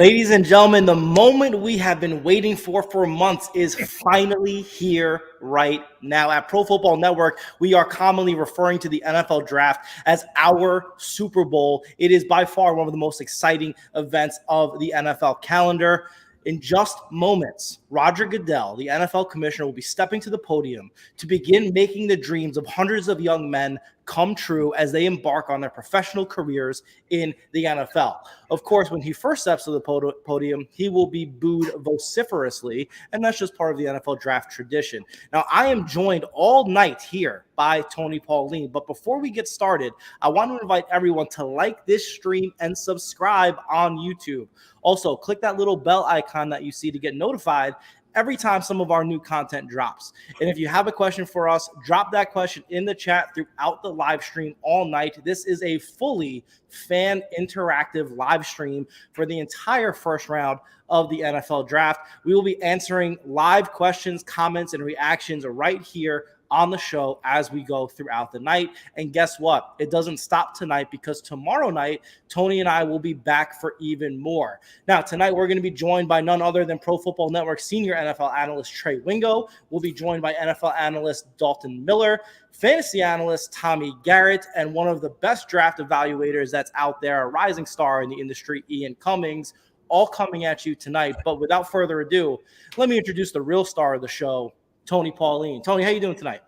Ladies and gentlemen, the moment we have been waiting for months is finally here right now. At Pro Football Network, we are commonly referring to the NFL Draft as our Super Bowl. It is by far one of the most exciting events of the NFL calendar. In just moments, Roger Goodell, the NFL commissioner, will be stepping to the podium to begin making the dreams of hundreds of young men come true as they embark on their professional careers in the NFL. Of course, when he first steps to the podium, he will be booed vociferously, and that's just part of the NFL draft tradition. Now, I am joined all night here by Tony Pauline, but before we get started, I want to invite everyone to like this stream and subscribe on YouTube. Also, click that little bell icon that you see to get notified every time some of our new content drops. And if you have a question for us, drop that question in the chat throughout the live stream all night. This is a fully fan interactive live stream for the entire first round of the NFL draft. We will be answering live questions, comments, and reactions right here on the show as we go throughout the night. And guess what? It doesn't stop tonight, because tomorrow night, Tony and I will be back for even more. Now, tonight, we're going to be joined by none other than Pro Football Network senior NFL analyst Trey Wingo. We'll be joined by NFL analyst Dalton Miller, fantasy analyst Tommy Garrett, and one of the best draft evaluators that's out there, a rising star in the industry, Ian Cummings, all coming at you tonight. But without further ado, let me introduce the real star of the show, Tony Pauline. Tony, how you doing tonight?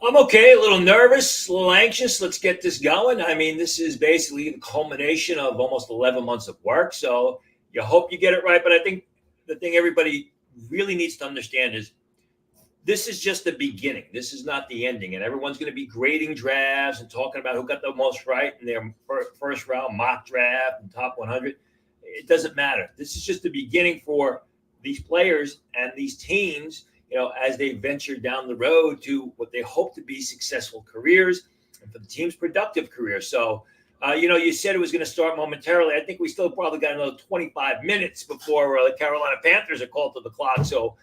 I'm okay, a little nervous, a little anxious. Let's get this going. I mean, this is basically the culmination of almost 11 months of work, so you hope you get it right. But I think the thing everybody really needs to understand is this is just the beginning. This is not the ending, and everyone's going to be grading drafts and talking about who got the most right in their first round mock draft and top 100. It doesn't matter. This is just the beginning for these players and these teams, as they venture down the road to what they hope to be successful careers and for the team's productive career. So, you said it was going to start momentarily. I think we still probably got another 25 minutes before the Carolina Panthers are called to the clock. So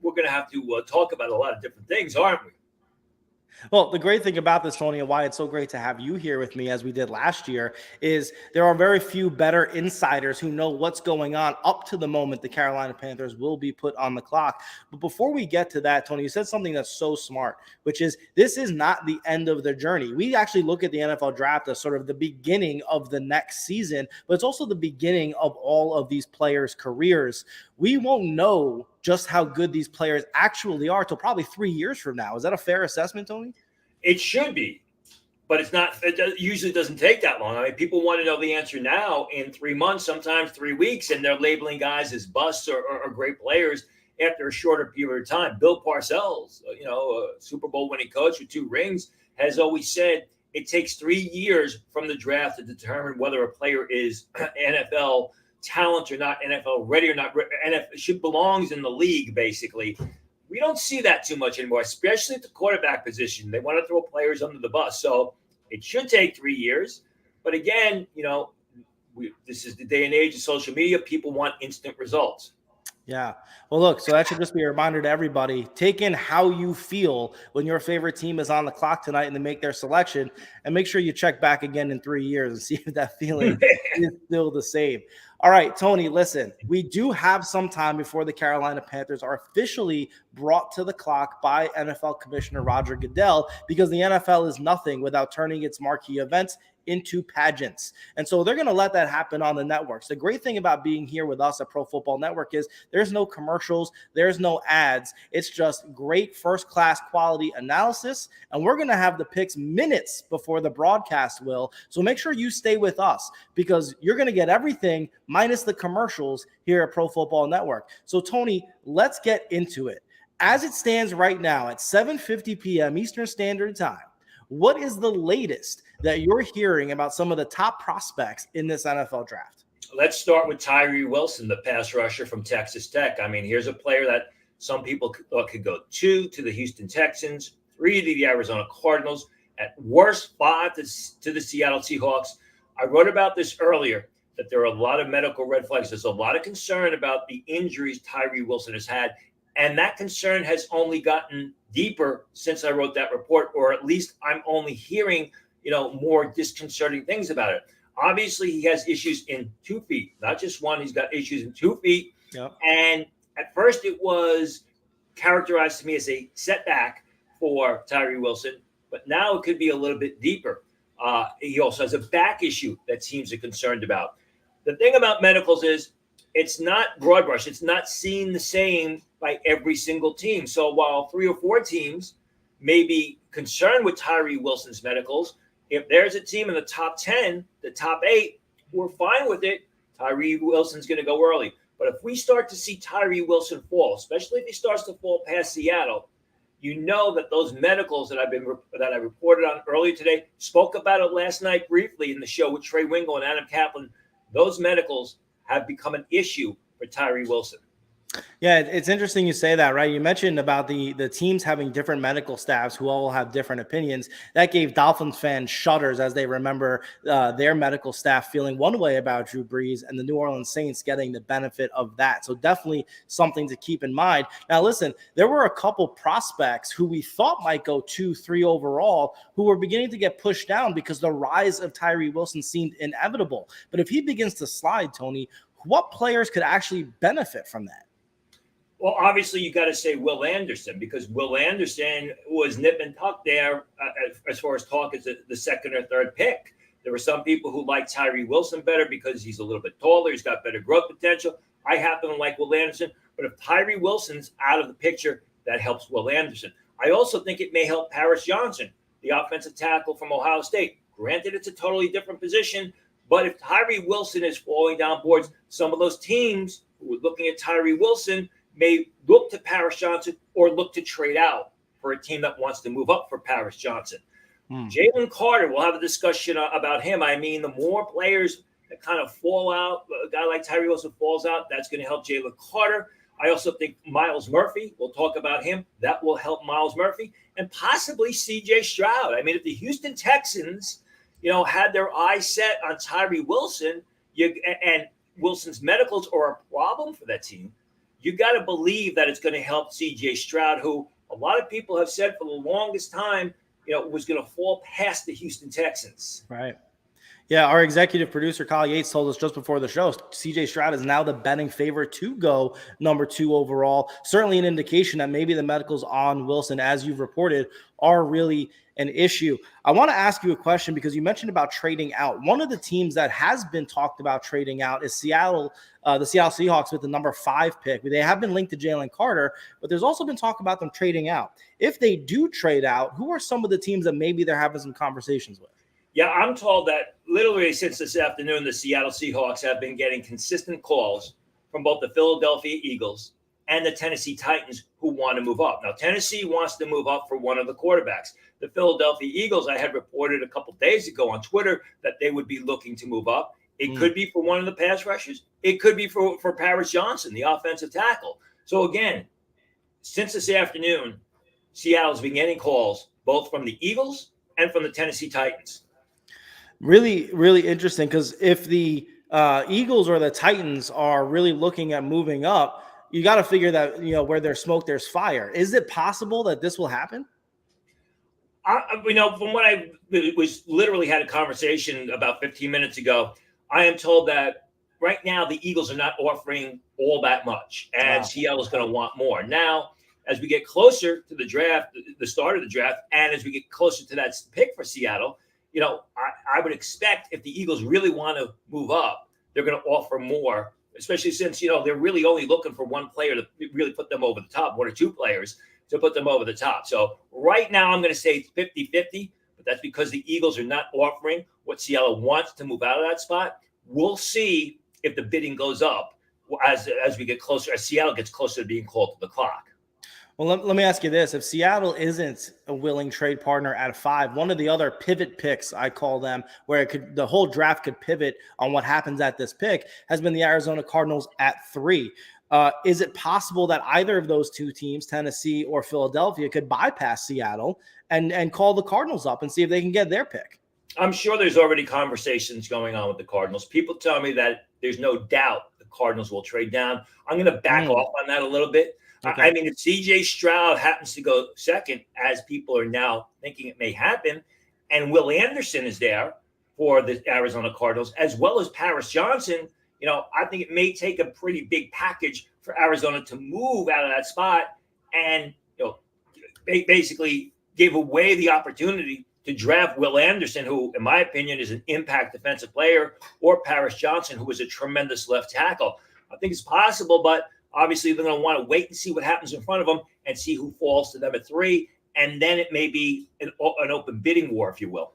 we're going to have to talk about a lot of different things, aren't we? Well, the great thing about this, Tony, and why it's so great to have you here with me as we did last year, is there are very few better insiders who know what's going on up to the moment the Carolina Panthers will be put on the clock. But before we get to that, Tony, you said something that's so smart, which is this is not the end of the journey. We actually look at the NFL draft as sort of the beginning of the next season, but it's also the beginning of all of these players' careers. We won't know just how good these players actually are till probably 3 years from now. Is that a fair assessment, Tony? It should be, but it's not. It usually doesn't take that long. I mean, people want to know the answer now in 3 months, sometimes 3 weeks, and they're labeling guys as busts or great players after a shorter period of time. Bill Parcells, a Super Bowl winning coach with 2 rings, has always said it takes 3 years from the draft to determine whether a player is NFL talent or not, NFL ready or not, NFL belongs in the league, basically. We don't see that too much anymore, especially at the quarterback position. They want to throw players under the bus. So it should take 3 years. But again, this is the day and age of social media. People want instant results. Yeah. Well, look, so that should just be a reminder to everybody. Take in how you feel when your favorite team is on the clock tonight and they make their selection, and make sure you check back again in 3 years and see if that feeling is still the same. All right, Tony, listen, we do have some time before the Carolina Panthers are officially brought to the clock by NFL Commissioner Roger Goodell, because the NFL is nothing without turning its marquee events into pageants. And so they're going to let that happen on the networks. The great thing about being here with us at Pro Football Network is there's no commercials, there's no ads. It's just great first-class quality analysis, and we're going to have the picks minutes before the broadcast will. So make sure you stay with us, because you're going to get everything minus the commercials here at Pro Football Network. So, Tony, let's get into it. As it stands right now at 7:50 p.m. Eastern Standard Time, what is the latest that you're hearing about some of the top prospects in this NFL draft? Let's start with Tyree Wilson, the pass rusher from Texas Tech. I mean, here's a player that some people thought could go 2 to the Houston Texans, 3 to the Arizona Cardinals, at worst 5 to the Seattle Seahawks. I wrote about this earlier, that there are a lot of medical red flags. There's a lot of concern about the injuries Tyree Wilson has had, and that concern has only gotten deeper since I wrote that report, or at least I'm only hearing, more disconcerting things about it. Obviously, he has issues in 2 feet, not just one. He's got issues in 2 feet. Yep. And at first, it was characterized to me as a setback for Tyree Wilson, but now it could be a little bit deeper. He also has a back issue that teams are concerned about. The thing about medicals is it's not broad brush. It's not seen the same by every single team. So while 3 or 4 teams may be concerned with Tyree Wilson's medicals, if there's a team in the top 10, the top 8, we're fine with it. Tyree Wilson's going to go early. But if we start to see Tyree Wilson fall, especially if he starts to fall past Seattle, you know that those medicals that I reported on earlier today, spoke about it last night briefly in the show with Trey Wingo and Adam Kaplan. Those medicals have become an issue for Tyree Wilson. Yeah, it's interesting you say that, right? You mentioned about the teams having different medical staffs who all have different opinions. That gave Dolphins fans shudders as they remember their medical staff feeling one way about Drew Brees and the New Orleans Saints getting the benefit of that. So definitely something to keep in mind. Now, listen, there were a couple prospects who we thought might go 2, 3 overall who were beginning to get pushed down because the rise of Tyree Wilson seemed inevitable. But if he begins to slide, Tony, what players could actually benefit from that? Well, obviously, you got to say Will Anderson, because Will Anderson was nip and tuck there as far as talk as the second or third pick. There were some people who liked Tyree Wilson better because he's a little bit taller. He's got better growth potential. I happen to like Will Anderson. But if Tyree Wilson's out of the picture, that helps Will Anderson. I also think it may help Paris Johnson, the offensive tackle from Ohio State. Granted, it's a totally different position. But if Tyree Wilson is falling down boards, some of those teams who are looking at Tyree Wilson may look to Paris Johnson or look to trade out for a team that wants to move up for Paris Johnson. Jalen Carter, we'll have a discussion about him. I mean, the more players that kind of fall out, a guy like Tyree Wilson falls out, that's going to help Jalen Carter. I also think Myles Murphy, we'll talk about him. That will help Myles Murphy and possibly C.J. Stroud. I mean, if the Houston Texans, had their eyes set on Tyree Wilson, and Wilson's medicals are a problem for that team, you got to believe that it's going to help C.J. Stroud, who a lot of people have said for the longest time, was going to fall past the Houston Texans. Right. Yeah, our executive producer, Kyle Yates, told us just before the show, C.J. Stroud is now the betting favorite to go number 2 overall. Certainly an indication that maybe the medicals on Wilson, as you've reported, are really an issue. I want to ask you a question because you mentioned about trading out. One of the teams that has been talked about trading out is Seattle, the Seattle Seahawks with the number 5 pick. They have been linked to Jalen Carter, but there's also been talk about them trading out. If they do trade out, who are some of the teams that maybe they're having some conversations with? Yeah, I'm told that literally since this afternoon, the Seattle Seahawks have been getting consistent calls from both the Philadelphia Eagles and the Tennessee Titans who want to move up. Now, Tennessee wants to move up for one of the quarterbacks. The Philadelphia Eagles, I had reported a couple days ago on Twitter that they would be looking to move up. It could be for one of the pass rushers. It could be for Paris Johnson, the offensive tackle. So, again, since this afternoon, Seattle's been getting calls both from the Eagles and from the Tennessee Titans. Really, really interesting, because if the Eagles or the Titans are really looking at moving up, you got to figure that, where there's smoke, there's fire. Is it possible that this will happen? From what I was literally had a conversation about 15 minutes ago, I am told that right now the Eagles are not offering all that much, and Seattle is going to want more. Now, as we get closer to the draft, the start of the draft, and as we get closer to that pick for Seattle, I would expect if the Eagles really want to move up, they're going to offer more, especially since, they're really only looking for one player to really put them over the top, 1 or 2 players to put them over the top. So right now I'm going to say it's 50-50, but that's because the Eagles are not offering what Seattle wants to move out of that spot. We'll see if the bidding goes up as we get closer, as Seattle gets closer to being called to the clock. Well, let me ask you this. If Seattle isn't a willing trade partner at 5, one of the other pivot picks, I call them, where the whole draft could pivot on what happens at this pick, has been the Arizona Cardinals at 3. Is it possible that either of those 2 teams, Tennessee or Philadelphia, could bypass Seattle and call the Cardinals up and see if they can get their pick? I'm sure there's already conversations going on with the Cardinals. People tell me that there's no doubt the Cardinals will trade down. I'm going to back off on that a little bit. Okay. I mean, if C.J. Stroud happens to go second, as people are now thinking it may happen, and Will Anderson is there, for the Arizona Cardinals, as well as Paris Johnson. I think it may take a pretty big package for Arizona to move out of that spot and, basically give away the opportunity to draft Will Anderson, who, in my opinion, is an impact defensive player, or Paris Johnson, who is a tremendous left tackle. I think it's possible, but obviously they're going to want to wait and see what happens in front of them and see who falls to them at 3. And then it may be an open bidding war, if you will.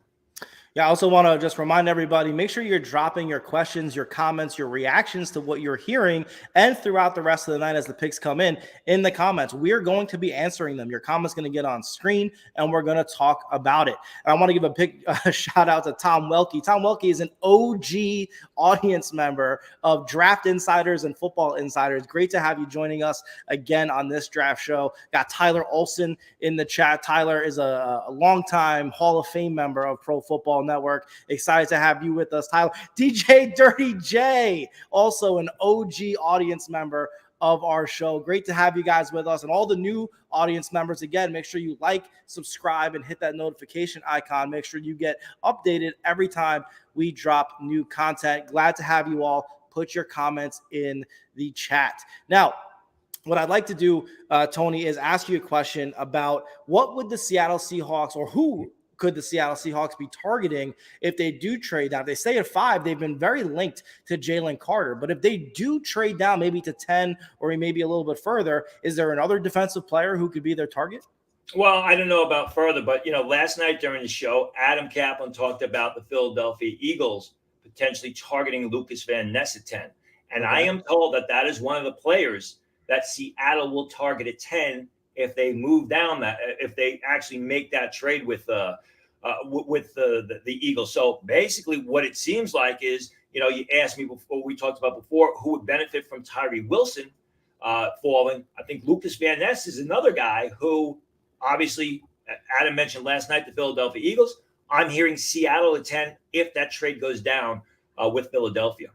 Yeah, I also want to just remind everybody, make sure you're dropping your questions, your comments, your reactions to what you're hearing, and throughout the rest of the night as the picks come in the comments. We're going to be answering them. Your comment's going to get on screen, and we're going to talk about it. And I want to give a big shout out to Tom Welke. Tom Welke is an OG audience member of Draft Insiders and Football Insiders. Great to have you joining us again on this draft show. Got Tyler Olson in the chat. Tyler is a longtime Hall of Fame member of Pro Football Network. Excited to have you with us, Tyler. DJ Dirty J, also an OG audience member of our show. Great to have you guys with us. And all the new audience members, again, make sure you like, subscribe, and hit that notification icon. Make sure you get updated every time we drop new content. Glad to have you all. Put your comments in the chat. Now, what I'd like to do, Tony, is ask you a question about what would the Seattle Seahawks, or who could the Seattle Seahawks be targeting if they do trade down? If they stay at 5, they've been very linked to Jalen Carter. But if they do trade down maybe to 10 or maybe a little bit further, is there another defensive player who could be their target? Well, I don't know about further, but, last night during the show, Adam Kaplan talked about the Philadelphia Eagles potentially targeting Lucas Van Ness at 10. And I am told that is one of the players that Seattle will target at 10 if they move down if they actually make that trade with the Eagles. So basically what it seems like is, you asked me before, we talked about before, who would benefit from Tyree Wilson falling. I think Lucas Van Ness is another guy who, obviously, Adam mentioned last night, the Philadelphia Eagles. I'm hearing Seattle at 10 if that trade goes down with Philadelphia.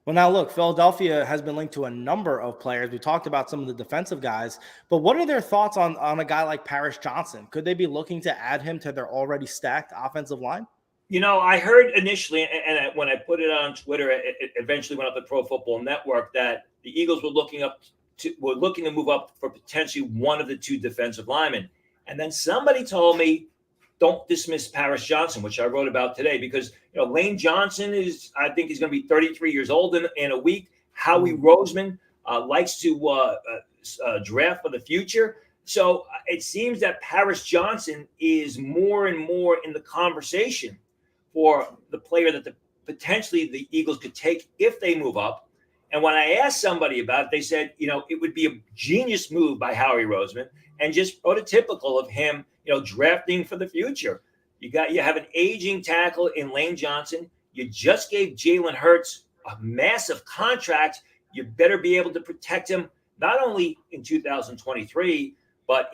Well, now look, Philadelphia has been linked to a number of players. We talked about some of the defensive guys, but what are their thoughts on a guy like Paris Johnson? Could they be looking to add him to their already stacked offensive line? I heard initially, and when I put it on Twitter, it eventually went up to Pro Football Network, that the Eagles were looking to move up for potentially one of the 2 defensive linemen. And then somebody told me, don't dismiss Paris Johnson, which I wrote about today, because Lane Johnson I think he's going to be 33 years old in a week. Howie Roseman likes to draft for the future. So it seems that Paris Johnson is more and more in the conversation for the player that potentially the Eagles could take if they move up. And when I asked somebody about it, they said, it would be a genius move by Howie Roseman and just prototypical of him, drafting for the future. You have an aging tackle in Lane Johnson. You just gave Jalen Hurts a massive contract. You better be able to protect him not only in 2023, but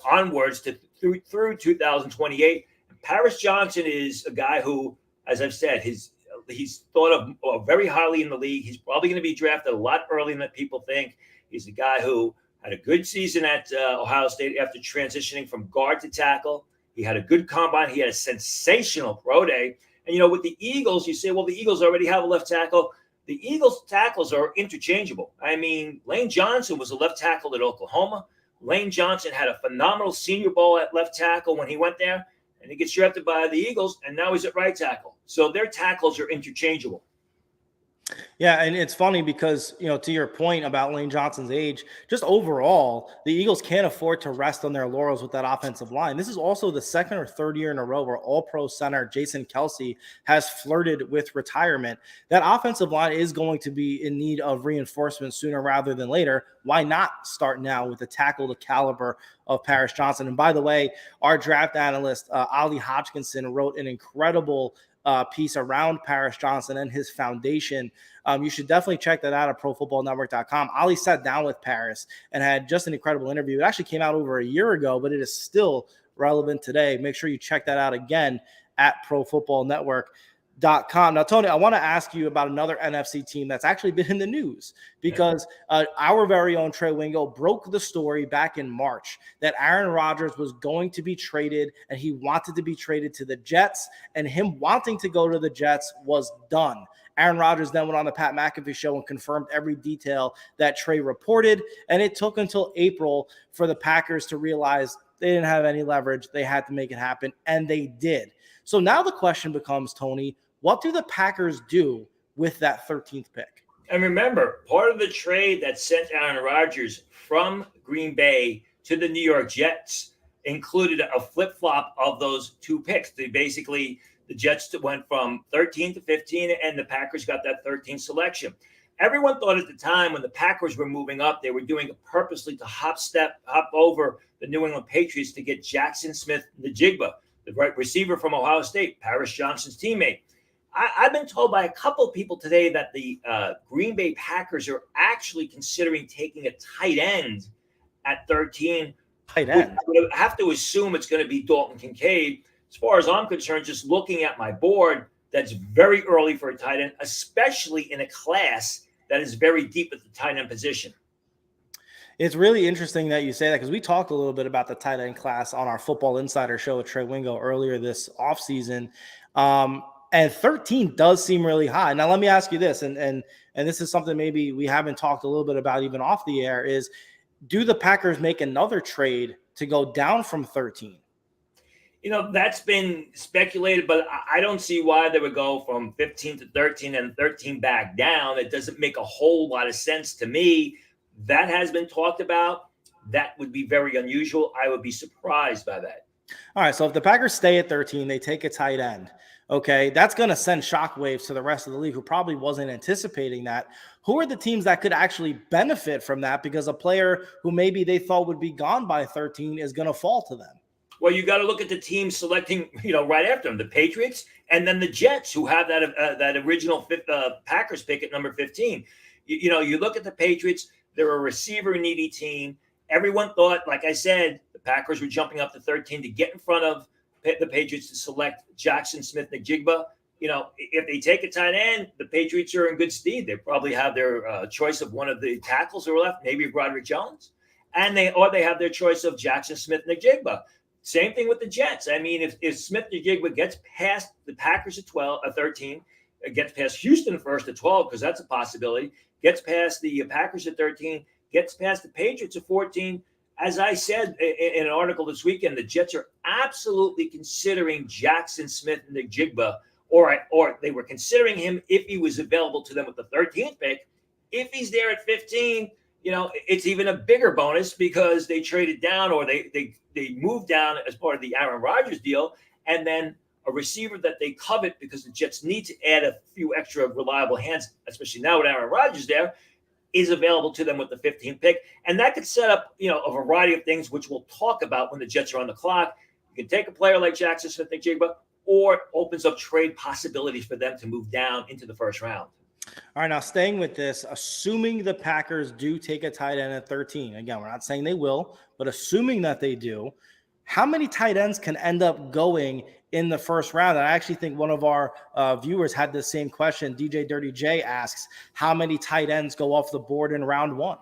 onwards to through 2028. And Paris Johnson is a guy who, as I've said, he's thought of very highly in the league. He's probably going to be drafted a lot earlier than people think. He's a guy who had a good season at Ohio State after transitioning from guard to tackle. He had a good combine. He had a sensational pro day. And, with the Eagles, you say, well, the Eagles already have a left tackle. The Eagles' tackles are interchangeable. I mean, Lane Johnson was a left tackle at Oklahoma. Lane Johnson had a phenomenal Senior Bowl at left tackle when he went there, and he gets drafted by the Eagles, and now he's at right tackle. So their tackles are interchangeable. Yeah, and it's funny because, to your point about Lane Johnson's age, just overall, the Eagles can't afford to rest on their laurels with that offensive line. This is also the 2nd or 3rd year in a row where All-Pro center Jason Kelce has flirted with retirement. That offensive line is going to be in need of reinforcement sooner rather than later. Why not start now with a tackle the caliber of Paris Johnson? And by the way, our draft analyst, Ali Hodgkinson, wrote an incredible piece around Paris Johnson and his foundation. You should definitely check that out at profootballnetwork.com. Ali sat down with Paris and had just an incredible interview. It actually came out over a year ago, but it is still relevant today. Make sure you check that out again at Pro Football Network. Now, Tony, I want to ask you about another NFC team that's actually been in the news because our very own Trey Wingo broke the story back in March that Aaron Rodgers was going to be traded and he wanted to be traded to the Jets, and him wanting to go to the Jets was done. Aaron Rodgers then went on the Pat McAfee show and confirmed every detail that Trey reported, and it took until April for the Packers to realize they didn't have any leverage. They had to make it happen, and they did. So now the question becomes, Tony, what do the Packers do with that 13th pick? And remember, part of the trade that sent Aaron Rodgers from Green Bay to the New York Jets included a flip-flop of those two picks. The Jets went from 13 to 15, and the Packers got that 13th selection. Everyone thought at the time when the Packers were moving up, they were doing it purposely to hop over the New England Patriots to get Jackson Smith-Njigba, the right receiver from Ohio State, Paris Johnson's teammate. I've been told by a couple of people today that the Green Bay Packers are actually considering taking a tight end at 13. Tight end. I would have to assume it's going to be Dalton Kincaid. As far as I'm concerned, just looking at my board, that's very early for a tight end, especially in a class that is very deep at the tight end position. It's really interesting that you say that because we talked a little bit about the tight end class on our Football Insider show with Trey Wingo earlier this offseason. And 13 does seem really high. Now, let me ask you this, and this is something maybe we haven't talked a little bit about even off the air, is do the Packers make another trade to go down from 13? That's been speculated, but I don't see why they would go from 15 to 13 and 13 back down. It doesn't make a whole lot of sense to me. That has been talked about. That would be very unusual. I would be surprised by that. All right, so if the Packers stay at 13, they take a tight end. Okay, that's going to send shockwaves to the rest of the league who probably wasn't anticipating that. Who are the teams that could actually benefit from that because a player who maybe they thought would be gone by 13 is going to fall to them? Well, you got to look at the teams selecting, right after them, the Patriots and then the Jets, who have that original Packers pick at number 15. You look at the Patriots, they're a receiver-needy team. Everyone thought, like I said, the Packers were jumping up to 13 to get in front of the Patriots to select Jackson Smith-Njigba. If they take a tight end, the Patriots are in good stead. They probably have their choice of one of the tackles who are left, maybe Broderick Jones, or they have their choice of Jackson Smith-Njigba. Same thing with the Jets. I mean, if Smith-Njigba gets past the Packers at 13, gets past Houston first at 12, because that's a possibility, gets past the Packers at 13, gets past the Patriots at 14. As I said in an article this weekend, the Jets are absolutely considering Jackson Smith-Njigba, or they were considering him if he was available to them with the 13th pick. If he's there at 15, it's even a bigger bonus because they traded down or they moved down as part of the Aaron Rodgers deal, and then a receiver that they covet because the Jets need to add a few extra reliable hands, especially now with Aaron Rodgers there, is available to them with the 15th pick. And that could set up, a variety of things, which we'll talk about when the Jets are on the clock. You can take a player like Jackson Smith-Njigba, or it opens up trade possibilities for them to move down into the first round. All right, now staying with this, assuming the Packers do take a tight end at 13, again, we're not saying they will, but assuming that they do, how many tight ends can end up going in the first round? And I actually think one of our viewers had the same question. DJ Dirty J asks, how many tight ends go off the board in round one?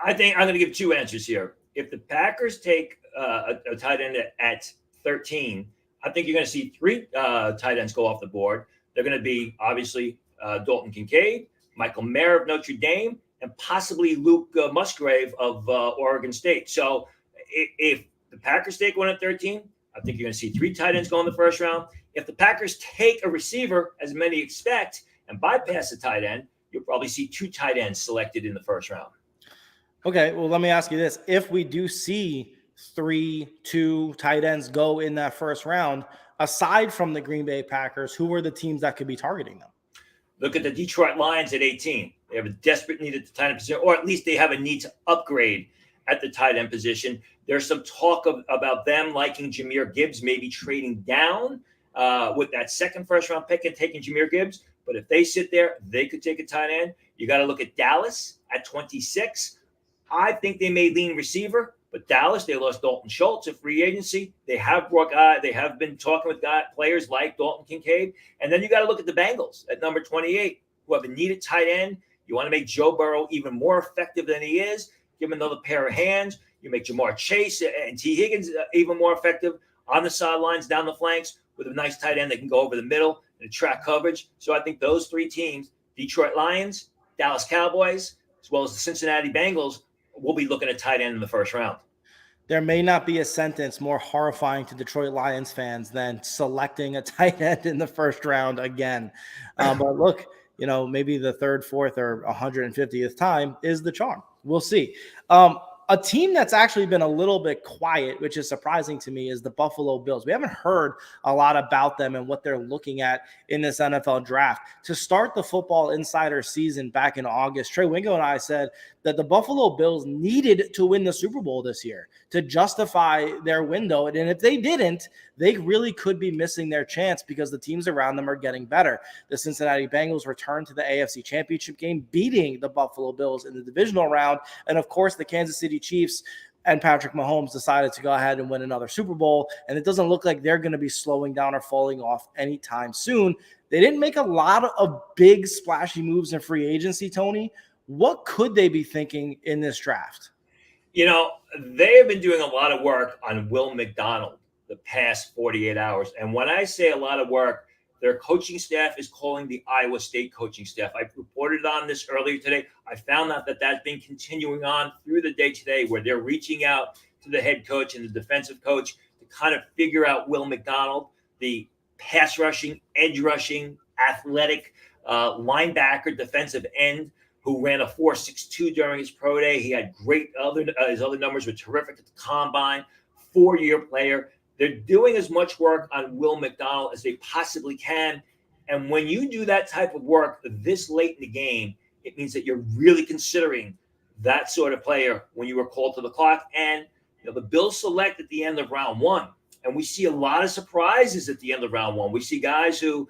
I think I'm going to give two answers here. If the Packers take a tight end at 13, I think you're going to see three tight ends go off the board. They're going to be, obviously, Dalton Kincaid, Michael Mayer of Notre Dame, and possibly Luke Musgrave of Oregon State. So if the Packers take one at 13, I think you're going to see three tight ends go in the first round. If the Packers take a receiver, as many expect, and bypass the tight end, you'll probably see two tight ends selected in the first round. Okay, well, let me ask you this. If we do see 2 tight ends go in that first round, aside from the Green Bay Packers, who are the teams that could be targeting them? Look at the Detroit Lions at 18. They have a desperate need at the tight end position, or at least they have a need to upgrade at the tight end position. There's some talk about them liking Jahmyr Gibbs, maybe trading down with that second first-round pick and taking Jahmyr Gibbs. But if they sit there, they could take a tight end. You got to look at Dallas at 26. I think they may lean receiver. But Dallas, they lost Dalton Schultz at free agency. They have been talking with players like Dalton Kincaid. And then you got to look at the Bengals at number 28, who have a needed tight end. You want to make Joe Burrow even more effective than he is. Give him another pair of hands. You make Jamar Chase and T. Higgins even more effective on the sidelines, down the flanks, with a nice tight end that can go over the middle and track coverage. So I think those three teams, Detroit Lions, Dallas Cowboys, as well as the Cincinnati Bengals, will be looking at tight end in the first round. There may not be a sentence more horrifying to Detroit Lions fans than selecting a tight end in the first round again. But look, maybe the third, fourth, or 150th time is the charm. We'll see. A team that's actually been a little bit quiet, which is surprising to me, is the Buffalo Bills. We haven't heard a lot about them and what they're looking at in this NFL draft. To start the Football Insider season back in August, Trey Wingo and I said that the Buffalo Bills needed to win the Super Bowl this year to justify their window. And if they didn't, they really could be missing their chance because the teams around them are getting better. The Cincinnati Bengals returned to the AFC Championship game, beating the Buffalo Bills in the divisional round. And of course, the Kansas City Chiefs and Patrick Mahomes decided to go ahead and win another Super Bowl. And it doesn't look like they're going to be slowing down or falling off anytime soon. They didn't make a lot of big splashy moves in free agency, Tony. What could they be thinking in this draft? They have been doing a lot of work on Will McDonald the past 48 hours. And when I say a lot of work, their coaching staff is calling the Iowa State coaching staff. I reported on this earlier today. I found out that that's been continuing on through the day today, where they're reaching out to the head coach and the defensive coach to kind of figure out Will McDonald, the pass rushing, edge rushing, athletic linebacker, defensive end, who ran a 4.62 during his pro day. He had great his other numbers were terrific at the combine, 4-year player. They're doing as much work on Will McDonald as they possibly can. And when you do that type of work this late in the game, it means that you're really considering that sort of player when you were called to the clock. And the Bills select at the end of round one. And we see a lot of surprises at the end of round one. We see guys who,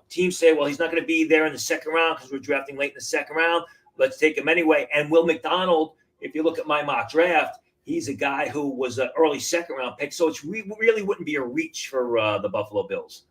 teams say, well, he's not going to be there in the second round because we're drafting late in the second round. Let's take him anyway. And Will McDonald, if you look at my mock draft, he's a guy who was an early second round pick. So it's really wouldn't be a reach for the Buffalo Bills.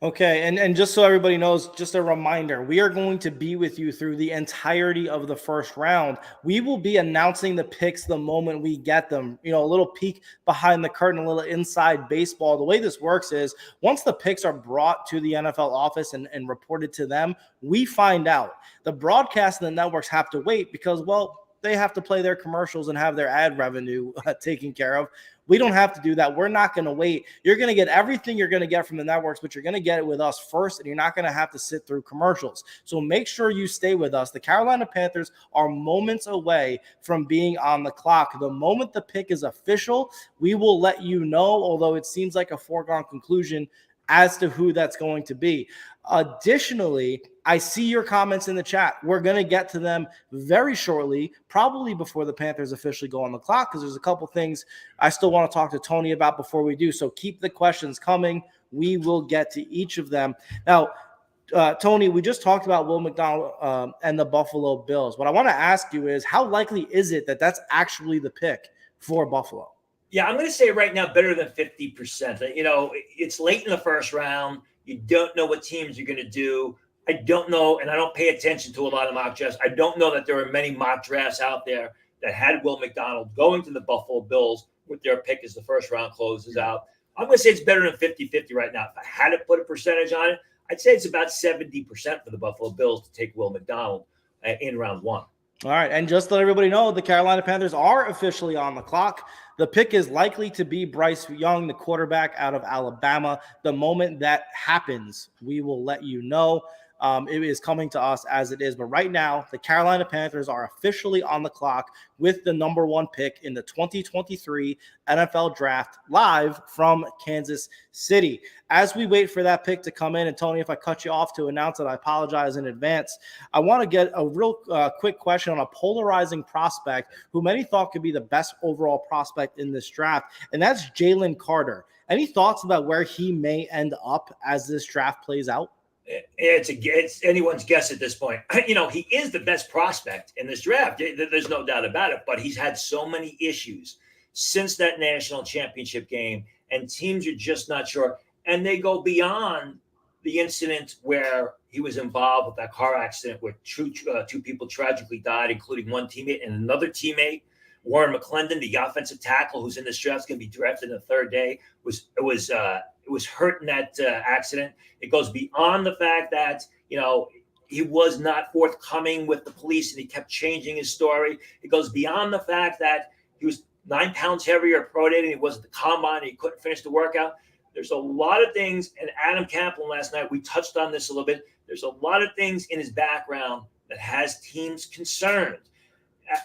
Okay, and just so everybody knows, just a reminder, we are going to be with you through the entirety of the first round. We will be announcing the picks the moment we get them. A little peek behind the curtain, a little inside baseball. The way this works is once the picks are brought to the NFL office and reported to them, we find out. The broadcast and the networks have to wait because, well, they have to play their commercials and have their ad revenue taken care of. We don't have to do that. We're not going to wait. You're going to get everything you're going to get from the networks, but you're going to get it with us first, and you're not going to have to sit through commercials. So make sure you stay with us. The Carolina Panthers are moments away from being on the clock. The moment the pick is official, we will let you know, although it seems like a foregone conclusion as to who that's going to be. Additionally, I see your comments in the chat. We're going to get to them very shortly, probably before the Panthers officially go on the clock, because there's a couple things I still want to talk to Tony about before we do. So keep the questions coming. We will get to each of them. Now, Tony, we just talked about Will McDonald and the Buffalo Bills. What I want to ask you is, how likely is it that that's actually the pick for Buffalo? Yeah, I'm going to say right now better than 50%. It's late in the first round. You don't know what teams are going to do. I don't know, and I don't pay attention to a lot of mock drafts. I don't know that there are many mock drafts out there that had Will McDonald going to the Buffalo Bills with their pick as the first round closes out. I'm going to say it's better than 50-50 right now. If I had to put a percentage on it, I'd say it's about 70% for the Buffalo Bills to take Will McDonald in round one. All right, and just to let everybody know, the Carolina Panthers are officially on the clock. The pick is likely to be Bryce Young, the quarterback out of Alabama. The moment that happens, we will let you know. It is coming to us as it is. But right now, the Carolina Panthers are officially on the clock with the number one pick in the 2023 NFL Draft, live from Kansas City. As we wait for that pick to come in, and Tony, if I cut you off to announce it, I apologize in advance. I want to get a real quick question on a polarizing prospect who many thought could be the best overall prospect in this draft, and that's Jalen Carter. Any thoughts about where he may end up as this draft plays out? It's anyone's guess at this point. He is the best prospect in this draft. There's no doubt about it. But he's had so many issues since that national championship game, and teams are just not sure. And they go beyond the incident where he was involved with that car accident where two people tragically died, including one teammate and another teammate. Warren McClendon, the offensive tackle who's in this draft, is going to be drafted in the third day, was hurt in that accident. It goes beyond the fact that, he was not forthcoming with the police and he kept changing his story. It goes beyond the fact that he was 9 pounds heavier at pro day and he was at the combine and he couldn't finish the workout. There's a lot of things, and Adam Kaplan last night, we touched on this a little bit. There's a lot of things in his background that has teams concerned.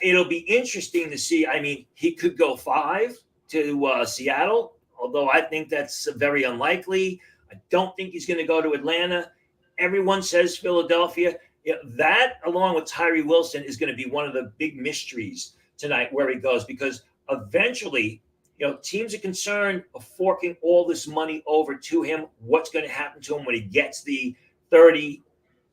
It'll be interesting to see. I mean, he could go 5 to Seattle, although I think that's very unlikely. I don't think he's going to go to Atlanta. Everyone says Philadelphia. That, along with Tyree Wilson, is going to be one of the big mysteries tonight where he goes, because eventually, teams are concerned of forking all this money over to him. What's going to happen to him when he gets the 30,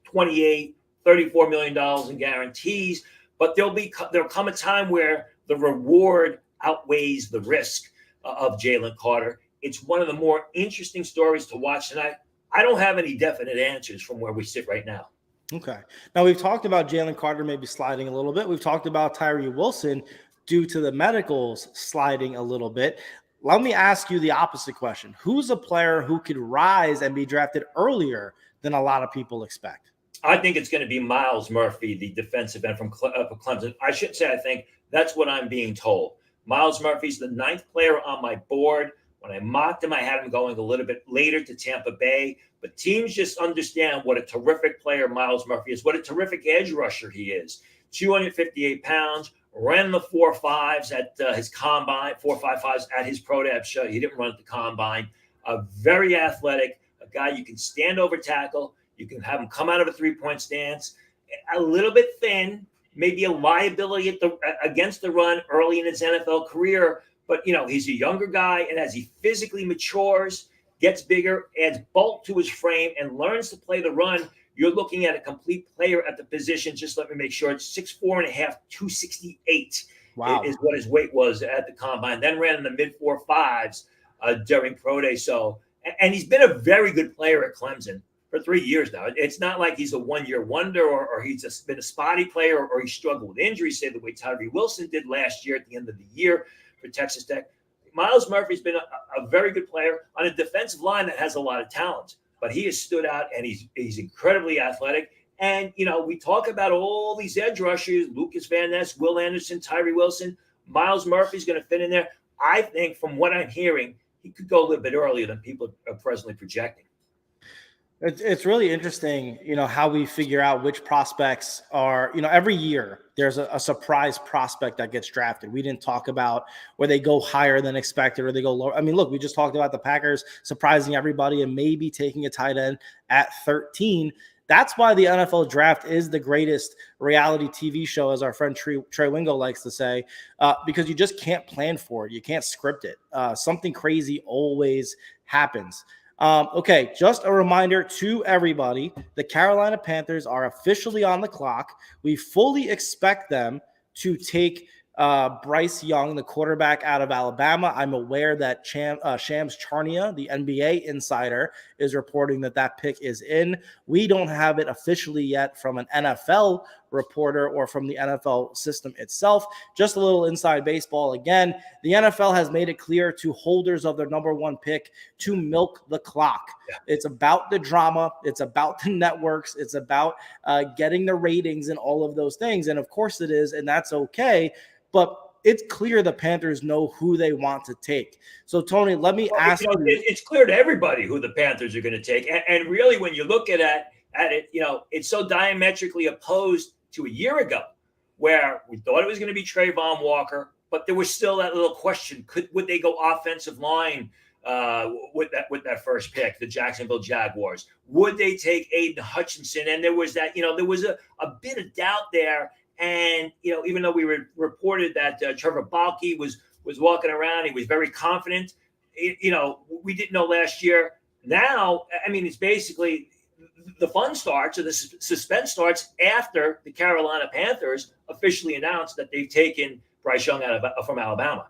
28, $34 million in guarantees? But there'll come a time where the reward outweighs the risk of Jalen Carter. It's one of the more interesting stories to watch tonight. I don't have any definite answers from where we sit right now. Okay. Now, we've talked about Jalen Carter maybe sliding a little bit. We've talked about Tyree Wilson due to the medicals sliding a little bit. Let me ask you the opposite question. Who's a player who could rise and be drafted earlier than a lot of people expect? I think it's going to be Myles Murphy, the defensive end from Clemson. I should say I think that's what I'm being told. Myles Murphy's the 9th player on my board. When I mocked him, I had him going a little bit later to Tampa Bay. But teams just understand what a terrific player Myles Murphy is, what a terrific edge rusher he is. 258 pounds, ran the 4.5s at his combine, 4.55s at his pro day show. He didn't run at the combine. Very athletic, a guy you can stand over tackle. You can have him come out of a 3-point stance, a little bit thin, maybe a liability against the run early in his NFL career. But, he's a younger guy, and as he physically matures, gets bigger, adds bulk to his frame, and learns to play the run, you're looking at a complete player at the position. Just let me make sure. It's 6'4.5", 268 wow. is what his weight was at the combine. Then ran in the mid 4.5s during pro day. So, and he's been a very good player at Clemson for 3 years now. It's not like he's a one-year wonder or he's just been a spotty player or he struggled with injuries, say the way Tyree Wilson did last year at the end of the year for Texas Tech. Myles Murphy's been a very good player on a defensive line that has a lot of talent, but he has stood out and he's incredibly athletic. And, we talk about all these edge rushers, Lucas Van Ness, Will Anderson, Tyree Wilson. Myles Murphy's going to fit in there. I think from what I'm hearing, he could go a little bit earlier than people are presently projecting. It's really interesting, how we figure out which prospects are, every year there's a surprise prospect that gets drafted. We didn't talk about where they go higher than expected or they go lower. I mean, look, we just talked about the Packers surprising everybody and maybe taking a tight end at 13. That's why the NFL draft is the greatest reality TV show, as our friend Trey Wingo likes to say, because you just can't plan for it. You can't script it. Something crazy always happens. Okay, just a reminder to everybody, the Carolina Panthers are officially on the clock. We fully expect them to take Bryce Young, the quarterback out of Alabama. I'm aware that Shams Charania, the NBA insider, is reporting that pick is in. We don't have it officially yet from an NFL reporter or from the NFL system itself. Just a little inside baseball. Again, the NFL has made it clear to holders of their number 1 pick to milk the clock. Yeah. It's about the drama. It's about the networks. It's about getting the ratings and all of those things. And of course it is, and that's okay. But it's clear the Panthers know who they want to take. So, Tony, let me ask you. It's clear to everybody who the Panthers are going to take. And really, when you look at it, it's so diametrically opposed to a year ago, where we thought it was going to be Trayvon Walker, but there was still that little question: would they go offensive line with that first pick, the Jacksonville Jaguars? Would they take Aiden Hutchinson? And there was that, there was a bit of doubt there. And, even though we reported that Trevor Balke was walking around, he was very confident. We didn't know last year. Now, I mean, it's basically the fun starts, or the suspense starts, after the Carolina Panthers officially announced that they've taken Bryce Young from Alabama.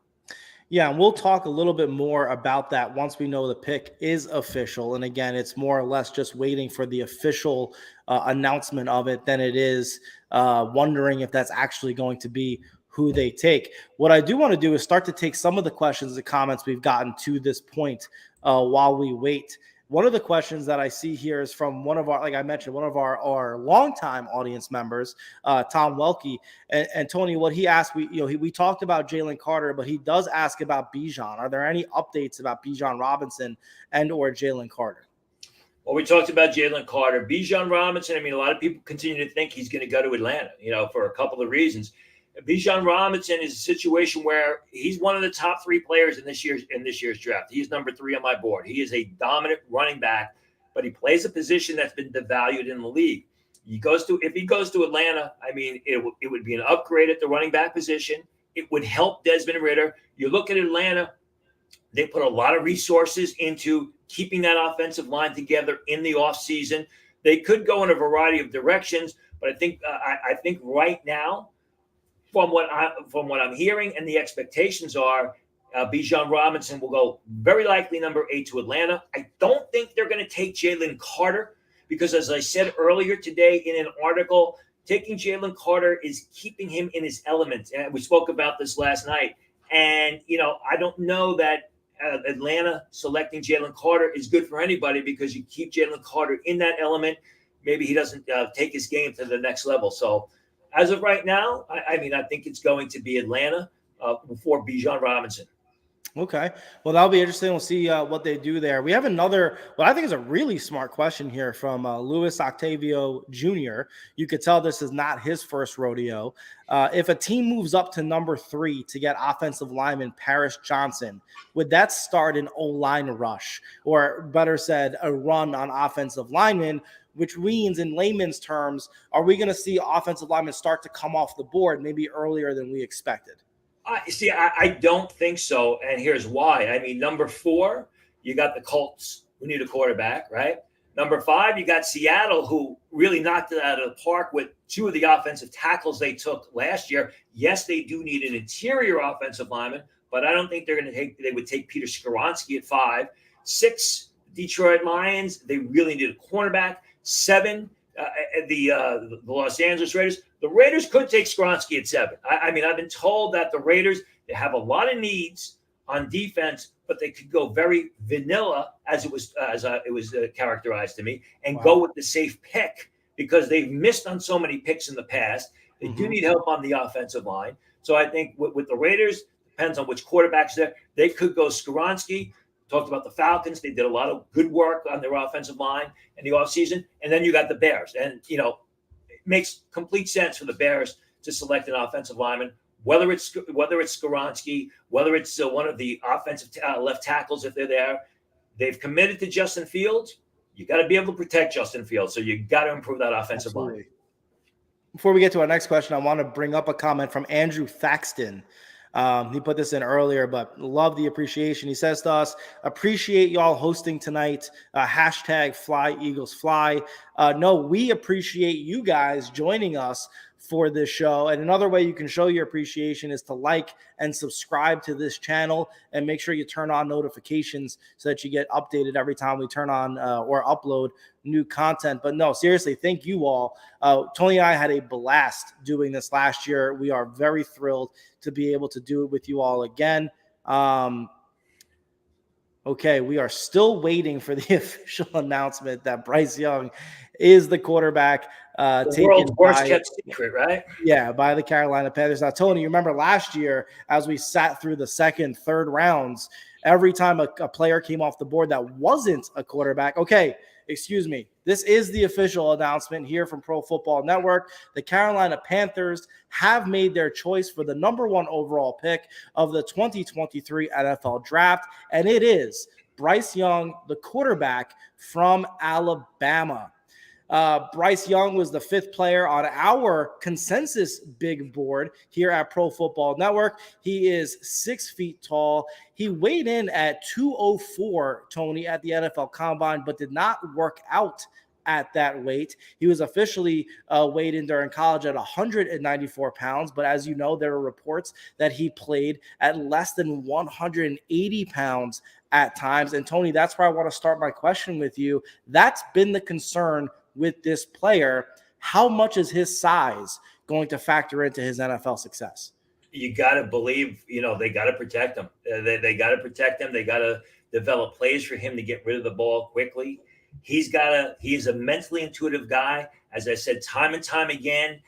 Yeah, and we'll talk a little bit more about that once we know the pick is official. And again, it's more or less just waiting for the official announcement of it than it is wondering if that's actually going to be who they take. What I do want to do is start to take some of the questions and comments we've gotten to this point while we wait. One of the questions that I see here is from one of our, like I mentioned, one of our longtime audience members, Tom Welke. And Tony, what he asked, we talked about Jalen Carter, but he does ask about Bijan. Are there any updates about Bijan Robinson and or Jalen Carter? Well, we talked about Jalen Carter. Bijan Robinson, I mean, a lot of people continue to think he's going to go to Atlanta, for a couple of reasons. Bijan Robinson is a situation where he's one of the top 3 players in this year's draft. He's number 3 on my board. He is a dominant running back, but he plays a position that's been devalued in the league. If he goes to Atlanta, I mean, it would be an upgrade at the running back position. It would help Desmond Ridder. You look at Atlanta, they put a lot of resources into keeping that offensive line together in the offseason. They could go in a variety of directions, but I think right now, from what I'm hearing and the expectations are, Bijan Robinson will go very likely number 8 to Atlanta. I don't think they're going to take Jalen Carter because, as I said earlier today in an article, taking Jalen Carter is keeping him in his element. And we spoke about this last night. And, I don't know that Atlanta selecting Jalen Carter is good for anybody because you keep Jalen Carter in that element. Maybe he doesn't take his game to the next level. So, as of right now, I think it's going to be Atlanta before Bijan Robinson. Okay. Well, that'll be interesting. We'll see what they do there. We have another, what I think is a really smart question here from Luis Octavio Jr. You could tell this is not his first rodeo. If a team moves up to number 3 to get offensive lineman Paris Johnson, would that start an O-line rush, or better said, a run on offensive linemen, which means in layman's terms, are we going to see offensive linemen start to come off the board maybe earlier than we expected? I don't think so, and here's why. I mean, number 4, you got the Colts, who need a quarterback, right? Number 5, you got Seattle, who really knocked it out of the park with 2 of the offensive tackles they took last year. Yes, they do need an interior offensive lineman, but I don't think they would take Peter Skoronski at 5. 6, Detroit Lions, they really need a cornerback. 7, the Los Angeles Raiders. The Raiders could take Skoronski at 7. I've been told that the Raiders, they have a lot of needs on defense, but they could go very vanilla, as it was characterized to me, and go with the safe pick because they've missed on so many picks in the past. They do need help on the offensive line. So I think with the Raiders, depends on which quarterback's there. They could go Skoronski. Talked about the Falcons. They did a lot of good work on their offensive line in the offseason. And then you got the Bears. And, it makes complete sense for the Bears to select an offensive lineman, whether it's Skoronski, whether it's one of the offensive left tackles if they're there. They've committed to Justin Fields. You got to be able to protect Justin Fields. So you got to improve that offensive line. Before we get to our next question, I want to bring up a comment from Andrew Thaxton. He put this in earlier, but love the appreciation. He says to us, appreciate y'all hosting tonight. Hashtag Fly Eagles Fly. No, we appreciate you guys joining us for this show. And another way you can show your appreciation is to like and subscribe to this channel and make sure you turn on notifications so that you get updated every time we turn on or upload new content. But no, seriously, thank you all. Tony and I had a blast doing this last year. We are very thrilled to be able to do it with you all again. Okay, we are still waiting for the official announcement that Bryce Young is the quarterback. The world's worst kept secret, right? Yeah, by the Carolina Panthers. Now, Tony, you remember last year as we sat through the second, third rounds, every time a player came off the board that wasn't a quarterback, okay, excuse me, this is the official announcement here from Pro Football Network. The Carolina Panthers have made their choice for the number 1 overall pick of the 2023 NFL Draft, and it is Bryce Young, the quarterback from Alabama. Bryce Young was the 5th player on our consensus big board here at Pro Football Network. He is 6 feet tall. He weighed in at 204, Tony, at the NFL Combine, but did not work out at that weight. He was officially weighed in during college at 194 pounds, but as you know, there are reports that he played at less than 180 pounds at times. And Tony, that's where I want to start my question with you. That's been the concern with this player. How much is his size going to factor into his NFL success? You got to believe, they got to protect him. They got to protect him. They got to develop plays for him to get rid of the ball quickly. He's a mentally intuitive guy. As I said, time and time again,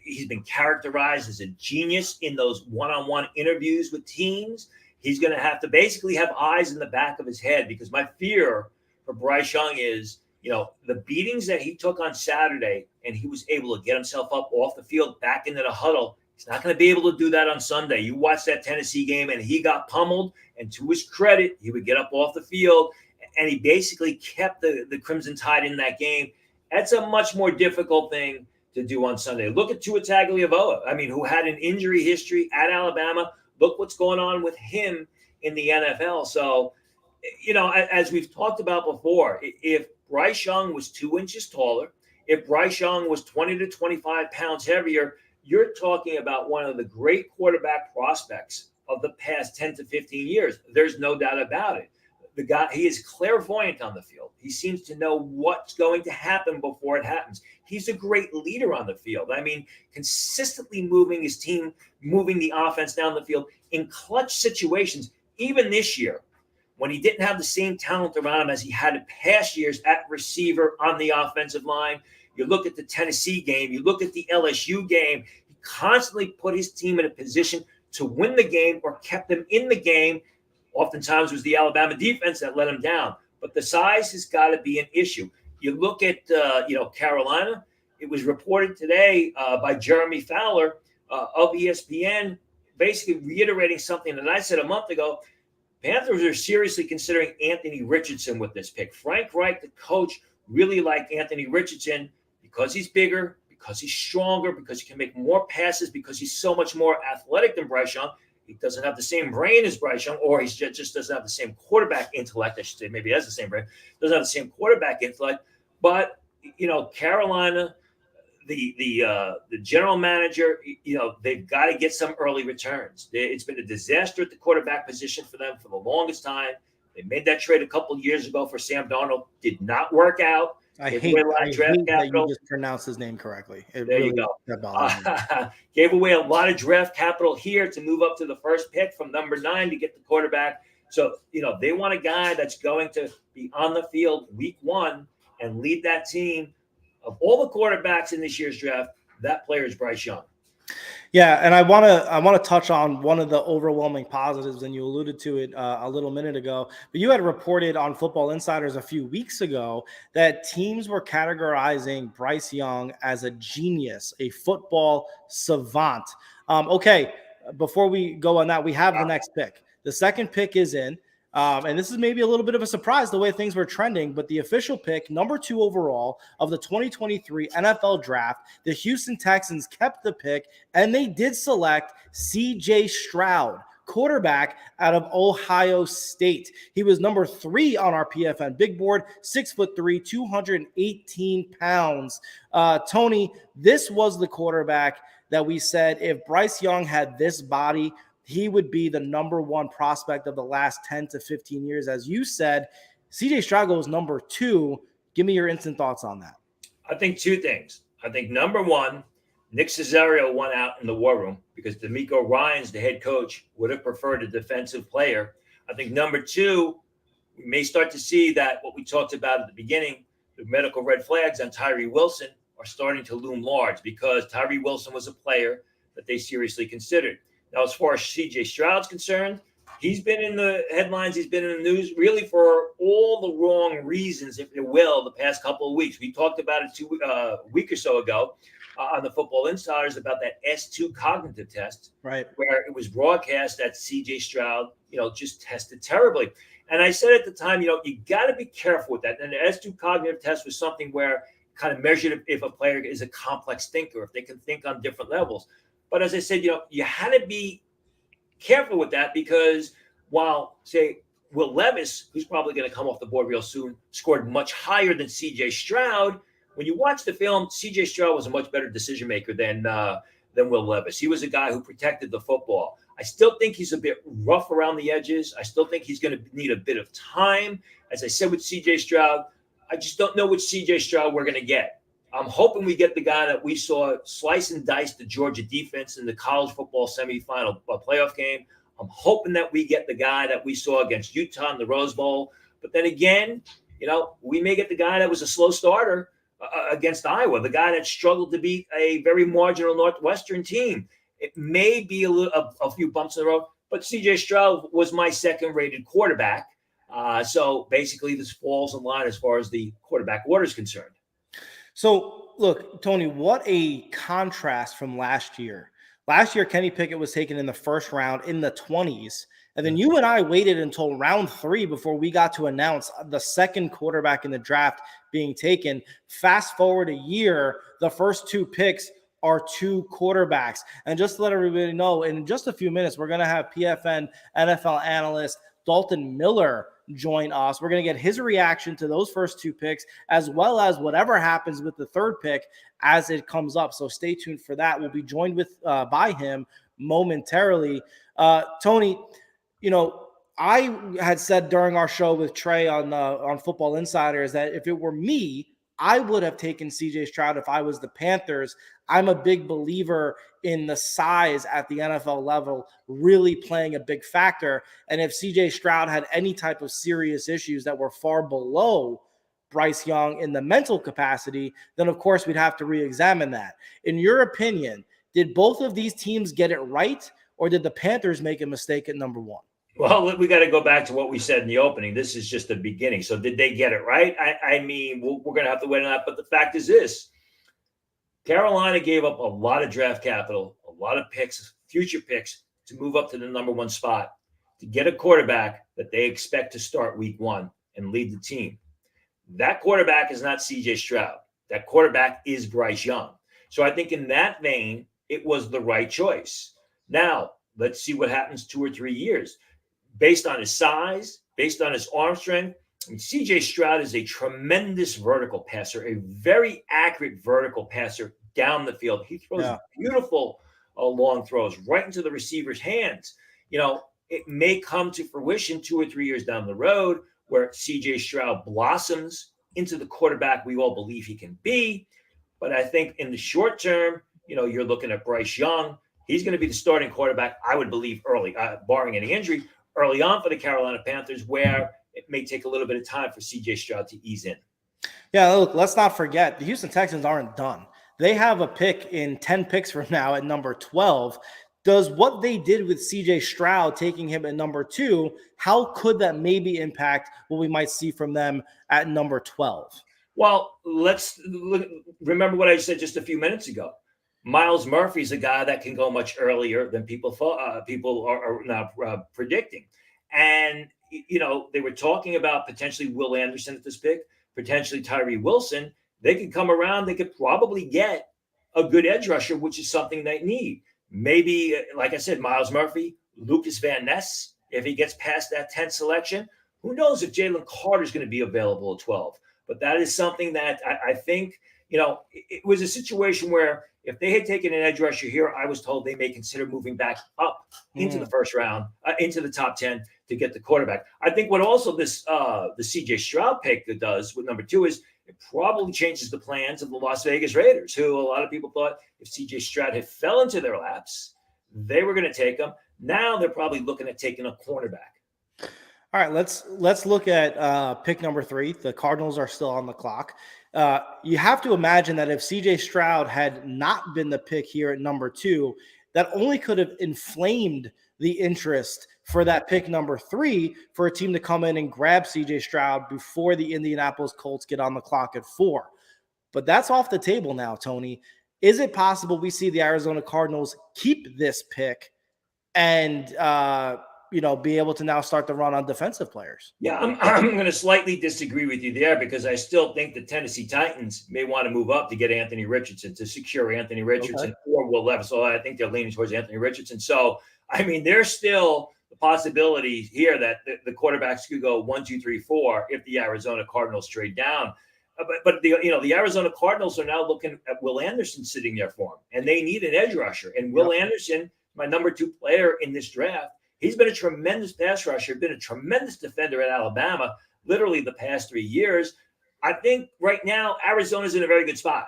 he's been characterized as a genius in those one-on-one interviews with teams. He's going to have to basically have eyes in the back of his head, because my fear for Bryce Young is, the beatings that he took on Saturday, and he was able to get himself up off the field back into the huddle. He's not going to be able to do that on Sunday. You watch that Tennessee game, and he got pummeled. And to his credit, he would get up off the field, and he basically kept the Crimson Tide in that game. That's a much more difficult thing to do on Sunday. Look at Tua Tagovailoa, who had an injury history at Alabama. Look what's going on with him in the NFL. So, as we've talked about before, if Bryce Young was 2 inches taller, if Bryce Young was 20 to 25 pounds heavier, you're talking about one of the great quarterback prospects of the past 10 to 15 years. There's no doubt about it. The guy, he is clairvoyant on the field. He seems to know what's going to happen before it happens. He's a great leader on the field. Consistently moving his team, moving the offense down the field in clutch situations. Even this year, when he didn't have the same talent around him as he had in past years at receiver on the offensive line. You look at the Tennessee game, you look at the LSU game, he constantly put his team in a position to win the game or kept them in the game. Oftentimes it was the Alabama defense that let him down. But the size has got to be an issue. You look at, Carolina. It was reported today by Jeremy Fowler of ESPN, basically reiterating something that I said a month ago. Panthers are seriously considering Anthony Richardson with this pick. Frank Reich, the coach, really liked Anthony Richardson because he's bigger, because he's stronger, because he can make more passes, because he's so much more athletic than Bryce Young. He doesn't have the same brain as Bryce Young, or he just doesn't have the same quarterback intellect. I should say, maybe he has the same brain, doesn't have the same quarterback intellect. But, Carolina, the general manager, they've got to get some early returns. It's been a disaster at the quarterback position for them for the longest time. They made that trade a couple of years ago for Sam Darnold. Did not work out. I hate that you just pronounced his name correctly. There you go. Gave away a lot of draft capital here to move up to the first pick from number 9 to get the quarterback. So, they want a guy that's going to be on the field week 1 and lead that team. Of all the quarterbacks in this year's draft, that player is Bryce Young. Yeah, and I want to touch on one of the overwhelming positives, and you alluded to it a little minute ago. But you had reported on Football Insiders a few weeks ago that teams were categorizing Bryce Young as a genius, a football savant. Okay, before we go on that, we have the next pick. The second pick is in. And this is maybe a little bit of a surprise the way things were trending, but the official pick, number 2 overall of the 2023 NFL Draft, the Houston Texans kept the pick, and they did select C.J. Stroud, quarterback out of Ohio State. He was number 3 on our PFN big board, 6'3", 218 pounds. Tony, this was the quarterback that we said if Bryce Young had this body, he would be the number 1 prospect of the last 10 to 15 years. As you said, C.J. Stroud goes number 2. Give me your instant thoughts on that. I think 2 things. I think number 1, Nick Caserio won out in the war room because DeMeco Ryans, the head coach, would have preferred a defensive player. I think number 2, we may start to see that what we talked about at the beginning, the medical red flags on Tyree Wilson are starting to loom large because Tyree Wilson was a player that they seriously considered. Now, as far as C.J. Stroud's concerned, he's been in the headlines. He's been in the news really for all the wrong reasons, if you will, the past couple of weeks. We talked about it a week or so ago on the Football Insiders about that S2 cognitive test, right? Where it was broadcast that C.J. Stroud, just tested terribly. And I said at the time, you got to be careful with that. And the S2 cognitive test was something where kind of measured if a player is a complex thinker, if they can think on different levels. But as I said, you had to be careful with that because while, say, Will Levis, who's probably going to come off the board real soon, scored much higher than C.J. Stroud. When you watch the film, C.J. Stroud was a much better decision maker than Will Levis. He was a guy who protected the football. I still think he's a bit rough around the edges. I still think he's going to need a bit of time. As I said with C.J. Stroud, I just don't know which C.J. Stroud we're going to get. I'm hoping we get the guy that we saw slice and dice the Georgia defense in the college football semifinal playoff game. I'm hoping that we get the guy that we saw against Utah in the Rose Bowl. But then again, we may get the guy that was a slow starter against Iowa, the guy that struggled to beat a very marginal Northwestern team. It may be a few bumps in the road, but C.J. Stroud was my second-rated quarterback. So basically this falls in line as far as the quarterback order is concerned. So, look, Tony, what a contrast from last year. Last year, Kenny Pickett was taken in the first round in the 20s. And then you and I waited until round 3 before we got to announce the second quarterback in the draft being taken. Fast forward a year, the first 2 picks are 2 quarterbacks. And just to let everybody know, in just a few minutes, we're going to have PFN NFL analyst Dalton Miller join us. We're going to get his reaction to those first 2 picks, as well as whatever happens with the 3rd pick as it comes up. So stay tuned for that. We'll be joined by him momentarily. Tony, I had said during our show with Trey on Football Insiders that if it were me, I would have taken C.J. Stroud if I was the Panthers. I'm a big believer in the size at the NFL level really playing a big factor. And if C.J. Stroud had any type of serious issues that were far below Bryce Young in the mental capacity, then of course we'd have to re-examine that. In your opinion, did both of these teams get it right, or did the Panthers make a mistake at number 1? Well, we got to go back to what we said in the opening. This is just the beginning. So did they get it right? I mean, we're going to have to wait on that. But the fact is this. Carolina gave up a lot of draft capital, a lot of picks, future picks, to move up to the number 1 spot, to get a quarterback that they expect to start week 1 and lead the team. That quarterback is not C.J. Stroud. That quarterback is Bryce Young. So I think in that vein, it was the right choice. Now, let's see what happens 2 or 3 years. Based on his size, based on his arm strength, C.J. Stroud is a tremendous vertical passer, a very accurate vertical passer down the field. He throws beautiful long throws right into the receiver's hands. It may come to fruition 2 or 3 years down the road where C.J. Stroud blossoms into the quarterback we all believe he can be. But I think in the short term, you're looking at Bryce Young. He's going to be the starting quarterback, I would believe, early, barring any injury, early on for the Carolina Panthers, where it may take a little bit of time for C.J. Stroud to ease in. Yeah, look, let's not forget, the Houston Texans aren't done. They have a pick in 10 picks from now at number 12. Does what they did with C.J. Stroud, taking him at number 2, how could that maybe impact what we might see from them at number 12? Well, let's remember what I said just a few minutes ago. Myles Murphy's a guy that can go much earlier than people thought. People are now predicting. And, they were talking about potentially Will Anderson at this pick, potentially Tyree Wilson. They could come around. They could probably get a good edge rusher, which is something they need. Maybe, like I said, Myles Murphy, Lucas Van Ness, if he gets past that 10th selection. Who knows if Jalen Carter is going to be available at 12. But that is something that I think, it was a situation where if they had taken an edge rusher here, I was told they may consider moving back up into the first round, into the top 10 to get the quarterback. I think what also the C.J. Stroud pick does with number 2 is it probably changes the plans of the Las Vegas Raiders, who a lot of people thought if C.J. Stroud had fell into their laps, they were going to take him. Now they're probably looking at taking a cornerback. All right, let's look at pick number 3. The Cardinals are still on the clock. You have to imagine that if C.J. Stroud had not been the pick here at number 2, that only could have inflamed the interest for that pick number 3 for a team to come in and grab C.J. Stroud before the Indianapolis Colts get on the clock at 4. But that's off the table now, Tony. Is it possible we see the Arizona Cardinals keep this pick and be able to now start the run on defensive players? Yeah, I'm going to slightly disagree with you there because I still think the Tennessee Titans may want to move up to get Anthony Richardson, to secure Anthony Richardson or Will Levis. So I think they're leaning towards Anthony Richardson. So, I mean, they're still the possibility here that the quarterbacks could go 1, 2, 3, 4 if the Arizona Cardinals trade down. But the Arizona Cardinals are now looking at Will Anderson sitting there for him, and they need an edge rusher. And Will Anderson, my number 2 player in this draft, he's been a tremendous pass rusher, been a tremendous defender at Alabama, literally the past 3 years. I think right now Arizona's in a very good spot.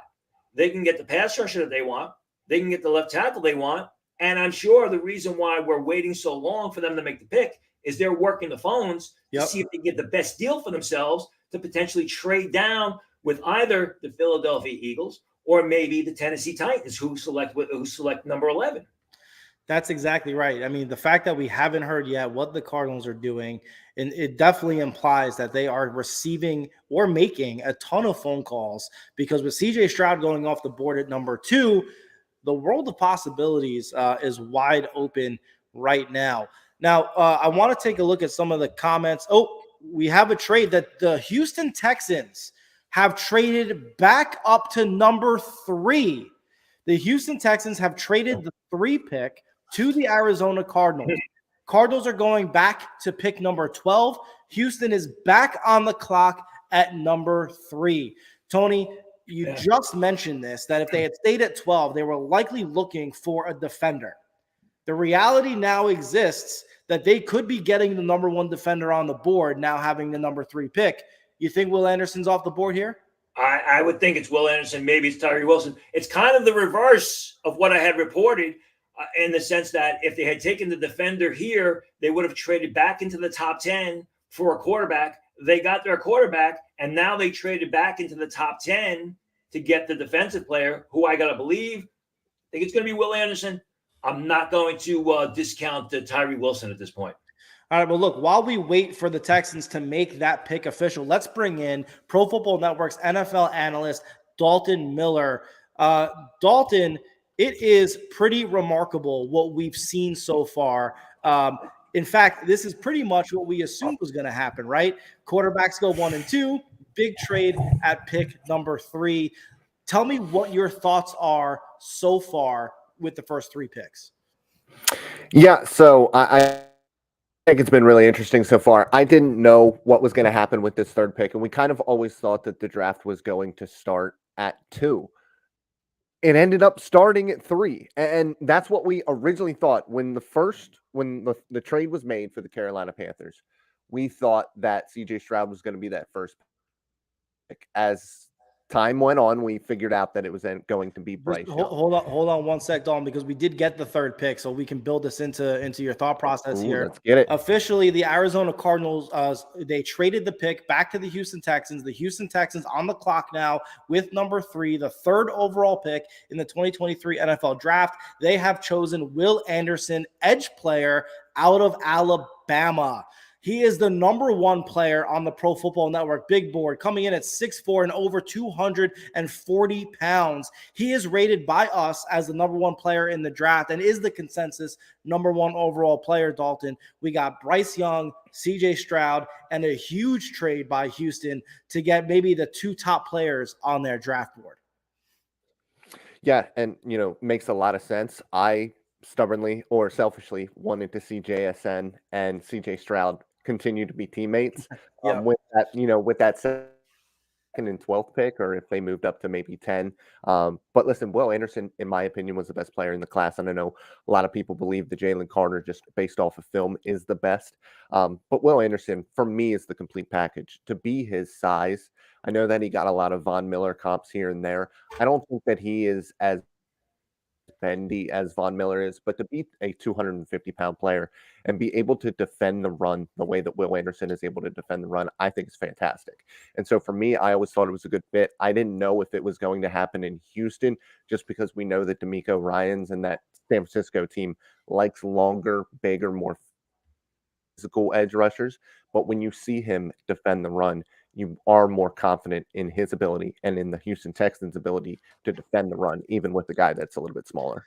They can get the pass rusher that they want. They can get the left tackle they want. And I'm sure the reason why we're waiting so long for them to make the pick is they're working the phones to see if they get the best deal for themselves to potentially trade down with either the Philadelphia Eagles or maybe the Tennessee Titans, who select number 11. That's exactly right. I mean, the fact that we haven't heard yet what the Cardinals are doing, and it definitely implies that they are receiving or making a ton of phone calls, because with CJ Stroud going off the board at number 2, the world of possibilities is wide open right now. Now, I want to take a look at some of the comments. Oh, we have a trade that the Houston Texans have traded back up to number 3. The Houston Texans have traded the 3 pick to the Arizona Cardinals. Cardinals are going back to pick number 12. Houston is back on the clock at number 3. Tony, you just mentioned this, that if they had stayed at 12, they were likely looking for a defender. The reality now exists that they could be getting the number 1 defender on the board, now having the number 3 pick. You think Will Anderson's off the board here? I would think it's Will Anderson. Maybe it's Tyree Wilson. It's kind of the reverse of what I had reported, in the sense that if they had taken the defender here, they would have traded back into the top 10 for a quarterback. They got their quarterback, and now they traded back into the top 10 to get the defensive player, who I got to believe, I think it's going to be Will Anderson. I'm not going to discount Tyree Wilson at this point. All right, well, look, while we wait for the Texans to make that pick official, let's bring in Pro Football Network's NFL analyst, Dalton Miller. Dalton, it is pretty remarkable what we've seen so far. In fact, this is pretty much what we assumed was going to happen, right? Quarterbacks go 1 and 2, big trade at pick number 3. Tell me what your thoughts are so far with the first 3 picks. Yeah, so I think it's been really interesting so far. I didn't know what was going to happen with this 3rd pick, and we kind of always thought that the draft was going to start at 2. It ended up starting at 3, and that's what we originally thought when the trade was made for the Carolina Panthers. We thought that CJ Stroud was going to be that first pick. As time went on, we figured out that it was going to be Bryce Young. Hold on 1 sec, Dalton, because we did get the 3rd pick, so we can build this into your thought process here. Let's get it. Officially, the Arizona Cardinals, they traded the pick back to the Houston Texans. The Houston Texans on the clock now with number 3, the 3rd overall pick in the 2023 NFL Draft. They have chosen Will Anderson, edge player out of Alabama. He is the number 1 player on the Pro Football Network big board, coming in at 6'4" and over 240 pounds. He is rated by us as the number 1 player in the draft and is the consensus number 1 overall player, Dalton. We got Bryce Young, CJ Stroud, and a huge trade by Houston to get maybe the 2 top players on their draft board. Yeah, and, makes a lot of sense. I stubbornly or selfishly wanted to see JSN and CJ Stroud continue to be teammates with that 2nd and 12th pick, or if they moved up to maybe 10. But listen, Will Anderson, in my opinion, was the best player in the class. And I know a lot of people believe that Jalen Carter, just based off of film, is the best. But Will Anderson, for me, is the complete package. To be his size, I know that he got a lot of Von Miller comps here and there. I don't think that he is as bendy as Von Miller is, but to be a 250-pound player and be able to defend the run the way that Will Anderson is able to defend the run, I think is fantastic. And so for me, I always thought it was a good fit. I didn't know if it was going to happen in Houston, just because we know that D'Amico Ryans and that San Francisco team likes longer, bigger, more physical edge rushers. But when you see him defend the run, you are more confident in his ability and in the Houston Texans' ability to defend the run, even with the guy that's a little bit smaller.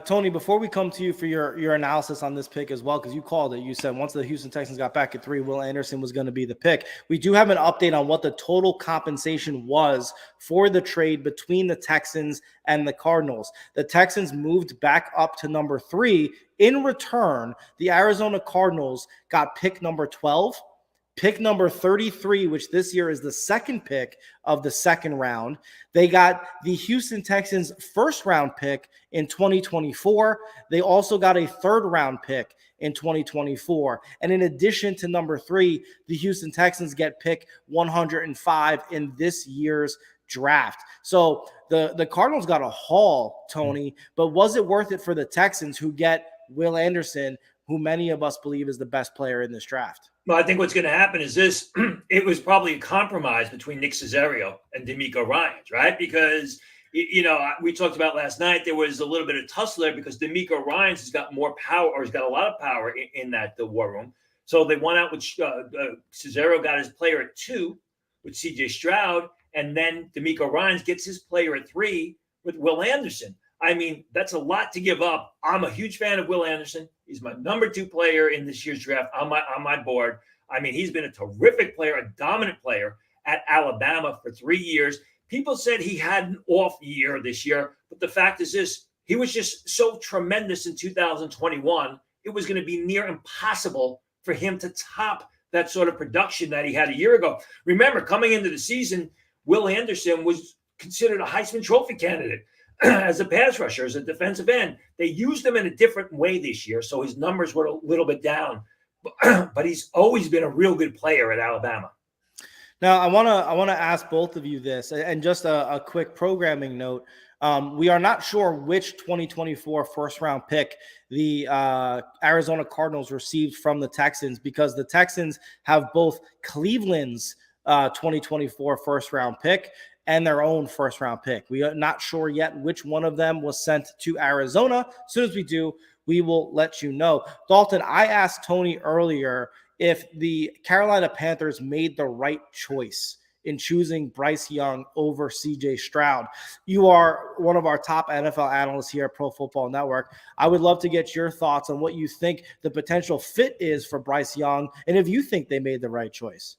Tony, before we come to you for your analysis on this pick as well, because you called it, you said once the Houston Texans got back at 3, Will Anderson was going to be the pick. We do have an update on what the total compensation was for the trade between the Texans and the Cardinals. The Texans moved back up to number 3. In return, the Arizona Cardinals got pick number 12. Pick number 33, which this year is the second pick of the second round. They got the Houston Texans first round pick in 2024. They also got a third round pick in 2024. And in addition to number 3, the Houston Texans get pick 105 in this year's draft. So the Cardinals got a haul, Tony, but was it worth it for the Texans, who get Will Anderson, who many of us believe is the best player in this draft? Well, I think what's going to happen is this. It was probably a compromise between Nick Caserio and D'Amico Ryans, right? Because, we talked about last night, there was a little bit of tussle there because D'Amico Ryans has got more power, or has got a lot of power in the war room. So they went out with Caserio got his player at 2 with CJ Stroud, and then D'Amico Ryans gets his player at 3 with Will Anderson. I mean, that's a lot to give up. I'm a huge fan of Will Anderson. He's my number 2 player in this year's draft on my board. I mean, he's been a terrific player, a dominant player at Alabama for 3 years. People said he had an off year this year, but the fact is this: he was just so tremendous in 2021. It was going to be near impossible for him to top that sort of production that he had a year ago. Remember, coming into the season, Will Anderson was considered a Heisman Trophy candidate as a pass rusher, as a defensive end. They used him in a different way this year, so his numbers were a little bit down. But he's always been a real good player at Alabama. Now, I want to ask both of you this, and just a quick programming note. We are not sure which 2024 first-round pick the Arizona Cardinals received from the Texans, because the Texans have both Cleveland's 2024 first-round pick and their own first-round pick. We are not sure yet which one of them was sent to Arizona. As soon as we do, we will let you know. Dalton, I asked Tony earlier if the Carolina Panthers made the right choice in choosing Bryce Young over CJ Stroud. You are one of our top NFL analysts here at Pro Football Network. I would love to get your thoughts on what you think the potential fit is for Bryce Young, and if you think they made the right choice.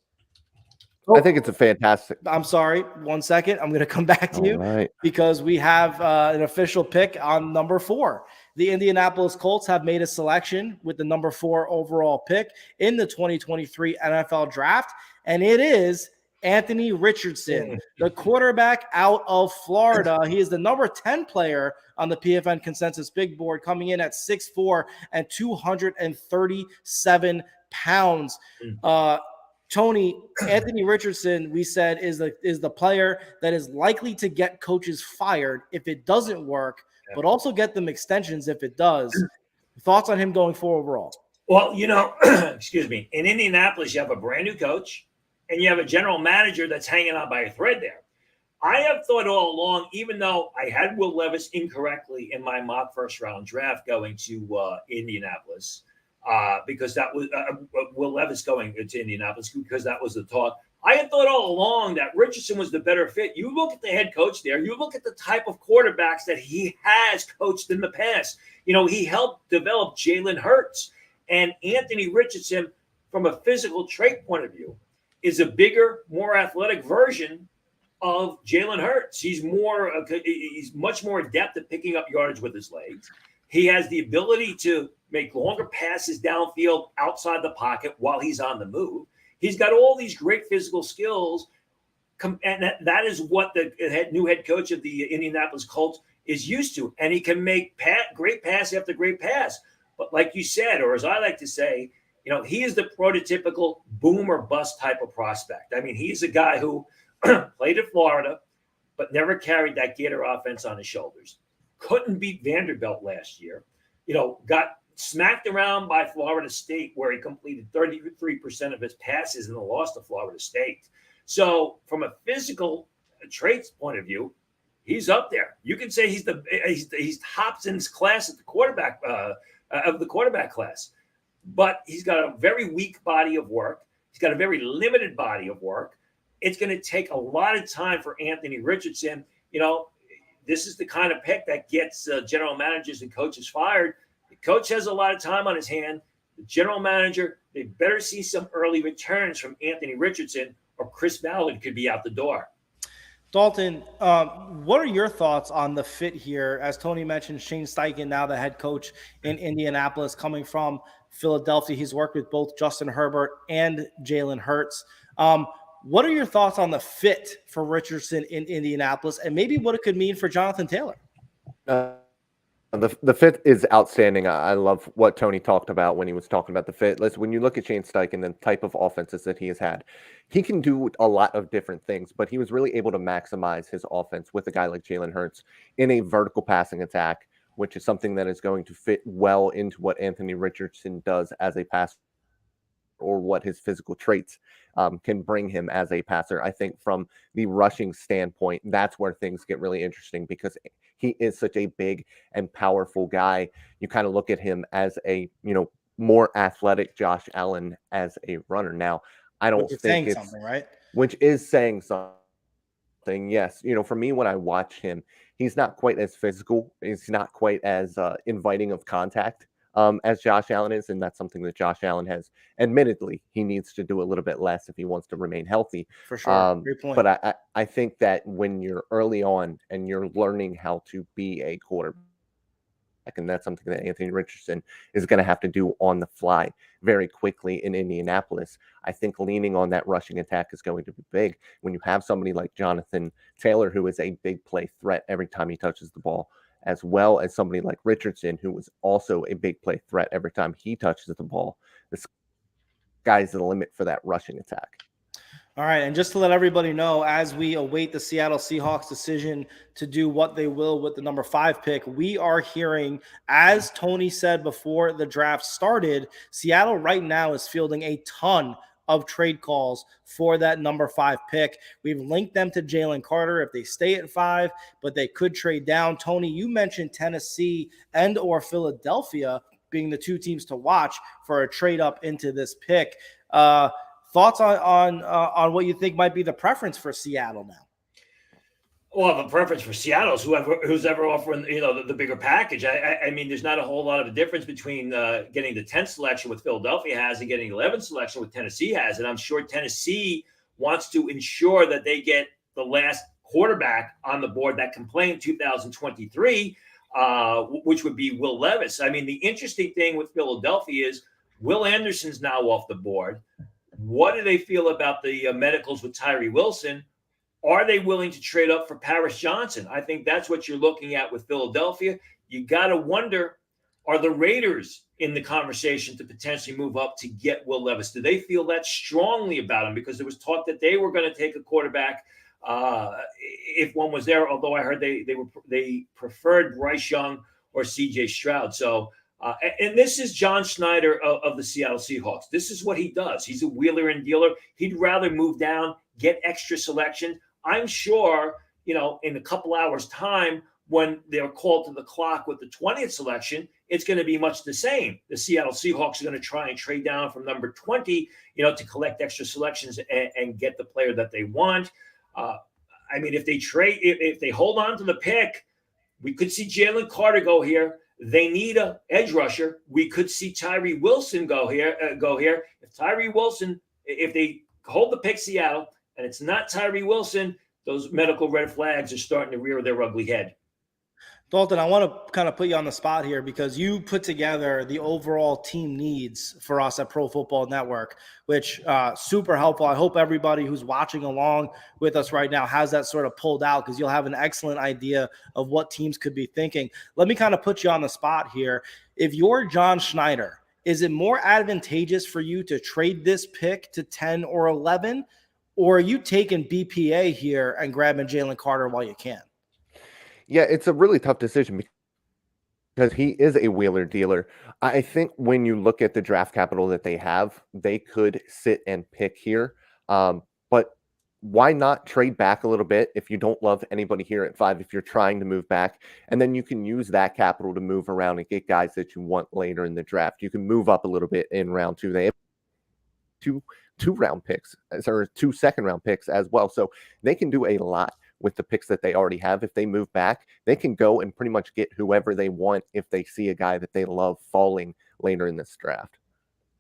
I think it's a fantastic. I'm sorry, 1 second. I'm going to come back to you because we have an official pick on number 4. The Indianapolis Colts have made a selection with the number 4 overall pick in the 2023 NFL Draft, and it is Anthony Richardson, the quarterback out of Florida. He is the number 10 player on the PFN consensus big board, coming in at 6'4" and 237 pounds. Tony, Anthony Richardson, we said, is the player that is likely to get coaches fired if it doesn't work, but also get them extensions if it does. Thoughts on him going forward overall? Well, excuse me. In Indianapolis, you have a brand new coach, and you have a general manager that's hanging on by a thread there. I have thought all along, even though I had Will Levis incorrectly in my mock first-round draft going to Indianapolis, because that was Will Levis going to Indianapolis, because that was the talk. I had thought all along that Richardson was the better fit. You look at the head coach there. You look at the type of quarterbacks that he has coached in the past. He helped develop Jalen Hurts. And Anthony Richardson, from a physical trait point of view, is a bigger, more athletic version of Jalen Hurts. He's much more adept at picking up yardage with his legs. He has the ability to make longer passes downfield outside the pocket while he's on the move. He's got all these great physical skills, and that is what the new head coach of the Indianapolis Colts is used to. And he can make great pass after great pass. But like you said, or as I like to say, he is the prototypical boom or bust type of prospect. I mean, he's a guy who played at Florida, but never carried that Gator offense on his shoulders. Couldn't beat Vanderbilt last year. Got smacked around by Florida State, where he completed 33% of his passes in the loss to Florida State. So from a physical traits point of view, he's up there. You can say he's tops in his class at the quarterback of the quarterback class. But he's got a very weak body of work. He's got a very limited body of work. It's going to take a lot of time for Anthony Richardson. this is the kind of pick that gets general managers and coaches fired. The coach has a lot of time on his hand. The general manager, they better see some early returns from Anthony Richardson, or Chris Ballard could be out the door. Dalton, what are your thoughts on the fit here? As Tony mentioned, Shane Steichen, now the head coach in Indianapolis, coming from Philadelphia. He's worked with both Justin Herbert and Jalen Hurts. What are your thoughts on the fit for Richardson in Indianapolis, and maybe what it could mean for Jonathan Taylor? The fit is outstanding. I love what Tony talked about when he was talking about the fit. Listen, when you look at Shane Steichen and the type of offenses that he has had, he can do a lot of different things, but he was really able to maximize his offense with a guy like Jalen Hurts in a vertical passing attack, which is something that is going to fit well into what Anthony Richardson does as a passer, or what his physical traits can bring him as a passer. I think from the rushing standpoint, that's where things get really interesting, because he is such a big and powerful guy. You kind of look at him as a, more athletic Josh Allen as a runner. Now, I don't think it's something, right? Which is saying something. Yes. For me, when I watch him, he's not quite as physical. He's not quite as inviting of contact as Josh Allen is. And that's something that Josh Allen has admittedly, he needs to do a little bit less if he wants to remain healthy. For sure. Great point. But I think that when you're early on and you're learning how to be a quarterback, and that's something that Anthony Richardson is going to have to do on the fly very quickly in Indianapolis, I think leaning on that rushing attack is going to be big. When you have somebody like Jonathan Taylor, who is a big play threat every time he touches the ball, as well as somebody like Richardson, who was also a big play threat every time he touches the ball, the sky's the limit for that rushing attack. All right, and just to let everybody know, as we await the Seattle Seahawks decision to do what they will with the number 5 pick, we are hearing, as Tony said before the draft started, Seattle right now is fielding a ton of trade calls for that number 5 pick. We've linked them to Jalen Carter if they stay at 5, but they could trade down. Tony, you mentioned Tennessee and or Philadelphia being the 2 teams to watch for a trade up into this pick. Thoughts on what you think might be the preference for Seattle now? Well, the preference for Seattle is who's ever offering, the bigger package. I mean, there's not a whole lot of a difference between getting the 10th selection with Philadelphia has and getting the 11th selection with Tennessee has. And I'm sure Tennessee wants to ensure that they get the last quarterback on the board that can play in 2023, which would be Will Levis. I mean, the interesting thing with Philadelphia is Will Anderson's now off the board. What do they feel about the medicals with Tyree Wilson? Are they willing to trade up for Paris Johnson? I think that's what you're looking at with Philadelphia. You got to wonder, are the Raiders in the conversation to potentially move up to get Will Levis? Do they feel that strongly about him? Because there was talk that they were going to take a quarterback if one was there, although I heard they preferred Bryce Young or C.J. Stroud. So, and this is John Schneider of the Seattle Seahawks. This is what he does. He's a wheeler and dealer. He'd rather move down, get extra selection. I'm sure, in a couple hours' time, when they're called to the clock with the 20th selection, it's going to be much the same. The Seattle Seahawks are going to try and trade down from number 20, to collect extra selections and get the player that they want. I mean, if they hold on to the pick, we could see Jalen Carter go here. They need an edge rusher. We could see Tyree Wilson go here. If Tyree Wilson, if they hold the pick, Seattle, and it's not Tyree Wilson, those medical red flags are starting to rear their ugly head. Dalton, I want to kind of put you on the spot here because you put together the overall team needs for us at Pro Football Network, which super helpful. I hope everybody who's watching along with us right now has that sort of pulled out because you'll have an excellent idea of what teams could be thinking. Let me kind of put you on the spot here. If you're John Schneider, is it more advantageous for you to trade this pick to 10 or 11, or are you taking BPA here and grabbing Jalen Carter while you can? Yeah, it's a really tough decision because he is a wheeler dealer. I think when you look at the draft capital that they have, they could sit and pick here. But why not trade back a little bit if you don't love anybody here at 5, if you're trying to move back, and then you can use that capital to move around and get guys that you want later in the draft. You can move up a little bit in round 2. They have two round picks or 2 second round picks as well. So they can do a lot with the picks that they already have. If they move back, they can go and pretty much get whoever they want if they see a guy that they love falling later in this draft.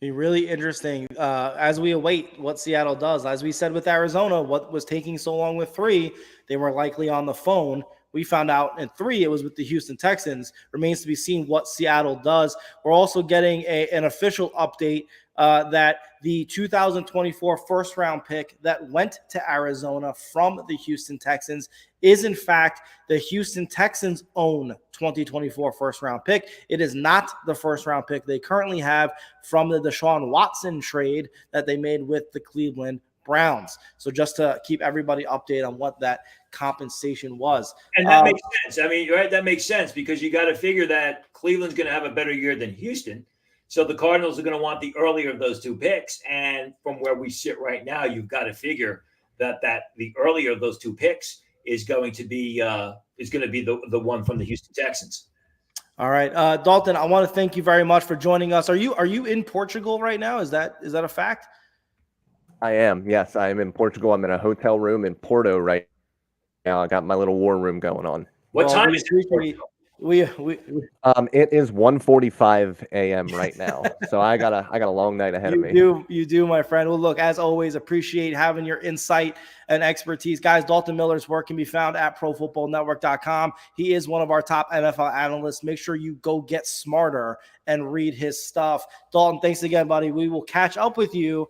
Be really interesting as we await what Seattle does. As we said with Arizona, what was taking so long with 3, they were likely on the phone. We found out in 3, it was with the Houston Texans. Remains to be seen what Seattle does. We're also getting an official update that the 2024 first-round pick that went to Arizona from the Houston Texans is, in fact, the Houston Texans' own 2024 first-round pick. It is not the first-round pick they currently have from the Deshaun Watson trade that they made with the Cleveland Browns. So just to keep everybody updated on what that compensation was. And that makes sense. I mean, right, that makes sense because you got to figure that Cleveland's going to have a better year than Houston. So the Cardinals are going to want the earlier of those 2 picks. And from where we sit right now, you've got to figure that the earlier of those 2 picks is going to be the one from the Houston Texans. All right, Dalton, I want to thank you very much for joining us. Are you in Portugal right now? Is that a fact? I am. Yes, I am in Portugal. I'm in a hotel room in Porto right now. I got my little war room going on. What time is it? It is 1:45 a.m. right now, so I got a long night ahead of me. You do, my friend. Well, look, as always, appreciate having your insight and expertise, guys. Dalton Miller's work can be found at ProFootballNetwork.com. He is one of our top NFL analysts. Make sure you go get smarter and read his stuff. Dalton, thanks again, buddy. We will catch up with you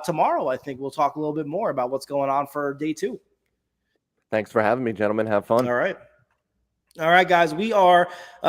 tomorrow. I think we'll talk a little bit more about what's going on for day 2. Thanks for having me, gentlemen. Have fun. All right, guys, we are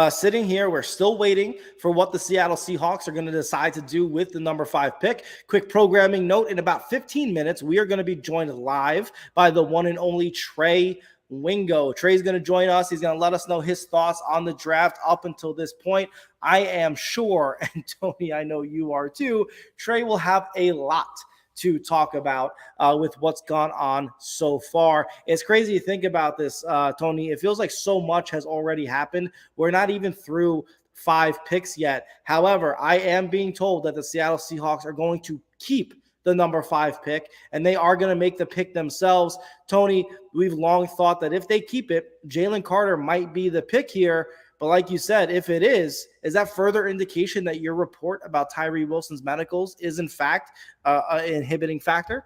sitting here. We're still waiting for what the Seattle Seahawks are going to decide to do with the number 5 pick. Quick programming note, in about 15 minutes, we are going to be joined live by the one and only Trey Wingo. Trey's going to join us. He's going to let us know his thoughts on the draft up until this point. I am sure, and Tony, I know you are too, Trey will have a lot to talk about with what's gone on so far. It's crazy to think about this, Tony. It feels like so much has already happened. We're not even through 5 picks yet. However, I am being told that the Seattle Seahawks are going to keep the number 5 pick, and they are going to make the pick themselves. Tony, we've long thought that if they keep it, Jalen Carter might be the pick here. But like you said, if it is that further indication that your report about Tyree Wilson's medicals is in fact an inhibiting factor?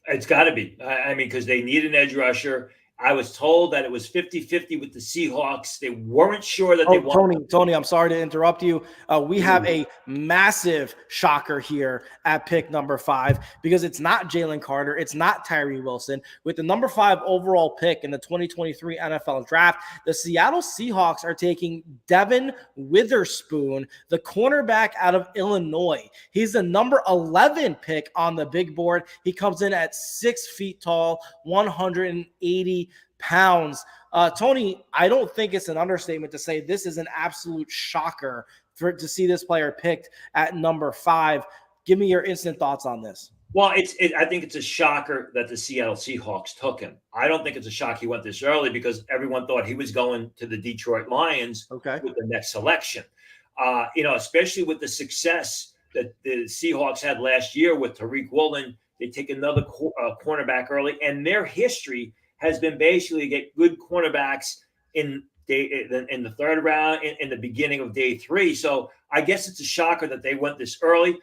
It's got to be. I mean, because they need an edge rusher. I was told that it was 50-50 with the Seahawks. They weren't sure that they wanted. Tony, I'm sorry to interrupt you. We have a massive shocker here at pick number 5 because it's not Jalen Carter. It's not Tyree Wilson. With the number 5 overall pick in the 2023 NFL draft, the Seattle Seahawks are taking Devin Witherspoon, the cornerback out of Illinois. He's the number 11 pick on the big board. He comes in at 6 feet tall, 180 pounds. Tony, I don't think it's an understatement to say this is an absolute shocker to see this player picked at number 5. Give me your instant thoughts on this. Well, I think it's a shocker that the Seattle Seahawks took him. I don't think it's a shock he went this early because everyone thought he was going to the Detroit Lions with the next selection. Especially with the success that the Seahawks had last year with Tariq Woolen. They take another cornerback early, and their history has been basically get good cornerbacks in the 3rd round, in the beginning of day 3. So I guess it's a shocker that they went this early.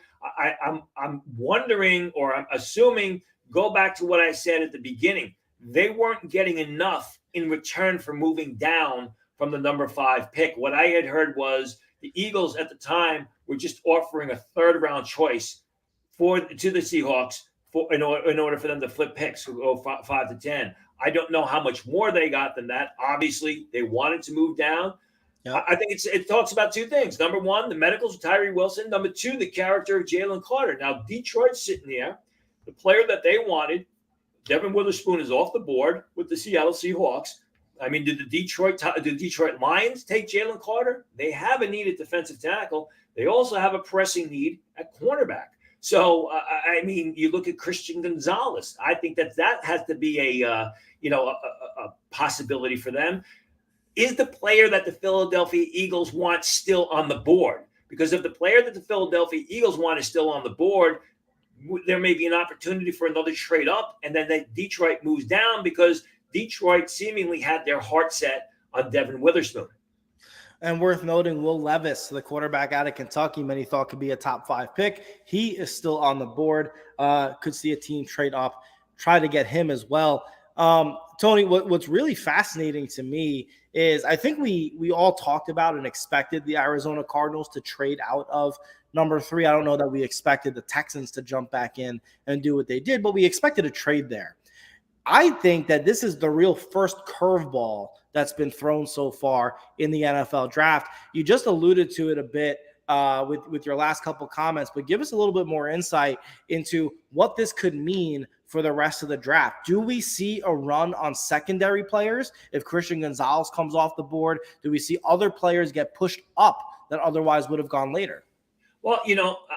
I'm wondering, or I'm assuming, go back to what I said at the beginning. They weren't getting enough in return for moving down from the number 5 pick. What I had heard was the Eagles at the time were just offering a 3rd round choice to the Seahawks in order for them to flip picks, go 5 to 10. I don't know how much more they got than that. Obviously, they wanted to move down. Yep. I think it talks about 2 things. Number 1, the medicals of Tyree Wilson. Number 2, the character of Jalen Carter. Now, Detroit's sitting there. The player that they wanted, Devin Witherspoon, is off the board with the Seattle Seahawks. I mean, did the Detroit Lions take Jalen Carter? They have a need at defensive tackle. They also have a pressing need at cornerback. So, I mean, you look at Christian Gonzalez. I think that has to be a possibility for them. Is the player that the Philadelphia Eagles want still on the board? Because if the player that the Philadelphia Eagles want is still on the board, there may be an opportunity for another trade up, and then Detroit moves down because Detroit seemingly had their heart set on Devin Witherspoon. And worth noting, Will Levis, the quarterback out of Kentucky, many thought could be a top 5 pick. He is still on the board. Could see a team trade up, try to get him as well. Tony, what's really fascinating to me is I think we all talked about and expected the Arizona Cardinals to trade out of number 3. I don't know that we expected the Texans to jump back in and do what they did, but we expected a trade there. I think that this is the real first curveball that's been thrown so far in the NFL draft. You just alluded to it a bit with your last couple comments, but give us a little bit more insight into what this could mean for the rest of the draft. Do we see a run on secondary players if Christian Gonzalez comes off the board? Do we see other players get pushed up that otherwise would have gone later? Well,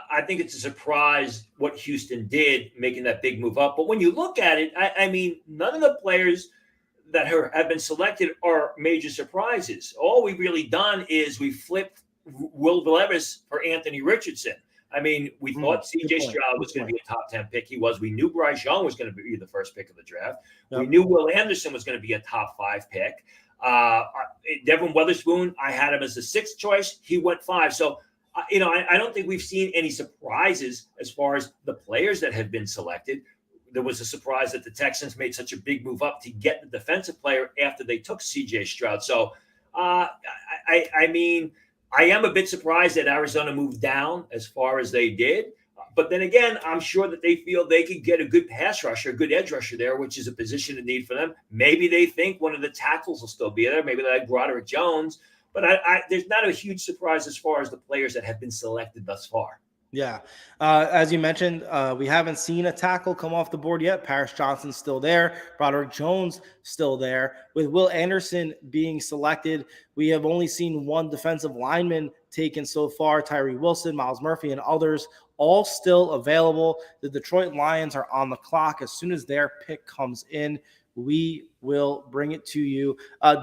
I think it's a surprise what Houston did, making that big move up. But when you look at it, I mean, none of the players that have been selected are major surprises. All we've really done is we flipped Will Levis for Anthony Richardson. I mean, we thought C.J. Stroud was going to be a top 10 pick. He was. We knew Bryce Young was going to be the first pick of the draft. Yep. We knew Will Anderson was going to be a top 5 pick. Devin Witherspoon, I had him as the 6th choice. He went 5. So, I don't think we've seen any surprises as far as the players that have been selected. There was a surprise that the Texans made such a big move up to get the defensive player after they took C.J. Stroud. So, I mean, I am a bit surprised that Arizona moved down as far as they did. But then again, I'm sure that they feel they could get a good pass rusher, a good edge rusher there, which is a position of need for them. Maybe they think one of the tackles will still be there. Maybe they like Broderick Jones. But there's not a huge surprise as far as the players that have been selected thus far. Yeah. As you mentioned, we haven't seen a tackle come off the board yet. Paris Johnson's still there. Broderick Jones still there. With Will Anderson being selected, we have only seen one defensive lineman taken so far, Tyree Wilson, Miles Murphy, and others, all still available. The Detroit Lions are on the clock. As soon as their pick comes in, we will bring it to you.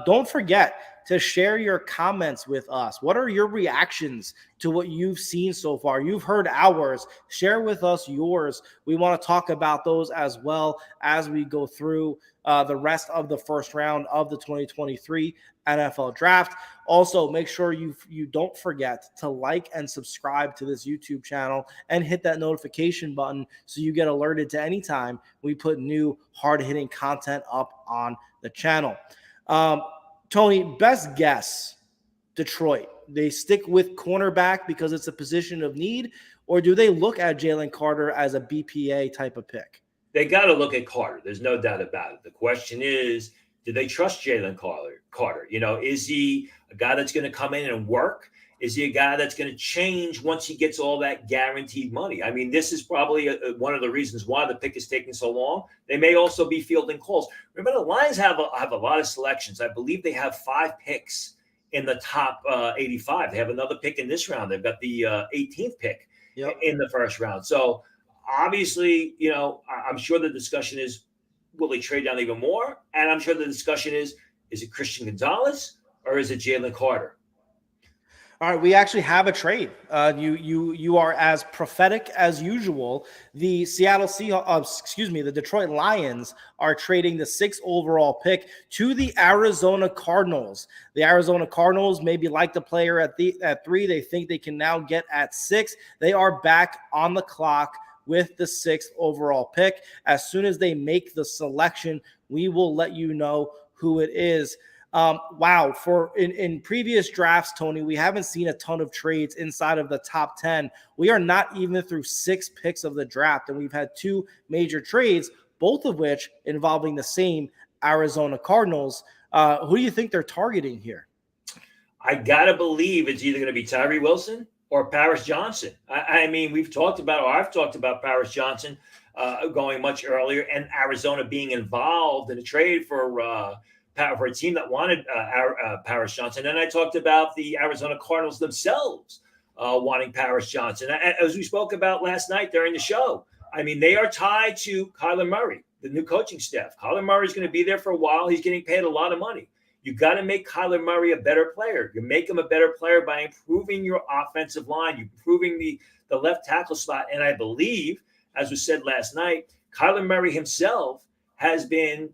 Don't forget to share your comments with us. What are your reactions to what you've seen so far? You've heard ours. Share with us yours. We want to talk about those as well as we go through the rest of the first round of the 2023 NFL Draft. Also, make sure you don't forget to like and subscribe to this YouTube channel and hit that notification button so you get alerted to any time we put new hard-hitting content up on the channel. Tony, best guess, Detroit. They stick with cornerback because it's a position of need, or do they look at Jalen Carter as a BPA type of pick? They got to look at Carter. There's no doubt about it. The question is, do they trust Jalen Carter? Is he a guy that's going to come in and work? Is he a guy that's going to change once he gets all that guaranteed money? I mean, this is probably one of the reasons why the pick is taking so long. They may also be fielding calls. Remember, the Lions have a lot of selections. I believe they have 5 picks in the top 85. They have another pick in this round. They've got the 18th pick in the first round. So obviously, I'm sure the discussion is, will they trade down even more? And I'm sure the discussion is it Christian Gonzalez or is it Jalen Carter? All right, we actually have a trade. You are as prophetic as usual. The the Detroit Lions are trading the 6th overall pick to the Arizona Cardinals. The Arizona Cardinals maybe like the player at 3. They think they can now get at 6. They are back on the clock with the 6th overall pick. As soon as they make the selection, we will let you know who it is. Wow. In previous drafts, Tony, we haven't seen a ton of trades inside of the top 10. We are not even through 6 picks of the draft, and we've had 2 major trades, both of which involving the same Arizona Cardinals. Who do you think they're targeting here? I got to believe it's either going to be Tyree Wilson or Paris Johnson. I mean, I've talked about Paris Johnson going much earlier, and Arizona being involved in a trade for a team that wanted Paris Johnson. And I talked about the Arizona Cardinals themselves wanting Paris Johnson. As we spoke about last night during the show, I mean, they are tied to Kyler Murray, the new coaching staff. Kyler Murray is going to be there for a while. He's getting paid a lot of money. You got to make Kyler Murray a better player. You make him a better player by improving your offensive line, improving the left tackle spot. And I believe, as was said last night, Kyler Murray himself has been,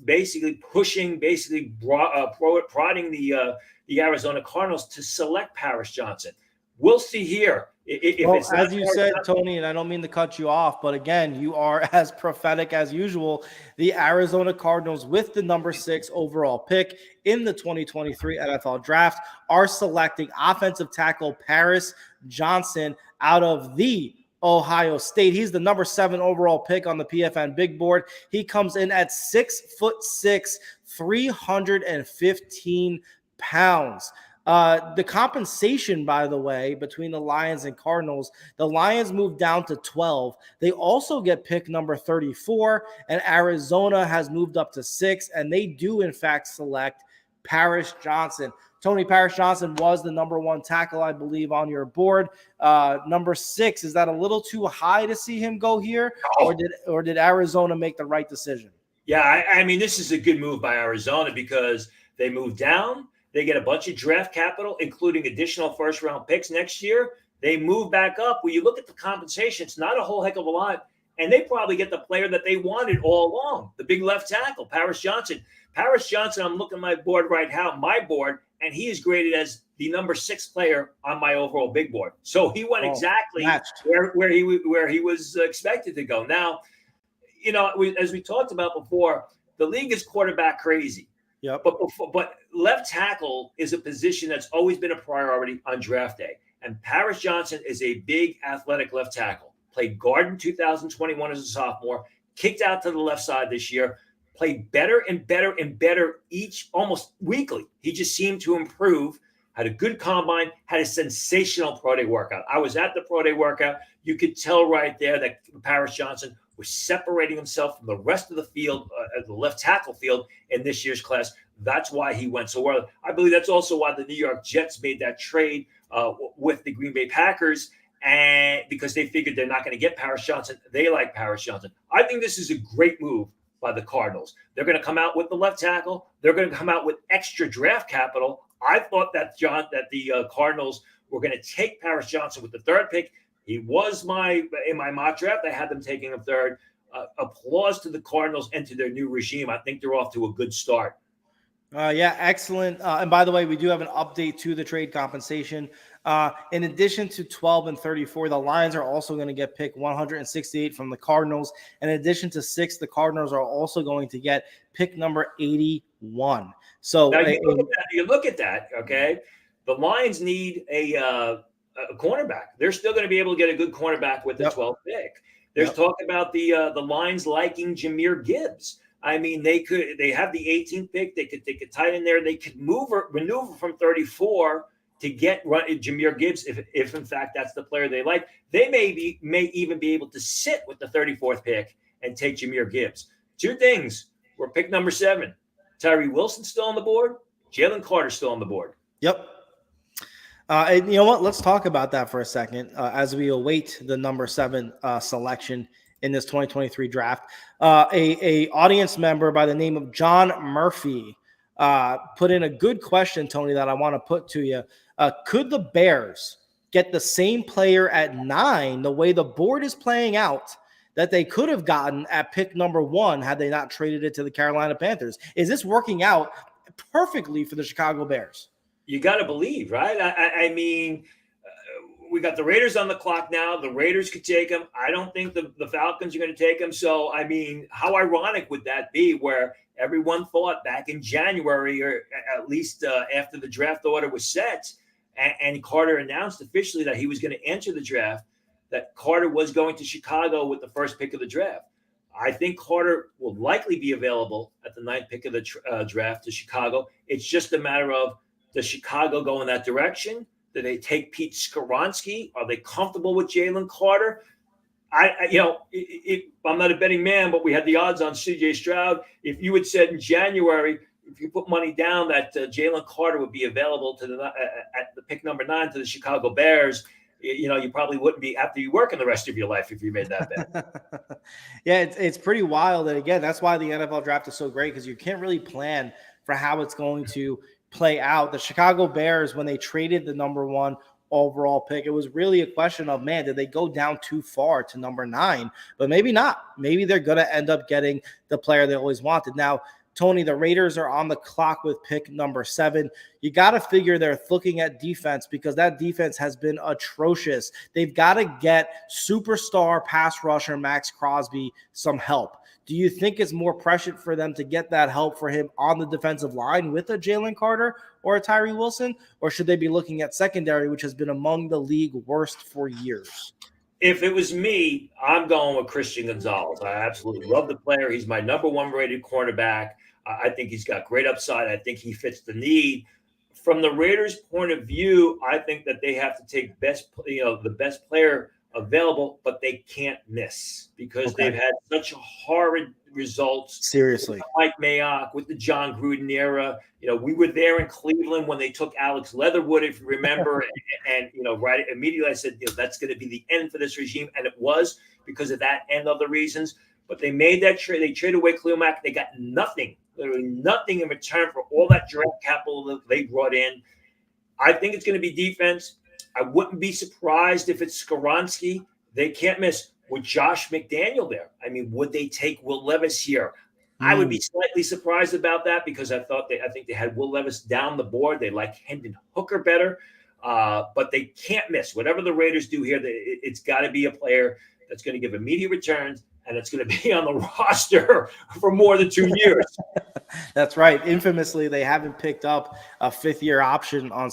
basically pushing, prodding the Arizona Cardinals to select Paris Johnson. We'll see here. If well, it's as you said, Tony, and I don't mean to cut you off, but again, you are as prophetic as usual. The Arizona Cardinals, with the number 6 overall pick in the 2023 NFL Draft, are selecting offensive tackle Paris Johnson out of the Ohio State. He's the number 7 overall pick on the PFN big board. He comes in at 6'6", 315 pounds. The compensation, by the way, between the Lions and Cardinals, the Lions moved down to 12. They also get pick number 34, and Arizona has moved up to 6, and they do, in fact, select Paris Johnson. Tony, Paris Johnson was the number 1 tackle, I believe, on your board. Number 6, is that a little too high to see him go here, or did Arizona make the right decision? Yeah, I mean, this is a good move by Arizona because they moved down. They get a bunch of draft capital, including additional first-round picks next year. They move back up. When you look at the compensation, it's not a whole heck of a lot. And they probably get the player that they wanted all along, the big left tackle, Paris Johnson. Paris Johnson, I'm looking at my board right now, and he is graded as the number 6 player on my overall big board. So he went exactly where he was expected to go. Now, as we talked about before, the league is quarterback crazy. Yep. But left tackle is a position that's always been a priority on draft day. And Paris Johnson is a big athletic left tackle. Played guard in 2021 as a sophomore, kicked out to the left side this year, played better and better and better almost weekly. He just seemed to improve, had a good combine, had a sensational pro day workout. I was at the pro day workout. You could tell right there that Paris Johnson was separating himself from the rest of the field, the left tackle field in this year's class. That's why he went so well. I believe that's also why the New York Jets made that trade with the Green Bay Packers, and because they figured they're not going to get Paris Johnson. They like Paris Johnson. I think this is a great move by the Cardinals. They're going to come out with the left tackle. They're going to come out with extra draft capital. I thought that the Cardinals were going to take Paris Johnson with the 3rd pick. He was in my mock draft. I had them taking him 3rd. Applause to the Cardinals and to their new regime. I think they're off to a good start. Yeah, excellent. And by the way, we do have an update to the trade compensation. In addition to 12 and 34, the Lions are also going to get pick 168 from the Cardinals. In addition to 6, the Cardinals are also going to get pick number 81. So now you look at that, okay? The Lions need a cornerback. They're still going to be able to get a good cornerback with the 12th pick. There's talk about the Lions liking Jahmyr Gibbs. I mean, they have the 18th pick. They could tight in there. They could maneuver from 34 to get Jahmyr Gibbs if in fact that's the player they like. They may even be able to sit with the 34th pick and take Jahmyr Gibbs. 2 things. We're pick number 7. Tyree Wilson still on the board. Jalen Carter still on the board. Yep. And you know what? Let's talk about that for a second as we await the number 7 selection in this 2023 draft. A audience member by the name of John Murphy put in a good question, Tony, that I want to put to you. Could the Bears get the same player at 9 the way the board is playing out that they could have gotten at pick number 1 had they not traded it to the Carolina Panthers? Is this working out perfectly for the Chicago Bears? You got to believe, right? I mean, we got the Raiders on the clock now. The Raiders could take him. I don't think the Falcons are going to take him. So, I mean, how ironic would that be where everyone thought back in January, or at least after the draft order was set, and Carter announced officially that he was going to enter the draft, that Carter was going to Chicago with the 1st pick of the draft. I think Carter will likely be available at the 9th pick of the draft to Chicago. It's just a matter of, does Chicago go in that direction? Do they take Pete Skoronski? Are they comfortable with Jalen Carter? I'm not a betting man, but we had the odds on C.J. Stroud. If you had said in January, if you put money down that Jalen Carter would be available to at the pick number 9 to the Chicago Bears, you probably wouldn't be after you working the rest of your life if you made that bet. Yeah, it's pretty wild. And again, that's why the NFL draft is so great, because you can't really plan for how it's going to play out. The Chicago Bears, when they traded the number 1 overall pick. It was really a question of, man, did they go down too far to number 9? But maybe not. Maybe they're going to end up getting the player they always wanted. Now, Tony, the Raiders are on the clock with pick number 7. You got to figure they're looking at defense because that defense has been atrocious. They've got to get superstar pass rusher Max Crosby some help. Do you think it's more prescient for them to get that help for him on the defensive line with a Jalen Carter or a Tyree Wilson? Or should they be looking at secondary, which has been among the league worst for years? If it was me, I'm going with Christian Gonzalez. I absolutely love the player. He's my number 1 rated cornerback. I think he's got great upside. I think he fits the need. From the Raiders' point of view, I think that they have to take the best player available, but they can't miss because they've had such horrid results. Seriously. With Mike Mayock, with the John Gruden era. We were there in Cleveland when they took Alex Leatherwood, if you remember, and right immediately I said, that's going to be the end for this regime, and it was because of that and other reasons. But they made that trade. They traded away Khalil Mack. They got nothing, literally nothing in return for all that draft capital that they brought in. I think it's going to be defense. I wouldn't be surprised if it's Skoronski. They can't miss with Josh McDaniel there. I mean, would they take Will Levis here? I would be slightly surprised about that because I think they had Will Levis down the board. They like Hendon Hooker better, but they can't miss. Whatever the Raiders do here, it's got to be a player that's going to give immediate returns, and it's going to be on the roster for more than 2 years. That's right. Infamously, they haven't picked up a 5th-year option on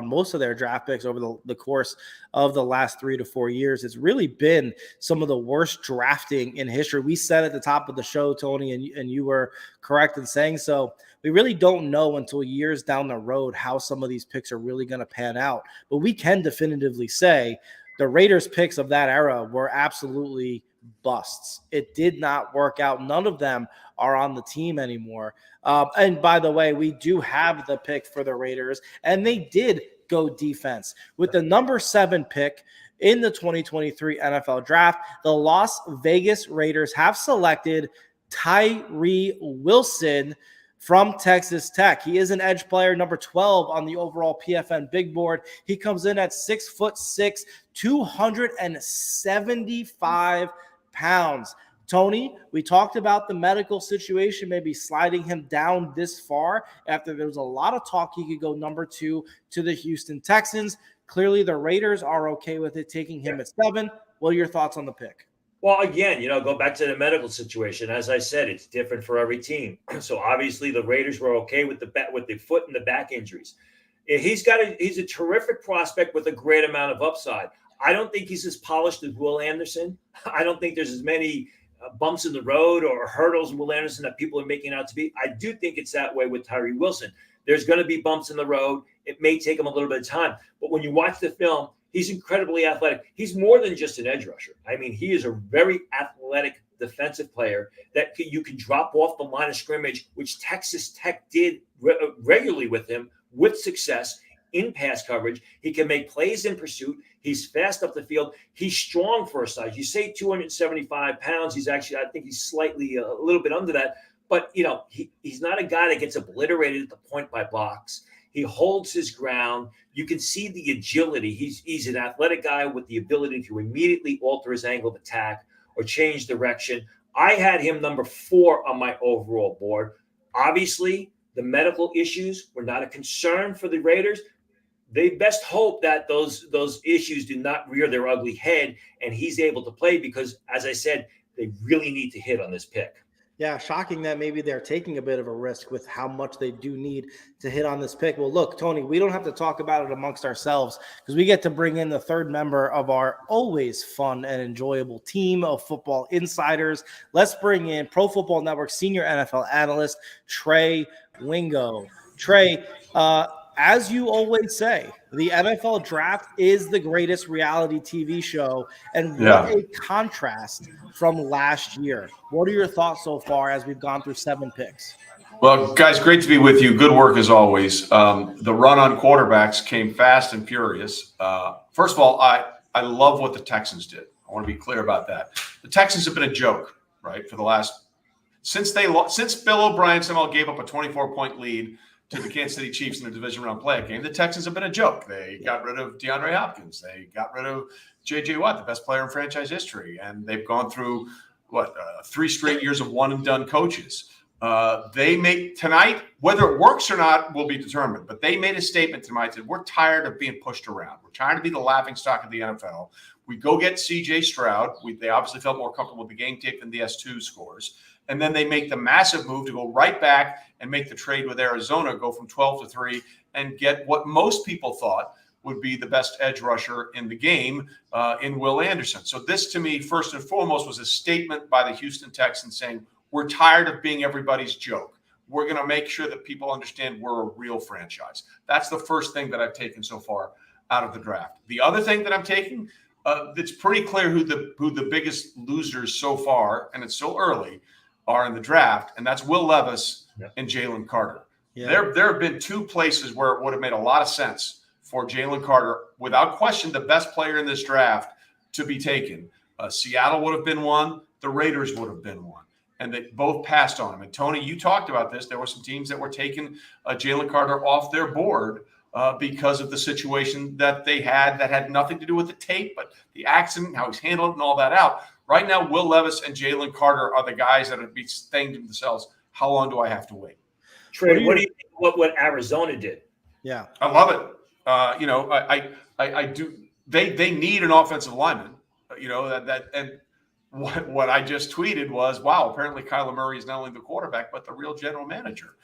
most of their draft picks over the course of the last 3 to 4 years. It's really been some of the worst drafting in history. We said at the top of the show, Tony, and you were correct in saying so. We really don't know until years down the road how some of these picks are really going to pan out. But we can definitively say the Raiders picks of that era were absolutely busts. It did not work out. None of them are on the team anymore. And by the way, we do have the pick for the Raiders, and they did go defense. With the number 7 pick in the 2023 NFL Draft, the Las Vegas Raiders have selected Tyree Wilson from Texas Tech. He is an edge player, number 12 on the overall PFN big board. He comes in at 6'6", 275 pounds. Tony, we talked about the medical situation, maybe sliding him down this far after there was a lot of talk he could go number 2 to the Houston Texans. Clearly, the Raiders are okay with it, taking him at 7. What are your thoughts on the pick? Well, again, go back to the medical situation. As I said, it's different for every team. So obviously, the Raiders were okay with the foot and the back injuries. He's a terrific prospect with a great amount of upside. I don't think he's as polished as Will Anderson. I don't think there's as many bumps in the road or hurdles in Will Anderson that people are making out to be. I do think it's that way with Tyree Wilson. There's going to be bumps in the road. It may take him a little bit of time. But when you watch the film, he's incredibly athletic. He's more than just an edge rusher. I mean, he is a very athletic defensive player that you can drop off the line of scrimmage, which Texas Tech did regularly with him with success in pass coverage. He can make plays in pursuit. He's fast up the field. He's strong for a size. You say 275 pounds. He's actually, I think he's slightly a little bit under that. But, he's not a guy that gets obliterated at the point by blocks. He holds his ground. You can see the agility. He's an athletic guy with the ability to immediately alter his angle of attack or change direction. I had him number 4 on my overall board. Obviously, the medical issues were not a concern for the Raiders. They best hope that those issues do not rear their ugly head and he's able to play because, as I said, they really need to hit on this pick. Yeah, shocking that maybe they're taking a bit of a risk with how much they do need to hit on this pick. Well, look, Tony, we don't have to talk about it amongst ourselves because we get to bring in the third member of our always fun and enjoyable team of football insiders. Let's bring in Pro Football Network senior NFL analyst Trey Wingo. Trey, as you always say, the NFL draft is the greatest reality TV show, and what a contrast from last year. What are your thoughts so far as we've gone through 7 picks? Well, guys, great to be with you. Good work as always. The run on quarterbacks came fast and furious. First of all, I love what the Texans did. I want to be clear about that. The Texans have been a joke, right, for the last since Bill O'Brien somehow gave up a 24-point lead to the Kansas City Chiefs in the division round playoff game. The Texans have been a joke. They got rid of DeAndre Hopkins. They got rid of J.J. Watt, the best player in franchise history. And they've gone through, 3 straight years of one-and-done coaches. They make tonight, whether it works or not will be determined, but they made a statement tonight that we're tired of being pushed around. We're trying to be the laughingstock of the NFL. We go get C.J. Stroud. They obviously felt more comfortable with the game tape than the S2 scores. And then they make the massive move to go right back and make the trade with Arizona, go from 12-3 and get what most people thought would be the best edge rusher in the game in Will Anderson. So this, to me, first and foremost, was a statement by the Houston Texans saying, we're tired of being everybody's joke. We're going to make sure that people understand we're a real franchise. That's the first thing that I've taken so far out of the draft. The other thing that I'm taking, it's pretty clear who the biggest losers so far, and it's still early, are in the draft, and that's Will Levis and Jalen Carter. Yeah. There have been 2 places where it would have made a lot of sense for Jalen Carter, without question, the best player in this draft to be taken. Seattle would have been one. The Raiders would have been one. And they both passed on him. And Tony, you talked about this. There were some teams that were taking Jalen Carter off their board because of the situation that they had that had nothing to do with the tape, but the accident, how he's handled it, and all that out. Right now, Will Levis and Jalen Carter are the guys that would be saying to themselves, how long do I have to wait? Trey, what do you think what Arizona did? Yeah. I love it. I do. They need an offensive lineman, and what I just tweeted was, wow, apparently Kyler Murray is not only the quarterback, but the real general manager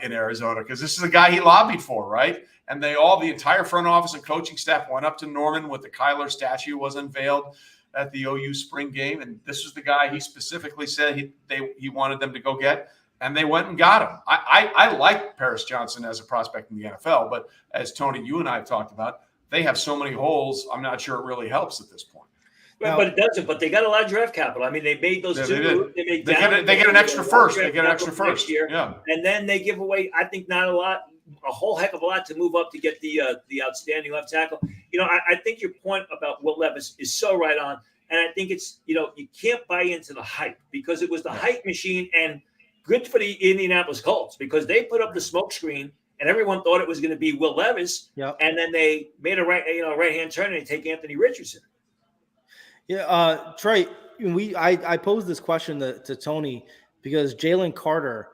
in Arizona, because this is a guy he lobbied for, right? And the entire front office and coaching staff went up to Norman when the Kyler statue was unveiled at the OU spring game. And this was the guy he specifically said he wanted them to go get. And they went and got him. I like Paris Johnson as a prospect in the NFL, but as Tony, you and I have talked about, they have so many holes, I'm not sure it really helps at this point. But it doesn't. But they got a lot of draft capital. I mean, they made those 2 moves. They get an extra first. They get an extra first year. Yeah. And then they give away, I think, not a lot, a whole heck of a lot to move up to get the outstanding left tackle. I think your point about Will Levis is so right on. And I think it's, you can't buy into the hype, because it was the hype machine, and good for the Indianapolis Colts, because they put up the smoke screen and everyone thought it was going to be Will Levis. Yep. And then they made a right-hand turn and they take Anthony Richardson. Yeah, Trey, I posed this question to Tony because Jalen Carter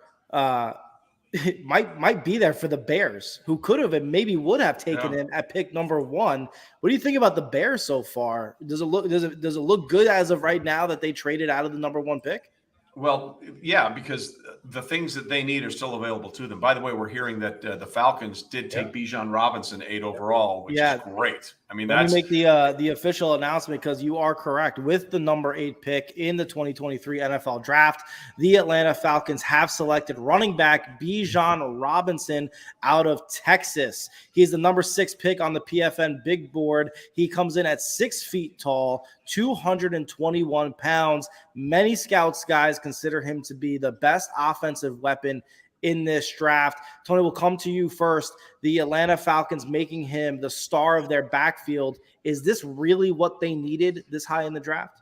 might be there for the Bears, who could have and maybe would have taken him at pick number 1. What do you think about the Bears so far? Does it look good as of right now that they traded out of the number 1 pick? Well, yeah, because the things that they need are still available to them. By the way, we're hearing that the Falcons did take Bijan Robinson 8 overall, which is great. I mean, let me make the official announcement, because you are correct. With the number 8 pick in the 2023 NFL Draft, the Atlanta Falcons have selected running back Bijan Robinson out of Texas. He's the number 6 pick on the PFN big board. He comes in at 6 feet tall, 221 pounds. Many scouts, guys, consider him to be the best offensive weapon in this draft. Tony, will come to you first. The Atlanta Falcons making him the star of their backfield. Is this really what they needed this high in the draft?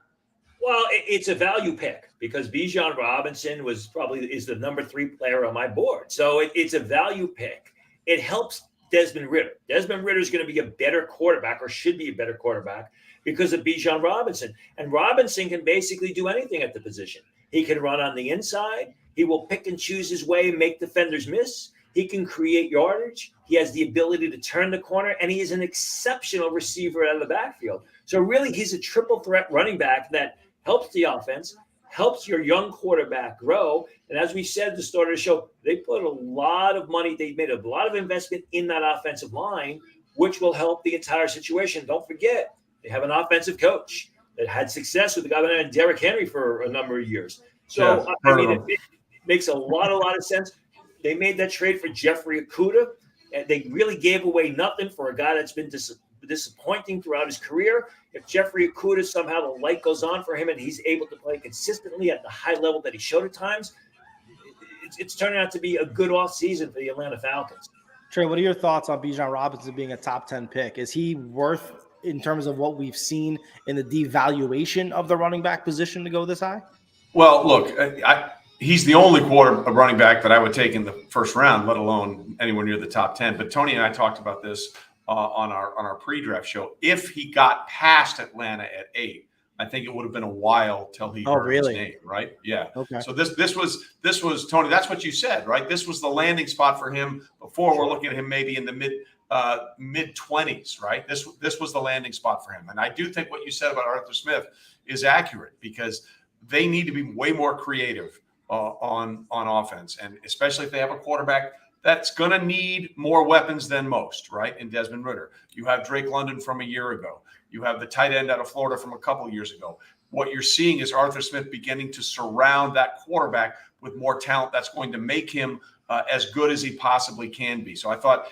Well, it's a value pick, because Bijan Robinson is the number 3 player on my board. So it's a value pick. It helps Desmond Ridder. Desmond Ridder is going to be a better quarterback, or should be a better quarterback, because of Bijan Robinson. And Robinson can basically do anything at the position. He can run on the inside. He will pick and choose his way and make defenders miss. He can create yardage. He has the ability to turn the corner, and he is an exceptional receiver out of the backfield. So really, he's a triple threat running back that helps the offense, helps your young quarterback grow. And as we said at the start of the show, they put a lot of money. They made a lot of investment in that offensive line, which will help the entire situation. Don't forget, they have an offensive coach that had success with the guy named Derrick Henry for a number of years. So, it makes a lot of sense. They made that trade for Jeffrey Okudah, and they really gave away nothing for a guy that's been disappointing throughout his career. If Jeffrey Okudah, somehow the light goes on for him and he's able to play consistently at the high level that he showed at times, it's turning out to be a good offseason for the Atlanta Falcons. Trey, what are your thoughts on Bijan Robinson being a top 10 pick? Is he worth, in terms of what we've seen in the devaluation of the running back position, to go this high? Well, look, he's the only running back that I would take in the first round, let alone anywhere near the top 10. But Tony and I talked about this on our pre-draft show. If he got past Atlanta at 8, I think it would have been a while till he heard his name, right? Yeah. Okay. So this was Tony. That's what you said, right? This was the landing spot for him before. We're looking at him maybe in the mid 20s, right? This was the landing spot for him. And I do think what you said about Arthur Smith is accurate, because they need to be way more creative on offense, and especially if they have a quarterback that's going to need more weapons than most, right? In Desmond Ridder, you have Drake London from a year ago. You have the tight end out of Florida from a couple of years ago. What you're seeing is Arthur Smith beginning to surround that quarterback with more talent that's going to make him as good as he possibly can be. So I thought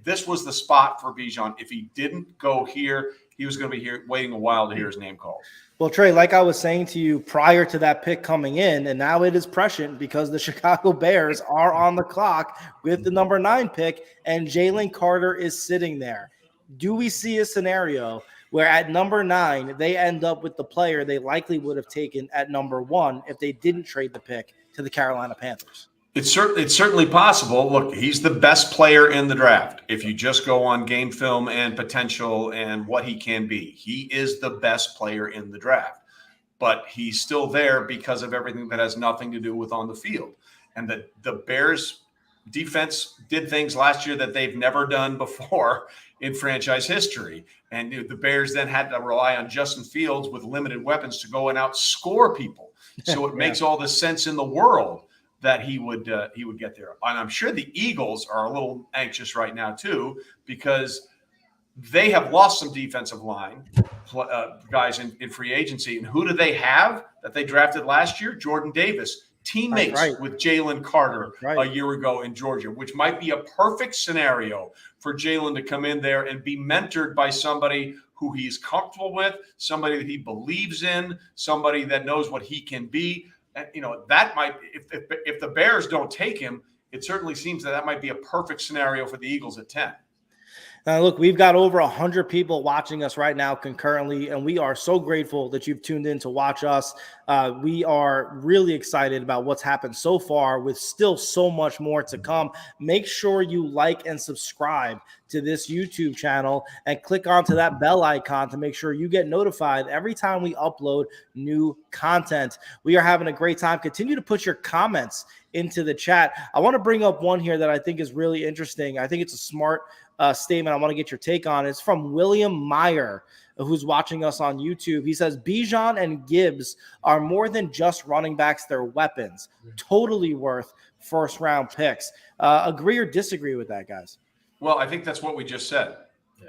this was the spot for Bijan. If he didn't go here, he was going to be here waiting a while to hear his name called. Well, Trey, like I was saying to you prior to that pick coming in, and now it is prescient because the Chicago Bears are on the clock with the number 9 pick, and Jalen Carter is sitting there. Do we see a scenario where at number 9, they end up with the player they likely would have taken at number 1 if they didn't trade the pick to the Carolina Panthers? It's certainly possible. Look, he's the best player in the draft. If you just go on game film and potential and what he can be, he is the best player in the draft. But he's still there because of everything that has nothing to do with on the field. And the Bears defense did things last year that they've never done before in franchise history. And the Bears then had to rely on Justin Fields with limited weapons to go and outscore people. So it makes all the sense in the world that he would get there. And I'm sure the Eagles are a little anxious right now too, because they have lost some defensive line guys in free agency. And who do they have that they drafted last year? Jordan Davis, teammates with Jalen Carter a year ago in Georgia, which might be a perfect scenario for Jalen to come in there and be mentored by somebody who he's comfortable with, somebody that he believes in, somebody that knows what he can be. That might, if the Bears don't take him, it certainly seems that might be a perfect scenario for the Eagles at 10. Now, look, we've got over 100 people watching us right now concurrently, and we are so grateful that you've tuned in to watch us. We are really excited about what's happened so far, with still so much more to come. Make sure you like and subscribe to this YouTube channel and click onto that bell icon to make sure you get notified every time we upload new content. We are having a great time. Continue to put your comments into the chat. I want to bring up one here that I think is really interesting. I think it's a smart statement. I want to get your take on. It's from William Meyer, who's watching us on YouTube. He says, Bijan and Gibbs are more than just running backs. They're weapons. Totally worth first-round picks. Agree or disagree with that, guys? Well, I think that's what we just said,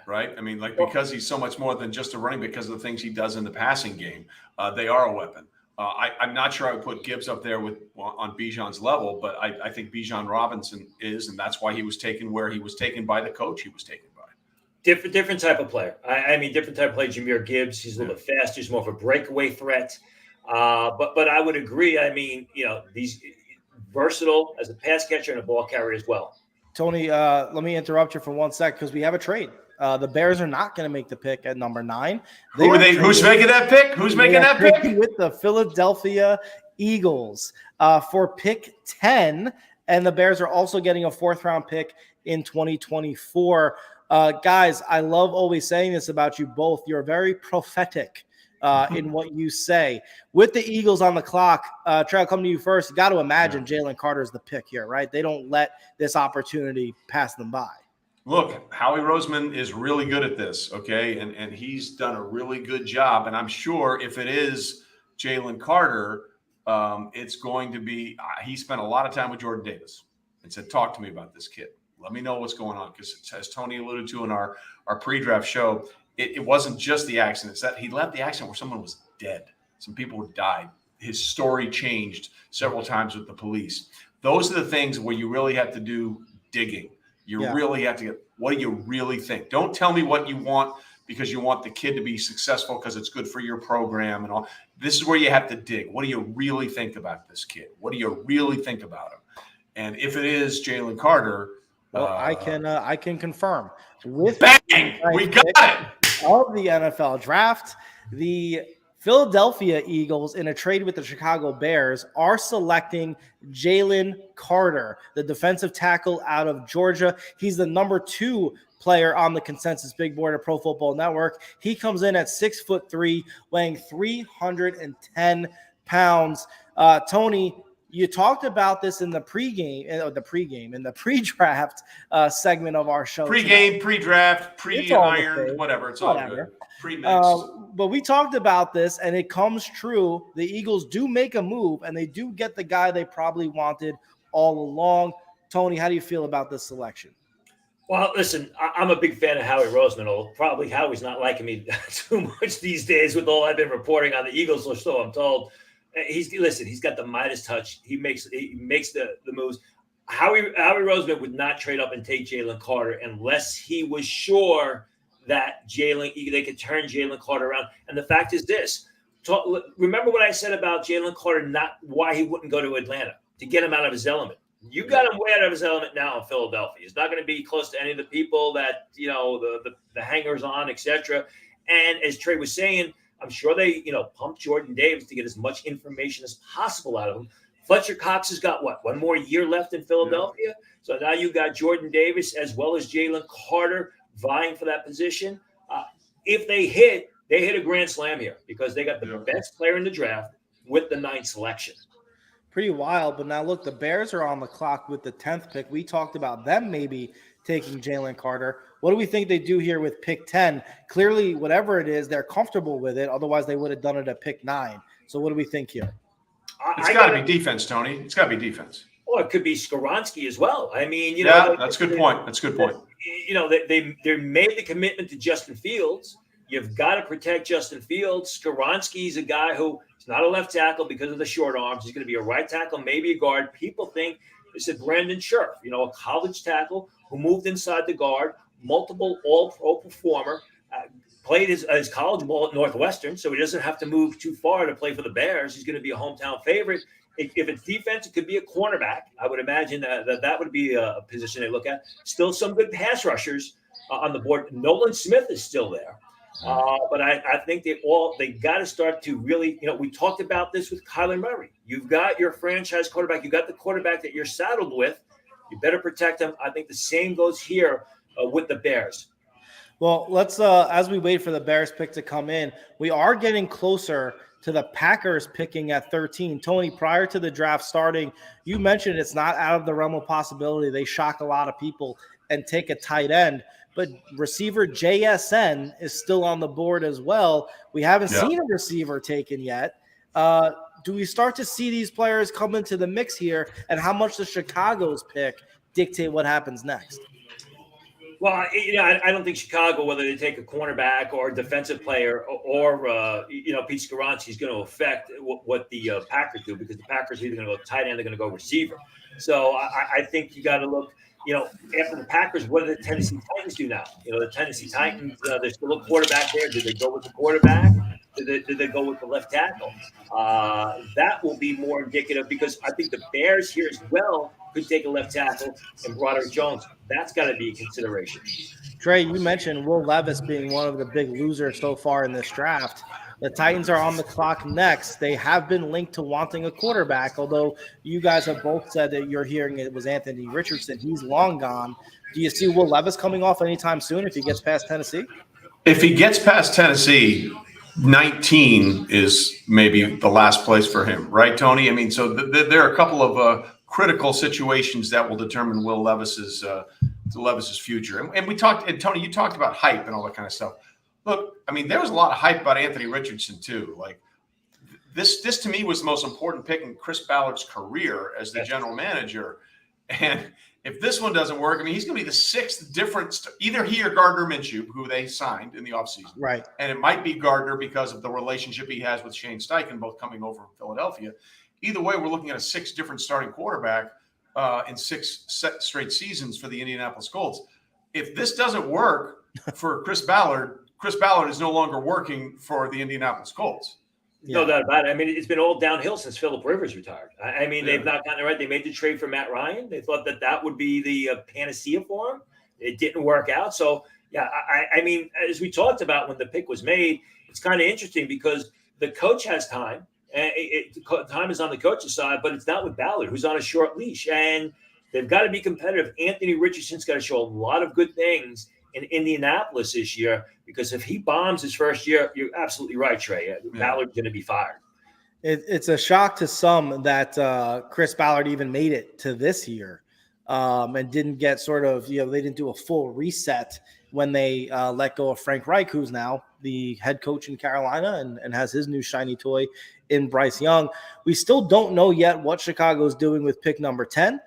right? I mean, because he's so much more than just a running, because of the things he does in the passing game, they are a weapon. I'm not sure I would put Gibbs up there on Bijan's level, but I think Bijan Robinson is, and that's why he was taken where he was taken by the coach he was taken by. Different type of player. I mean, different type of player. Jameer Gibbs, he's a little bit faster. He's more of a breakaway threat. But I would agree. I mean, he's versatile as a pass catcher and a ball carrier as well. Tony, let me interrupt you for 1 sec because we have a trade. The Bears are not going to make the pick at number 9. Who's making that pick? Who's making that pick? With the Philadelphia Eagles for pick 10. And the Bears are also getting a 4th-round pick in 2024. Guys, I love always saying this about you both. You're very prophetic in what you say. With the Eagles on the clock, Trey, I'll come to you first. You got to imagine Jalen Carter is the pick here, right? They don't let this opportunity pass them by. Look, Howie Roseman is really good at this, okay? And he's done a really good job. And I'm sure if it is Jalen Carter, it's going to be he spent a lot of time with Jordan Davis and said, talk to me about this kid. Let me know what's going on. Because as Tony alluded to in our pre-draft show, it wasn't just the accident. It's that he left the accident where someone was dead. Some people had died. His story changed several times with the police. Those are the things where you really have to do digging. You really have to get, what do you really think? Don't tell me what you want because you want the kid to be successful because it's good for your program and all. This is where you have to dig. What do you really think about this kid? What do you really think about him? And if it is Jalen Carter, well, I can confirm with bang, we got it of the NFL draft, the Philadelphia Eagles, in a trade with the Chicago Bears, are selecting Jalen Carter, the defensive tackle out of Georgia. He's the number 2 player on the consensus big board at Pro Football Network. He comes in at 6'3", weighing 310 pounds. Tony, you talked about this in the pre-draft segment of our show. Pre-game, pre-draft, pre-ironed, whatever. It's all good. Pre-mixed. But we talked about this, and it comes true. The Eagles do make a move, and they do get the guy they probably wanted all along. Tony, how do you feel about this selection? Well, listen, I'm a big fan of Howie Roseman. Probably Howie's not liking me too much these days with all I've been reporting on the Eagles, or so I'm told. He's got the Midas touch. He makes the moves. Howie Roseman would not trade up and take Jalen Carter unless he was sure that they could turn Jalen Carter around. And the fact is this: remember what I said about Jalen Carter, not why he wouldn't go to Atlanta, to get him out of his element. You got him way out of his element now in Philadelphia. He's not going to be close to any of the people that, the hangers on, etc. And as Trey was saying, I'm sure they, pumped Jordan Davis to get as much information as possible out of him. Fletcher Cox has got one more year left in Philadelphia. Yeah. So now you got Jordan Davis as well as Jalen Carter vying for that position. If they hit a grand slam here because they got the best player in the draft with the 9th selection. Pretty wild. But now look, the Bears are on the clock with the 10th pick. We talked about them maybe taking Jalen Carter. What do we think they do here with pick 10? Clearly, whatever it is, they're comfortable with it. Otherwise, they would have done it at pick 9. So what do we think here? It's got to be defense, Tony. It's got to be defense. Well, it could be Skoronski as well. I mean, that's a good point. That's a good point. They made the commitment to Justin Fields. You've got to protect Justin Fields. Skoronski's a guy who is not a left tackle because of the short arms. He's going to be a right tackle, maybe a guard. People think they said Brandon Scherf, a college tackle who moved inside the guard, multiple all-pro performer, played his college ball at Northwestern, so he doesn't have to move too far to play for the Bears. He's going to be a hometown favorite. If it's defense, it could be a cornerback. I would imagine that would be a position they look at. Still some good pass rushers on the board. Nolan Smith is still there. But I think they got to start to really, we talked about this with Kyler Murray. You've got your franchise quarterback. You got the quarterback that you're saddled with. You better protect him. I think the same goes here with the Bears. Well, let's as we wait for the Bears pick to come in, we are getting closer to the Packers picking at 13. Tony, prior to the draft starting, you mentioned it's not out of the realm of possibility. They shock a lot of people and take a tight end. But receiver JSN is still on the board as well. We haven't seen a receiver taken yet. Do we start to see these players come into the mix here, and how much does Chicago's pick dictate what happens next? Well, I don't think Chicago, whether they take a cornerback or a defensive player or Pete Skoronski, is going to affect what the Packers do, because the Packers are either going to go tight end, they're going to go receiver. So I think you got to look. After the Packers, what do the Tennessee Titans do now? The Tennessee Titans, there's still a quarterback there. Do they go with the quarterback? Do they go with the left tackle? That will be more indicative, because I think the Bears here as well could take a left tackle and Broderick Jones. That's got to be a consideration. Trey, you mentioned Will Levis being one of the big losers so far in this draft. The Titans are on the clock next. They have been linked to wanting a quarterback, although you guys have both said that you're hearing it was Anthony Richardson. He's long gone. Do you see Will Levis coming off anytime soon if he gets past Tennessee? If he gets past Tennessee, 19 is maybe the last place for him, right, Tony? I mean, so there are a couple of critical situations that will determine Will Levis's future. And we talked, and Tony, you talked about hype and all that kind of stuff. Look, I mean, there was a lot of hype about Anthony Richardson too. Like this to me was the most important pick in Chris Ballard's career as the general manager. And if this one doesn't work, I mean, he's going to be the 6th difference. Either he or Gardner Minshew, who they signed in the offseason. Right. And it might be Gardner because of the relationship he has with Shane Steichen, both coming over from Philadelphia. Either way, we're looking at a 6 different starting quarterback in 6 straight seasons for the Indianapolis Colts. If this doesn't work for Chris Ballard is no longer working for the Indianapolis Colts. No doubt about it. I mean, it's been all downhill since Phillip Rivers retired. I mean, they've not gotten it right. They made the trade for Matt Ryan. They thought that would be the panacea for him. It didn't work out. So, yeah, I mean, as we talked about when the pick was made, it's kind of interesting because the coach has time. And time is on the coach's side, but it's not with Ballard, who's on a short leash. And they've got to be competitive. Anthony Richardson's got to show a lot of good things in Indianapolis this year, because if he bombs his first year, you're absolutely right, Trey. Ballard's going to be fired. It's a shock to some that Chris Ballard even made it to this year and didn't get they didn't do a full reset when they let go of Frank Reich, who's now the head coach in Carolina and has his new shiny toy in Bryce Young. We still don't know yet what Chicago's doing with pick number 10.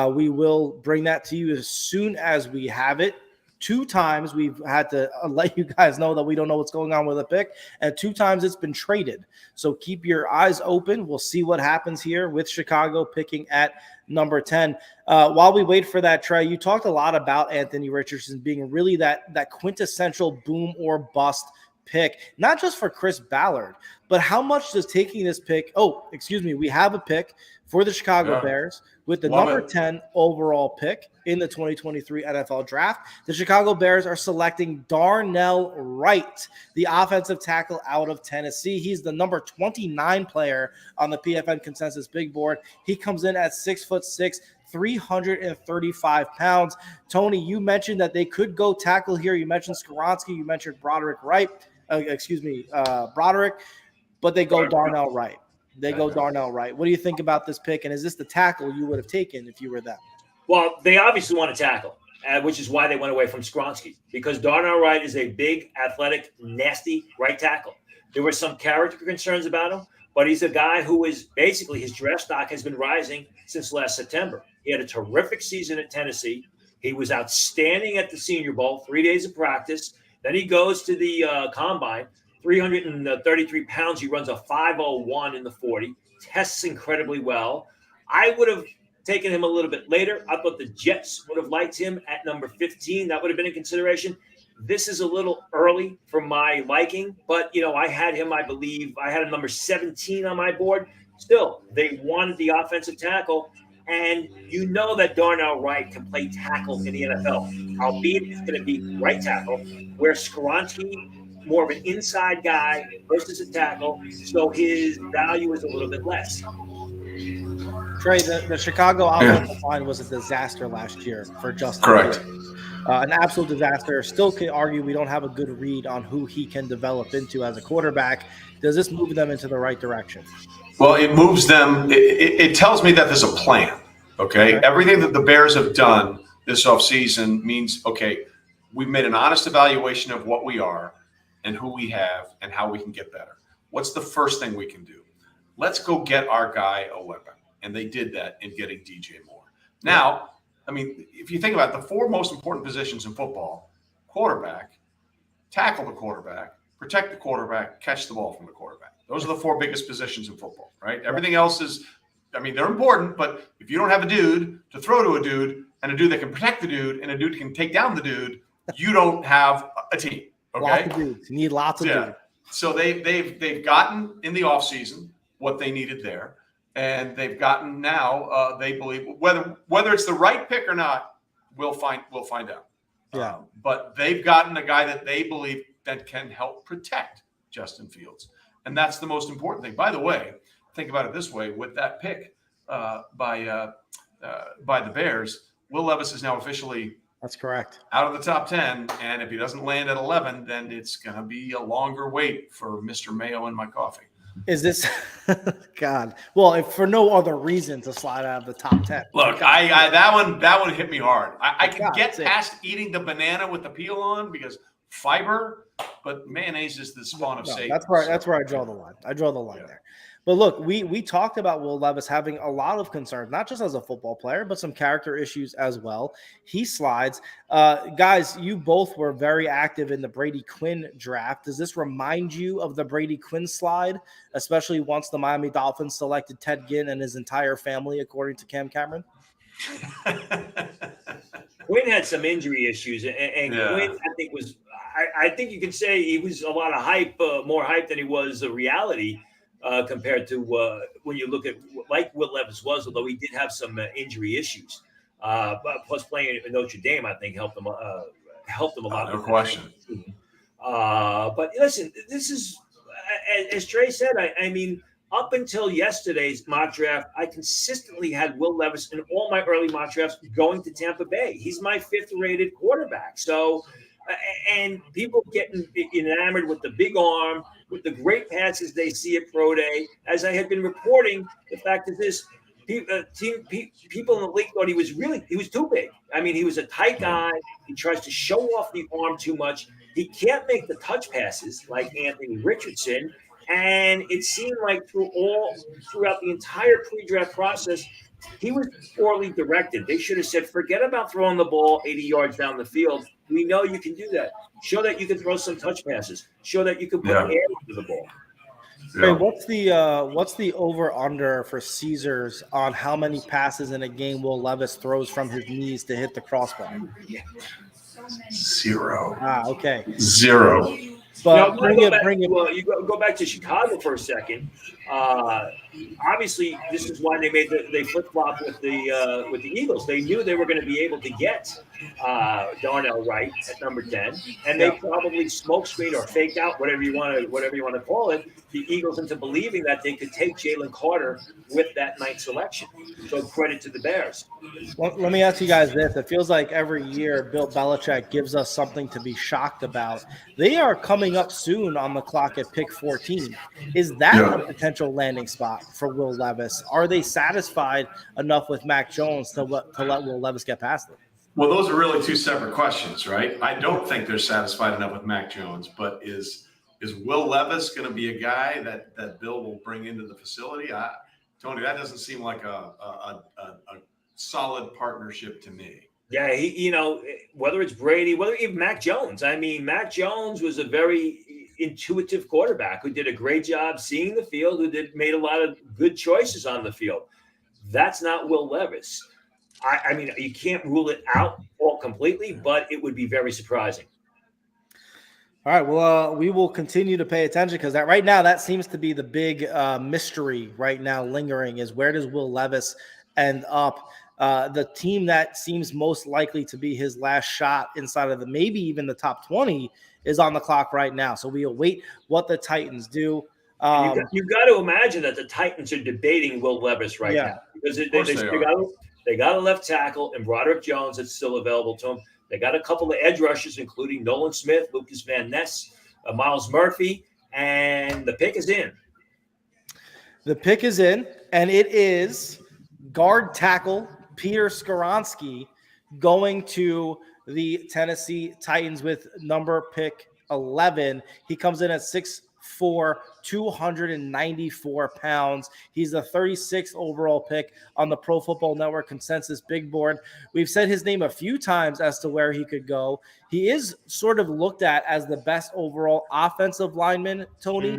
We will bring that to you as soon as we have it. 2 times we've had to let you guys know that we don't know what's going on with a pick, and 2 times it's been traded. So keep your eyes open. We'll see what happens here with Chicago picking at number 10. While we wait for that, Trey, you talked a lot about Anthony Richardson being really that quintessential boom or bust pick, not just for Chris Ballard, but how much does taking this pick? We have a pick for the Chicago Bears with the number 10 overall pick in the 2023 NFL Draft. The Chicago Bears are selecting Darnell Wright, the offensive tackle out of Tennessee. He's the number 29 player on the PFN consensus big board. He comes in at 6'6", 335 pounds. Tony, you mentioned that they could go tackle here. You mentioned Skoronski. You mentioned Broderick, but they go Darnell Wright. Go Darnell Wright. What do you think about this pick? And is this the tackle you would have taken if you were them? Well, they obviously want to tackle, which is why they went away from Skoronski, because Darnell Wright is a big, athletic, nasty right tackle. There were some character concerns about him, but he's a guy who is basically, his draft stock has been rising since last September. He had a terrific season at Tennessee. He was outstanding at the Senior Bowl, 3 days of practice. Then he goes to the combine, 333 pounds. He runs a 5.01 in the 40, tests incredibly well. I would have taken him a little bit later. I thought the Jets would have liked him at number 15. That would have been in consideration. This is a little early for my liking, but, I had him, I believe. I had him number 17 on my board. Still, they wanted the offensive tackle, and that Darnell Wright can play tackle in the NFL, albeit it's going to be right tackle, where Skoronski, more of an inside guy versus a tackle, so his value is a little bit less. Trey, the Chicago offensive line was a disaster last year for Justin. Correct. An absolute disaster. Still can argue we don't have a good read on who he can develop into as a quarterback. Does this move them into the right direction? Well, it moves them. It tells me that there's a plan. Okay. Everything that the Bears have done this offseason means, okay, we've made an honest evaluation of what we are and who we have and how we can get better. What's the first thing we can do? Let's go get our guy a weapon. And they did that in getting DJ Moore. Now, if you think about it, the 4 most important positions in football: quarterback, tackle the quarterback, protect the quarterback, catch the ball from the quarterback. Those are the 4 biggest positions in football, right? Everything else is, they're important, but if you don't have a dude to throw to a dude and a dude that can protect the dude and a dude that can take down the dude, you don't have a team. Okay. Lots of dudes. You need lots of dudes. So they've gotten in the offseason what they needed there. And they've gotten now, they believe, whether it's the right pick or not, we'll find out. Yeah. But they've gotten a guy that they believe that can help protect Justin Fields. And that's the most important thing. By the way, think about it this way: with that pick by the Bears, Will Levis is now officially That's correct. out of the top 10. And if he doesn't land at 11, then it's going to be a longer wait for Mr. Mayo in my coffee. Is this God? Well, if for no other reason to slide out of the top 10. Look, that one hit me hard. I can get past eating the banana with the peel on because fiber, but mayonnaise is the spawn of Satan. That's where I draw the line. I draw the line there. But look, we talked about Will Levis having a lot of concerns, not just as a football player, but some character issues as well. He slides. Guys, you both were very active in the Brady Quinn draft. Does this remind you of the Brady Quinn slide, especially once the Miami Dolphins selected Ted Ginn and his entire family, according to Cam Cameron? Quinn had some injury issues, and Quinn, I think you could say he was a lot of hype, more hype than he was a reality. Compared to when you look at like Will Levis was, although he did have some injury issues. But plus playing at Notre Dame, I think helped him a lot. No question. But listen, this is as Trey said, I mean, up until yesterday's mock draft, I consistently had Will Levis in all my early mock drafts going to Tampa Bay. He's my 5th-rated quarterback. So, and people getting enamored with the big arm, with the great passes they see at Pro Day. As I had been reporting, the fact is this. People in the league thought he was too big. I mean, he was a tight guy. He tries to show off the arm too much. He can't make the touch passes like Anthony Richardson. And it seemed like throughout the entire pre-draft process, he was poorly directed. They should have said, forget about throwing the ball 80 yards down the field. We know you can do that. Show that you can throw some touch passes. Show that you can put air into the ball. Hey, what's the over under for Caesars on how many passes in a game Will Levis throws from his knees to hit the crossbar? 0. Okay. 0. But you go back to Chicago for a second. Obviously, this is why they flip flop with the Eagles. They knew they were going to be able to get Darnell Wright at number 10, and they probably smokescreened or faked out whatever you want to call it, the Eagles into believing that they could take Jalen Carter with that 9th selection. So credit to the Bears. Well, let me ask you guys this. It feels like every year Bill Belichick gives us something to be shocked about. They are coming up soon on the clock at pick 14. Is that a potential landing spot for Will Levis? Are they satisfied enough with Mac Jones to let Will Levis get past them? Well, those are really two separate questions, right? I don't think they're satisfied enough with Mac Jones, but is Will Levis going to be a guy that Bill will bring into the facility? Tony, that doesn't seem like a solid partnership to me. Yeah, whether it's Brady, whether even Mac Jones. I mean, Mac Jones was a very intuitive quarterback who did a great job seeing the field, made a lot of good choices on the field. That's not Will Levis. I mean, you can't rule it out all completely, but it would be very surprising. All right, well, we will continue to pay attention because right now that seems to be the big mystery right now lingering is where does Will Levis end up? The team that seems most likely to be his last shot inside of maybe even the top 20 is on the clock right now. So we await what the Titans do. You've got to imagine that the Titans are debating Will Levis right now because they got a left tackle and Broderick Jones that's still available to them. They got a couple of edge rushers, including Nolan Smith, Lucas Van Ness, Miles Murphy, and the pick is in. The pick is in, and it is guard tackle Peter Skoronski going to the Tennessee Titans with number pick 11. He comes in at 6'4", 294 pounds. He's the 36th overall pick on the Pro Football Network consensus big board. We've said his name a few times as to where he could go. He is sort of looked at as the best overall offensive lineman, Tony,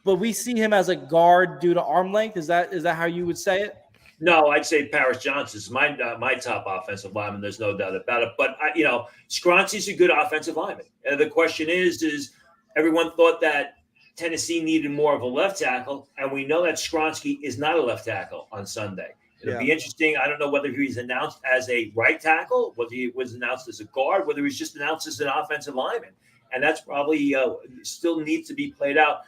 but we see him as a guard due to arm length. Is that how you would say it? No, I'd say Paris Johnson is my top offensive lineman. There's no doubt about it. But Skoronski's a good offensive lineman. And the question is everyone thought that Tennessee needed more of a left tackle, and we know that Skoronski is not a left tackle on Sunday. It'll be interesting. I don't know whether he's announced as a right tackle, whether he was announced as a guard, whether he's just announced as an offensive lineman. And that's probably still needs to be played out.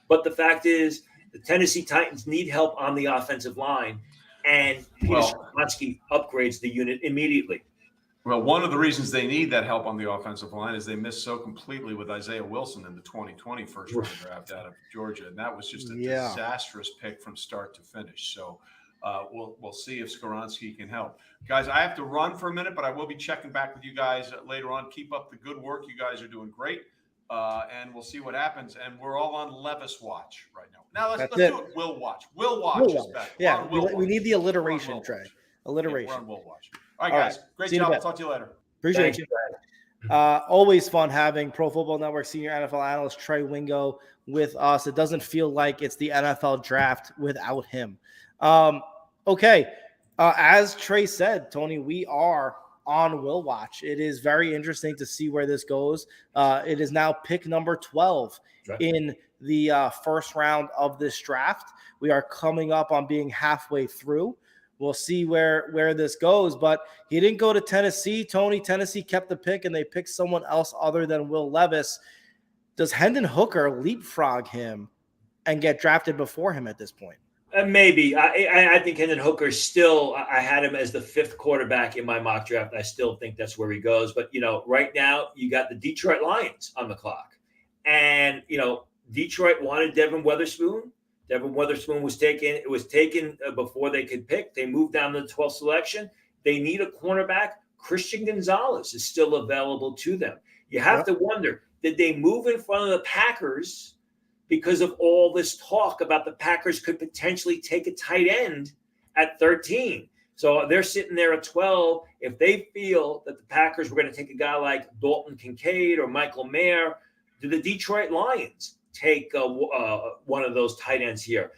But the fact is the Tennessee Titans need help on the offensive line, and Skoronski upgrades the unit immediately. Well, one of the reasons they need that help on the offensive line is they missed so completely with Isaiah Wilson in the 2020 first-round draft out of Georgia, and that was just a disastrous pick from start to finish. So we'll see if Skoronski can help. Guys, I have to run for a minute, but I will be checking back with you guys later on. Keep up the good work. You guys are doing great, and we'll see what happens. And we're all on Levis watch right now. Now let's do it. Will watch. Will watch is better. Yeah, we need the alliteration, Trey. Alliteration. We're on Will watch. All right, guys. Great job. I'll talk to you later. Appreciate you. Always fun having Pro Football Network senior NFL analyst Trey Wingo with us. It doesn't feel like it's the NFL draft without him. Okay. As Trey said, Tony, we are on Will Watch. It is very interesting to see where this goes. It is now pick number 12 in the first round of this draft. We are coming up on being halfway through. We'll see where this goes, but he didn't go to Tennessee. Tony, Tennessee kept the pick, and they picked someone else other than Will Levis. Does Hendon Hooker leapfrog him and get drafted before him at this point. Maybe. I think Hendon Hooker still, I had him as the 5th quarterback in my mock draft. I still think that's where he goes. But, right now you got the Detroit Lions on the clock. And, Detroit wanted Devin Witherspoon. Devin Witherspoon was taken before they could pick. They moved down to the 12th selection. They need a cornerback. Christian Gonzalez is still available to them. You have to wonder, did they move in front of the Packers because of all this talk about the Packers could potentially take a tight end at 13? So they're sitting there at 12. If they feel that the Packers were going to take a guy like Dalton Kincaid or Michael Mayer, do the Detroit Lions take one of those tight ends here?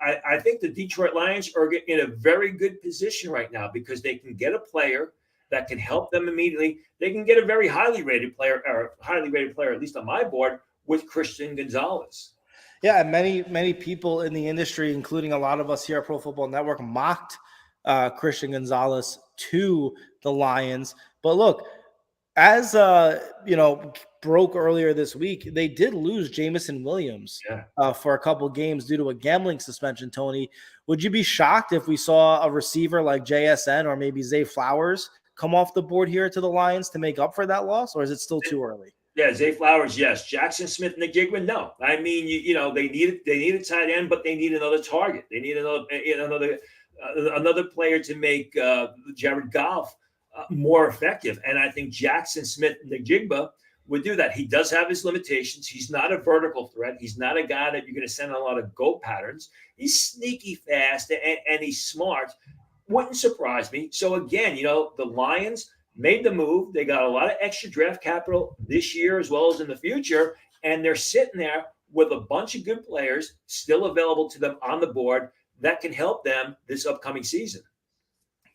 I think the Detroit Lions are in a very good position right now because they can get a player that can help them immediately. They can get a very highly rated player, at least on my board, with Christian Gonzalez. Yeah, and many people in the industry, including a lot of us here at Pro Football Network, mocked Christian Gonzalez to the Lions. But look, as broke earlier this week, they did lose Jamison Williams for a couple games due to a gambling suspension. Tony, would you be shocked if we saw a receiver like JSN or maybe Zay Flowers come off the board here to the Lions to make up for that loss, or is it still too early? Yeah, Zay Flowers, yes. Jackson Smith and Najigba, no. I mean, they need a tight end, but they need another target. They need another player to make Jared Goff more effective. And I think Jackson Smith and Najigba would do that. He does have his limitations. He's not a vertical threat. He's not a guy that you're going to send a lot of go patterns. He's sneaky fast and he's smart. Wouldn't surprise me. So again, the Lions made the move. They got a lot of extra draft capital this year as well as in the future. And they're sitting there with a bunch of good players still available to them on the board that can help them this upcoming season.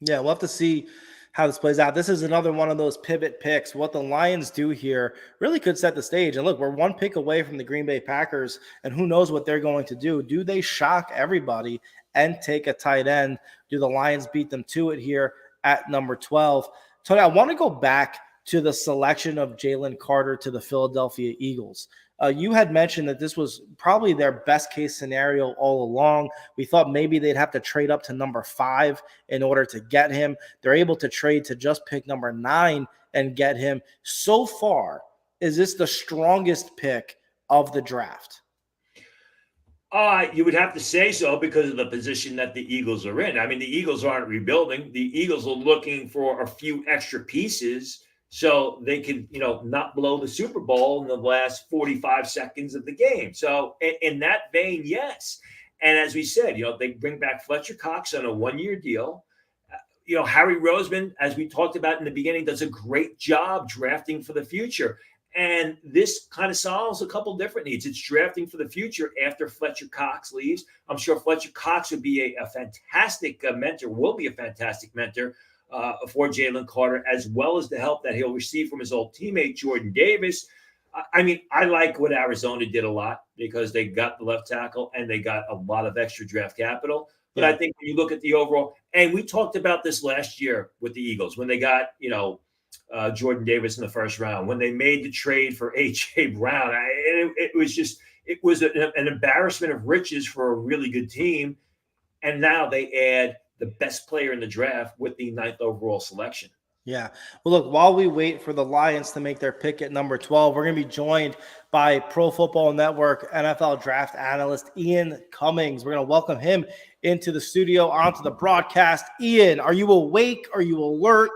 Yeah, we'll have to see how this plays out. This is another one of those pivot picks. What the Lions do here really could set the stage. And look, we're one pick away from the Green Bay Packers, and who knows what they're going to do. Do they shock everybody and take a tight end? Do the Lions beat them to it here at number 12? Tony, I want to go back to the selection of Jalen Carter to the Philadelphia Eagles. You had mentioned that this was probably their best case scenario all along. We thought maybe they'd have to trade up to number 5 in order to get him. They're able to trade to just pick number 9 and get him. So far, is this the strongest pick of the draft? You would have to say so because of the position that the Eagles are in. I mean, the Eagles aren't rebuilding. The Eagles are looking for a few extra pieces so they can, not blow the Super Bowl in the last 45 seconds of the game. So in that vein, yes. And as we said, they bring back Fletcher Cox on a 1-year deal. Harry Roseman, as we talked about in the beginning, does a great job drafting for the future. And this kind of solves a couple different needs. It's drafting for the future after Fletcher Cox leaves. I'm sure Fletcher Cox would be a fantastic mentor, will be a fantastic mentor for Jalen Carter, as well as the help that he'll receive from his old teammate, Jordan Davis. I mean, I like what Arizona did a lot because they got the left tackle and they got a lot of extra draft capital. But I think when you look at the overall, and we talked about this last year with the Eagles, when they got, Jordan Davis in the first round, when they made the trade for A.J. Brown, it was an embarrassment of riches for a really good team. And now they add the best player in the draft with the 9th overall selection. Yeah. Well, look, while we wait for the Lions to make their pick at number 12, we're going to be joined by Pro Football Network NFL draft analyst Ian Cummings. We're going to welcome him into the studio, onto the broadcast. Ian, are you awake? Are you alert?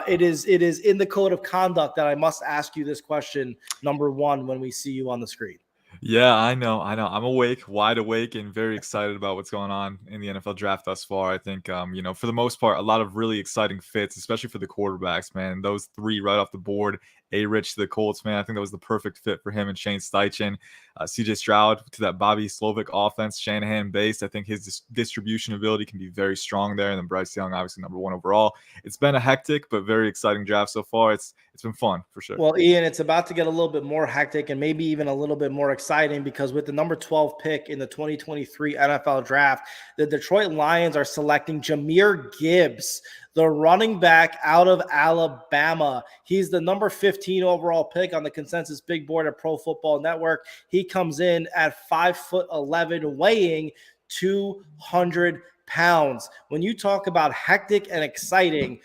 It is in the code of conduct that I must ask you this question, number 1, when we see you on the screen. Yeah, I know. I'm awake, wide awake, and very excited about what's going on in the NFL draft thus far. I think, for the most part, a lot of really exciting fits, especially for the quarterbacks, man. Those 3 right off the board, A-Rich to the Colts, man. I think that was the perfect fit for him and Shane Steichen. CJ Stroud to that Bobby Slovic offense, Shanahan based. I think his distribution ability can be very strong there. And then Bryce Young, obviously number 1 overall. It's been a hectic but very exciting draft so far. It's been fun for sure. Well, Ian, it's about to get a little bit more hectic and maybe even a little bit more exciting because with the number 12 pick in the 2023 NFL draft, the Detroit Lions are selecting Jahmyr Gibbs, the running back out of Alabama. He's the number 15 overall pick on the consensus big board at Pro Football Network. He comes in at 5'11", weighing 200 pounds. When you talk about hectic and exciting,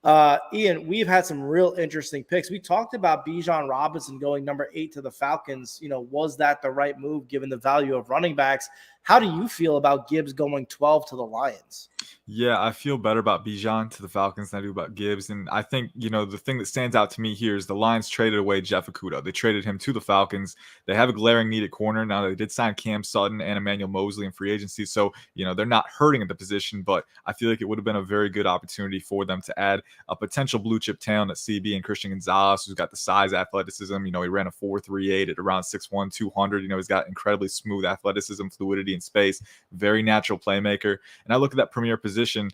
Ian, we've had some real interesting picks. We talked about Bijan Robinson going number 8 to the Falcons. Was that the right move given the value of running backs? How do you feel about Gibbs going 12 to the Lions? Yeah, I feel better about Bijan to the Falcons than I do about Gibbs. And I think, the thing that stands out to me here is the Lions traded away Jeff Okudah. They traded him to the Falcons. They have a glaring need at corner. Now, they did sign Cam Sutton and Emmanuel Mosley in free agency. So, they're not hurting at the position, but I feel like it would have been a very good opportunity for them to add a potential blue chip talent at CB and Christian Gonzalez, who's got the size, athleticism. He ran a 4.38 at around 6'1", 200. He's got incredibly smooth athleticism, fluidity in space, very natural playmaker. And I look at that premier position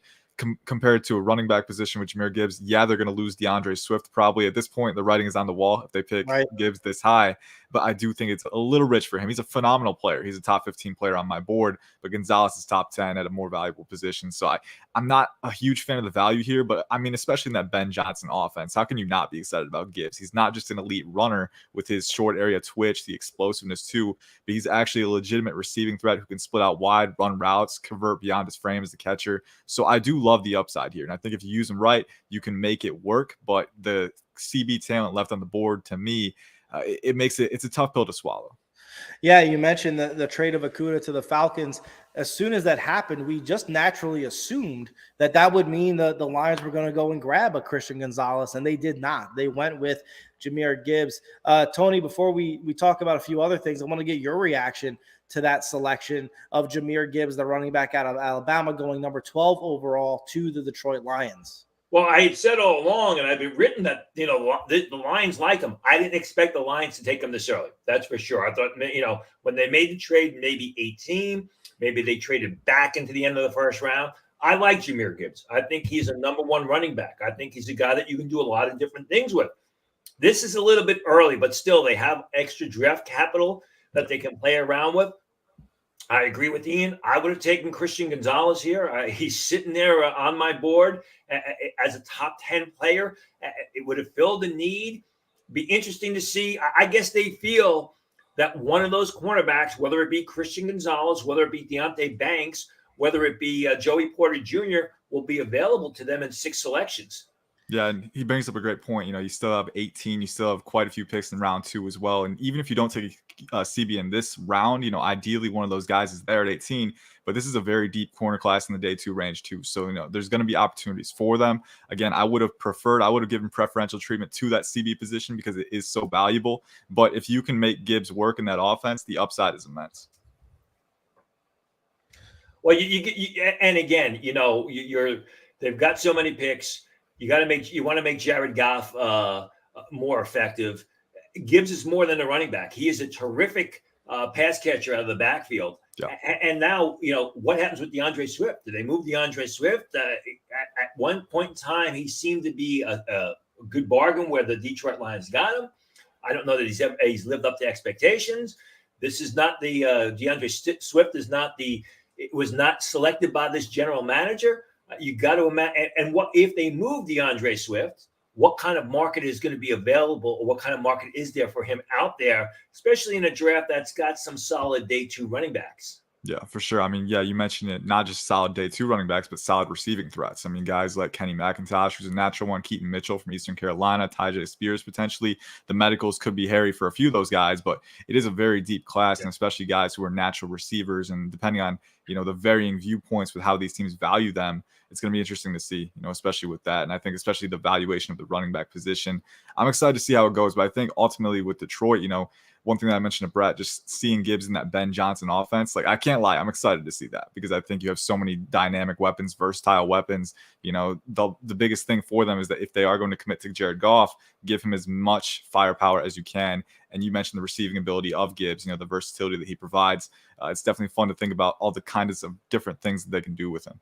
compared to a running back position with Jahmyr Gibbs. Yeah, they're going to lose DeAndre Swift probably. At this point, the writing is on the wall if they pick Gibbs this high. But I do think it's a little rich for him. He's a phenomenal player. He's a top 15 player on my board, but Gonzalez is top 10 at a more valuable position. So I'm not a huge fan of the value here, but I mean, especially in that Ben Johnson offense, how can you not be excited about Gibbs? He's not just an elite runner with his short area twitch, the explosiveness too, but he's actually a legitimate receiving threat who can split out wide, run routes, convert beyond his frame as a catcher. So I do love the upside here. And I think if you use him right, you can make it work. But the CB talent left on the board, to me, it's a tough pill to swallow. Yeah, you mentioned the trade of Okudah to the Falcons. As soon as that happened, we just naturally assumed that would mean the Lions were going to go and grab a Christian Gonzalez, and they did not. They went with Jahmyr Gibbs. Tony, before we talk about a few other things, I want to get your reaction to that selection of Jahmyr Gibbs, the running back out of Alabama, going number 12 overall to the Detroit Lions. Well, I had said all along, and I've been written that, the Lions like him. I didn't expect the Lions to take him this early. That's for sure. I thought, when they made the trade, maybe 18, maybe they traded back into the end of the first round. I like Jahmyr Gibbs. I think he's a number 1 running back. I think he's a guy that you can do a lot of different things with. This is a little bit early, but still they have extra draft capital that they can play around with. I agree with Ian. I would have taken Christian Gonzalez here. He's sitting there on my board as a top 10 player. It would have filled the need. Be interesting to see. I guess they feel that one of those cornerbacks, whether it be Christian Gonzalez, whether it be Deonte Banks, whether it be Joey Porter Jr., will be available to them in 6 selections. Yeah, and he brings up a great point. You still have 18. You still have quite a few picks in round 2 as well. And even if you don't take CB in this round, ideally one of those guys is there at 18. But this is a very deep corner class in the day 2 range too. So, there's going to be opportunities for them. Again, I would have given preferential treatment to that CB position because it is so valuable. But if you can make Gibbs work in that offense, the upside is immense. Well, and again, they've got so many picks. You want to make Jared Goff more effective. Gibbs is more than a running back. He is a terrific pass catcher out of the backfield. Yeah. And now, what happens with DeAndre Swift? Do they move DeAndre Swift? At one point in time, he seemed to be a good bargain where the Detroit Lions got him. I don't know that he's lived up to expectations. This is not the DeAndre Swift was not selected by this general manager. You got to imagine, and what if they move DeAndre Swift? What kind of market is going to be available, or what kind of market is there for him out there, especially in a draft that's got some solid day 2 running backs? Yeah, for sure. I mean, yeah, you mentioned it, not just solid day 2 running backs, but solid receiving threats. I mean, guys like Kenny McIntosh, who's a natural one, Keaton Mitchell from Eastern Carolina, Tyjae Spears potentially. The medicals could be hairy for a few of those guys, but it is a very deep class, and especially guys who are natural receivers. And depending on, the varying viewpoints with how these teams value them, it's going to be interesting to see, especially with that. And I think especially the valuation of the running back position, I'm excited to see how it goes. But I think ultimately with Detroit, one thing that I mentioned to Brett, just seeing Gibbs in that Ben Johnson offense, I can't lie, I'm excited to see that because I think you have so many dynamic weapons, versatile weapons. The biggest thing for them is that if they are going to commit to Jared Goff, give him as much firepower as you can. And you mentioned the receiving ability of Gibbs, the versatility that he provides. It's definitely fun to think about all the kinds of different things that they can do with him.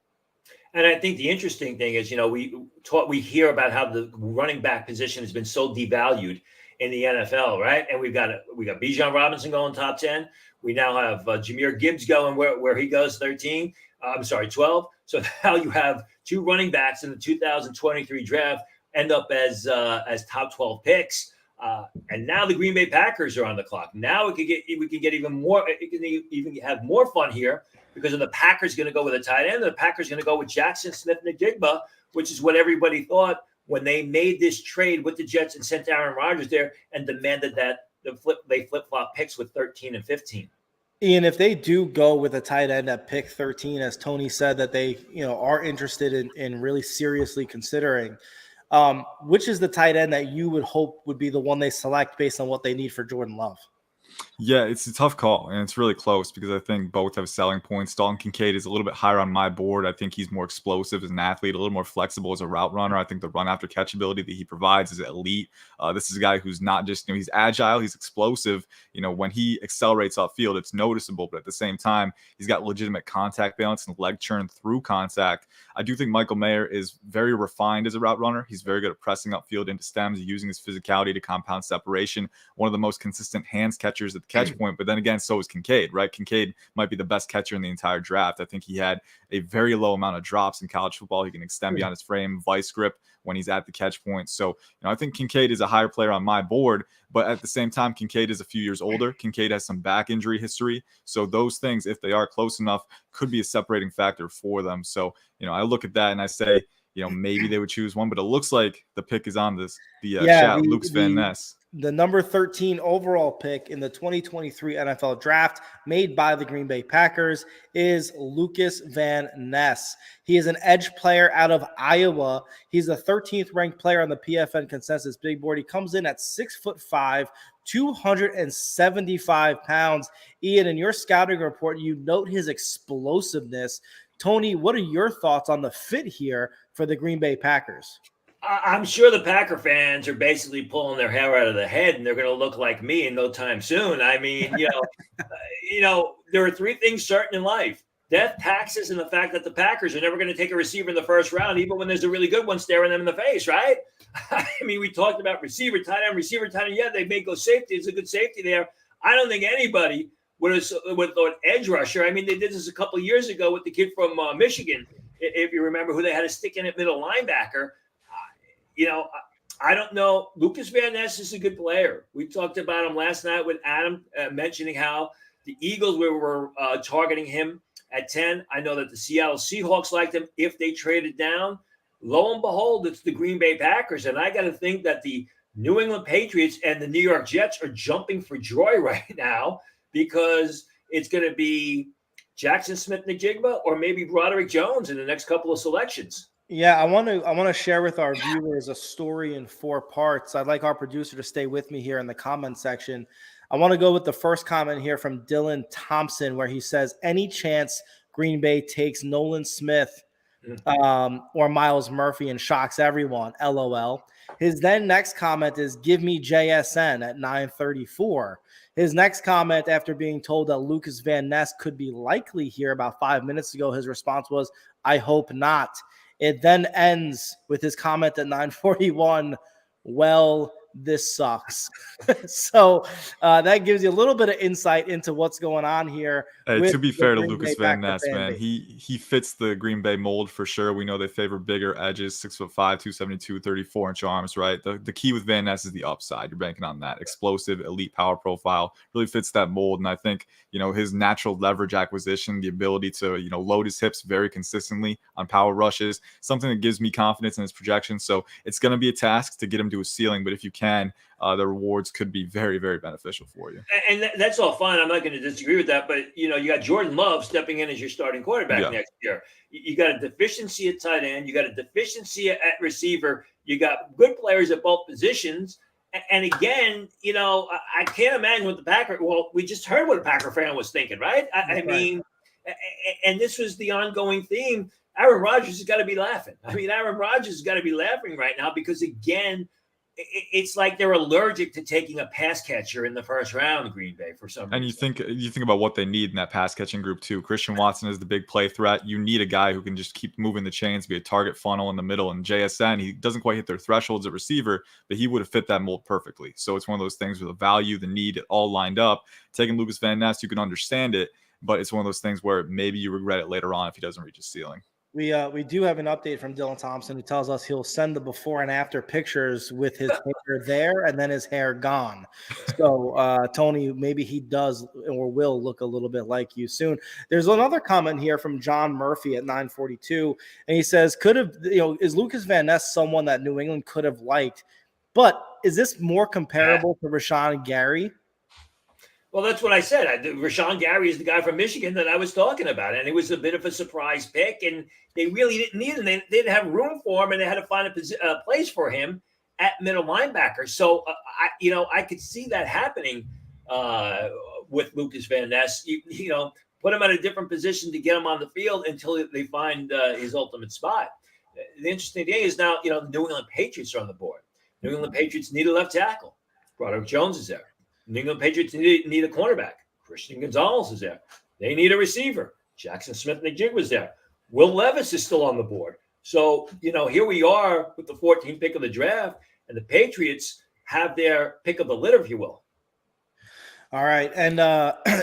And I think the interesting thing is, we hear about how the running back position has been so devalued in the NFL, right? And we got Bijan Robinson going top 10. We now have Jahmyr Gibbs going where he goes 12. So now you have 2 running backs in the 2023 draft end up as top 12 picks. And now the Green Bay Packers are on the clock. Now we can get even more. It can even have more fun here because the Packers going to go with a tight end. The Packers going to go with Jackson Smith-Njigba, which is what everybody thought when they made this trade with the Jets and sent Aaron Rodgers there and demanded that they flip-flop picks with 13 and 15. Ian, if they do go with a tight end at pick 13, as Tony said that they are interested in really seriously considering, which is the tight end that you would hope would be the one they select based on what they need for Jordan Love? Yeah, it's a tough call, and it's really close because I think both have selling points. Dalton Kincaid is a little bit higher on my board. I think he's more explosive as an athlete, a little more flexible as a route runner. I think the run after catch ability that he provides is elite. This is a guy who's not just, he's agile, he's explosive. When he accelerates off field, it's noticeable, but at the same time, he's got legitimate contact balance and leg churn through contact. I do think Michael Mayer is very refined as a route runner. He's very good at pressing upfield into stems, using his physicality to compound separation. One of the most consistent hands catchers at the catch point, but then again, so is Kincaid, right? Kincaid might be the best catcher in the entire draft. I think he had a very low amount of drops in college football. He can extend beyond his frame, vice grip when he's at the catch point. So, I think Kincaid is a higher player on my board, but at the same time, Kincaid is a few years older. Kincaid has some back injury history. So those things, if they are close enough, could be a separating factor for them. So, I look at that and I say, maybe they would choose one, but it looks like the pick is on chat, Lucas Van Ness. The number 13 overall pick in the 2023 NFL draft made by the Green Bay Packers is Lucas Van Ness. He is an edge player out of Iowa. He's the 13th ranked player on the PFN consensus big board. He comes in at 6'5", 275 pounds. Ian, in your scouting report, you note his explosiveness. Tony, what are your thoughts on the fit here for the Green Bay Packers? I'm sure the Packer fans are basically pulling their hair out of the head, and they're going to look like me in no time soon. I mean, there are 3 things certain in life: death, taxes, and the fact that the Packers are never going to take a receiver in the first round, even when there's a really good one staring them in the face, right? I mean, we talked about receiver, tight end. Yeah, they may go safety. It's a good safety there. I don't think anybody would have thought edge rusher. I mean, they did this a couple of years ago with the kid from Michigan, if you remember, who they had to stick in at middle linebacker. I don't know. Lucas Van Ness is a good player. We talked about him last night with Adam, mentioning how the Eagles were targeting him at 10. I know that the Seattle Seahawks liked him if they traded down. Lo and behold, it's the Green Bay Packers. And I got to think that the New England Patriots and the New York Jets are jumping for joy right now because it's going to be Jackson Smith-Njigba or maybe Broderick Jones in the next couple of selections. Yeah, I want to share with our viewers a story in 4 parts. I'd like our producer to stay with me here in the comment section. I want to go with the first comment here from Dylan Thompson, where he says, any chance Green Bay takes Nolan Smith or Miles Murphy and shocks everyone, LOL. His then next comment is, give me JSN at 934. His next comment, after being told that Lucas Van Ness could be likely here about 5 minutes ago, his response was, I hope not. It then ends with his comment at 941, well, this sucks. So that gives you a little bit of insight into what's going on here. Hey, to be fair to Lucas Van Ness, man, he fits the Green Bay mold for sure. We know they favor bigger edges, 6'5", 272, 34-inch arms, right? The key with Van Ness is the upside. You're banking on that. Explosive, elite power profile, really fits that mold. And I think, his natural leverage acquisition, the ability to, load his hips very consistently on power rushes, something that gives me confidence in his projection. So it's going to be a task to get him to a ceiling, but if you can, the rewards could be very, very beneficial for you. And that's all fine. I'm not going to disagree with that. But, you got Jordan Love stepping in as your starting quarterback next year. You got a deficiency at tight end. You got a deficiency at receiver. You got good players at both positions. And again, I can't imagine what the Packer – well, we just heard what a Packer fan was thinking, right? I mean, and this was the ongoing theme. Aaron Rodgers has got to be laughing. I mean, Aaron Rodgers has got to be laughing right now because, again – it's like they're allergic to taking a pass catcher in the first round, Green Bay, for some reason. And you think about what they need in that pass catching group too. Christian Watson is the big play threat. You need a guy who can just keep moving the chains, be a target funnel in the middle. And JSN, he doesn't quite hit their thresholds at receiver, but he would have fit that mold perfectly. So it's one of those things where the value, the need, it all lined up. Taking Lucas Van Ness, you can understand it, but it's one of those things where maybe you regret it later on if he doesn't reach his ceiling. We do have an update from Dylan Thompson, who tells us he'll send the before and after pictures with his hair there and then his hair gone. So Tony, maybe he does or will look a little bit like you soon. There's another comment here from John Murphy at 942, and he says, is Lucas Van Ness someone that New England could have liked? But is this more comparable to Rashawn Gary? Well, that's what I said. Rashawn Gary is the guy from Michigan that I was talking about, and it was a bit of a surprise pick, and they really didn't need him. They didn't have room for him, and they had to find a place for him at middle linebacker. So, I could see that happening with Lucas Van Ness. Put him at a different position to get him on the field until they find his ultimate spot. The interesting thing is now, the New England Patriots are on the board. New England Patriots need a left tackle. Broderick Jones is there. New England Patriots need a cornerback. Christian Gonzalez is there. They need a receiver. Jackson Smith-Njigba was there. Will Levis is still on the board. So, here we are with the 14th pick of the draft, and the Patriots have their pick of the litter, if you will. All right. And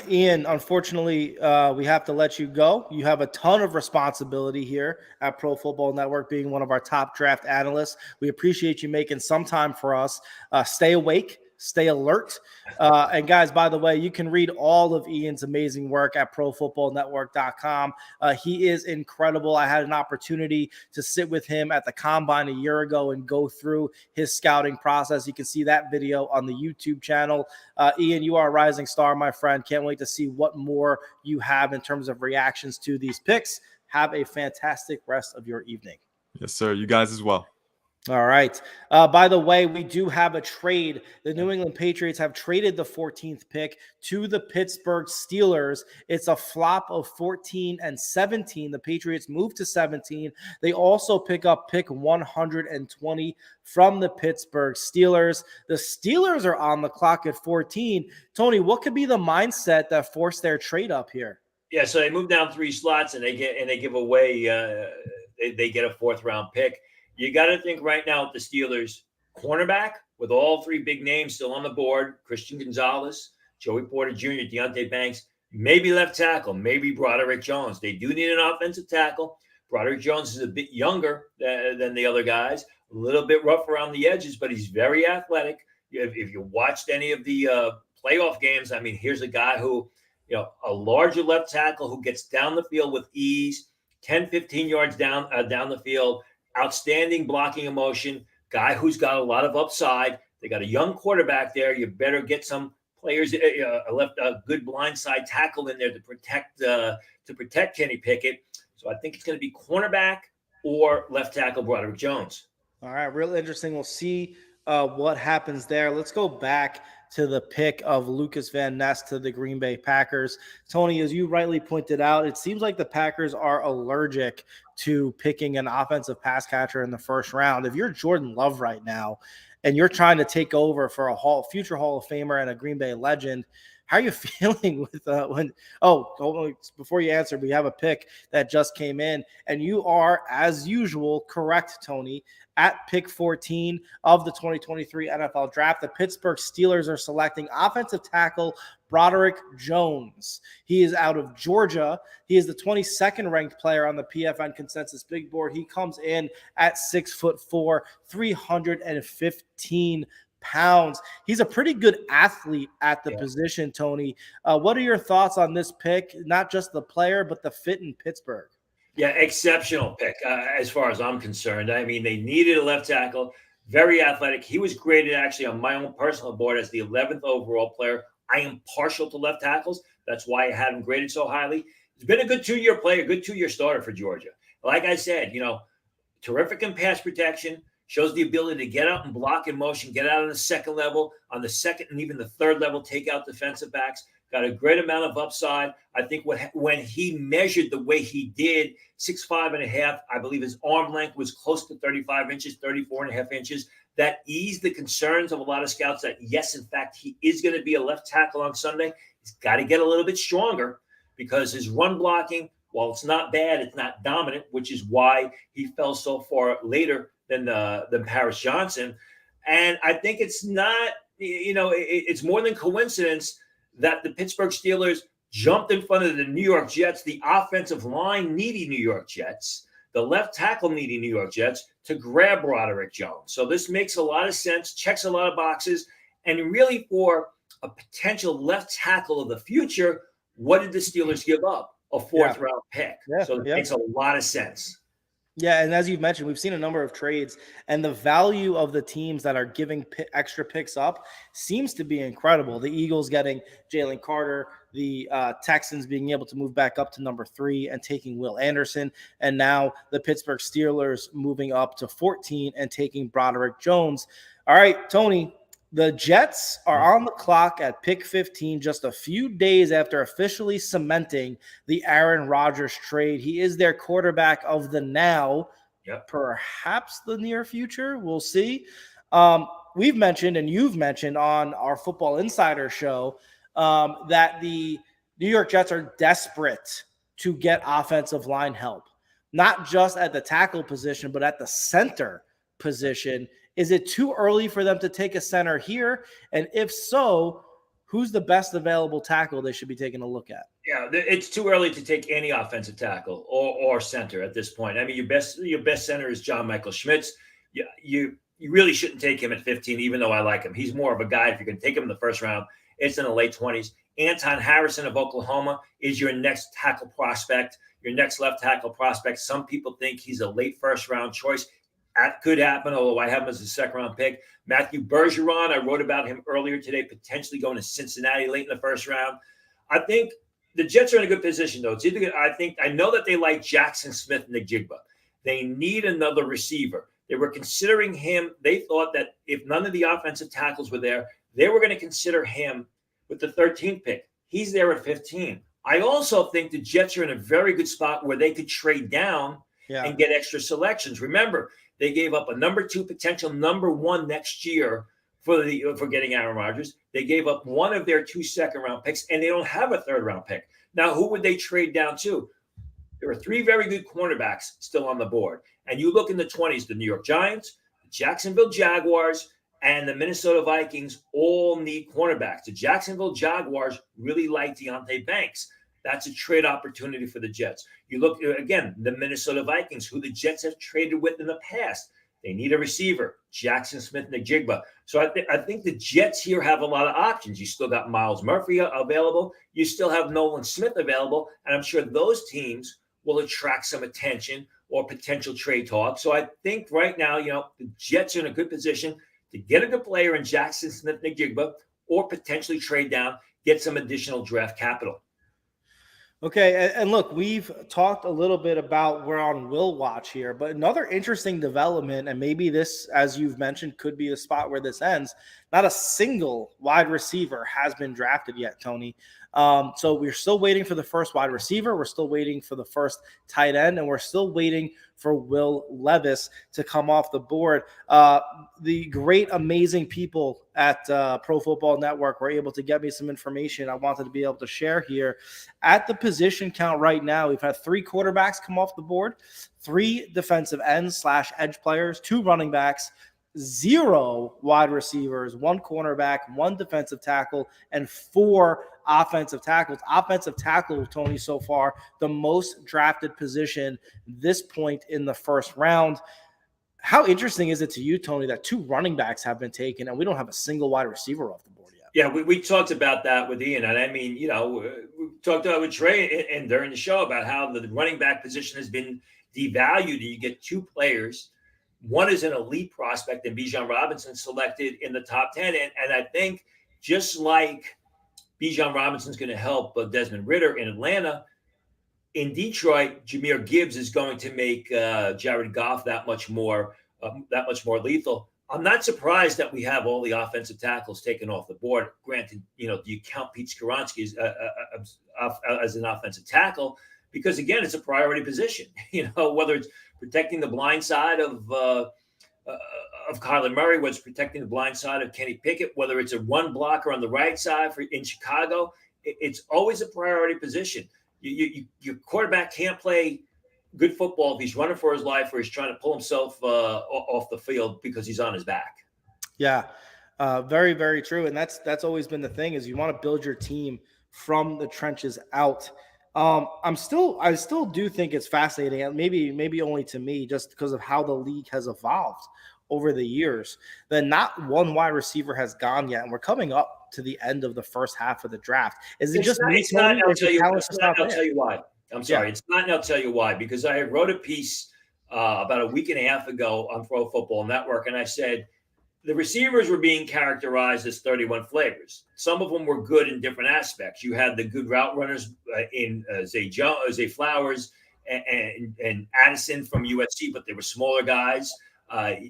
Ian, unfortunately, we have to let you go. You have a ton of responsibility here at Pro Football Network, being one of our top draft analysts. We appreciate you making some time for us. Stay awake. Stay alert. And guys, by the way, you can read all of Ian's amazing work at profootballnetwork.com. He is incredible. I had an opportunity to sit with him at the Combine a year ago and go through his scouting process. You can see that video on the YouTube channel. Ian, you are a rising star, my friend. Can't wait to see what more you have in terms of reactions to these picks. Have a fantastic rest of your evening. Yes, sir. You guys as well. All right. By the way, we do have a trade. The New England Patriots have traded the 14th pick to the Pittsburgh Steelers. It's a flop of 14 and 17. The Patriots move to 17. They also pick up pick 120 from the Pittsburgh Steelers. The Steelers are on the clock at 14. Tony, what could be the mindset that forced their trade up here? Yeah, so they move down 3 slots and they give away they get a 4th round pick. You got to think right now with the Steelers, cornerback with all 3 big names still on the board, Christian Gonzalez, Joey Porter Jr., Deonte Banks, maybe left tackle, maybe Broderick Jones. They do need an offensive tackle. Broderick Jones is a bit younger than the other guys, a little bit rough around the edges, but he's very athletic. If you watched any of the playoff games, I mean, here's a guy who, a larger left tackle who gets down the field with ease, 10, 15 yards down the field, outstanding blocking emotion, guy who's got a lot of upside. They got a young quarterback there. You better get some players, a good blindside tackle in there to protect Kenny Pickett. So I think it's going to be cornerback or left tackle Broderick Jones. All right, real interesting. We'll see what happens there. Let's go back to the pick of Lucas Van Ness to the Green Bay Packers. Tony, as you rightly pointed out, it seems like the Packers are allergic to picking an offensive pass catcher in the first round. If you're Jordan Love right now and you're trying to take over for a future Hall of Famer and a Green Bay legend, how are you feeling with before you answer, we have a pick that just came in, and you are, as usual, correct, Tony. At pick 14 of the 2023 NFL Draft, the Pittsburgh Steelers are selecting offensive tackle Broderick Jones. He is out of Georgia. He is the 22nd ranked player on the PFN consensus big board. He comes in at 6'4", 315 pounds. He's a pretty good athlete at the position, Tony. What are your thoughts on this pick? Not just the player, but the fit in Pittsburgh. Yeah, exceptional pick as far as I'm concerned. I mean, they needed a left tackle, very athletic. He was graded actually on my own personal board as the 11th overall player. I am partial to left tackles. That's why I had him graded so highly. He's been a good 2-year player, good 2-year starter for Georgia. Like I said, terrific in pass protection, shows the ability to get out and block in motion, get out on the second level, on the second and even the third level, take out defensive backs. Got a great amount of upside. I think when he measured the way he did, 6'5.5", I believe his arm length was close to 35 inches, 34.5 inches. That eased the concerns of a lot of scouts that, yes, in fact, he is going to be a left tackle on Sunday. He's got to get a little bit stronger because his run blocking, while it's not bad, it's not dominant, which is why he fell so far later than Paris Johnson. And I think it's not, it's more than coincidence that the Pittsburgh Steelers jumped in front of the New York Jets, the offensive line needy New York Jets, the left tackle needy New York Jets to grab Broderick Jones. So this makes a lot of sense, checks a lot of boxes, and really for a potential left tackle of the future, what did the Steelers give up? A fourth-round pick. So it makes a lot of sense. Yeah, and as you've mentioned, we've seen a number of trades, and the value of the teams that are giving extra picks up seems to be incredible. The Eagles getting Jalen Carter, the Texans being able to move back up to number 3 and taking Will Anderson, and now the Pittsburgh Steelers moving up to 14 and taking Broderick Jones. All right, Tony, the Jets are on the clock at pick 15, just a few days after officially cementing the Aaron Rodgers trade. He is their quarterback of the now, perhaps the near future. We'll see. We've mentioned, and you've mentioned on our Football Insider show, that the New York Jets are desperate to get offensive line help, not just at the tackle position, but at the center position. Is it too early for them to take a center here? And if so, who's the best available tackle they should be taking a look at? Yeah, it's too early to take any offensive tackle or center at this point. I mean, your best center is John Michael Schmitz. You really shouldn't take him at 15, even though I like him. He's more of a guy. If you're going to take him in the first round, it's in the late 20s. Anton Harrison of Oklahoma is your next tackle prospect, your next left tackle prospect. Some people think he's a late first-round choice. That could happen, although I have him as a second-round pick. Matthew Bergeron, I wrote about him earlier today, potentially going to Cincinnati late in the first round. I think the Jets are in a good position, though. It's either I know that they like Jackson Smith-Njigba. They need another receiver. They were considering him. They thought that if none of the offensive tackles were there, they were going to consider him with the 13th pick. He's there at 15. I also think the Jets are in a very good spot where they could trade down and get extra selections. Remember, they gave up a number 2, potential number 1 next year for getting Aaron Rodgers. They gave up one of their 2 second-round picks, and they don't have a third-round pick. Now, who would they trade down to? There are 3 very good cornerbacks still on the board. And you look in the 20s, the New York Giants, the Jacksonville Jaguars, and the Minnesota Vikings all need cornerbacks. The Jacksonville Jaguars really like Deonte Banks. That's a trade opportunity for the Jets. You look, again, the Minnesota Vikings, who the Jets have traded with in the past. They need a receiver, Jackson Smith-Njigba. So I think the Jets here have a lot of options. You still got Miles Murphy available. You still have Nolan Smith available. And I'm sure those teams will attract some attention or potential trade talk. So I think right now, the Jets are in a good position to get a good player in Jackson Smith-Njigba or potentially trade down, get some additional draft capital. Okay, and look, we've talked a little bit about we're on Will Watch here, but another interesting development, and maybe this, as you've mentioned, could be the spot where this ends. Not a single wide receiver has been drafted yet, Tony. So we're still waiting for the first wide receiver. We're still waiting for the first tight end, and we're still waiting for Will Levis to come off the board. The great, amazing people at Pro Football Network were able to get me some information I wanted to be able to share here. At the position count right now, we've had 3 quarterbacks come off the board, 3 defensive ends / edge players, 2 running backs, 0 wide receivers, 1 cornerback, 1 defensive tackle, and 4 offensive tackles. Offensive tackle, Tony, so far, the most drafted position this point in the first round. How interesting is it to you, Tony, that 2 running backs have been taken and we don't have a single wide receiver off the board yet? Yeah, we talked about that with Ian. And I mean, we talked about with Trey and during the show about how the running back position has been devalued. And you get 2 players. One is an elite prospect, and Bijan Robinson selected in the top 10. And I think just like Bijan Robinson's going to help Desmond Ridder in Atlanta, in Detroit, Jahmyr Gibbs is going to make Jared Goff that much more lethal. I'm not surprised that we have all the offensive tackles taken off the board. Granted, do you count Pete Skoronski as an offensive tackle? Because again, it's a priority position. Whether it's protecting the blind side of Kyler Murray, whether it's protecting the blind side of Kenny Pickett, whether it's a run blocker on the right side in Chicago, it's always a priority position. Your quarterback can't play good football if he's running for his life or he's trying to pull himself off the field because he's on his back. Yeah, very, very true. And that's always been the thing, is you want to build your team from the trenches out. I still do think it's fascinating, and maybe only to me, just because of how the league has evolved over the years, that not one wide receiver has gone yet, and we're coming up to the end of the first half of the draft. Is it just me, Tony, or is the talent just not there? I'll tell you why. I'm sorry, Yeah. it's not, and I'll tell you why. Because I wrote a piece about a week and a half ago on Pro Football Network, and I said the receivers were being characterized as 31 flavors. Some of them were good in different aspects. You had the good route runners in Zay Flowers and Addison from USC, but they were smaller guys.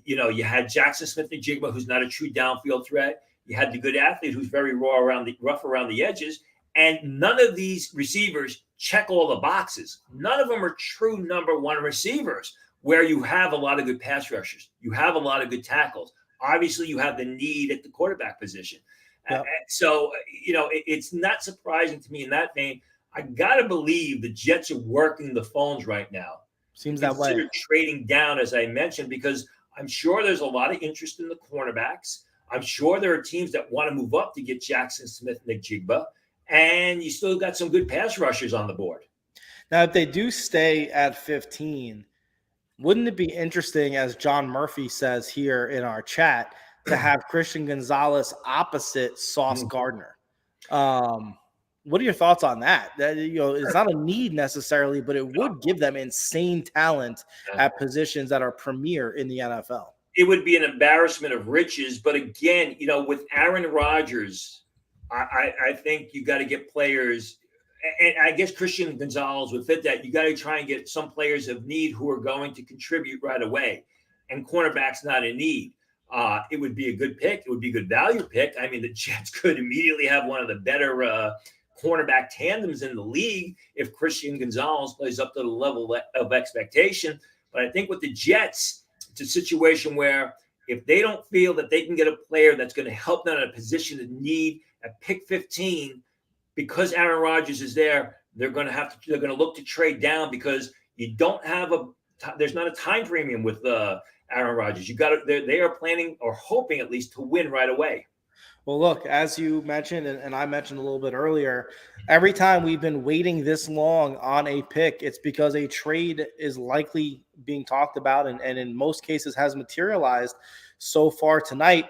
You had Jackson Smith-Njigba, who's not a true downfield threat. You had the good athlete who's very rough around the edges. And none of these receivers check all the boxes. None of them are true number one receivers where you have a lot of good pass rushers. You have a lot of good tackles. Obviously, you have the need at the quarterback position. Yep. So, it's not surprising to me in that vein. I got to believe the Jets are working the phones right now. Seems that way. Trading down, as I mentioned, because I'm sure there's a lot of interest in the cornerbacks. I'm sure there are teams that want to move up to get Jackson Smith-Njigba. And you still got some good pass rushers on the board. Now, if they do stay at 15, wouldn't it be interesting, as John Murphy says here in our chat, to have Christian Gonzalez opposite Sauce Gardner? What are your thoughts on that? It's not a need necessarily, but it would give them insane talent at positions that are premier in the NFL. It would be an embarrassment of riches. But again, with Aaron Rodgers, I think you got to get players, and I guess Christian Gonzalez would fit that. You got to try and get some players of need who are going to contribute right away. And cornerback's not in need. It would be a good pick. It would be a good value pick. I mean, the Jets could immediately have one of the better cornerback tandems in the league if Christian Gonzalez plays up to the level of expectation. But I think with the Jets, it's a situation where if they don't feel that they can get a player that's going to help them in a position of need at pick 15, because Aaron Rodgers is there, they're going to look to trade down, because you don't have there's not a time premium with Aaron Rodgers. They are planning, or hoping at least, to win right away. Well, look, as you mentioned, and I mentioned a little bit earlier, every time we've been waiting this long on a pick, it's because a trade is likely being talked about, and in most cases has materialized so far tonight.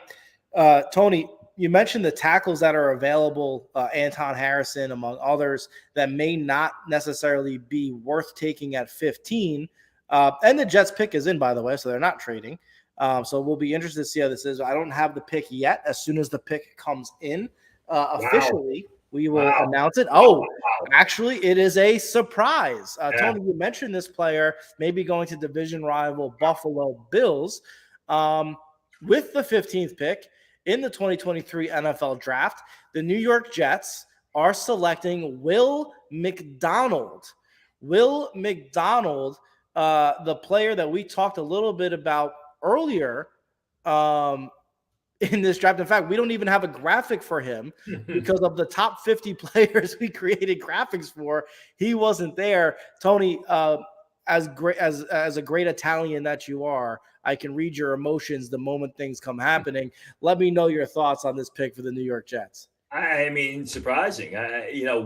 Tony, you mentioned the tackles that are available, Anton Harrison, among others, that may not necessarily be worth taking at 15. And the Jets pick is in, by the way, so they're not trading. So we'll be interested to see how this is. I don't have the pick yet. As soon as the pick comes in officially, we will announce it. Oh, actually, it is a surprise. Tony, you mentioned this player maybe going to division rival Buffalo Bills. With the 15th pick in the 2023 NFL Draft, the New York Jets are selecting Will McDonald. Will McDonald, the player that we talked a little bit about earlier in this draft. In fact, we don't even have a graphic for him because of the top 50 players we created graphics for. He wasn't there. Tony, as a great Italian that you are, I can read your emotions the moment things come happening. Let me know your thoughts on this pick for the New York Jets. I mean, surprising.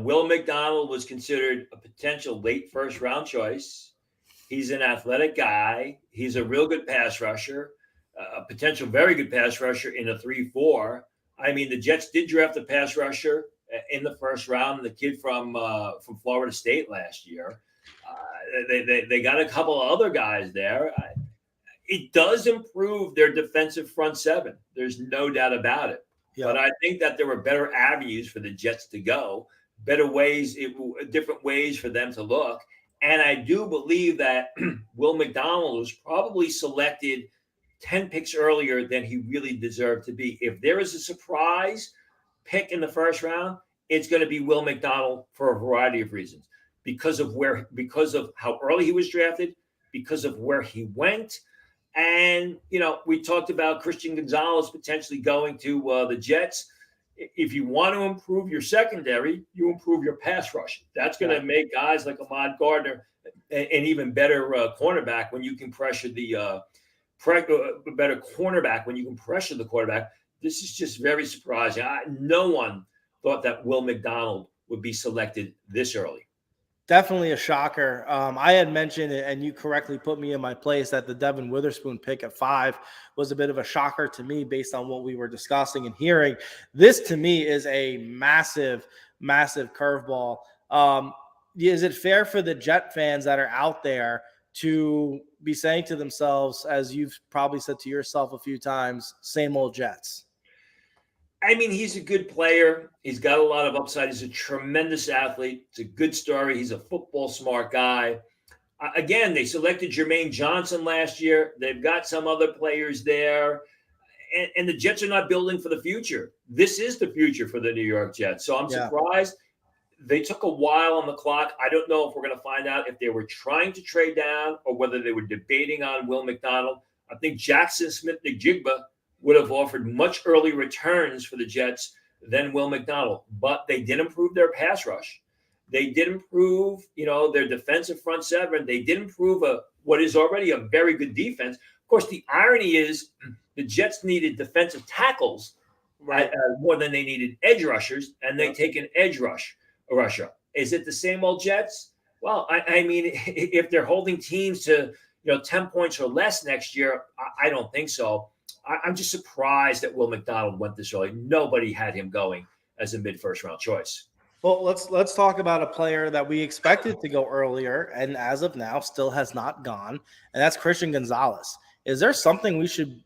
Will McDonald was considered a potential late first round choice. He's an athletic guy. He's a real good pass rusher, a potential very good pass rusher in a 3-4. I mean, the Jets did draft a pass rusher in the first round, the kid from Florida State last year. They got a couple of other guys there. It does improve their defensive front seven. There's no doubt about it. Yeah. But I think that there were better avenues for the Jets to go, different ways for them to look. And I do believe that Will McDonald was probably selected 10 picks earlier than he really deserved to be. If there is a surprise pick in the first round, it's going to be Will McDonald for a variety of reasons. Because of how early he was drafted, because of where he went. And, we talked about Christian Gonzalez potentially going to the Jets. If you want to improve your secondary, you improve your pass rush. That's going to make guys like Ahmad Gardner an even better cornerback when you can pressure better cornerback when you can pressure the quarterback. This is just very surprising. No one thought that Will McDonald would be selected this early. Definitely a shocker. I had mentioned it, and you correctly put me in my place, that the Devin Witherspoon pick at 5 was a bit of a shocker to me based on what we were discussing and hearing. This to me is a massive, massive curveball. Is it fair for the Jet fans that are out there to be saying to themselves, as you've probably said to yourself a few times, same old Jets? I mean, he's a good player. He's got a lot of upside. He's a tremendous athlete. It's a good story. He's a football smart guy. Again, they selected Jermaine Johnson last year. They've got some other players there. And the Jets are not building for the future. This is the future for the New York Jets. So I'm surprised. They took a while on the clock. I don't know if we're going to find out if they were trying to trade down or whether they were debating on Will McDonald. I think Jackson Smith-Njigba would have offered much earlier returns for the Jets than Will McDonald, but they did improve their pass rush. They did improve, their defensive front seven. They did improve what is already a very good defense. Of course, the irony is the Jets needed defensive tackles more than they needed edge rushers, and they take an edge rusher. Is it the same old Jets? Well, I mean, if they're holding teams to 10 points or less next year, I don't think so. I'm just surprised that Will McDonald went this early. Nobody had him going as a mid-first round choice. Well, let's talk about a player that we expected to go earlier and as of now still has not gone, and that's Christian Gonzalez. Is there something we should,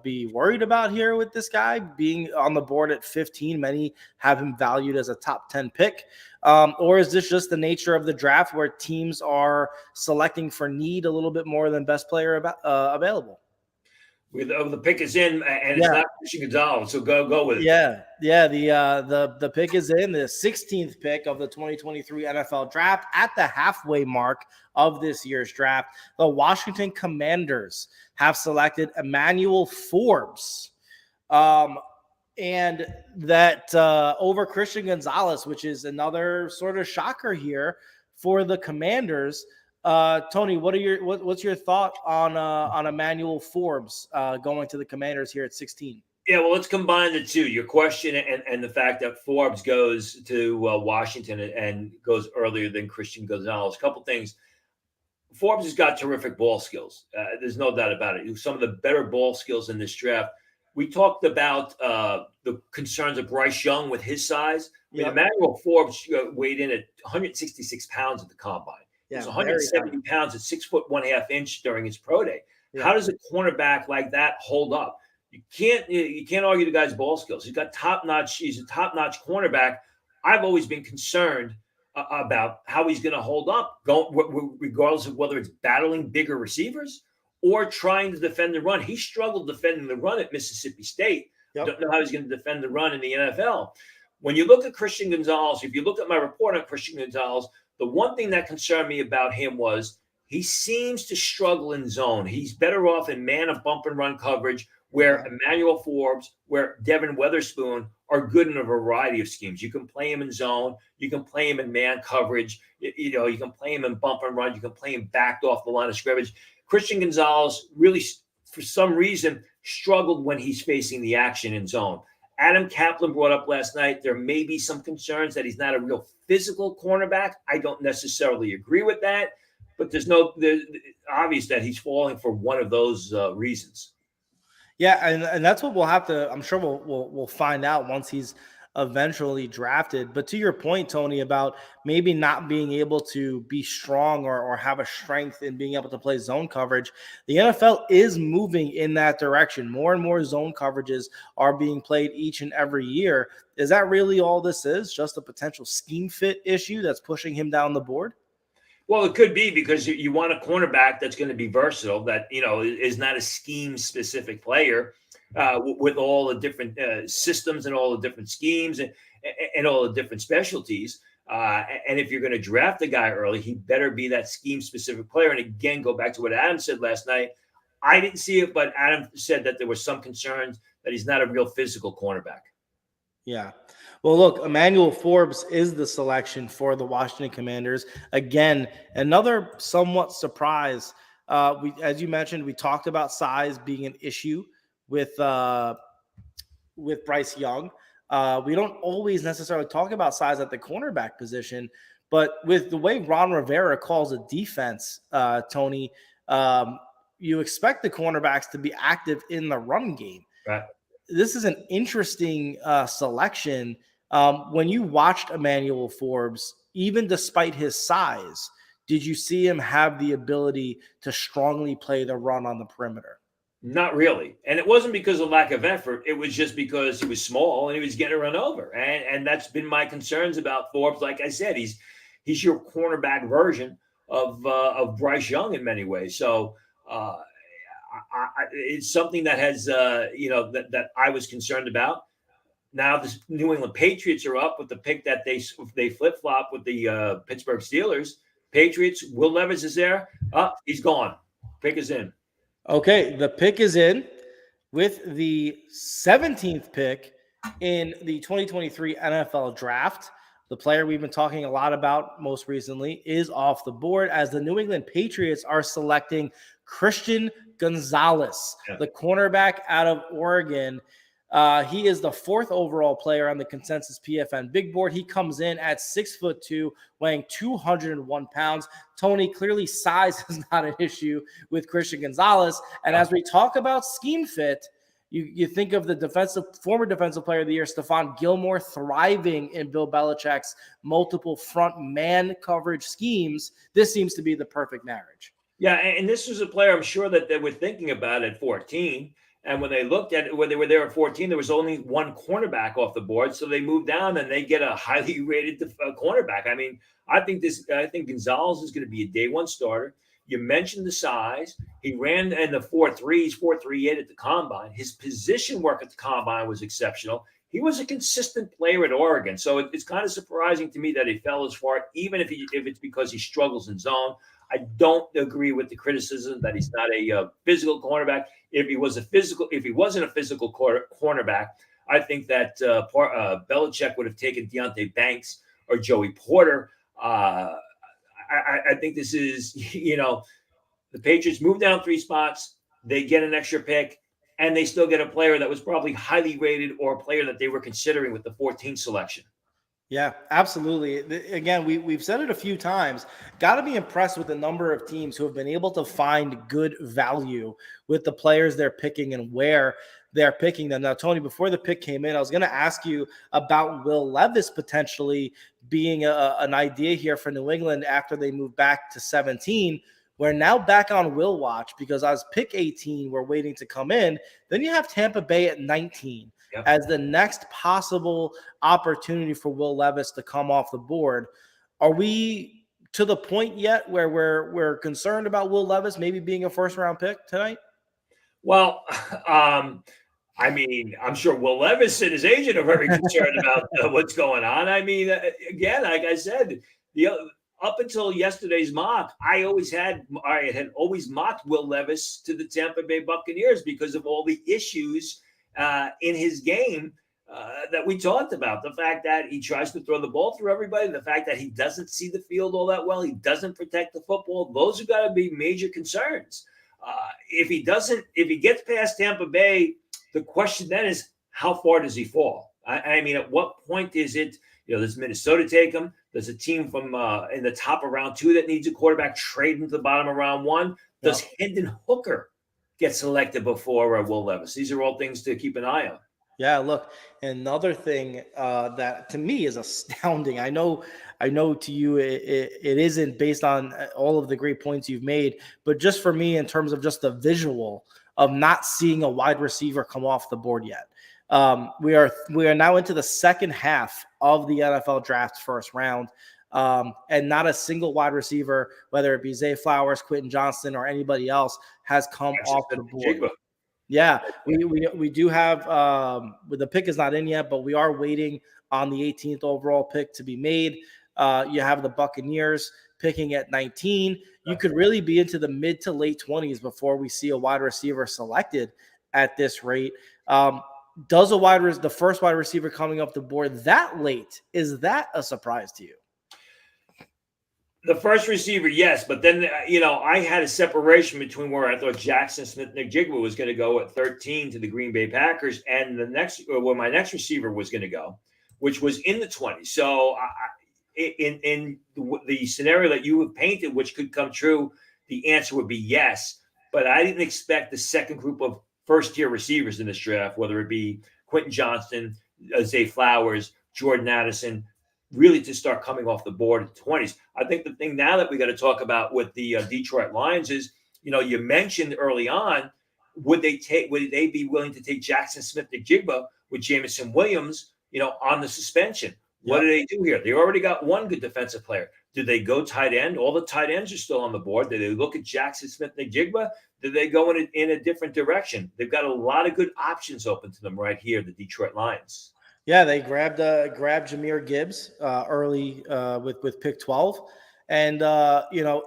be worried about here with this guy being on the board at 15? Many have him valued as a top 10 pick. Or is this just the nature of the draft where teams are selecting for need a little bit more than best player available? The pick is in, and it's not Christian Gonzalez, so go with it. Yeah. The pick is in, the 16th pick of the 2023 NFL draft. At the halfway mark of this year's draft, the Washington Commanders have selected Emmanuel Forbes, and that over Christian Gonzalez, which is another sort of shocker here for the Commanders. Tony, what's your thought on Emmanuel Forbes going to the Commanders here at 16? Yeah, well, let's combine the two. Your question and the fact that Forbes goes to Washington and goes earlier than Christian Gonzalez. A couple things. Forbes has got terrific ball skills. There's no doubt about it. Some of the better ball skills in this draft. We talked about the concerns of Bryce Young with his size. Yep. Emmanuel Forbes weighed in at 166 pounds at the combine. He's 170 pounds at 6 foot 1/2 inch during his pro day. Yeah. How does a cornerback like that hold up? You can't argue the guy's ball skills. He's got top notch. He's a top notch cornerback. I've always been concerned about how he's going to hold up, regardless of whether it's battling bigger receivers or trying to defend the run. He struggled defending the run at Mississippi State. Yep. Don't know how he's going to defend the run in the NFL. When you look at Christian Gonzalez, if you look at my report on Christian Gonzalez, the one thing that concerned me about him was he seems to struggle in zone. He's better off in man of bump and run coverage, where Emmanuel Forbes, where Devin Witherspoon are good in a variety of schemes. You can play him in zone. You can play him in man coverage. You can play him in bump and run. You can play him backed off the line of scrimmage. Christian Gonzalez really, for some reason, struggled when he's facing the action in zone. Adam Kaplan brought up last night, there may be some concerns that he's not a real physical cornerback. I don't necessarily agree with that, but there's obvious that he's falling for one of those reasons. Yeah, and that's what we'll have to. I'm sure we'll find out once he's eventually drafted. But to your point, Tony, about maybe not being able to be strong or have a strength in being able to play zone coverage, the NFL is moving in that direction. More and more zone coverages are being played each and every year. Is that really all this is? Just a potential scheme fit issue that's pushing him down the board? Well, it could be because you want a cornerback that's going to be versatile, that, is not a scheme-specific player with all the different systems and all the different schemes and all the different specialties. And if you're going to draft a guy early, he better be that scheme-specific player. And again, go back to what Adam said last night. I didn't see it, but Adam said that there were some concerns that he's not a real physical cornerback. Yeah. Well, look, Emmanuel Forbes is the selection for the Washington Commanders. Again, another somewhat surprise. As you mentioned, we talked about size being an issue with Bryce Young. We don't always necessarily talk about size at the cornerback position, But with the way Ron Rivera calls a defense, Tony, you expect the cornerbacks to be active in the run game. Right. This is an interesting selection. When you watched Emmanuel Forbes, even despite his size, did you see him have the ability to strongly play the run on the perimeter? Not really. And it wasn't because of lack of effort. It was just because he was small and he was getting run over. And that's been my concerns about Forbes. Like I said, he's your cornerback version of Bryce Young in many ways. So it's something that has, that I was concerned about. Now the New England Patriots are up with the pick that they flip-flop with the Pittsburgh Steelers. Patriots, Will Levis is there. He's gone. Pick is in. Okay, the pick is in with the 17th pick in the 2023 NFL Draft. The player we've been talking a lot about most recently is off the board as the New England Patriots are selecting Christian Gonzalez, the cornerback out of Oregon. He is the 4th overall player on the consensus PFN big board. He comes in at 6'2", weighing 201 pounds. Tony, clearly size is not an issue with Christian Gonzalez. And as we talk about scheme fit, you think of the former defensive player of the year, Stephon Gilmore, thriving in Bill Belichick's multiple front man coverage schemes. This seems to be the perfect marriage. Yeah, and this was a player I'm sure that they were thinking about at 14. And when they looked at it, when they were there at 14, there was only one cornerback off the board. So they moved down and they get a highly rated cornerback. I mean, I think Gonzalez is going to be a day one starter. You mentioned the size. He ran in the 4.3s, 4.38 at the combine. His position work at the combine was exceptional. He was a consistent player at Oregon. So it's kind of surprising to me that he fell as far, even if it's because he struggles in zone. I don't agree with the criticism that he's not a physical cornerback. If he wasn't a physical cornerback, I think that Belichick would have taken Deonte Banks or Joey Porter. I think this is, the Patriots move down 3 spots, they get an extra pick, and they still get a player that was probably highly rated or a player that they were considering with the 14th selection. Yeah, absolutely. Again, we've said it a few times. Got to be impressed with the number of teams who have been able to find good value with the players they're picking and where they're picking them. Now, Tony, before the pick came in, I was going to ask you about Will Levis potentially being an idea here for New England after they move back to 17. We're now back on Will watch because as pick 18, we're waiting to come in. Then you have Tampa Bay at 19. Yep. As the next possible opportunity for Will Levis to come off the board. Are we to the point yet where we're concerned about Will Levis maybe being a first-round pick tonight? Well, I mean, I'm sure Will Levis and his agent are very concerned about what's going on. I mean, again, like I said, up until yesterday's mock, I had always mocked Will Levis to the Tampa Bay Buccaneers because of all the issues in his game that we talked about. The fact that he tries to throw the ball through everybody, the fact that he doesn't see the field all that well, he doesn't protect the football. Those have got to be major concerns. If he gets past Tampa Bay, the question then is, how far does he fall? I mean, at what point is it, does Minnesota take him? Does a team from in the top of round 2 that needs a quarterback trade into the bottom of round 1? Does Hendon Hooker get selected before Will Levis? These are all things to keep an eye on. Yeah, look, another thing that to me is astounding. I know to you it isn't based on all of the great points you've made, but just for me in terms of just the visual of not seeing a wide receiver come off the board yet. We are now into the second half of the NFL draft first round. And not a single wide receiver, whether it be Zay Flowers, Quentin Johnston, or anybody else, has come off the board. Yeah, we do have the pick is not in yet, but we are waiting on the 18th overall pick to be made. You have the Buccaneers picking at 19. You could really be into the mid to late 20s before we see a wide receiver selected at this rate. Does the first wide receiver coming up the board that late, is that a surprise to you? The first receiver, yes, but then, I had a separation between where I thought Jackson Smith-Njigba was going to go at 13 to the Green Bay Packers and where my next receiver was going to go, which was in the 20s. So in the scenario that you have painted, which could come true, the answer would be yes. But I didn't expect the second group of first-tier receivers in this draft, whether it be Quentin Johnston, Zay Flowers, Jordan Addison, really to start coming off the board in the 20s. I think the thing now that we got to talk about with the Detroit Lions is, you mentioned early on, would they be willing to take Jackson Smith-Njigba with Jameson Williams, on the suspension? What do they do here? They already got one good defensive player. Do they go tight end? All the tight ends are still on the board. Do they look at Jackson Smith-Njigba? Do they go in a different direction? They've got a lot of good options open to them right here, the Detroit Lions. Yeah, they grabbed Jahmyr Gibbs early with pick 12. And,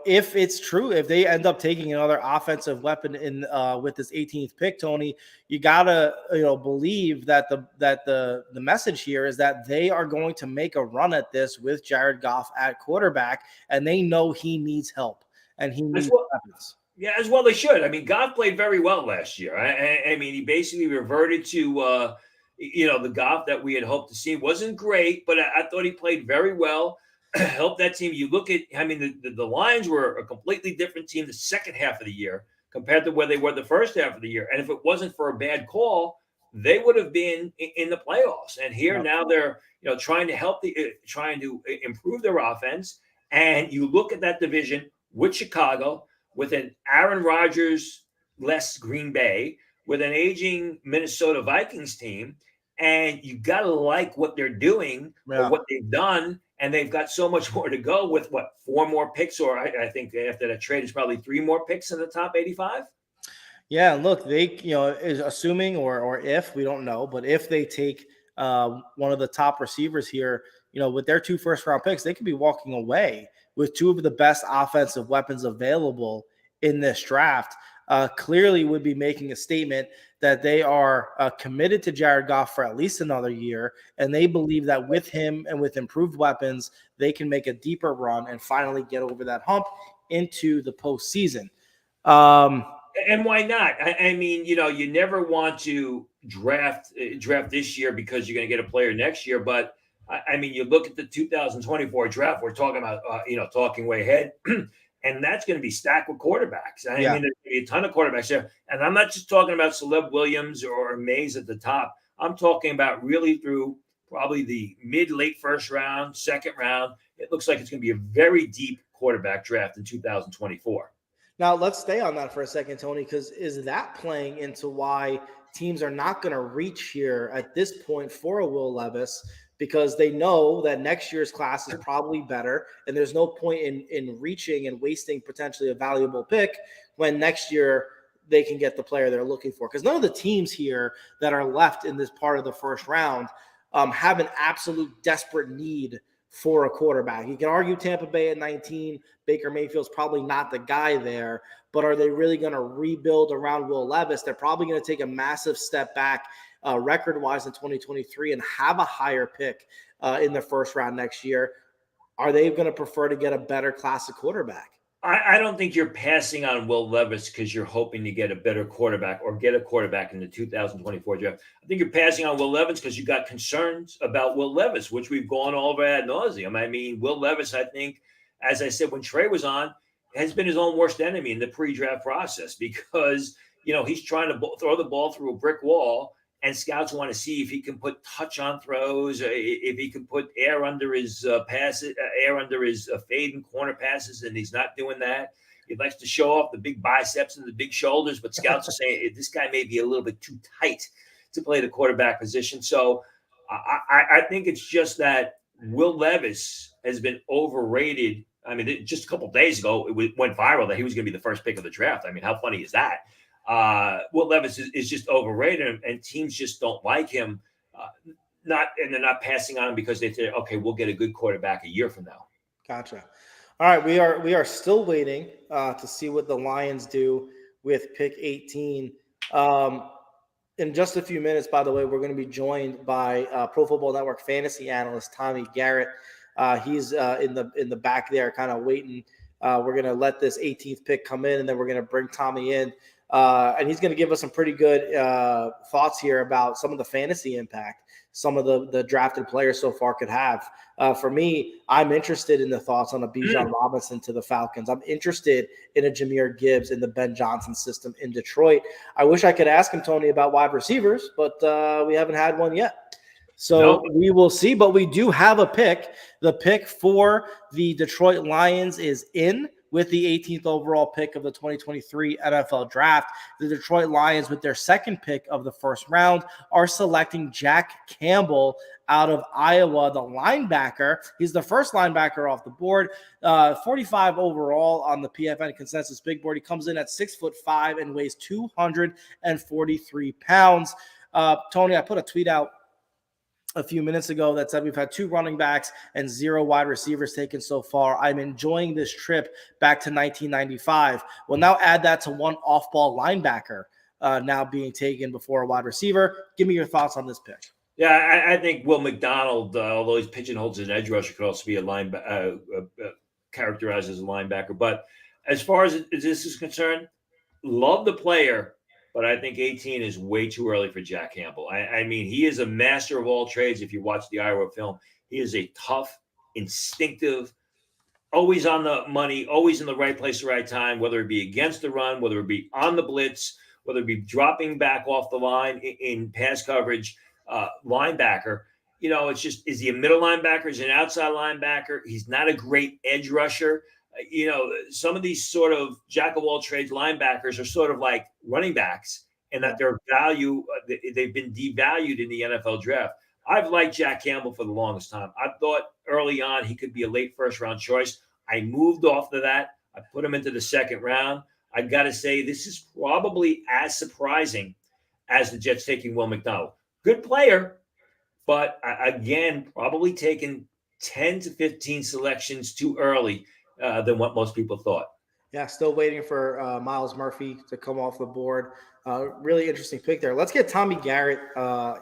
if it's true, if they end up taking another offensive weapon in with this 18th pick, Tony, you got to, believe that the message here is that they are going to make a run at this with Jared Goff at quarterback, and they know he needs help and he needs weapons. Yeah, as well they should. I mean, Goff played very well last year. I mean, he basically reverted to, the Goff that we had hoped to see. Wasn't great, but I thought he played very well. Helped that team. You look at, the Lions were a completely different team the second half of the year compared to where they were the first half of the year. And if it wasn't for a bad call, they would have been in the playoffs. And here now they're, trying to improve their offense. And you look at that division with Chicago, with an Aaron Rodgers-less Green Bay, with an aging Minnesota Vikings team, and you got to like what they're doing or what they've done. And they've got so much more to go with 4 more picks, or I think after that trade, it's probably 3 more picks in the top 85. Yeah, look, they, is assuming or if, we don't know, but if they take one of the top receivers here, with their 2 first-round picks, they could be walking away with 2 of the best offensive weapons available in this draft. Clearly would be making a statement that they are committed to Jared Goff for at least another year, and they believe that with him and with improved weapons, they can make a deeper run and finally get over that hump into the postseason. And why not? I mean, you never want to draft this year because you're going to get a player next year. But I mean, you look at the 2024 draft. We're talking about, talking way ahead. And that's going to be stacked with quarterbacks. I mean, there's going to be a ton of quarterbacks there. And I'm not just talking about Caleb Williams or Mays at the top. I'm talking about really through probably the late first round, second round. It looks like it's going to be a very deep quarterback draft in 2024. Now, let's stay on that for a second, Tony, because is that playing into why teams are not going to reach here at this point for a Will Levis? Because they know that next year's class is probably better, and there's no point in reaching and wasting potentially a valuable pick when next year they can get the player they're looking for. Because none of the teams here that are left in this part of the first round have an absolute desperate need for a quarterback. You can argue Tampa Bay at 19, Baker Mayfield's probably not the guy there, but are they really going to rebuild around Will Levis? They're probably going to take a massive step back record-wise in 2023 and have a higher pick in the first round next year. Are they going to prefer to get a better class of quarterback? I don't think you're passing on Will Levis because you're hoping to get a better quarterback or get a quarterback in the 2024 draft. I think you're passing on Will Levis because you got concerns about Will Levis, which we've gone over ad nauseum. I mean, Will Levis, I think, as I said when Trey was on, has been his own worst enemy in the pre-draft process because, he's trying to throw the ball through a brick wall. And scouts want to see if he can put touch on throws, if he can put air under his passes, air under his fade and corner passes, and he's not doing that. He likes to show off the big biceps and the big shoulders, but scouts are saying this guy may be a little bit too tight to play the quarterback position. So I think it's just that Will Levis has been overrated. I mean, just a couple of days ago, it went viral that he was going to be the first pick of the draft. I mean, how funny is that? Will Levis is just overrated, and teams just don't like him. And they're not passing on him because they say, okay, we'll get a good quarterback a year from now. Gotcha. All right, we are still waiting to see what the Lions do with pick 18. In just a few minutes, by the way, we're going to be joined by Pro Football Network fantasy analyst Tommy Garrett. He's in the back there, kind of waiting. We're going to let this 18th pick come in, and then we're going to bring Tommy in And he's going to give us some pretty good thoughts here about some of the fantasy impact some of the drafted players so far could have. For me, I'm interested in the thoughts on a Bijan Robinson to the Falcons. I'm interested in a Jahmyr Gibbs in the Ben Johnson system in Detroit. I wish I could ask him, Tony, about wide receivers, but we haven't had one yet. So we will see, but we do have a pick. The pick for the Detroit Lions is in with the 18th overall pick of the 2023 NFL Draft. The Detroit Lions, with their second pick of the first round, are selecting Jack Campbell out of Iowa, the linebacker. He's the first linebacker off the board, 45 overall on the PFN consensus big board. He comes in at 6'5" and weighs 243 pounds. Tony, I put a tweet out a few minutes ago that said we've had 2 running backs and 0 wide receivers taken so far. I'm enjoying this trip back to 1995. We'll now add that to 1 off-ball linebacker now being taken before a wide receiver. Give me your thoughts on this pick. Yeah, I think Will McDonald, although he's pigeonholed as an edge rusher, could also be a characterized as a linebacker. But as far as this is concerned, love the player, but I think 18 is way too early for Jack Campbell. I mean, he is a master of all trades. If you watch the Iowa film, he is a tough, instinctive, always on the money, always in the right place at the right time, whether it be against the run, whether it be on the blitz, whether it be dropping back off the line in pass coverage, linebacker. You know, it's just, is he a middle linebacker? Is he an outside linebacker? He's not a great edge rusher. You know, some of these sort of jack of all trades linebackers are sort of like running backs, and that their value, they've been devalued in the NFL draft. I've liked Jack Campbell for the longest time. I thought early on he could be a late first round choice. I moved off of that. I put him into the second round. I got to say, this is probably as surprising as the Jets taking Will McDonald. Good player, but again, probably taken 10 to 15 selections too early than what most people thought. Yeah, still waiting for Miles Murphy to come off the board. Really interesting pick there. Let's get Tommy Garrett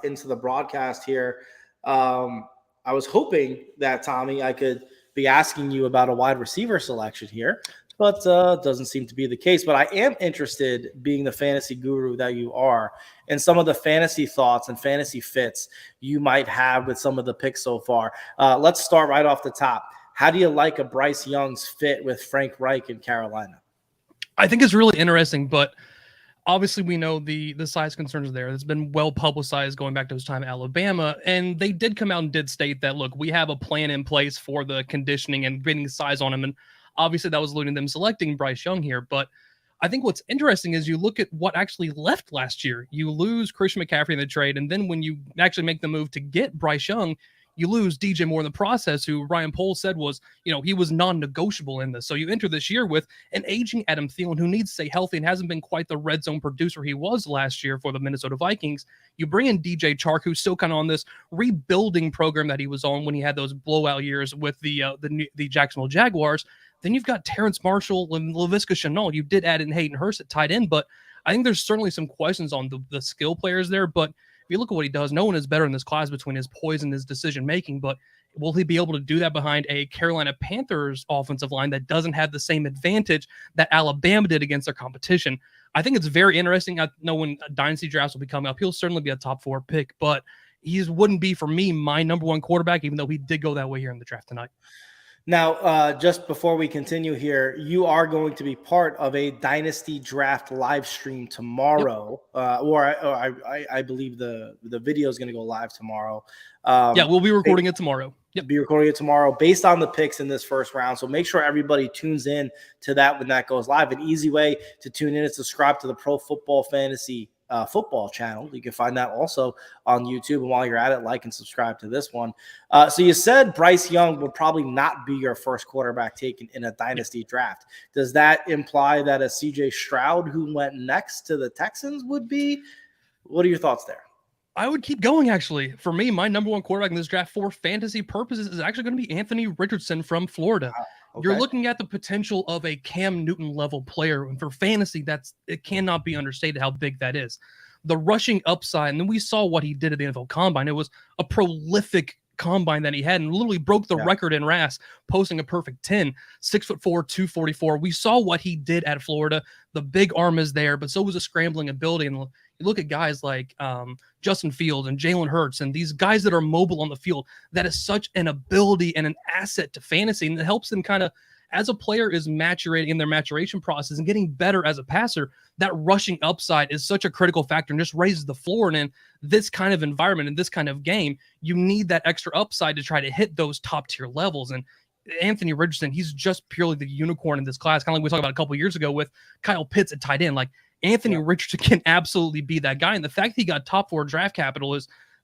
into the broadcast here. I was hoping that, Tommy, I could be asking you about a wide receiver selection here, but doesn't seem to be the case. But I am interested, being the fantasy guru that you are, in some of the fantasy thoughts and fantasy fits you might have with some of the picks so far. Let's start right off the top. How do you like a Bryce Young's fit with Frank Reich in Carolina? I think it's really interesting, but obviously we know the size concerns there. It's been well publicized going back to his time at Alabama, and they did come out and did state that, look, we have a plan in place for the conditioning and getting size on him, and obviously that was alluding to them selecting Bryce Young here. But I think what's interesting is you look at what actually left last year. You lose Christian McCaffrey in the trade, and then when you actually make the move to get Bryce Young, you lose DJ Moore in the process, who Ryan Poles said was, he was non-negotiable in this. So you enter this year with an aging Adam Thielen who needs to stay healthy and hasn't been quite the red zone producer he was last year for the Minnesota Vikings. You bring in DJ Chark, who's still kind of on this rebuilding program that he was on when he had those blowout years with the Jacksonville Jaguars. Then you've got Terrence Marshall and Laviska Shenault. You did add in Hayden Hurst at tight end, but I think there's certainly some questions on the skill players there. But if you look at what he does, no one is better in this class between his poise and his decision-making, but will he be able to do that behind a Carolina Panthers offensive line that doesn't have the same advantage that Alabama did against their competition? I think it's very interesting. I know when dynasty drafts will be coming up, he'll certainly be a top 4 pick, but he wouldn't be, for me, my number 1 quarterback, even though he did go that way here in the draft tonight. Now, just before we continue here, you are going to be part of a Dynasty Draft live stream tomorrow, I believe the video is going to go live tomorrow. We'll be recording it tomorrow. Be recording it tomorrow based on the picks in this first round. So make sure everybody tunes in to that when that goes live. An easy way to tune in is subscribe to the Pro Football Fantasy football channel. You can find that also on YouTube. And while you're at it, like and subscribe to this one. So you said Bryce Young would probably not be your first quarterback taken in a dynasty draft. Does that imply that a CJ Stroud, who went next to the Texans, would be? What are your thoughts there? I would keep going, actually. For me, my number 1 quarterback in this draft for fantasy purposes is actually going to be Anthony Richardson from Florida. Okay. You're looking at the potential of a Cam Newton level player. And for fantasy, it cannot be understated how big that is. The rushing upside, and then we saw what he did at the NFL Combine. It was a prolific combine that he had and literally broke the record in RAS, posting a perfect 10, 6'4", 244. We saw what he did at Florida. The big arm is there, but so was a scrambling ability. And you look at guys like Justin Fields and Jalen Hurts and these guys that are mobile on the field. That is such an ability and an asset to fantasy, and it helps them kind of, as a player is maturating in their maturation process and getting better as a passer, that rushing upside is such a critical factor and just raises the floor. And in this kind of environment, in this kind of game, you need that extra upside to try to hit those top tier levels. And Anthony Richardson, he's just purely the unicorn in this class, kind of like we talked about a couple of years ago with Kyle Pitts at tight end. Like Anthony Richardson can absolutely be that guy. And the fact that he got top 4 draft capital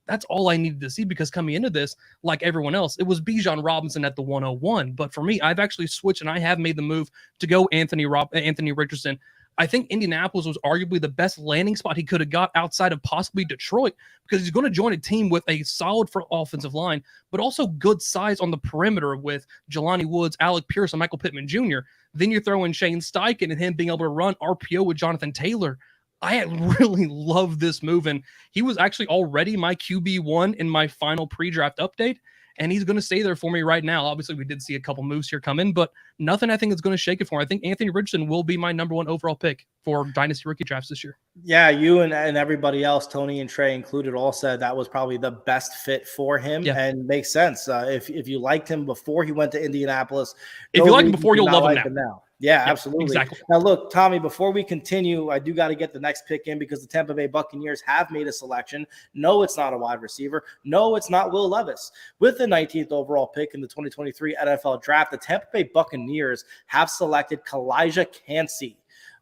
that's all I needed to see, because coming into this, like everyone else, it was Bijan Robinson at the 101. But for me, I've actually switched and I have made the move to go Anthony Richardson. I think Indianapolis was arguably the best landing spot he could have got outside of possibly Detroit, because he's going to join a team with a solid offensive line, but also good size on the perimeter with Jelani Woods, Alec Pierce, and Michael Pittman Jr. Then you throw in Shane Steichen and him being able to run RPO with Jonathan Taylor. I really love this move, and he was actually already my QB1 in my final pre-draft update, and he's going to stay there for me right now. Obviously, we did see a couple moves here come in, but nothing I think is going to shake it for him. I think Anthony Richardson will be my number 1 overall pick for Dynasty Rookie Drafts this year. Yeah, you and everybody else, Tony and Trey included, all said that was probably the best fit for him, and makes sense. If you liked him before he went to Indianapolis, if you like him before, you'll love him now. Yeah, absolutely. Exactly. Now, look, Tommy, before we continue, I do got to get the next pick in, because the Tampa Bay Buccaneers have made a selection. No, it's not a wide receiver. No, it's not Will Levis. With the 19th overall pick in the 2023 NFL Draft, the Tampa Bay Buccaneers have selected Kalijah Kancey,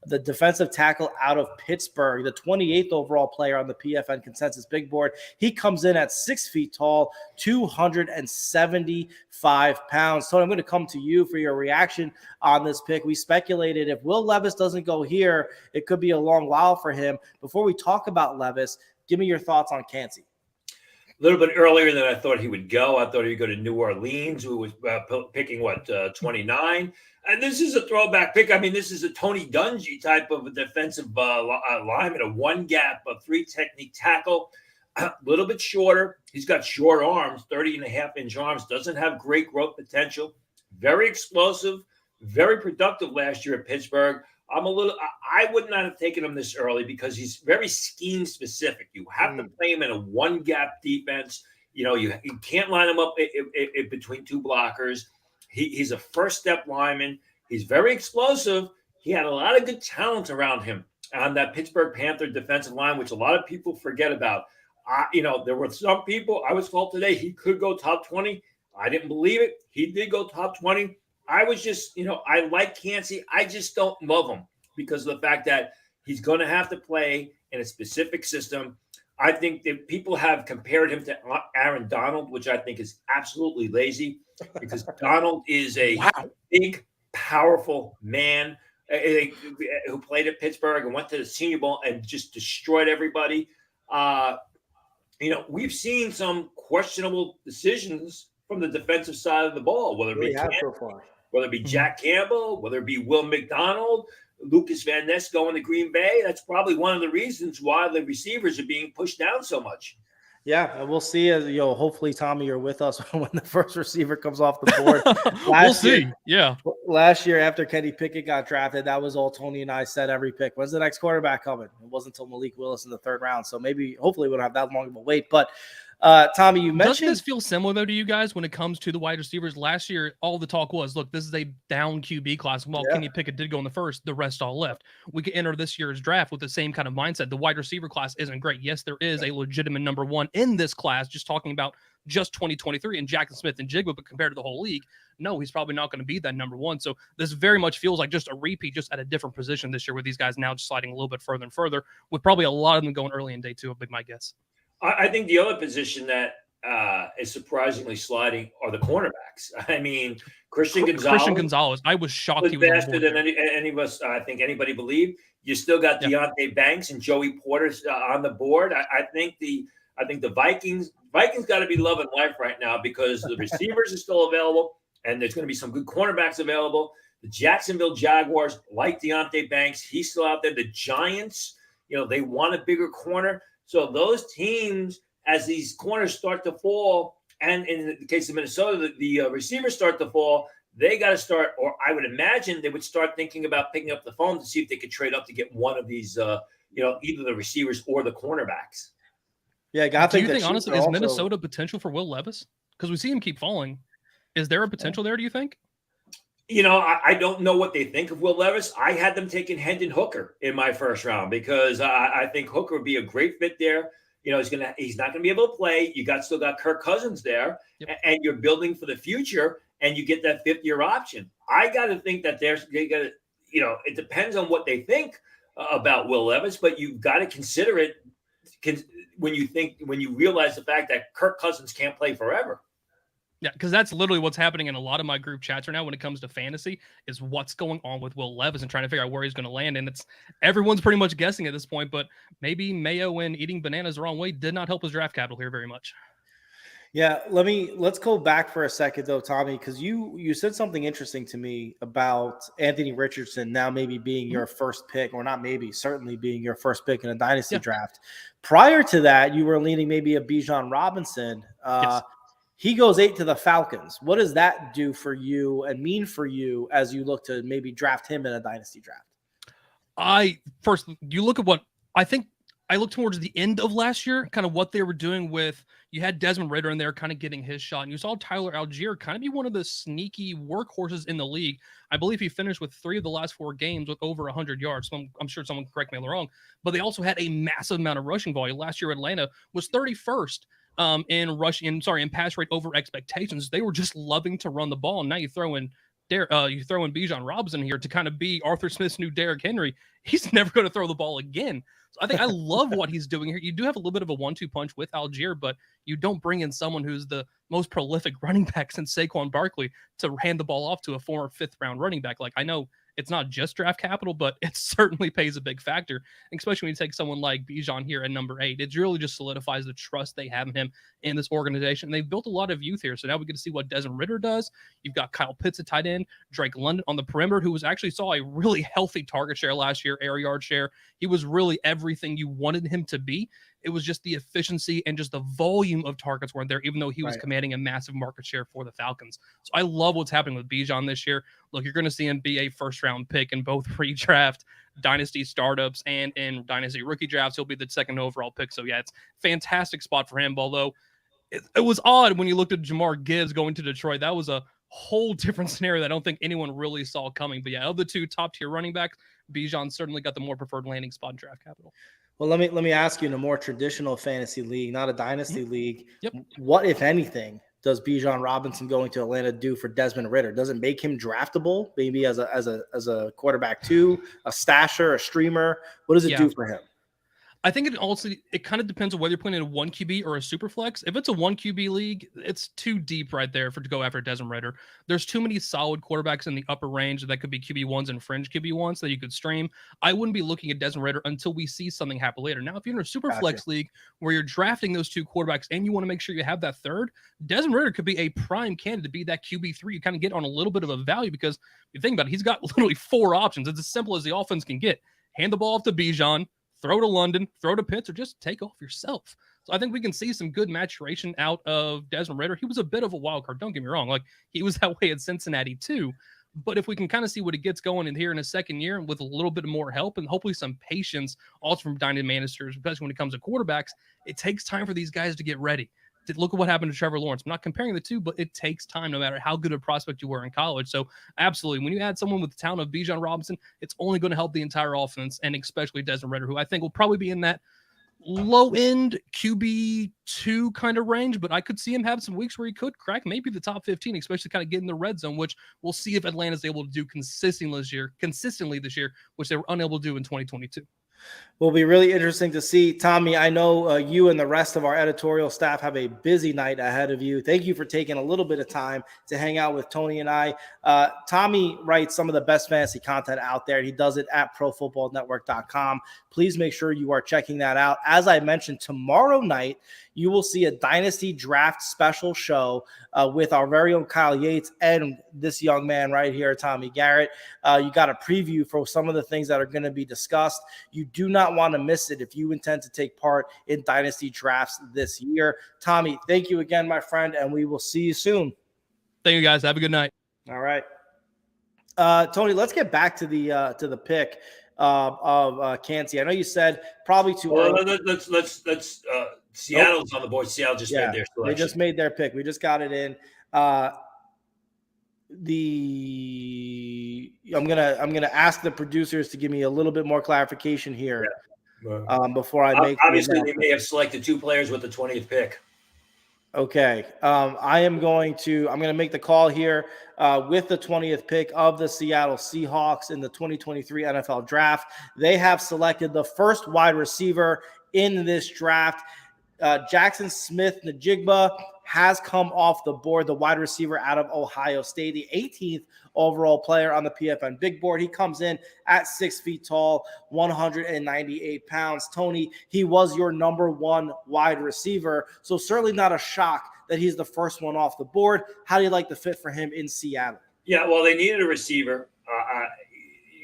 the defensive tackle out of Pittsburgh, the 28th overall player on the PFN consensus big board. He comes in at 6 feet tall, 275 pounds. So I'm going to come to you for your reaction on this pick. We speculated if Will Levis doesn't go here, it could be a long while for him. Before we talk about Levis, give me your thoughts on Kancey. A little bit earlier than I thought he would go. I thought he'd go to New Orleans, who was picking, 29. And this is a throwback pick. I mean, this is a Tony Dungy type of a defensive lineman, a one-gap, a 3-technique tackle, a little bit shorter. He's got short arms, 30.5-inch arms, doesn't have great growth potential, very explosive, very productive last year at Pittsburgh. I would not have taken him this early because he's very scheme specific. You have to play him in a one-gap defense. You can't line him up in between 2 blockers. He's a first-step lineman. He's very explosive. He had a lot of good talent around him on that Pittsburgh Panther defensive line, which a lot of people forget about. There were some people, I was told today, he could go top 20. I didn't believe it. He did go top 20. I was just, I like Kancey. I just don't love him because of the fact that he's going to have to play in a specific system. I think that people have compared him to Aaron Donald, which I think is absolutely lazy because Donald is a big, powerful man who played at Pittsburgh and went to the Senior Bowl and just destroyed everybody. We've seen some questionable decisions from the defensive side of the ball, whether it be Jack Campbell, whether it be Will McDonald, Lucas Van Ness going to Green Bay. That's probably one of the reasons why the receivers are being pushed down so much. Yeah, we'll see. Hopefully, Tommy, you're with us when the first receiver comes off the board. We'll see. Last year, after Kenny Pickett got drafted, that was all Tony and I said every pick. When's the next quarterback coming? It wasn't until Malik Willis in the 3rd round. So hopefully, we don't have that long of a wait. But Tommy, you mentioned. Doesn't this feel similar, though, to you guys when it comes to the wide receivers? Last year, all the talk was, look, this is a down QB class. While Kenny Pickett did go in the first, the rest all left. We could enter this year's draft with the same kind of mindset. The wide receiver class isn't great. Yes, there is a legitimate number 1 in this class, just talking about just 2023 and Jackson Smith and Jigba, but compared to the whole league, no, he's probably not going to be that number 1. So this very much feels like just a repeat, just at a different position this year with these guys now just sliding a little bit further and further, with probably a lot of them going early in day 2, would be my guess. I think the other position that is surprisingly sliding are the cornerbacks. I mean, Christian Gonzalez. I was shocked he was faster than any of us. I think anybody believed. You still got Deontay Banks and Joey Porter on the board. I think the Vikings got to be loving life right now because the receivers are still available and there's going to be some good cornerbacks available. The Jacksonville Jaguars like Deontay Banks. He's still out there. The Giants, they want a bigger corner. So those teams, as these corners start to fall And in the case of Minnesota, the receivers start to fall. They got to start, or I would imagine they would start thinking about picking up the phone to see if they could trade up to get one of these, either the receivers or the cornerbacks. Yeah, I Do you think, Chiefs honestly, are is also- Minnesota potential for Will Levis? Because we see him keep falling. Is there a potential there, do you think? I don't know what they think of Will Levis. I had them taking Hendon Hooker in my first round because I think Hooker would be a great fit there. He's not gonna be able to play. You still got Kirk Cousins there, and you're building for the future, and you get that 5th-year option. I got to think that it depends on what they think about Will Levis, but you've got to consider it when you realize the fact that Kirk Cousins can't play forever. Yeah, because that's literally what's happening in a lot of my group chats right now when it comes to fantasy is what's going on with Will Levis and trying to figure out where he's going to land. And everyone's pretty much guessing at this point, but maybe Mayo and eating bananas the wrong way did not help his draft capital here very much. Yeah, let's go back for a second though, Tommy, because you said something interesting to me about Anthony Richardson now maybe being your first pick, or not maybe, certainly being your first pick in a dynasty draft. Prior to that, you were leaning maybe a Bijan Robinson. Yes. He goes 8 to the Falcons. What does that do for you and mean for you as you look to maybe draft him in a dynasty draft? You look at what I think. I look towards the end of last year, kind of what they were doing with, you had Desmond Ridder in there kind of getting his shot, and you saw Tyler Algier kind of be one of the sneaky workhorses in the league. I believe he finished with 3 of the last 4 games with over 100 yards. So I'm sure someone can correct me if I'm wrong, but they also had a massive amount of rushing volume. Last year, Atlanta was 31st in pass rate over expectations. They were just loving to run the ball, and now you throw in Bijan Robinson here to kind of be Arthur Smith's new Derrick Henry. He's never going to throw the ball again. So I think I love what he's doing here. You do have a little bit of a 1-2 punch with Algier, but you don't bring in someone who's the most prolific running back since Saquon Barkley to hand the ball off to a former 5th-round running back. Like, I know it's not just draft capital, but it certainly pays a big factor, especially when you take someone like Bijan here at number 8. It really just solidifies the trust they have in him in this organization. They've built a lot of youth here, so now we get to see what Desmond Ridder does. You've got Kyle Pitts at tight end, Drake London on the perimeter, who saw a really healthy target share last year, air yard share. He was really everything you wanted him to be. It was just the efficiency and just the volume of targets weren't there, even though he was commanding a massive market share for the Falcons. So I love what's happening with Bijan this year. Look, you're going to see him be a first-round pick in both redraft, dynasty startups, and in dynasty rookie drafts. He'll be the 2nd overall pick. So, yeah, it's a fantastic spot for him, although it was odd when you looked at Jahmyr Gibbs going to Detroit. That was a whole different scenario that I don't think anyone really saw coming. But, yeah, of the 2 top-tier running backs, Bijan certainly got the more preferred landing spot in draft capital. Well, let me ask you, in a more traditional fantasy league, not a dynasty league, Yep. What, if anything, does Bijan Robinson going to Atlanta do for Desmond Ridder? Does it make him draftable, maybe as a quarterback 2, a stasher, a streamer? What does it do for him? I think it kind of depends on whether you're playing in a 1 QB or a super flex. If it's a 1 QB league, it's too deep right there to go after Desmond Ridder. There's too many solid quarterbacks in the upper range that could be QB1s and fringe QB1s that you could stream. I wouldn't be looking at Desmond Ridder until we see something happen later. Now, if you're in a super flex league where you're drafting those 2 quarterbacks and you want to make sure you have that third, Desmond Ridder could be a prime candidate to be that QB3. You kind of get on a little bit of a value because if you think about it, he's got literally 4 options. It's as simple as the offense can get. Hand the ball off to Bijan, throw to London, throw to Pitts, or just take off yourself. So I think we can see some good maturation out of Desmond Ridder. He was a bit of a wild card. Don't get me wrong. Like, he was that way at Cincinnati too. But if we can kind of see what he gets going in here in his 2nd year with a little bit more help and hopefully some patience also from dynasty managers, especially when it comes to quarterbacks, it takes time for these guys to get ready. Look at what happened to Trevor Lawrence. I'm not comparing the 2, but it takes time no matter how good a prospect you were in college. So absolutely, when you add someone with the talent of Bijan Robinson, it's only going to help the entire offense, and especially Desmond Ridder, who I think will probably be in that low-end QB2 kind of range, but I could see him have some weeks where he could crack maybe the top 15, especially kind of get in the red zone, which we'll see if Atlanta's able to do consistently this year, which they were unable to do in 2022. Will be really interesting to see. Tommy, I know you and the rest of our editorial staff have a busy night ahead of you. Thank you for taking a little bit of time to hang out with Tony and I. Tommy writes some of the best fantasy content out there. He does it at profootballnetwork.com. Please make sure you are checking that out. As I mentioned, tomorrow night, you will see a Dynasty Draft special show with our very own Kyle Yates and this young man right here, Tommy Garrett. You got a preview for some of the things that are going to be discussed. You do not want to miss it if you intend to take part in dynasty drafts this year. Tommy, thank you again, my friend, and we will see you soon. Thank you, guys. Have a good night. All right. Tony, let's get back to the pick of Kancey. I know you said probably too early. Let's Seattle's on the board. Seattle just made their selection. They just made their pick. We just got it in. I'm gonna ask the producers to give me a little bit more clarification here before I make. Obviously, they may have selected 2 players with the 20th pick. Okay. I'm going to make the call here with the 20th pick of the Seattle Seahawks in the 2023 NFL draft. They have selected the first wide receiver in this draft. Jackson Smith-Njigba has come off the board, the wide receiver out of Ohio State, the 18th overall player on the PFN big board. He comes in at 6 feet tall, 198 pounds. Tony, he was your number 1 wide receiver, so certainly not a shock that he's the first one off the board. How do you like the fit for him in Seattle? Yeah, well, they needed a receiver.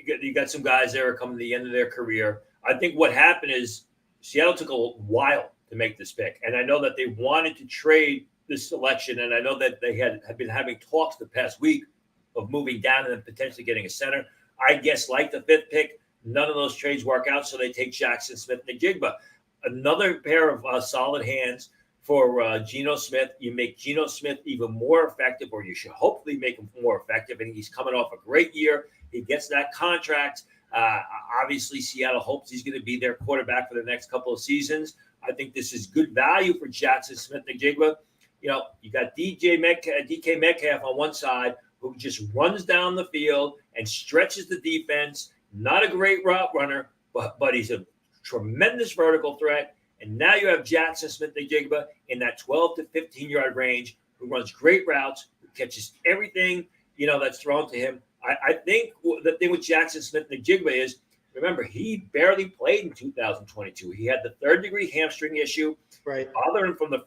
You got some guys there coming to the end of their career. I think what happened is Seattle took a while to make this pick, and I know that they wanted to trade this selection, and I know that they had been having talks the past week of moving down and then potentially getting a center. I guess like the 5th pick, none of those trades work out, so they take Jackson Smith-Njigba. Another pair of solid hands for Geno Smith. You make Geno Smith even more effective, or you should hopefully make him more effective, and he's coming off a great year. He gets that contract. Obviously, Seattle hopes he's going to be their quarterback for the next couple of seasons. I think this is good value for Jackson Smith-Njigba. You know, you got DK Metcalf on one side, who just runs down the field and stretches the defense. Not a great route runner, but he's a tremendous vertical threat. And now you have Jackson Smith-Njigba in that 12 to 15-yard range, who runs great routes, who catches everything, that's thrown to him. I think the thing with Jackson Smith-Njigba is, remember, he barely played in 2022. He had the 3rd-degree hamstring issue. Right. Bothered him from the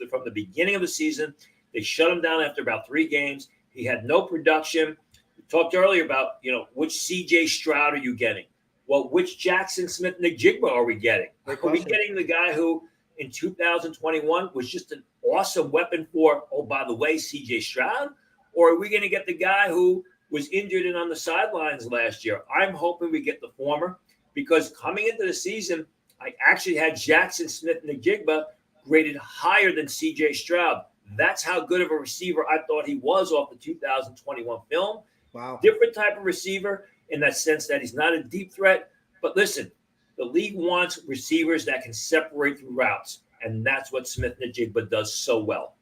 from the beginning of the season. They shut him down after about 3 games. He had no production. We talked earlier about, which CJ Stroud are you getting? Well, which Jackson Smith-Njigba are we getting? Are we getting the guy who in 2021 was just an awesome weapon for, oh, by the way, CJ Stroud? Or are we going to get the guy who was injured and on the sidelines last year? I'm hoping we get the former, because coming into the season, I actually had Jackson Smith-Njigba graded higher than CJ Stroud. That's how good of a receiver I thought he was off the 2021 film. Wow. Different type of receiver in that sense that he's not a deep threat. But listen, the league wants receivers that can separate through routes, and that's what Smith-Njigba does so well.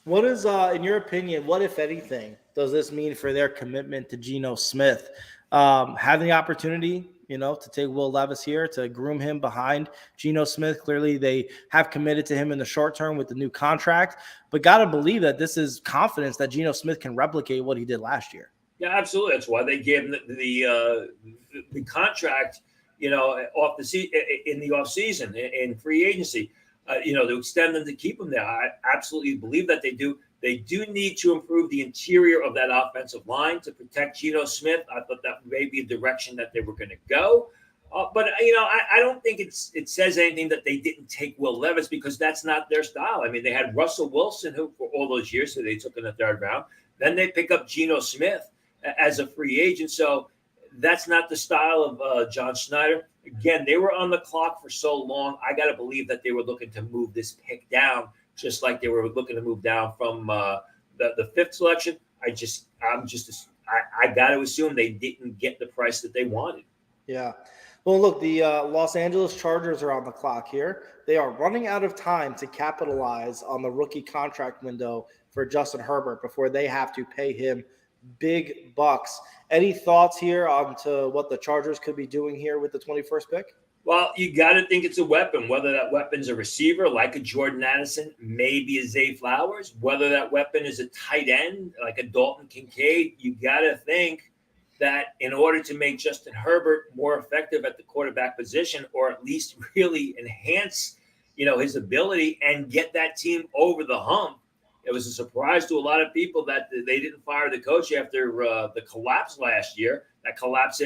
What is, in your opinion, what, if anything, does this mean for their commitment to Geno Smith? Having the opportunity, to take Will Levis here, to groom him behind Geno Smith. Clearly, they have committed to him in the short term with the new contract, but got to believe that this is confidence that Geno Smith can replicate what he did last year. Yeah, absolutely. That's why they gave him the contract, off in the offseason in free agency, to extend them, to keep him there. I absolutely believe that they do. They do need to improve the interior of that offensive line to protect Geno Smith. I thought that may be a direction that they were going to go. But I don't think it says anything that they didn't take Will Levis, because that's not their style. I mean, they had Russell Wilson, who for all those years, so they took in the 3rd round. Then they pick up Geno Smith as a free agent. So that's not the style of John Schneider. Again, they were on the clock for so long. I got to believe that they were looking to move this pick down, just like they were looking to move down from the 5th selection. I got to assume they didn't get the price that they wanted. Yeah. Well, look, the Los Angeles Chargers are on the clock here. They are running out of time to capitalize on the rookie contract window for Justin Herbert before they have to pay him big bucks. Any thoughts here on to what the Chargers could be doing here with the 21st pick? Well, you got to think it's a weapon, whether that weapon's a receiver like a Jordan Addison, maybe a Zay Flowers, whether that weapon is a tight end like a Dalton Kincaid. You got to think that in order to make Justin Herbert more effective at the quarterback position, or at least really enhance, his ability and get that team over the hump, It was a surprise to a lot of people that they didn't fire the coach after the collapse last year, that collapse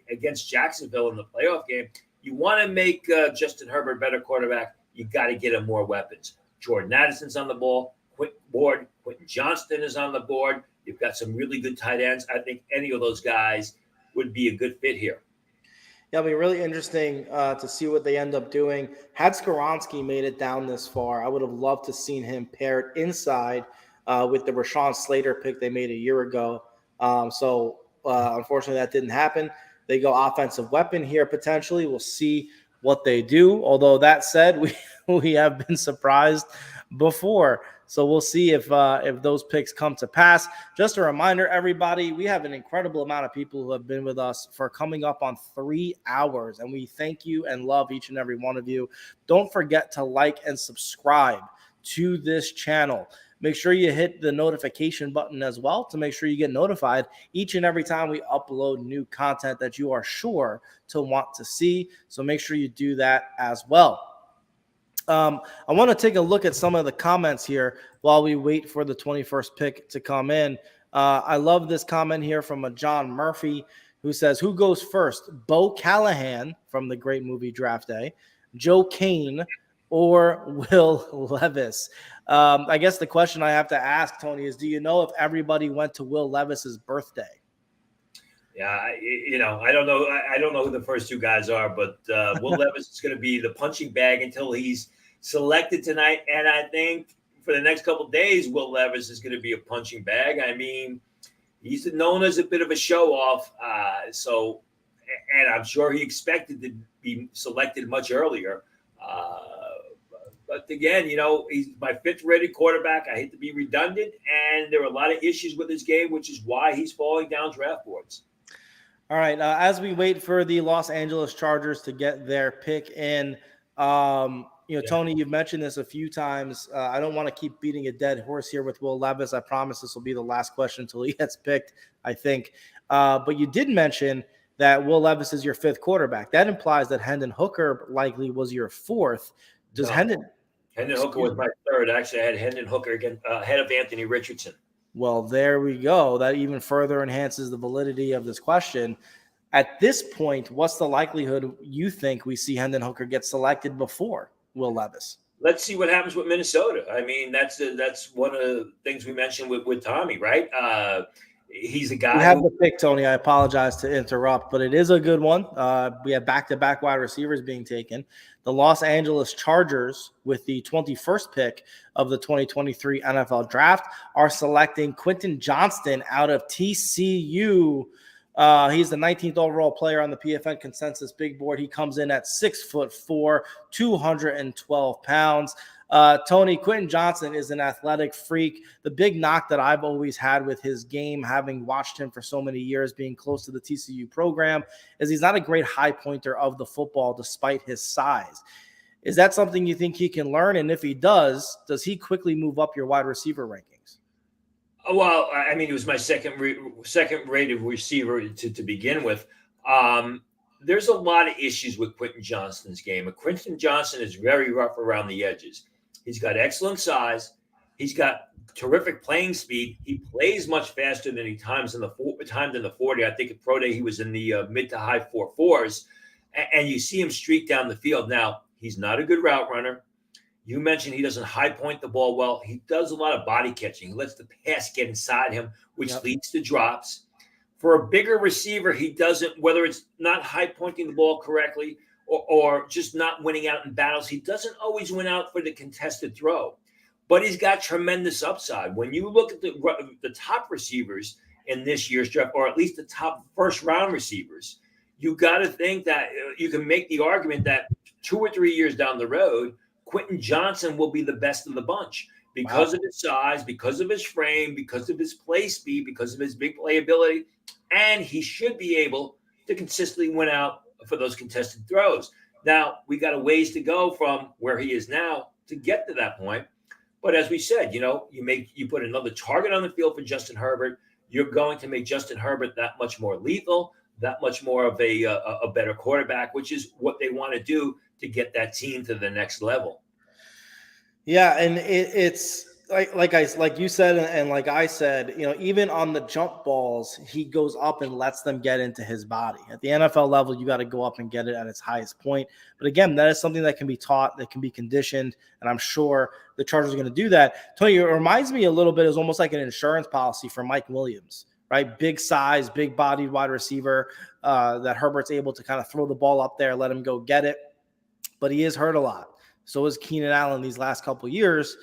against Jacksonville in the playoff game. You want to make Justin Herbert a better quarterback, you got to get him more weapons. Jordan Addison's on the board. Quentin Johnston is on the board. You've got some really good tight ends. I think any of those guys would be a good fit here. Yeah, it'll be really interesting to see what they end up doing. Had Skoronski made it down this far, I would have loved to seen him paired inside with the Rashawn Slater pick they made a year ago. Unfortunately, that didn't happen. They go offensive weapon here potentially. We'll see what they do. Although that said, we have been surprised before. So we'll see if those picks come to pass. Just a reminder, everybody, we have an incredible amount of people who have been with us for coming up on 3 hours, and we thank you and love each and every one of you. Don't forget to like and subscribe to this channel. Make sure you hit the notification button as well to make sure you get notified each and every time we upload new content that you are sure to want to see. So make sure you do that as well. I want to take a look at some of the comments here while we wait for the 21st pick to come in. I love this comment here from a John Murphy who says, who goes first, Bo Callahan from the great movie Draft Day, Joe Kane, or Will Levis? I guess the question I have to ask, Tony, is do you know if everybody went to Will Levis's birthday? Yeah, I don't know. I don't know who the first two guys are, but Will Levis is going to be the punching bag until he's selected tonight. And I think for the next couple of days, Will Levis is going to be a punching bag. I mean, he's known as a bit of a show off. And I'm sure he expected to be selected much earlier. But again, he's my fifth-rated quarterback. I hate to be redundant, and there are a lot of issues with his game, which is why he's falling down draft boards. All right, as we wait for the Los Angeles Chargers to get their pick in, Tony, you've mentioned this a few times. I don't want to keep beating a dead horse here with Will Levis. I promise this will be the last question until he gets picked, I think. But you did mention that Will Levis is your fifth quarterback. That implies that Hendon Hooker likely was your fourth. Does Hendon Hooker was my third. Actually, I had Hendon Hooker again, ahead of Anthony Richardson. Well, there we go. That even further enhances the validity of this question. At this point, what's the likelihood you think we see Hendon Hooker get selected before Will Levis? Let's see what happens with Minnesota. I mean, that's one of the things we mentioned with Tommy, right? He's a guy. We have the pick, Tony. I apologize to interrupt, but it is a good one. We have back-to-back wide receivers being taken. The Los Angeles Chargers, with the 21st pick of the 2023 NFL Draft, are selecting Quentin Johnston out of TCU. He's the 19th overall player on the PFN consensus big board. He comes in at 6'4", 212 pounds. Tony, Quentin Johnston is an athletic freak. The big knock that I've always had with his game, having watched him for so many years, being close to the TCU program, is he's not a great high pointer of the football despite his size. Is that something you think he can learn? And if he does he quickly move up your wide receiver rankings? Well, I mean, he was my second-rated receiver to begin with. There's a lot of issues with Quentin Johnston's game. Quentin Johnston is very rough around the edges. He's got excellent size. He's got terrific playing speed. He plays much faster than he timed in the 40. I think at Pro Day he was in the mid to high 4.4s. And you see him streak down the field. Now, he's not a good route runner. You mentioned he doesn't high point the ball well. He does a lot of body catching. He lets the pass get inside him, which leads to drops. For a bigger receiver, he doesn't, whether it's not high pointing the ball correctly or just not winning out in battles, he doesn't always win out for the contested throw. But he's got tremendous upside. When you look at the top receivers in this year's draft, or at least the top first-round receivers, you got to think that you can make the argument that 2 or 3 years down the road, Quentin Johnston will be the best of the bunch because of his size, because of his frame, because of his play speed, because of his big playability, and he should be able to consistently win out for those contested throws. Now, we got a ways to go from where he is now to get to that point. But as we said, you put another target on the field for Justin Herbert, you're going to make Justin Herbert that much more lethal, that much more of a better quarterback, which is what they want to do to get that team to the next level. Yeah, and it's like you said, and like I said, even on the jump balls, he goes up and lets them get into his body. At the NFL level, you got to go up and get it at its highest point. But again, that is something that can be taught, that can be conditioned, and I'm sure the Chargers are going to do that. Tony, it reminds me a little bit, it's almost like an insurance policy for Mike Williams, right? Big size, big bodied wide receiver that Herbert's able to kind of throw the ball up there, let him go get it. But he is hurt a lot. So is Keenan Allen these last couple of years.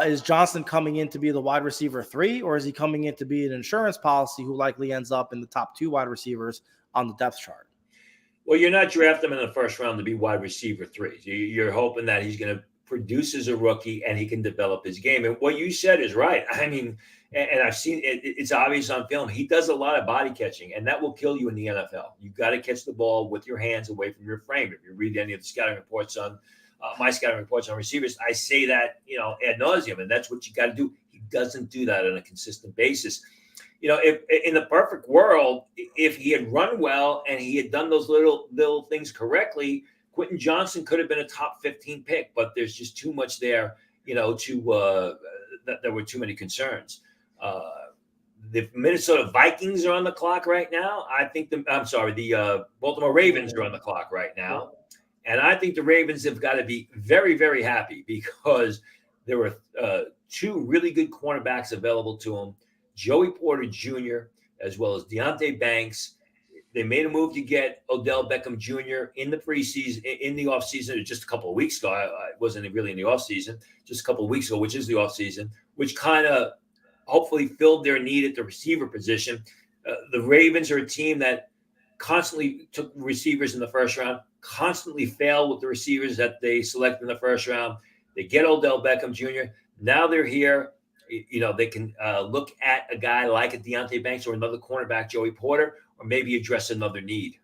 Is Johnson coming in to be the wide receiver 3, or is he coming in to be an insurance policy who likely ends up in the top 2 wide receivers on the depth chart? Well, you're not drafting him in the first round to be wide receiver 3. You're hoping that he's going to produce as a rookie and he can develop his game. And what you said is right. I mean, and I've seen it, it's obvious on film. He does a lot of body catching, and that will kill you in the NFL. You've got to catch the ball with your hands away from your frame. If you read any of the scouting reports on my scouting reports on receivers, I say that, ad nauseum, and that's what you got to do. He doesn't do that on a consistent basis. If in the perfect world, if he had run well and he had done those little things correctly, Quentin Johnson could have been a top 15 pick, but there's just too much there, there were too many concerns. The Minnesota Vikings are on the clock right now. I think the Baltimore Ravens are on the clock right now. And I think the Ravens have got to be very, very happy because there were 2 really good cornerbacks available to them, Joey Porter Jr. as well as Deonte Banks. They made a move to get Odell Beckham Jr. in the preseason, in the offseason, just a couple of weeks ago. It wasn't really in the offseason, just a couple of weeks ago, which is the offseason, which kind of hopefully filled their need at the receiver position. The Ravens are a team that constantly took receivers in the first round, constantly fail with the receivers that they select in the first round. They get Odell Beckham Jr. Now they're here. They can look at a guy like a Deonte Banks or another cornerback, Joey Porter, or maybe address another need.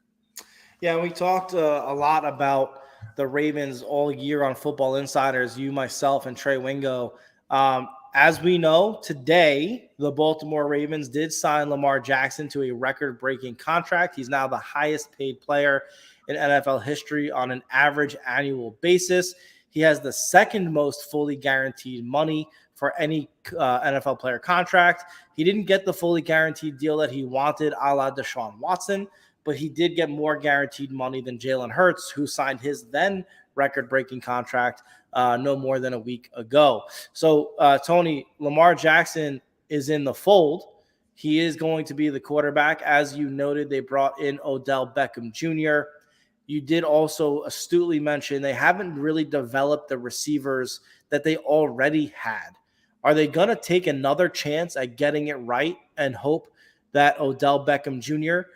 Yeah, we talked a lot about the Ravens all year on Football Insiders, you, myself, and Trey Wingo. As we know, today, the Baltimore Ravens did sign Lamar Jackson to a record-breaking contract. He's now the highest-paid player in NFL history on an average annual basis. He has the second most fully guaranteed money for any NFL player contract. He didn't get the fully guaranteed deal that he wanted, a la Deshaun Watson, but he did get more guaranteed money than Jalen Hurts, who signed his then record-breaking contract no more than a week ago. So, Tony, Lamar Jackson is in the fold. He is going to be the quarterback. As you noted, they brought in Odell Beckham Jr. You did also astutely mention they haven't really developed the receivers that they already had. Are they going to take another chance at getting it right and hope that Odell Beckham Jr.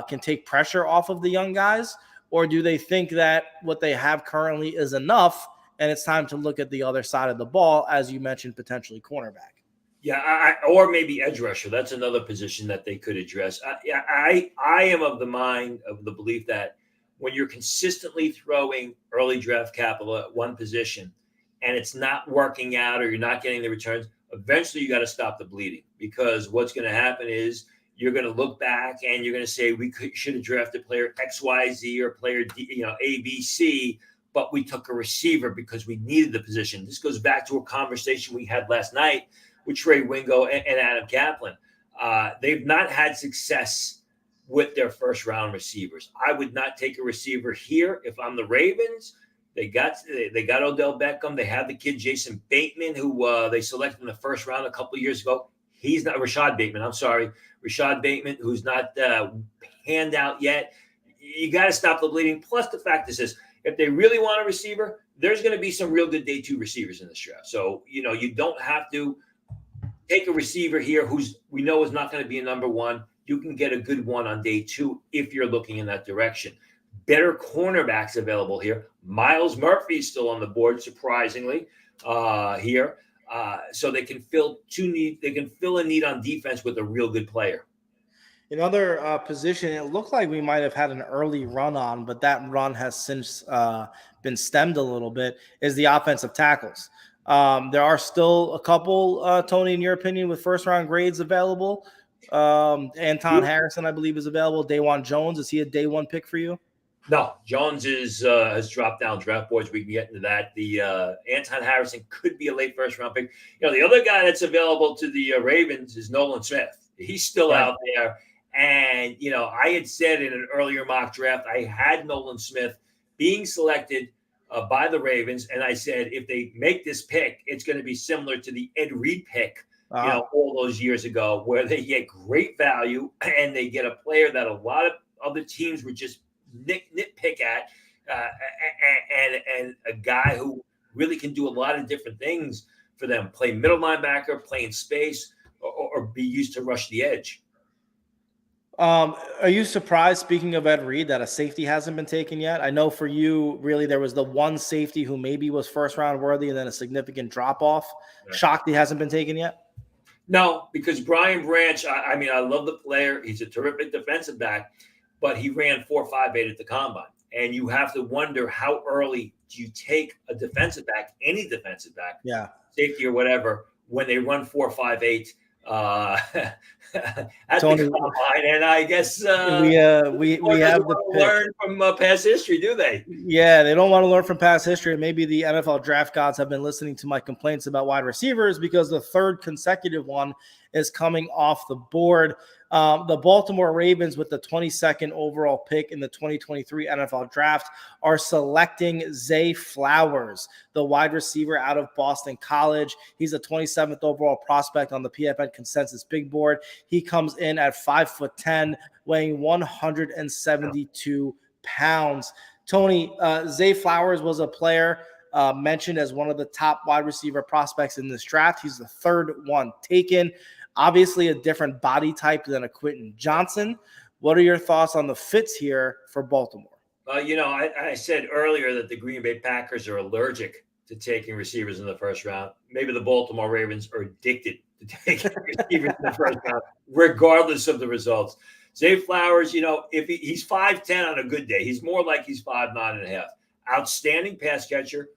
Can take pressure off of the young guys? Or do they think that what they have currently is enough and it's time to look at the other side of the ball, as you mentioned, potentially cornerback? Yeah, or maybe edge rusher. That's another position that they could address. I am of the belief that when you're consistently throwing early draft capital at one position and it's not working out or you're not getting the returns, eventually you got to stop the bleeding, because what's going to happen is you're going to look back and you're going to say should have drafted player XYZ or player D, ABC, but we took a receiver because we needed the position. This goes back to a conversation we had last night with Trey Wingo and Adam Kaplan. They've not had success with their first round receivers. I would not take a receiver here if I'm the Ravens. They got Odell Beckham. They have the kid Jason Bateman, who they selected in the first round a couple of years ago. He's not Rashad Bateman, who's not panned out yet. You got to stop the bleeding. Plus, the fact is this: if they really want a receiver, there's going to be some real good day 2 receivers in this draft. So you don't have to take a receiver here who's we know is not going to be a number 1. You can get a good one on day 2 if you're looking in that direction. Better cornerbacks available here. Miles Murphy is still on the board, surprisingly, here. So they can fill a need on defense with a real good player. Another position it looked like we might have had an early run on, but that run has since been stemmed a little bit, is the offensive tackles. There are still a couple, Tony, in your opinion, with first-round grades available. Anton Harrison, I believe, is available. Dawan Jones, is he a day 1 pick for you? No, Jones has dropped down draft boards. We can get into that. The Anton Harrison could be a late first round pick. The other guy that's available to the Ravens is Nolan Smith. He's still Right. out there. And, I had said in an earlier mock draft, I had Nolan Smith being selected by the Ravens. And I said, if they make this pick, it's going to be similar to the Ed Reed pick, all those years ago, where they get great value and they get a player that a lot of other teams were just nitpick at, and a guy who really can do a lot of different things for them: play middle linebacker, play in space, or be used to rush the edge. Are you surprised, speaking of Ed Reed, that a safety hasn't been taken yet? I know for you, really, there was the one safety who maybe was first round worthy and then a significant drop off. Right. Shocked he hasn't been taken yet? No, because Brian Branch, I mean, I love the player. He's a terrific defensive back, but he ran 4.58 at the combine. And you have to wonder, how early do you take a defensive back, any defensive back, safety or whatever, when they run 4.58 at Tony, the combine? And I guess we have to learn from past history, do they? Yeah, they don't want to learn from past history. Maybe the NFL draft gods have been listening to my complaints about wide receivers, because the third consecutive one is coming off the board. The Baltimore Ravens, with the 22nd overall pick in the 2023 NFL draft, are selecting Zay Flowers, the wide receiver out of Boston College. He's a 27th overall prospect on the PFN consensus big board. He comes in at 5'10", weighing 172 pounds. Tony, Zay Flowers was a player mentioned as one of the top wide receiver prospects in this draft. He's the third one taken. Obviously a different body type than a Quentin Johnson. What are your thoughts on the fits here for Baltimore? I said earlier that the Green Bay Packers are allergic to taking receivers in the first round. Maybe the Baltimore Ravens are addicted to taking receivers in the first round, regardless of the results. Zay Flowers, if he's 5'10" on a good day, he's more like he's 5'9.5". Outstanding pass catcher,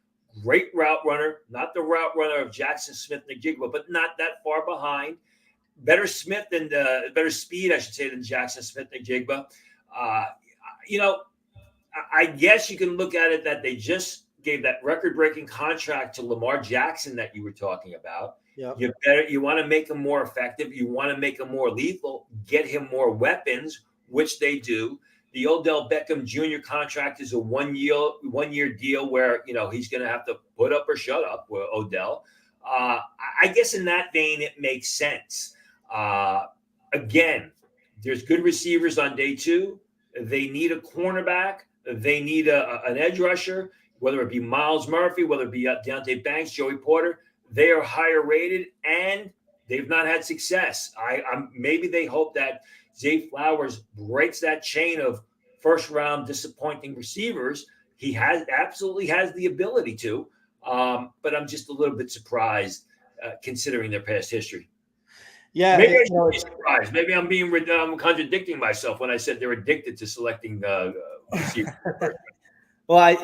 great route runner, not the route runner of Jackson Smith-Njigba, but not that far behind. Better speed, I should say, than Jackson Smith-Njigba. I guess you can look at it that they just gave that record-breaking contract to Lamar Jackson that you were talking about. Yep. You want to make him more effective. You want to make him more lethal. Get him more weapons, which they do. The Odell Beckham Jr. contract is a one-year deal where he's going to have to put up or shut up with Odell. I guess in that vein, it makes sense. Again, there's good receivers on day two. They need a cornerback. They need an edge rusher, whether it be Miles Murphy, whether it be Deontay Banks, Joey Porter. They are higher rated, and they've not had success. Maybe they hope that Zay Flowers breaks that chain of first-round disappointing receivers. He absolutely has the ability to, but I'm just a little bit surprised considering their past history. Yeah, maybe I should be surprised. Maybe I'm contradicting myself when I said they're addicted to selecting receivers. Well,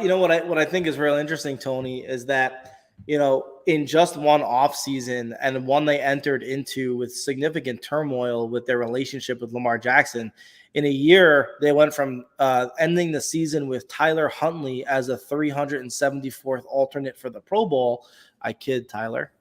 what I think is real interesting, Tony, is that in just one offseason, and one they entered into with significant turmoil with their relationship with Lamar Jackson, in a year they went from ending the season with Tyler Huntley as a 374th alternate for the Pro Bowl. I kid, Tyler.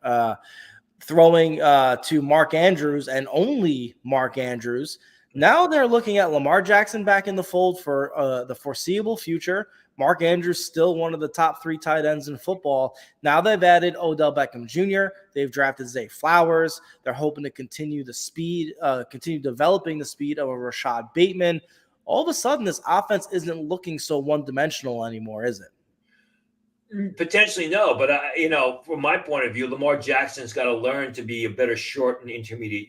Throwing to Mark Andrews, and only Mark Andrews. Now they're looking at Lamar Jackson back in the fold for the foreseeable future. Mark Andrews still one of the top 3 tight ends in football. Now they've added Odell Beckham Jr. They've drafted Zay Flowers. They're hoping to continue developing the speed of a Rashad Bateman. All of a sudden, this offense isn't looking so one-dimensional anymore, is it? Potentially no, but from my point of view, Lamar Jackson's got to learn to be a better short and intermediate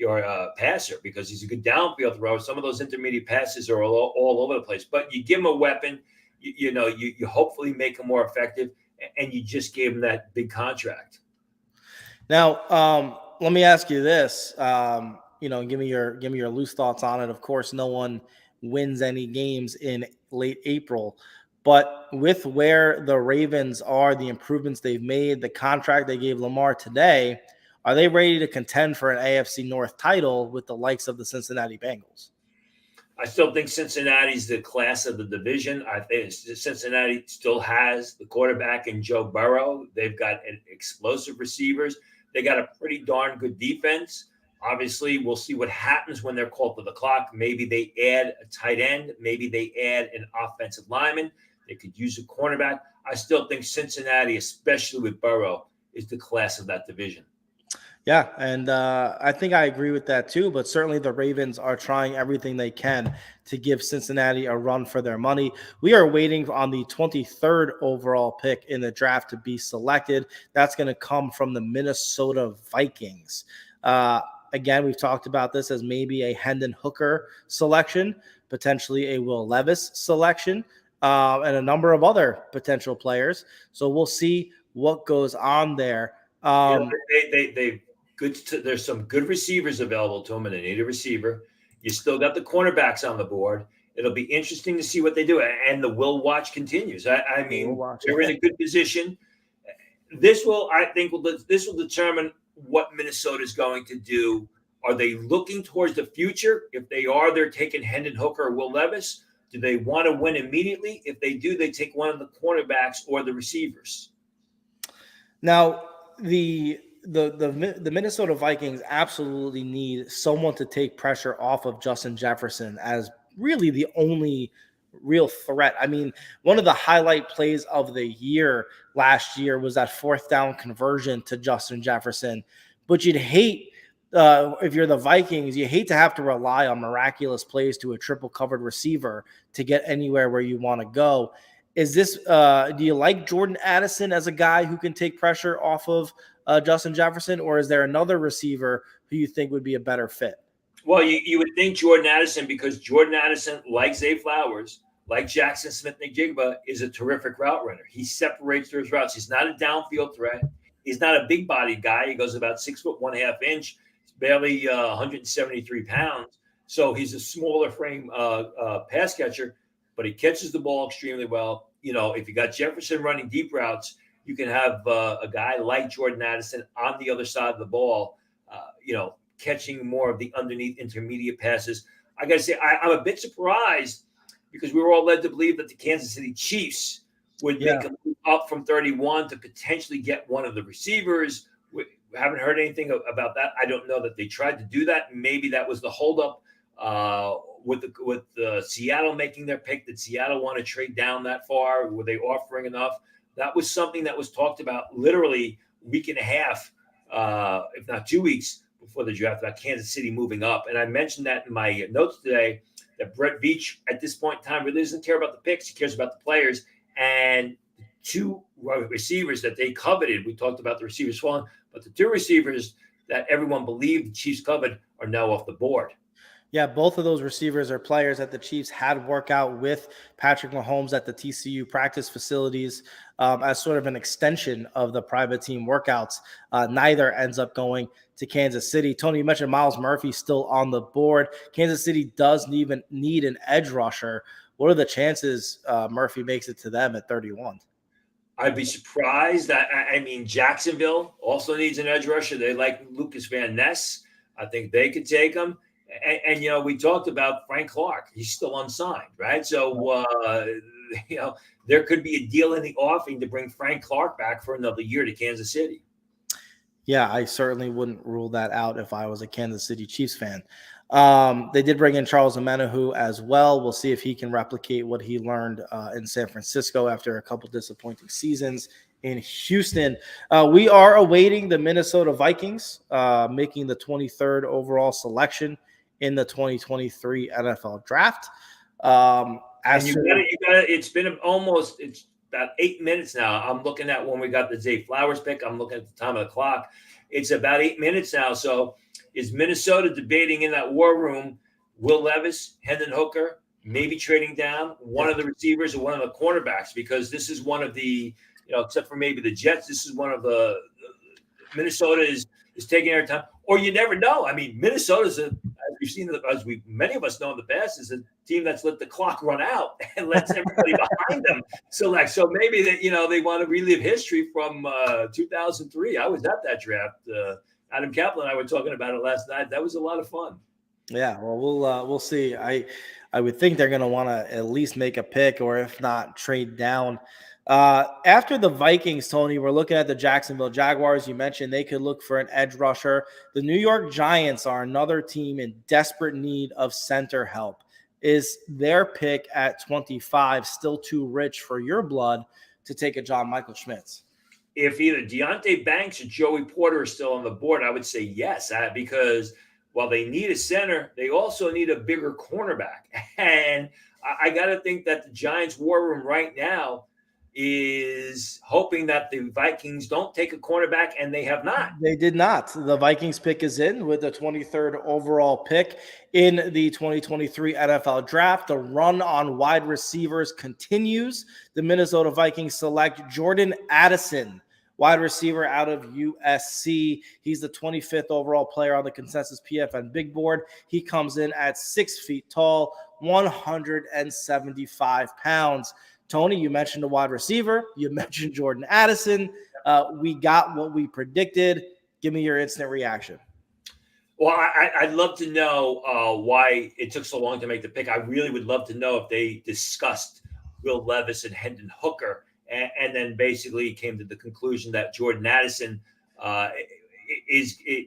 passer, because he's a good downfield thrower. Some of those intermediate passes are all over the place, but you give him a weapon, you hopefully make him more effective, and you just gave him that big contract. Now, let me ask you this, give me your loose thoughts on it. Of course, no one wins any games in late April. But with where the Ravens are, the improvements they've made, the contract they gave Lamar today, are they ready to contend for an AFC North title with the likes of the Cincinnati Bengals? I still think Cincinnati's the class of the division. I think Cincinnati still has the quarterback in Joe Burrow. They've got explosive receivers. They got a pretty darn good defense. Obviously, we'll see what happens when they're called to the clock. Maybe they add a tight end. Maybe they add an offensive lineman. They could use a cornerback. I still think Cincinnati, especially with Burrow, is the class of that division. Yeah, and I think I agree with that too, but certainly the Ravens are trying everything they can to give Cincinnati a run for their money. We are waiting on the 23rd overall pick in the draft to be selected. That's going to come from the Minnesota Vikings. Again, we've talked about this as maybe a Hendon Hooker selection, potentially a Will Levis selection, and a number of other potential players. So we'll see what goes on there. They there's some good receivers available to them, and they need a receiver. You still got the cornerbacks on the board. It'll be interesting to see what they do. And the will watch continues. I mean, they're in a good position. This will determine what Minnesota is going to do. Are they looking towards the future? If they are, they're taking Hendon Hooker or Will Levis. Do they want to win immediately? If they do, they take one of the cornerbacks or the receivers. Now, the Minnesota Vikings absolutely need someone to take pressure off of Justin Jefferson as really the only real threat. I mean, one of the highlight plays of the year last year was that fourth down conversion to Justin Jefferson. But you'd hate, if you're the Vikings, you hate to have to rely on miraculous plays to a triple covered receiver to get anywhere where you want to go. Is this, do you like Jordan Addison as a guy who can take pressure off of Justin Jefferson, or is there another receiver who you think would be a better fit? Well, you would think Jordan Addison, because Jordan Addison, like Zay Flowers, like Jackson Smith-Njigba, is a terrific route runner. He separates through his routes. He's not a downfield threat. He's not a big-bodied guy. He goes about 6 foot 1/2 inch, barely 173 pounds. So he's a smaller frame pass catcher, but he catches the ball extremely well. You know, if you got Jefferson running deep routes, you can have a guy like Jordan Addison on the other side of the ball, catching more of the underneath intermediate passes. I got to say, I'm a bit surprised because we were all led to believe that the Kansas City Chiefs would make a move up from 31 to potentially get one of the receivers. We haven't heard anything about that. I don't know that they tried to do that. Maybe that was the holdup with Seattle making their pick. Did Seattle want to trade down that far? Were they offering enough? That was something that was talked about literally a week and a half, if not 2 weeks before the draft, about Kansas City moving up. And I mentioned that in my notes today, that Brett Veach at this point in time really doesn't care about the picks. He cares about the players. And two receivers that they coveted, we talked about the receivers falling, but the two receivers that everyone believed the Chiefs covered are now off the board. Yeah, both of those receivers are players that the Chiefs had work out with Patrick Mahomes at the TCU practice facilities as sort of an extension of the private team workouts. Neither ends up going to Kansas City. Tony, you mentioned Myles Murphy still on the board. Kansas City does even need an edge rusher. What are the chances Murphy makes it to them at 31? I'd be surprised. I mean, Jacksonville also needs an edge rusher. They like Lucas Van Ness. I think they could take him. And we talked about Frank Clark. He's still unsigned, right? So, there could be a deal in the offing to bring Frank Clark back for another year to Kansas City. Yeah, I certainly wouldn't rule that out if I was a Kansas City Chiefs fan. They did bring in Charles Omenihu as well. We'll see if he can replicate what he learned in San Francisco after a couple disappointing seasons in Houston. We are awaiting the Minnesota Vikings making the 23rd overall selection in the 2023 NFL draft. It's been it's about 8 minutes now. I'm looking at when we got the Zay Flowers pick. I'm looking at the time of the clock. It's about 8 minutes now. So is Minnesota debating in that war room, Will Levis, Hendon Hooker, maybe trading down one of the receivers or one of the cornerbacks? Because this is one of the, except for maybe the Jets, this is one of the Minnesota is taking their time. Or you never know. I mean, Minnesota's, as we've seen, many of us know in the past, is a team that's let the clock run out and lets everybody behind them select. So maybe they want to relive history from 2003. I was at that draft. Adam Kaplan and I were talking about it last night. That was a lot of fun. Yeah, well, we'll see. I would think they're going to want to at least make a pick, or if not, trade down. After the Vikings, Tony, we're looking at the Jacksonville Jaguars. You mentioned they could look for an edge rusher. The New York Giants are another team in desperate need of center help. Is their pick at 25 still too rich for your blood to take a John Michael Schmitz? If either Deontay Banks or Joey Porter are still on the board, I would say yes, because while they need a center, they also need a bigger cornerback. And I got to think that the Giants' war room right now is hoping that the Vikings don't take a cornerback, and they have not. They did not. The Vikings pick is in with the 23rd overall pick in the 2023 NFL Draft. The run on wide receivers continues. The Minnesota Vikings select Jordan Addison, wide receiver out of USC. He's the 25th overall player on the consensus PFN big board. He comes in at 6 feet tall, 175 pounds. Tony, you mentioned a wide receiver. You mentioned Jordan Addison. We got what we predicted. Give me your instant reaction. Well, I'd love to know why it took so long to make the pick. I really would love to know if they discussed Will Levis and Hendon Hooker, and then basically came to the conclusion that Jordan Addison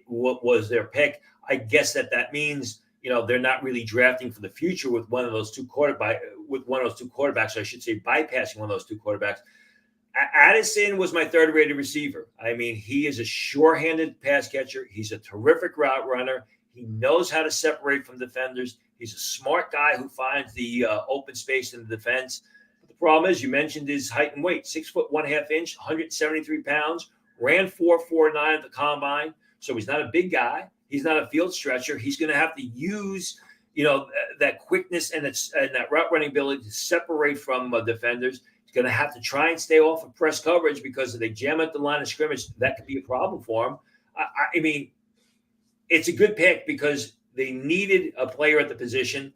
was their pick. I guess that means they're not really drafting for the future with one of those two quarterbacks. I should say, bypassing one of those two quarterbacks. Addison was my third-rated receiver. I mean, he is a sure-handed pass catcher. He's a terrific route runner. He knows how to separate from defenders. He's a smart guy who finds the open space in the defense. But the problem is, you mentioned his height and weight: 6 foot 1/2 inch, 173 pounds. Ran 4.49 at the combine, so he's not a big guy. He's not a field stretcher. He's going to have to use, that quickness and that route running ability to separate from defenders. He's going to have to try and stay off of press coverage, because if they jam at the line of scrimmage, that could be a problem for him. I mean, it's a good pick because they needed a player at the position.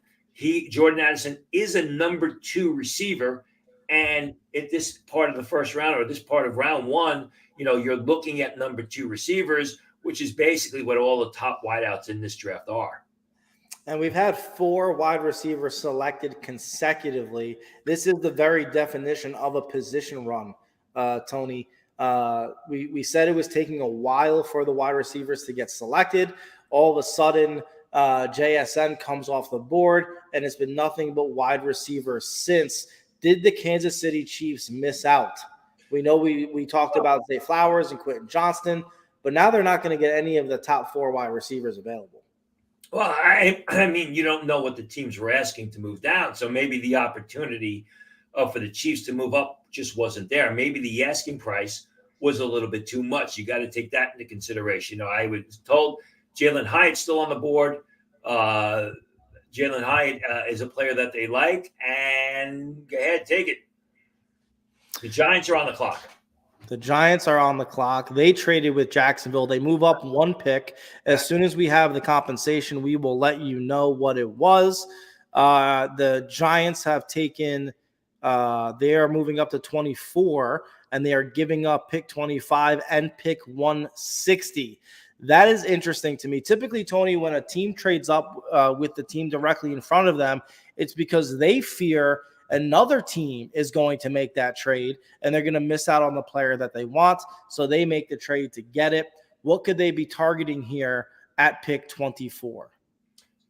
Jordan Addison is a number 2 receiver, and at this part of the first round, or this part of round 1, you're looking at number 2 receivers, which is basically what all the top wideouts in this draft are. And we've had 4 wide receivers selected consecutively. This is the very definition of a position run, Tony. We said it was taking a while for the wide receivers to get selected. All of a sudden, JSN comes off the board, and it's been nothing but wide receivers since. Did the Kansas City Chiefs miss out? We know we talked about Zay Flowers and Quentin Johnston, but now they're not going to get any of the top 4 wide receivers available. Well, I mean, you don't know what the teams were asking to move down. So maybe the opportunity for the Chiefs to move up just wasn't there. Maybe the asking price was a little bit too much. You got to take that into consideration. I was told Jalen Hyatt's still on the board. Jalen Hyatt is a player that they like. And go ahead, take it. The Giants are on the clock. The Giants are on the clock. They traded with Jacksonville. They move up 1 pick. As soon as we have the compensation, we will let you know what it was. The Giants have taken they are moving up to 24, and they are giving up pick 25 and pick 160. That is interesting to me. Typically, Tony, when a team trades up with the team directly in front of them, it's because they fear another team is going to make that trade, and they're going to miss out on the player that they want. So they make the trade to get it. What could they be targeting here at pick 24?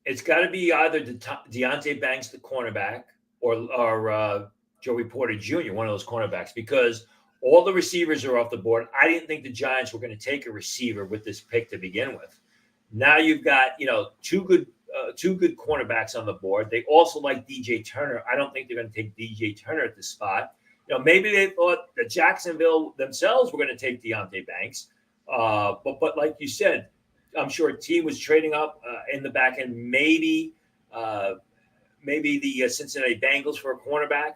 It's got to be either Deontay Banks, the cornerback, or Joey Porter Jr., one of those cornerbacks, because all the receivers are off the board. I didn't think the Giants were going to take a receiver with this pick to begin with. Now you've got, two good cornerbacks on the board. They also like DJ Turner. I don't think they're going to take DJ Turner at this spot. Maybe they thought that Jacksonville themselves were going to take Deontay Banks. But like you said, I'm sure a team was trading up in the back end. Maybe the Cincinnati Bengals for a cornerback.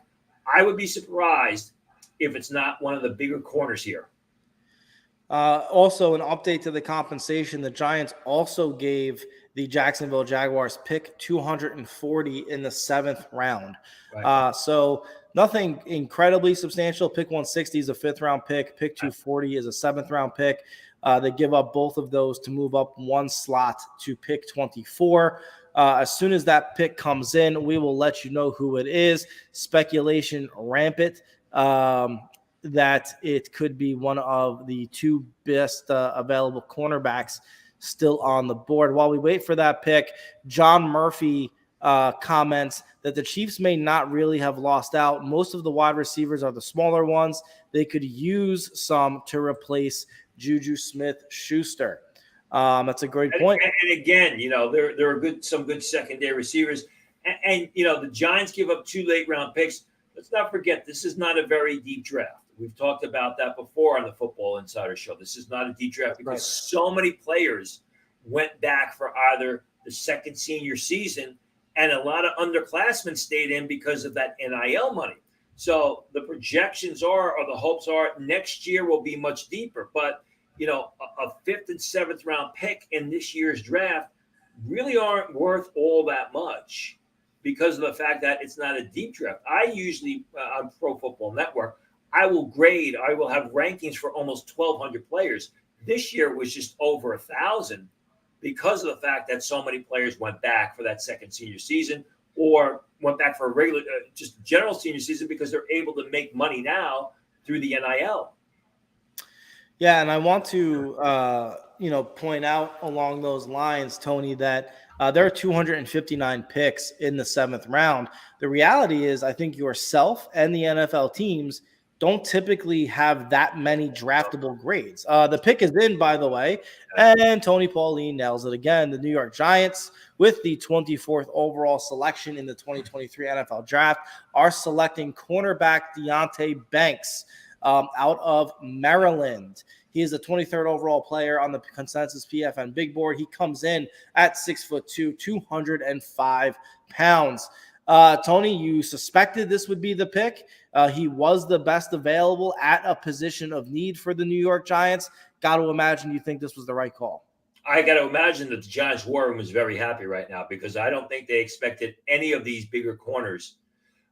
I would be surprised if it's not one of the bigger corners here. Also, an update to the compensation. The Giants also gave the Jacksonville Jaguars pick 240 in the 7th round. Right. So nothing incredibly substantial. Pick 160 is a 5th-round pick. Pick 240 is a 7th-round pick. They give up both of those to move up 1 slot to pick 24. As soon as that pick comes in, we will let you know who it is. Speculation rampant that it could be one of the two best available cornerbacks still on the board. While we wait for that pick, John Murphy comments that the Chiefs may not really have lost out. Most of the wide receivers are the smaller ones. They could use some to replace Juju Smith-Schuster. That's a great point. And again, there are some good secondary receivers. And the Giants give up 2 late-round picks. Let's not forget, this is not a very deep draft. We've talked about that before on the Football Insider Show. This is not a deep draft because so many players went back for either the second senior season, and a lot of underclassmen stayed in because of that NIL money. So the projections or the hopes are next year will be much deeper. But, a 5th and 7th round pick in this year's draft really aren't worth all that much because of the fact that it's not a deep draft. I usually, on Pro Football Network, I will have rankings for almost 1,200 players. This year was just over 1,000 because of the fact that so many players went back for that second senior season or went back for a regular, just general senior season because they're able to make money now through the NIL. Yeah, and I want to, point out along those lines, Tony, that there are 259 picks in the 7th round. The reality is, I think yourself and the NFL teams don't typically have that many draftable grades. The pick is in, by the way, and Tony Pauline nails it again. The New York Giants, with the 24th overall selection in the 2023 NFL Draft, are selecting cornerback Deonte Banks out of Maryland. He is the 23rd overall player on the consensus PFN big board. He comes in at 6'2", 205 pounds. Tony, you suspected this would be the pick. He was the best available at a position of need for the New York Giants. Got to imagine you think this was the right call. I got to imagine that the Giants war room is very happy right now because I don't think they expected any of these bigger corners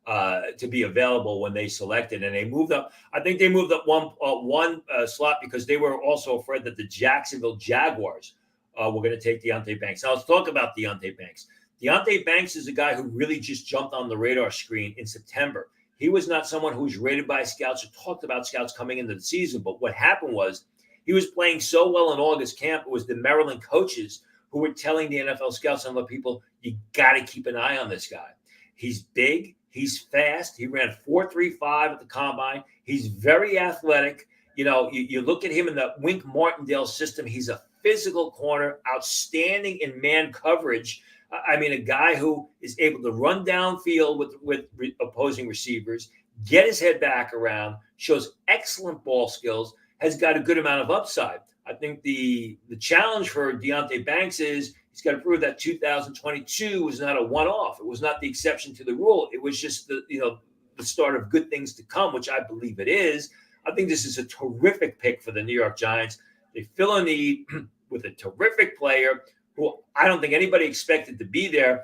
to be available when they selected, and they moved up. I think they moved up one slot because they were also afraid that the Jacksonville Jaguars were going to take Deonte Banks. Now let's talk about Deonte Banks. Deonte Banks is a guy who really just jumped on the radar screen in September. He was not someone who was rated by scouts or talked about scouts coming into the season, but what happened was he was playing so well in August camp. It was the Maryland coaches who were telling the NFL scouts and other people, you got to keep an eye on this guy. He's big. He's fast. He ran 4.35 at the combine. He's very athletic. You look at him in the Wink Martindale system. He's a physical corner, outstanding in man coverage. I mean, a guy who is able to run downfield with opposing receivers, get his head back around, shows excellent ball skills, has got a good amount of upside. I think the challenge for Deonte Banks is he's got to prove that 2022 was not a one-off. It was not the exception to the rule. It was just the start of good things to come, which I believe it is. I think this is a terrific pick for the New York Giants. They fill a need with a terrific player who I don't think anybody expected to be there.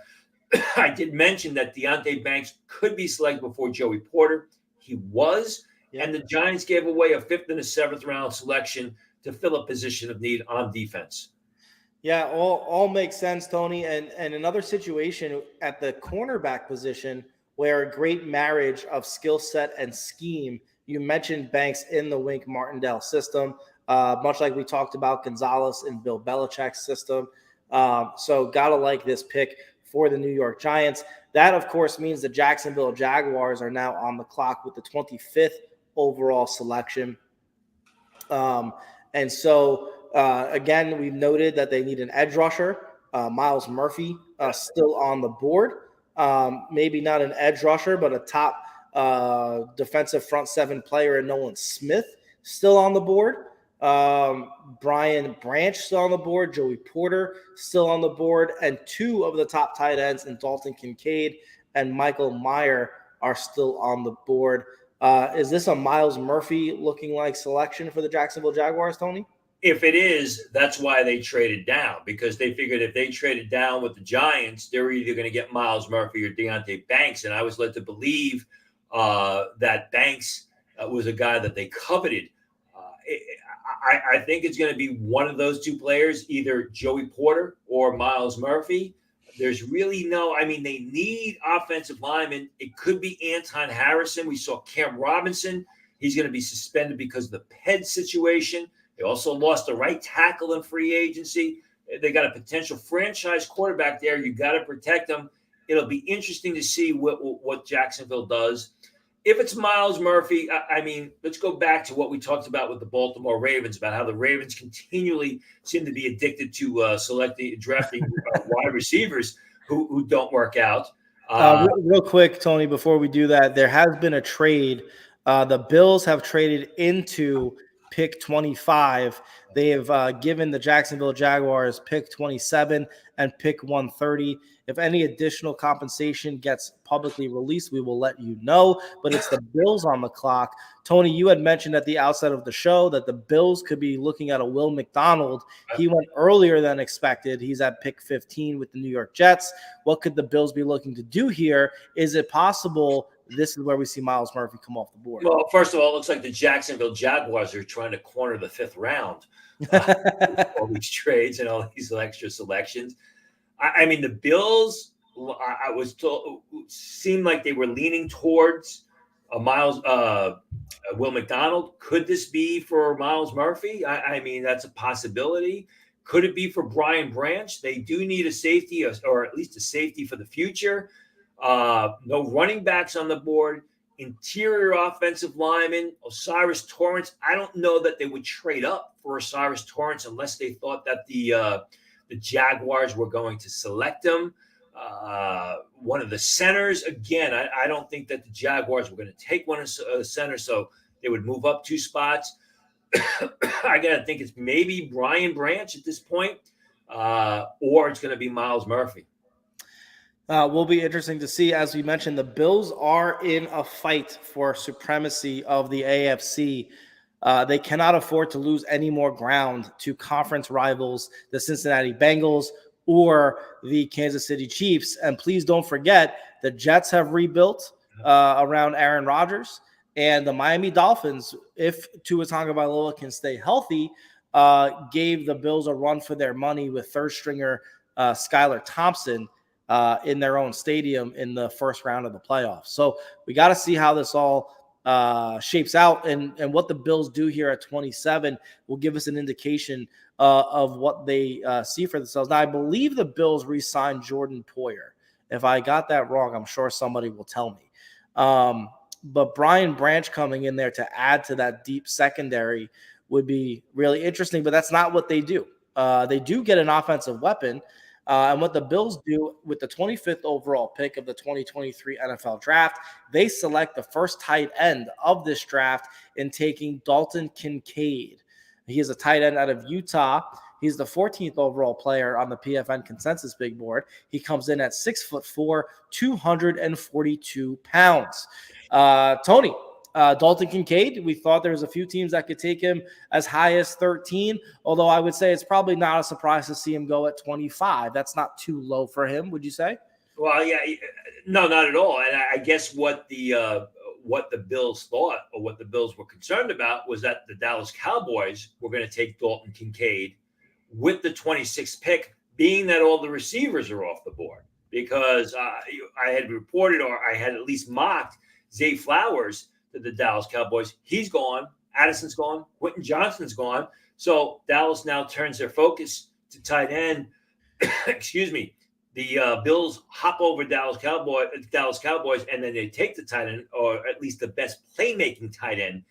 I did mention that Deonte Banks could be selected before Joey Porter. He was, and the Giants gave away a 5th and a 7th round selection to fill a position of need on defense. Yeah, all makes sense, Tony. And another situation at the cornerback position where a great marriage of skill set and scheme. You mentioned Banks in the Wink Martindale system, much like we talked about Gonzalez in Bill Belichick's system. So gotta like this pick for the New York Giants. That, of course, means the Jacksonville Jaguars are now on the clock with the 25th overall selection. And so, again, we've noted that they need an edge rusher. Miles Murphy still on the board. Maybe not an edge rusher, but a top defensive front 7 player in Nolan Smith still on the board. Brian Branch still on the board. Joey Porter still on the board. And 2 of the top tight ends in Dalton Kincaid and Michael Mayer are still on the board. Is this a Miles Murphy looking like selection for the Jacksonville Jaguars, Tony? If it is, that's why they traded down, because they figured if they traded down with the Giants, they were either going to get Miles Murphy or Deonte Banks. And I was led to believe that Banks was a guy that they coveted. I think it's going to be one of those 2 players, either Joey Porter or Miles Murphy. There's really no, I mean, they need offensive linemen. It could be Anton Harrison. We saw Cam Robinson. He's going to be suspended because of the PED situation. They also lost the right tackle in free agency. They got a potential franchise quarterback there. You got to protect them. It'll be interesting to see what Jacksonville does. If it's Miles Murphy, I mean, let's go back to what we talked about with the Baltimore Ravens, about how the Ravens continually seem to be addicted to drafting wide receivers who don't work out. Real quick, Tony, before we do that, there has been a trade. The Bills have traded into pick 25. They have given the Jacksonville Jaguars pick 27 and pick 130. If any additional compensation gets publicly released, we will let you know. But it's the Bills on the clock. Tony, you had mentioned at the outset of the show that the Bills could be looking at a Will McDonald. He went earlier than expected. He's at pick 15 with the New York Jets. What could the Bills be looking to do here? Is it possible this is where we see Miles Murphy come off the board? Well, first of all, it looks like the Jacksonville Jaguars are trying to corner the 5th round. All these trades and all these extra selections. I mean, the Bills, I was told, seemed like they were leaning towards Will McDonald. Could this be for Miles Murphy? I mean, that's a possibility. Could it be for Brian Branch? They do need a safety, or at least a safety for the future. No running backs on the board. Interior offensive lineman, Osiris Torrance. I don't know that they would trade up for Osiris Torrance unless they thought that the Jaguars were going to select him. One of the centers, again, I don't think that the Jaguars were going to take one of the centers, so they would move up 2 spots. I got to think it's maybe Brian Branch at this point, or it's going to be Miles Murphy. Will be interesting to see. As we mentioned, the Bills are in a fight for supremacy of the AFC. They cannot afford to lose any more ground to conference rivals, the Cincinnati Bengals or the Kansas City Chiefs. And please don't forget, the Jets have rebuilt around Aaron Rodgers, and the Miami Dolphins, if Tua Tagovailoa can stay healthy, gave the Bills a run for their money with third-stringer Skylar Thompson in their own stadium in the first round of the playoffs. So we got to see how this all shapes out, and what the Bills do here at 27 will give us an indication of what they see for themselves. Now, I believe the Bills re-signed Jordan Poyer. If I got that wrong, I'm sure somebody will tell me. But Brian Branch coming in there to add to that deep secondary would be really interesting, but that's not what they do. They do get an offensive weapon. And what the Bills do with the 25th overall pick of the 2023 NFL draft, they select the first tight end of this draft in taking Dalton Kincaid. He is a tight end out of Utah. He's the 14th overall player on the PFN consensus big board. He comes in at 6'4", 242 pounds. Tony, Dalton Kincaid, we thought there was a few teams that could take him as high as 13, although I would say it's probably not a surprise to see him go at 25. That's not too low for him, would you say? Well, yeah, no, not at all. And I guess what the Bills thought, or what the Bills were concerned about, was that the Dallas Cowboys were going to take Dalton Kincaid with the 26th pick, being that all the receivers are off the board. Because I had reported, or I had at least mocked, Zay Flowers to the Dallas Cowboys. He's gone. Addison's gone. Quentin Johnston's gone. So Dallas now turns their focus to tight end. Excuse me. The Bills hop over Dallas Cowboys, and then they take the tight end, or at least the best playmaking tight end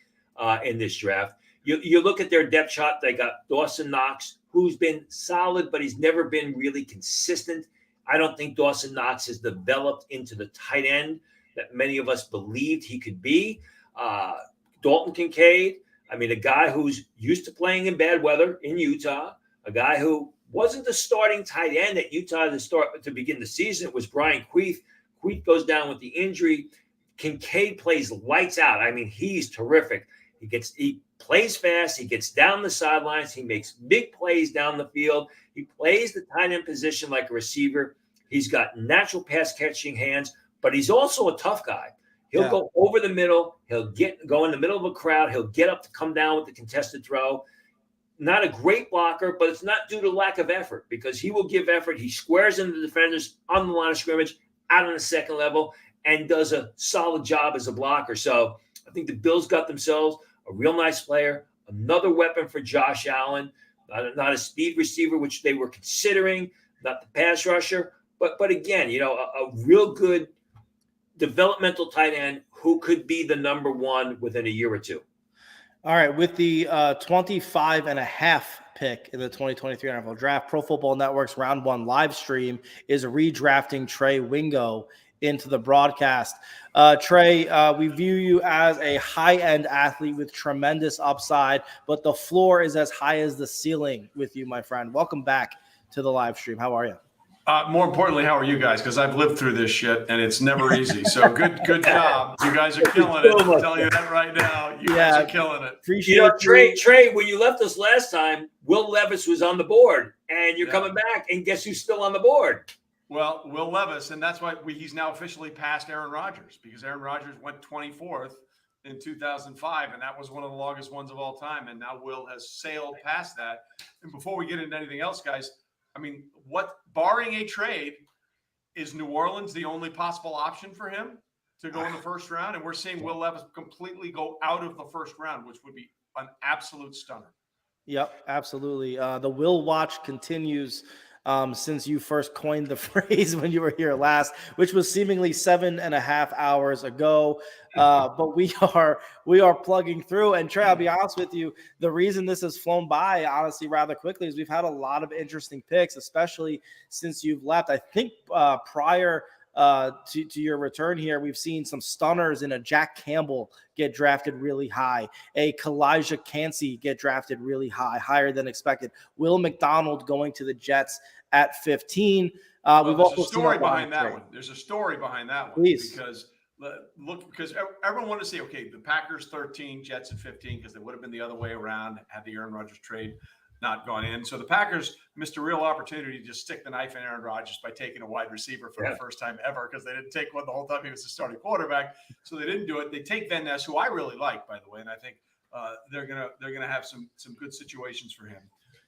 in this draft. You look at their depth chart. They got Dawson Knox, who's been solid, but he's never been really consistent. I don't think Dawson Knox has developed into the tight end that many of us believed he could be. Dalton Kincaid, I mean, a guy who's used to playing in bad weather in Utah, a guy who wasn't the starting tight end at Utah to begin the season. It was Brian Queeth. Queeth goes down with the injury. Kincaid plays lights out. I mean, he's terrific. He plays fast. He gets down the sidelines. He makes big plays down the field. He plays the tight end position like a receiver. He's got natural pass catching hands, but he's also a tough guy. He'll go over the middle. He'll go in the middle of a crowd. He'll get up to come down with the contested throw. not a great blocker, but it's not due to lack of effort because he will give effort. He squares into the defenders on the line of scrimmage, out on the second level, and does a solid job as a blocker. So I think the Bills got themselves a real nice player, another weapon for Josh Allen, not a speed receiver, which they were considering, not the pass rusher. But again, a real good developmental tight end who could be the number one within a year or two. All right, with the 25.5 pick in the 2023 NFL Draft, Pro Football Network's Round 1 live stream is redrafting Trey Wingo into the broadcast. Trey, we view you as a high-end athlete with tremendous upside, but the floor is as high as the ceiling with you, my friend. Welcome back to the live stream. How are you? More importantly, how are you guys? Because I've lived through this shit and it's never easy. So good job. You guys are killing it. I'm telling you that right now. You guys are killing it. Appreciate Trey, when you left us last time, Will Levis was on the board, and you're coming back, and guess who's still on the board? Well, Will Levis, and that's why he's now officially passed Aaron Rodgers, because Aaron Rodgers went 24th in 2005, and that was one of the longest ones of all time. And now Will has sailed past that. And before we get into anything else, guys, I mean, barring a trade, is New Orleans the only possible option for him to go in the first round? And we're seeing Will Levis completely go out of the first round, which would be an absolute stunner. Yep, absolutely. The Will Watch continues since you first coined the phrase when you were here last, which was seemingly 7.5 hours ago. But we are plugging through. And Trey, I'll be honest with you, the reason this has flown by, honestly, rather quickly is we've had a lot of interesting picks, especially since you've left. I think prior to your return here, we've seen some stunners in a Jack Campbell get drafted really high, a Kalijah Cansey get drafted really high, higher than expected. Will McDonald going to the Jets at 15. We've also seen a story behind that one. There's a story behind that one. Please. Because everyone wanted to say, okay, the Packers 13, Jets at 15, because they would have been the other way around had the Aaron Rodgers trade not gone in. So the Packers missed a real opportunity to just stick the knife in Aaron Rodgers by taking a wide receiver for the first time ever, because they didn't take one the whole time he was the starting quarterback. So they didn't do it. They take Van Ness, who I really like, by the way, and I think they're gonna have some good situations for him.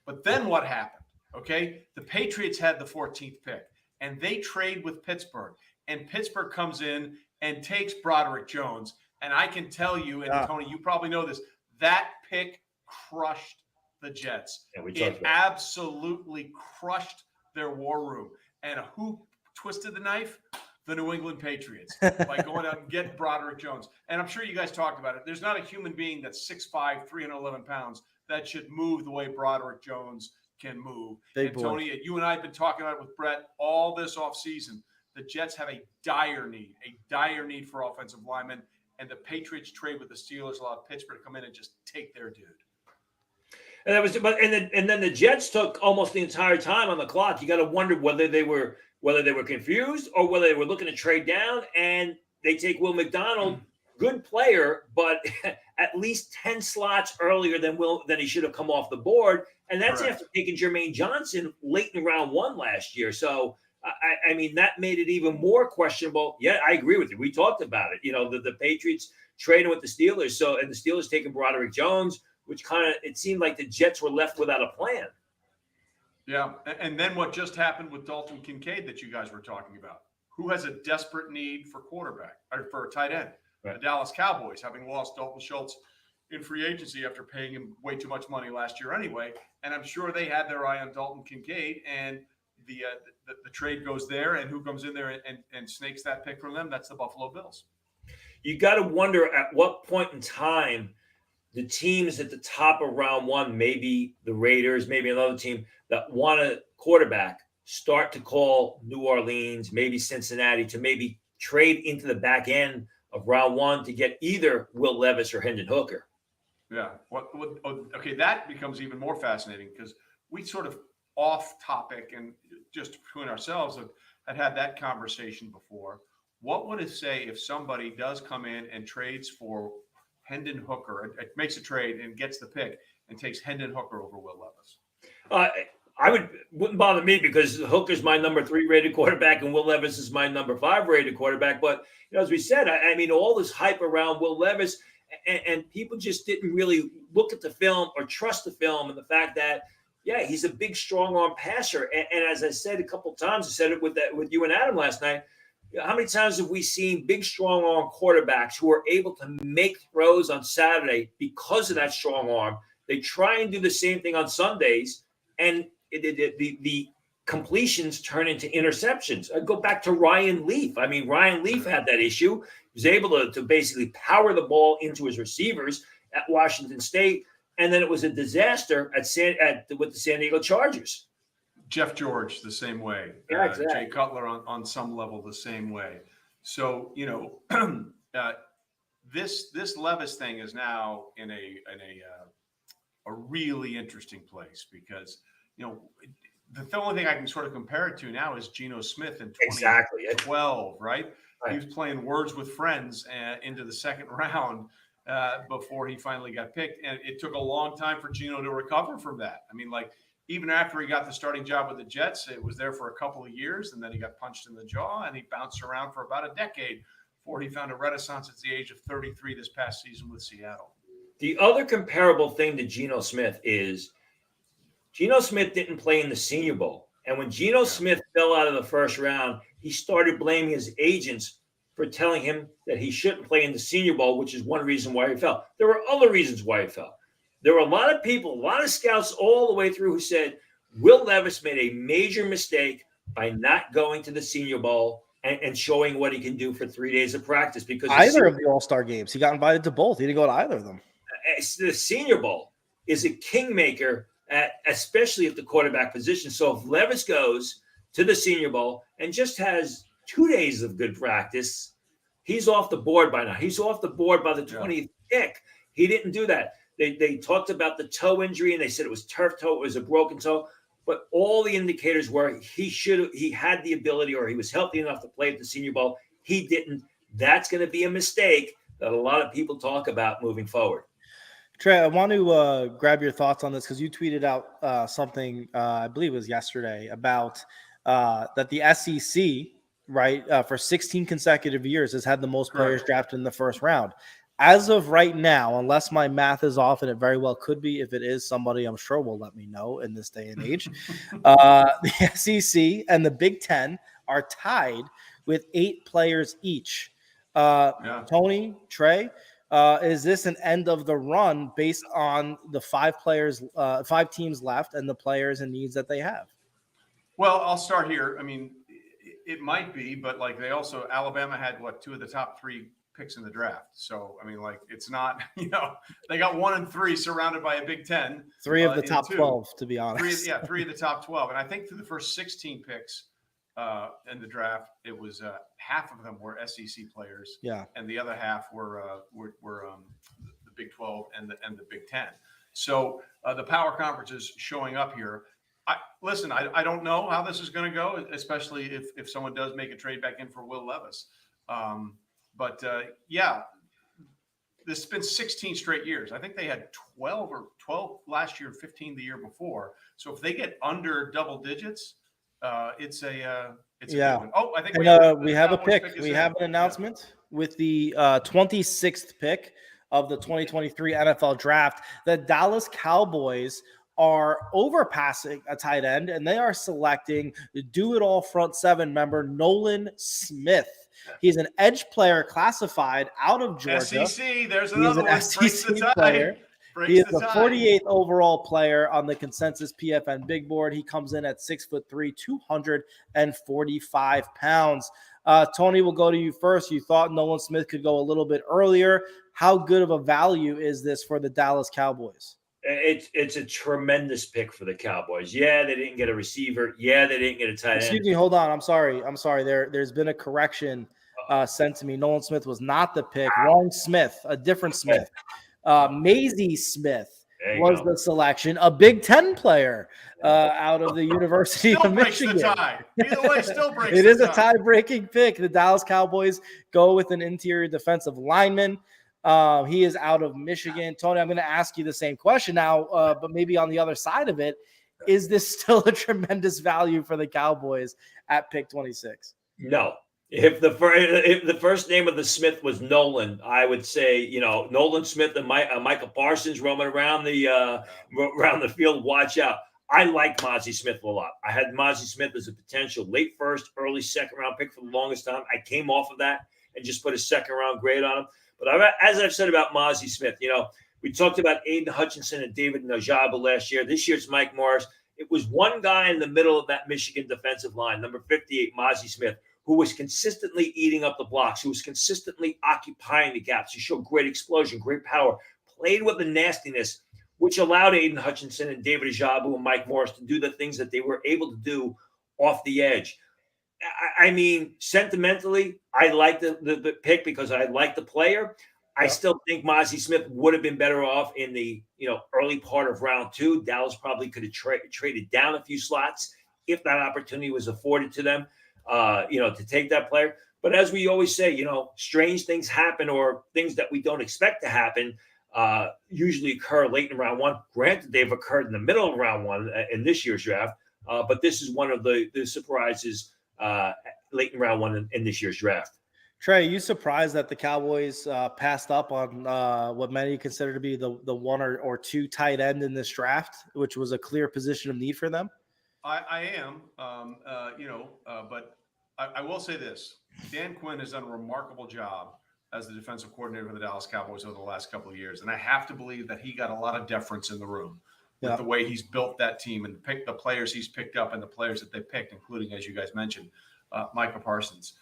But then what happened? Okay, the Patriots had the 14th pick, and they trade with Pittsburgh, and Pittsburgh comes in and takes Broderick Jones. And I can tell you, and Tony, you probably know this, that pick crushed the Jets. It absolutely crushed their war room. And who twisted the knife? The New England Patriots, by going out and get Broderick Jones. And I'm sure you guys talked about it. There's not a human being that's 6'5", 311 pounds that should move the way Broderick Jones can move. Tony, you and I have been talking about it with Brett all this offseason. The Jets have a dire need for offensive linemen, and the Patriots trade with the Steelers allowed Pittsburgh to come in and just take their dude. And that was, and then the Jets took almost the entire time on the clock. You got to wonder whether they were confused or whether they were looking to trade down. And they take Will McDonald, good player, but at least 10 slots earlier than he should have come off the board. And that's after taking Jermaine Johnson late in round 1 last year. So I mean, that made it even more questionable. Yeah, I agree with you. We talked about it. The Patriots trading with the Steelers. And the Steelers taking Broderick Jones, which it seemed like the Jets were left without a plan. Yeah. And then what just happened with Dalton Kincaid that you guys were talking about? Who has a desperate need for quarterback or for a tight end? Right. The Dallas Cowboys, having lost Dalton Schultz in free agency after paying him way too much money last year anyway. And I'm sure they had their eye on Dalton Kincaid, and the trade goes there, and who comes in there and snakes that pick from them? That's the Buffalo Bills. You got to wonder at what point in time the teams at the top of round 1, maybe the Raiders, maybe another team that want a quarterback, start to call New Orleans, maybe Cincinnati, to maybe trade into the back end of round 1 to get either Will Levis or Hendon Hooker. Yeah. Okay, that becomes even more fascinating because we sort of off topic and just between ourselves had that conversation before. What would it say if somebody does come in and trades for Hendon Hooker, makes a trade and gets the pick and takes Hendon Hooker over Will Levis? Wouldn't bother me because Hooker's my number 3 rated quarterback and Will Levis is my number 5 rated quarterback. But as we said, I mean, all this hype around Will Levis, and people just didn't really look at the film or trust the film and the fact that, yeah, he's a big, strong arm passer. And as I said a couple of times, I said it with you and Adam last night. How many times have we seen big, strong arm quarterbacks who are able to make throws on Saturday because of that strong arm? They try and do the same thing on Sundays, and the completions turn into interceptions. I go back to Ryan Leaf. I mean, Ryan Leaf had that issue. He was able to basically power the ball into his receivers at Washington State, and then it was a disaster with the San Diego Chargers. Jeff George, the same way. Yeah, exactly. Jay Cutler on some level the same way. So, this Levis thing is now in a really interesting place because, the only thing I can sort of compare it to now is Geno Smith in 2012, right? He was playing Words with Friends into the second round before he finally got picked. And it took a long time for Geno to recover from that. I mean, even after he got the starting job with the Jets, it was there for a couple of years, and then he got punched in the jaw, and he bounced around for about a decade before he found a renaissance at the age of 33 this past season with Seattle. The other comparable thing to Geno Smith is Geno Smith didn't play in the Senior Bowl. And when Geno Smith fell out of the first round, he started blaming his agents for telling him that he shouldn't play in the Senior Bowl, which is one reason why he fell. There were other reasons why he fell. There were a lot of people, a lot of scouts all the way through who said Will Levis made a major mistake by not going to the Senior Bowl and showing what he can do for 3 days of practice. Because either of the All-Star games, he got invited to both. He didn't go to either of them. The Senior Bowl is a kingmaker, especially at the quarterback position. So if Levis goes to the Senior Bowl and just has 2 days of good practice, he's off the board by now. He's off the board by the 20th pick. He didn't do that. They talked about the toe injury, and they said it was turf toe. It was a broken toe. But all the indicators were he had the ability, or he was healthy enough to play at the Senior Bowl. He didn't. That's going to be a mistake that a lot of people talk about moving forward. Trey, I want to grab your thoughts on this because you tweeted out something, I believe it was yesterday, about that the SEC, right, for 16 consecutive years has had the most players drafted in the first round. As of right now, unless my math is off, and it very well could be, if it is, somebody I'm sure will let me know in this day and age, the SEC and the Big Ten are tied with 8 players each. Tony, Trey, is this an end of the run based on the 5 teams left and the players and needs that they have? Well, I'll start here. I mean, it might be, but Alabama had 2 of the top 3 picks in the draft. So, I mean, it's not, they got 1 and 3 surrounded by a Big Ten. 3 of the top 12, to be honest. 3 of the top 12. And I think through the first 16 picks in the draft, it was half of them were SEC players. Yeah. And the other half were the Big 12 and the Big Ten. So the power conference is showing up here. I don't know how this is going to go, especially if someone does make a trade back in for Will Levis. But this has been 16 straight years. I think they had 12 last year, 15 the year before. So if they get under double digits, it's a good one. Oh, I think we have a pick. We have an announcement with the 26th pick of the 2023 NFL Draft. The Dallas Cowboys are overpassing a tight end, and they are selecting the do-it-all front 7 member Nolan Smith. He's an edge player classified out of Georgia. SEC, there's another one. SEC player. He is the 48th overall player on the consensus PFN big board. He comes in at 6'3", 245 pounds. Tony, we'll go to you first. You thought Nolan Smith could go a little bit earlier. How good of a value is this for the Dallas Cowboys? It's a tremendous pick for the Cowboys. Yeah, they didn't get a receiver. Yeah, they didn't get a tight end. Excuse me, hold on. I'm sorry. There's been a correction sent to me. Nolan Smith was not the pick. Wrong Smith, a different Smith. Maisie Smith was the selection, a Big Ten player out of the University of Michigan. Still breaks the tie. Either way, still breaks the tie. It is a tie-breaking pick. The Dallas Cowboys go with an interior defensive lineman. He is out of Michigan. Tony, I'm going to ask you the same question now, but maybe on the other side of it. Is this still a tremendous value for the Cowboys at pick 26? No, If the first name of the Smith was Nolan, I would say, Nolan Smith and Michael Parsons roaming around the field. Watch out. I like Mozzie Smith a lot. I had Mozzie Smith as a potential late first, early second round pick for the longest time. I came off of that and just put a second round grade on him. But as I've said about Mozzie Smith, we talked about Aiden Hutchinson and David Najaba last year. This year's Mike Morris. It was one guy in the middle of that Michigan defensive line, number 58, Mozzie Smith, who was consistently eating up the blocks, who was consistently occupying the gaps. He showed great explosion, great power, played with the nastiness, which allowed Aiden Hutchinson and David Ajabu and Mike Morris to do the things that they were able to do off the edge. I mean, sentimentally, I like the pick because I like the player. I still think Mozzie Smith would have been better off in the early part of round 2. Dallas probably could have traded down a few slots if that opportunity was afforded to them, to take that player. But as we always say, strange things happen, or things that we don't expect to happen usually occur late in round 1. Granted, they've occurred in the middle of round 1 in this year's draft, but this is one of the surprises late in round 1 in this year's draft. Trey, you surprised that the Cowboys passed up on what many consider to be the 1 or 2 tight end in this draft, which was a clear position of need for them? I am, but I will say this. Dan Quinn has done a remarkable job as the defensive coordinator for the Dallas Cowboys over the last couple of years. And I have to believe that he got a lot of deference in the room with the way he's built that team and picked the players he's picked up and the players that they picked, including, as you guys mentioned, Micah Parsons.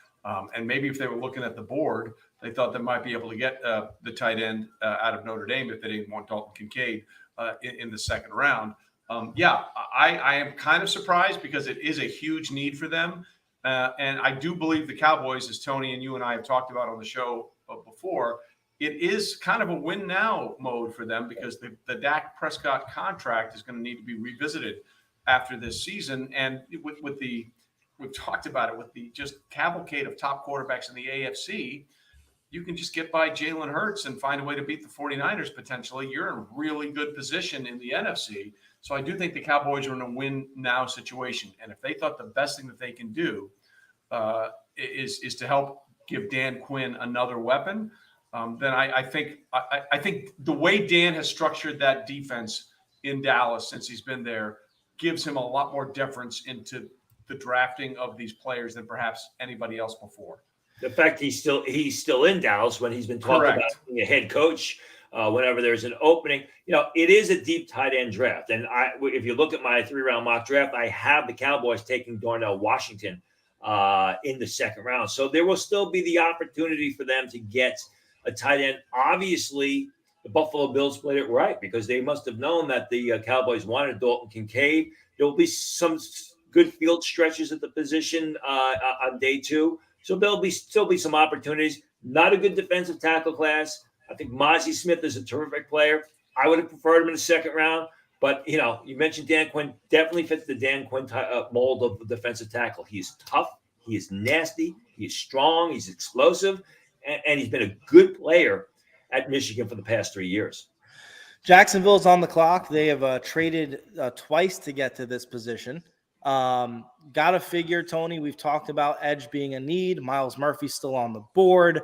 And maybe if they were looking at the board, they thought they might be able to get the tight end out of Notre Dame if they didn't want Dalton Kincaid in the second round. I am kind of surprised because it is a huge need for them. And I do believe the Cowboys, as Tony and you and I have talked about on the show before, it is kind of a win now mode for them because the Dak Prescott contract is going to need to be revisited after this season. And we've talked about it with the just cavalcade of top quarterbacks in the AFC, you can just get by Jalen Hurts and find a way to beat the 49ers potentially. You're in a really good position in the NFC. So I do think the Cowboys are in a win now situation. And if they thought the best thing that they can do is to help give Dan Quinn another weapon, then I think the way Dan has structured that defense in Dallas since he's been there gives him a lot more deference into the drafting of these players than perhaps anybody else before. The fact he's still in Dallas when he's been talking about being a head coach whenever there's an opening. It is a deep tight end draft. And if you look at my 3-round mock draft, I have the Cowboys taking Darnell Washington in the second round. So there will still be the opportunity for them to get a tight end. Obviously, the Buffalo Bills played it right because they must have known that the Cowboys wanted Dalton Kincaid. There will be some good field stretches at the position on day 2. So there'll still be some opportunities. Not a good defensive tackle class. I think Mozzie Smith is a terrific player. I would have preferred him in the second round. But, you mentioned Dan Quinn. Definitely fits the Dan Quinn mold of the defensive tackle. He is tough. He is nasty. He is strong. He's explosive. And he's been a good player at Michigan for the past 3 years. Jacksonville's on the clock. They have traded twice to get to this position. Gotta figure, Tony, we've talked about edge being a need. Miles Murphy's still on the board.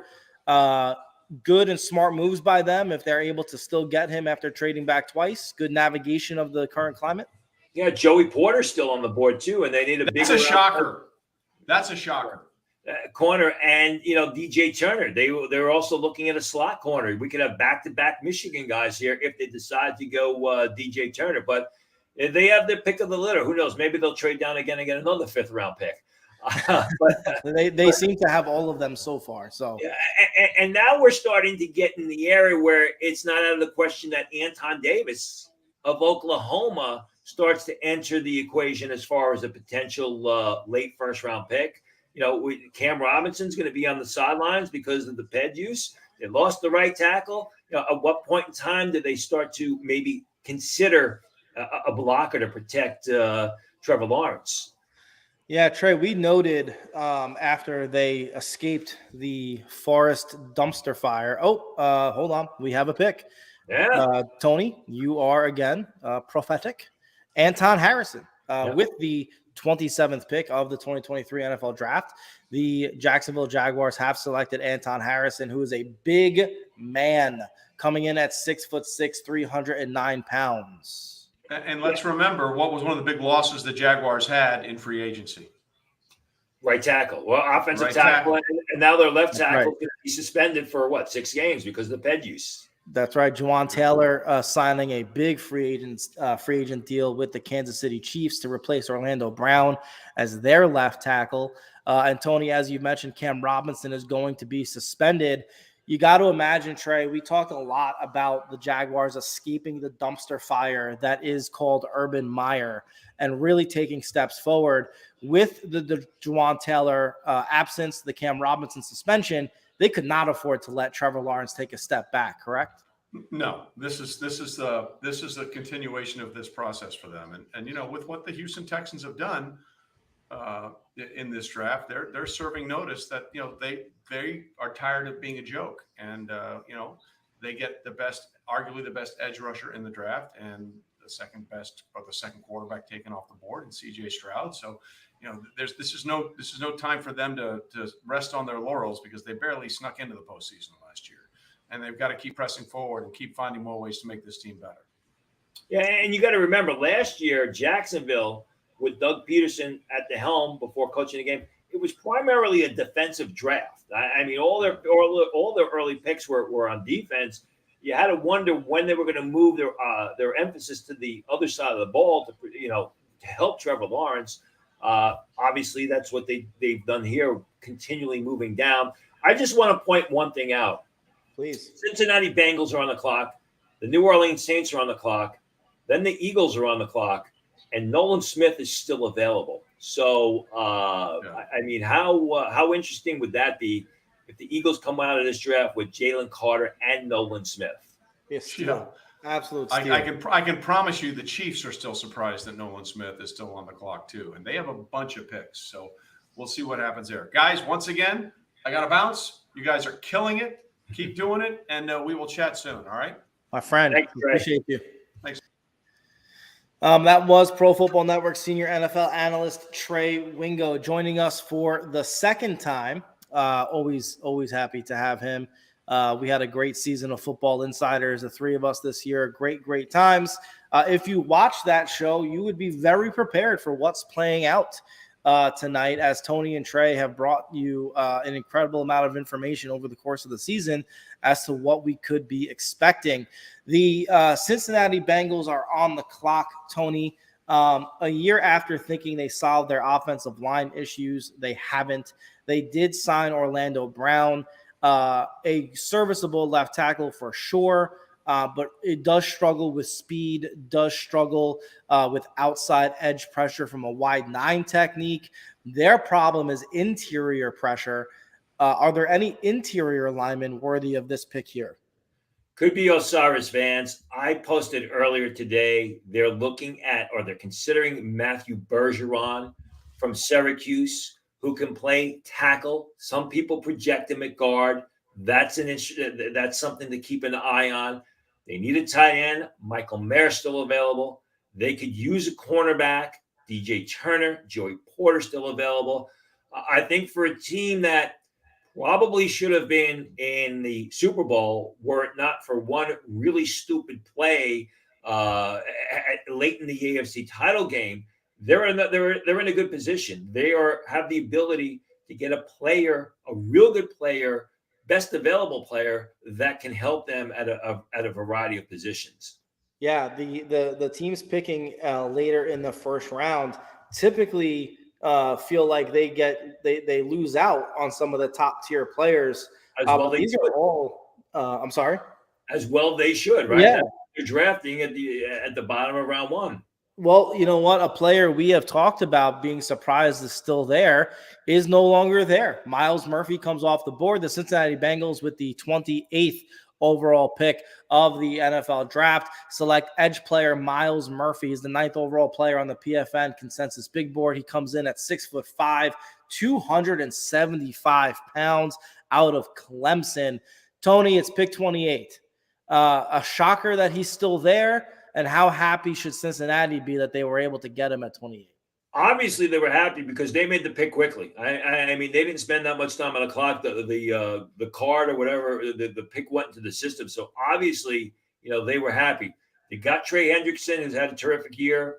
Good and smart moves by them if they're able to still get him after trading back twice. Good navigation of the current climate. Yeah, Joey Porter's still on the board too, and they need a big. That's a shocker. That's a shocker. Corner and DJ Turner. They're also looking at a slot corner. We could have back-to-back Michigan guys here if they decide to go DJ Turner, but they have their pick of the litter. Who knows? Maybe they'll trade down again and get another 5th round pick. They seem to have all of them so far. So, and now we're starting to get in the area where it's not out of the question that Anton Davis of Oklahoma starts to enter the equation as far as a potential late first round pick. Cam Robinson's going to be on the sidelines because of the PED use. They lost the right tackle. At what point in time did they start to maybe consider a blocker to protect Trevor Lawrence? Yeah, Trey, we noted after they escaped the forest dumpster fire. Hold on. We have a pick. Yeah. Tony, you are again prophetic. Anton Harrison with the 27th pick of the 2023 NFL Draft, the Jacksonville Jaguars have selected Anton Harrison, who is a big man, coming in at 6'6", 309 pounds. And let's remember what was one of the big losses the Jaguars had in free agency. Right tackle. Well, offensive Right tackle, tackle. and now their left tackle right. going to be suspended for 6 games because of the ped use. That's right. Juwan Taylor signing a big free agent deal with the Kansas City Chiefs to replace Orlando Brown as their left tackle. And Tony, as you mentioned, Cam Robinson is going to be suspended. You got to imagine, Trey, we talked a lot about the Jaguars escaping the dumpster fire that is called Urban Meyer and really taking steps forward with the Juwan Taylor absence, the Cam Robinson suspension. They could not afford to let Trevor Lawrence take a step back, correct? No, this is the continuation of this process for them. And you know, with what the Houston Texans have done in this draft, they're serving notice that, you know, they are tired of being a joke, and you know, they get arguably the best edge rusher in the draft and the second quarterback taken off the board in CJ Stroud. So, you know, this is no time for them to rest on their laurels, because they barely snuck into the postseason last year, and they've got to keep pressing forward and keep finding more ways to make this team better. Yeah, and you got to remember, last year Jacksonville, with Doug Peterson at the helm before coaching the game, it was primarily a defensive draft. I mean, all their early picks were on defense. You had to wonder when they were going to move their emphasis to the other side of the ball to help Trevor Lawrence. Obviously, that's what they've done here, continually moving down. I just want to point one thing out. Please. Cincinnati Bengals are on the clock. The New Orleans Saints are on the clock. Then the Eagles are on the clock. And Nolan Smith is still available. So, I mean, how interesting would that be if the Eagles come out of this draft with Jalen Carter and Nolan Smith? Yes, Yeah. Absolute I steal. I can promise you the Chiefs are still surprised that Nolan Smith is still on the clock too, and they have a bunch of picks. So we'll see what happens there, guys. Once again, I got to bounce. You guys are killing it. Keep doing it, and we will chat soon. All right, My friend. Thanks, Trey. Appreciate you. Thanks. That was Pro Football Network senior NFL analyst Trey Wingo joining us for the second time. Always happy to have him. We had a great season of Football Insiders, the three of us this year. Great times. If you watch that show, you would be very prepared for what's playing out tonight, as Tony and Trey have brought you an incredible amount of information over the course of the season as to what we could be expecting. The Cincinnati Bengals are on the clock, Tony. A year after thinking they solved their offensive line issues, they haven't. They did sign Orlando Brown, a serviceable left tackle for sure, but it does struggle with speed, does struggle with outside edge pressure from a wide nine technique. Their problem is interior pressure. Are there any interior linemen worthy of this pick here? Could be Osiris Vance. I posted earlier today, they're considering Matthew Bergeron from Syracuse, who can play tackle. Some people project him at guard. That's something to keep an eye on. They need a tight end. Michael Mayer still available. They could use a cornerback. DJ Turner, Joey Porter still available. I think for a team that probably should have been in the Super Bowl were it not for one really stupid play late in the AFC title game, they're in a good position. They have the ability to get a real good player, best available player that can help them at a variety of positions. Yeah, the teams picking later in the first round typically feel like they lose out on some of the top tier players. These are all. I'm sorry. As well, they should, right? Yeah, they're drafting at the bottom of round one. Well, you know what? A player we have talked about being surprised is still there is no longer there. Myles Murphy comes off the board. The Cincinnati Bengals, with the 28th overall pick of the NFL draft, select edge player Myles Murphy. He's the 9th overall player on the PFN consensus big board. He comes in at 6'5", 275 pounds, out of Clemson. Tony, it's pick 28. A shocker that he's still there. And how happy should Cincinnati be that they were able to get him at 28? Obviously, they were happy because they made the pick quickly. I mean, they didn't spend that much time on the clock. The card or whatever, the pick went into the system. So obviously, they were happy. They got Trey Hendrickson, who's had a terrific year.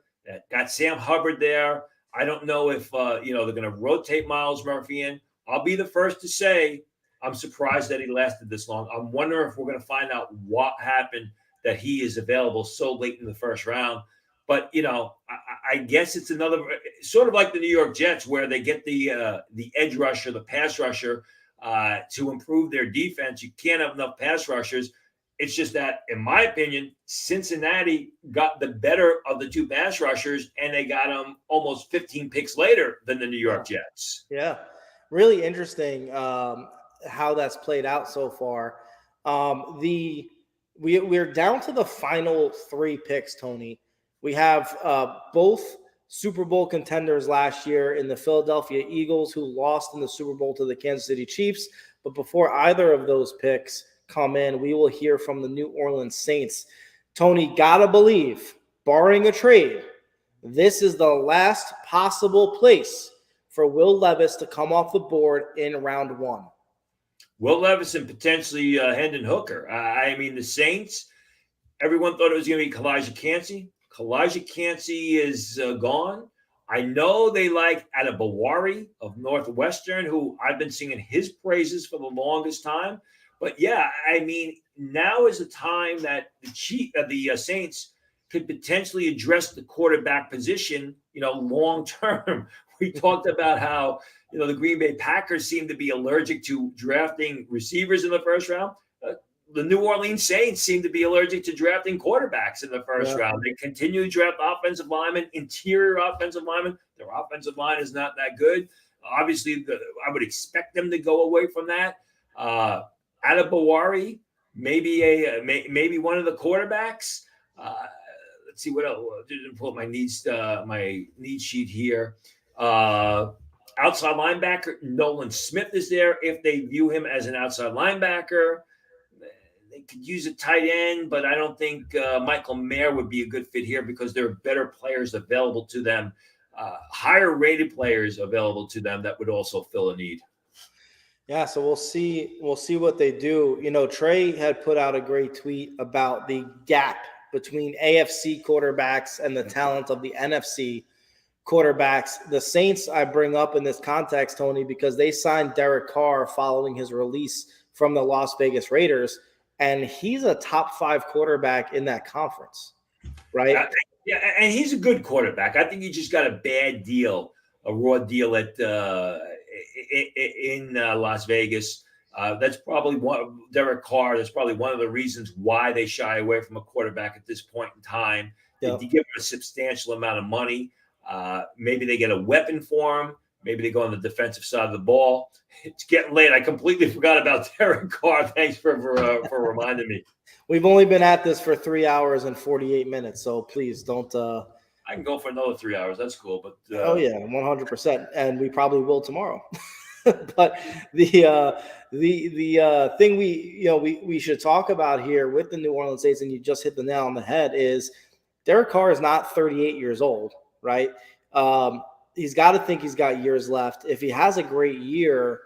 Got Sam Hubbard there. I don't know if they're going to rotate Miles Murphy in. I'll be the first to say I'm surprised that he lasted this long. I'm wondering if we're going to find out what happened that he is available so late in the first round. But I guess it's another sort of like the New York Jets, where they get the edge rusher, the pass rusher, to improve their defense. You can't have enough pass rushers. It's just that, in my opinion, Cincinnati got the better of the two pass rushers, and they got them almost 15 picks later than the New York Jets. Yeah, really interesting how that's played out so far. We're down to the final 3 picks, Tony. We have both Super Bowl contenders last year in the Philadelphia Eagles, who lost in the Super Bowl to the Kansas City Chiefs. But before either of those picks come in, we will hear from the New Orleans Saints. Tony, gotta believe, barring a trade, this is the last possible place for Will Levis to come off the board in round 1. Will Levis and potentially Hendon Hooker. I mean, the Saints, everyone thought it was going to be Kalijah Kancey. Kalijah Kancey is gone. I know they like Adebawari of Northwestern, who I've been singing his praises for the longest time. But yeah, I mean, now is the time that the Saints could potentially address the quarterback position, long term. We talked about how, the Green Bay Packers seem to be allergic to drafting receivers in the first round. The New Orleans Saints seem to be allergic to drafting quarterbacks in the first round. They continue to draft offensive linemen, interior offensive linemen. Their offensive line is not that good. Obviously, I would expect them to go away from that. Adebawari, maybe one of the quarterbacks. Let's see what else. I didn't pull up my need sheet here. Outside linebacker Nolan Smith is there if they view him as an outside linebacker. They could use a tight end, but I don't think Michael Mayer would be a good fit here because there are better players available to them, higher rated players available to them that would also fill a need. Yeah, so we'll see what they do. Trey had put out a great tweet about the gap between AFC quarterbacks and the talent of the NFC quarterbacks. The Saints I bring up in this context, Tony, because they signed Derek Carr following his release from the Las Vegas Raiders, and he's a top 5 quarterback in that conference, right? Yeah, and he's a good quarterback. I think he just got a bad deal, a raw deal in Las Vegas. That's probably Derek Carr. That's probably one of the reasons why they shy away from a quarterback at this point in time. Yep. They give him a substantial amount of money. Maybe they get a weapon for him. Maybe they go on the defensive side of the ball. It's getting late. I completely forgot about Derek Carr. Thanks for reminding me. We've only been at this for 3 hours and 48 minutes, so please don't. I can go for another 3 hours. That's cool. But oh yeah, 100%, and we probably will tomorrow. But the thing we should talk about here with the New Orleans Saints, and you just hit the nail on the head, is Derek Carr is not 38 years old, right? He's got to think he's got years left. If he has a great year,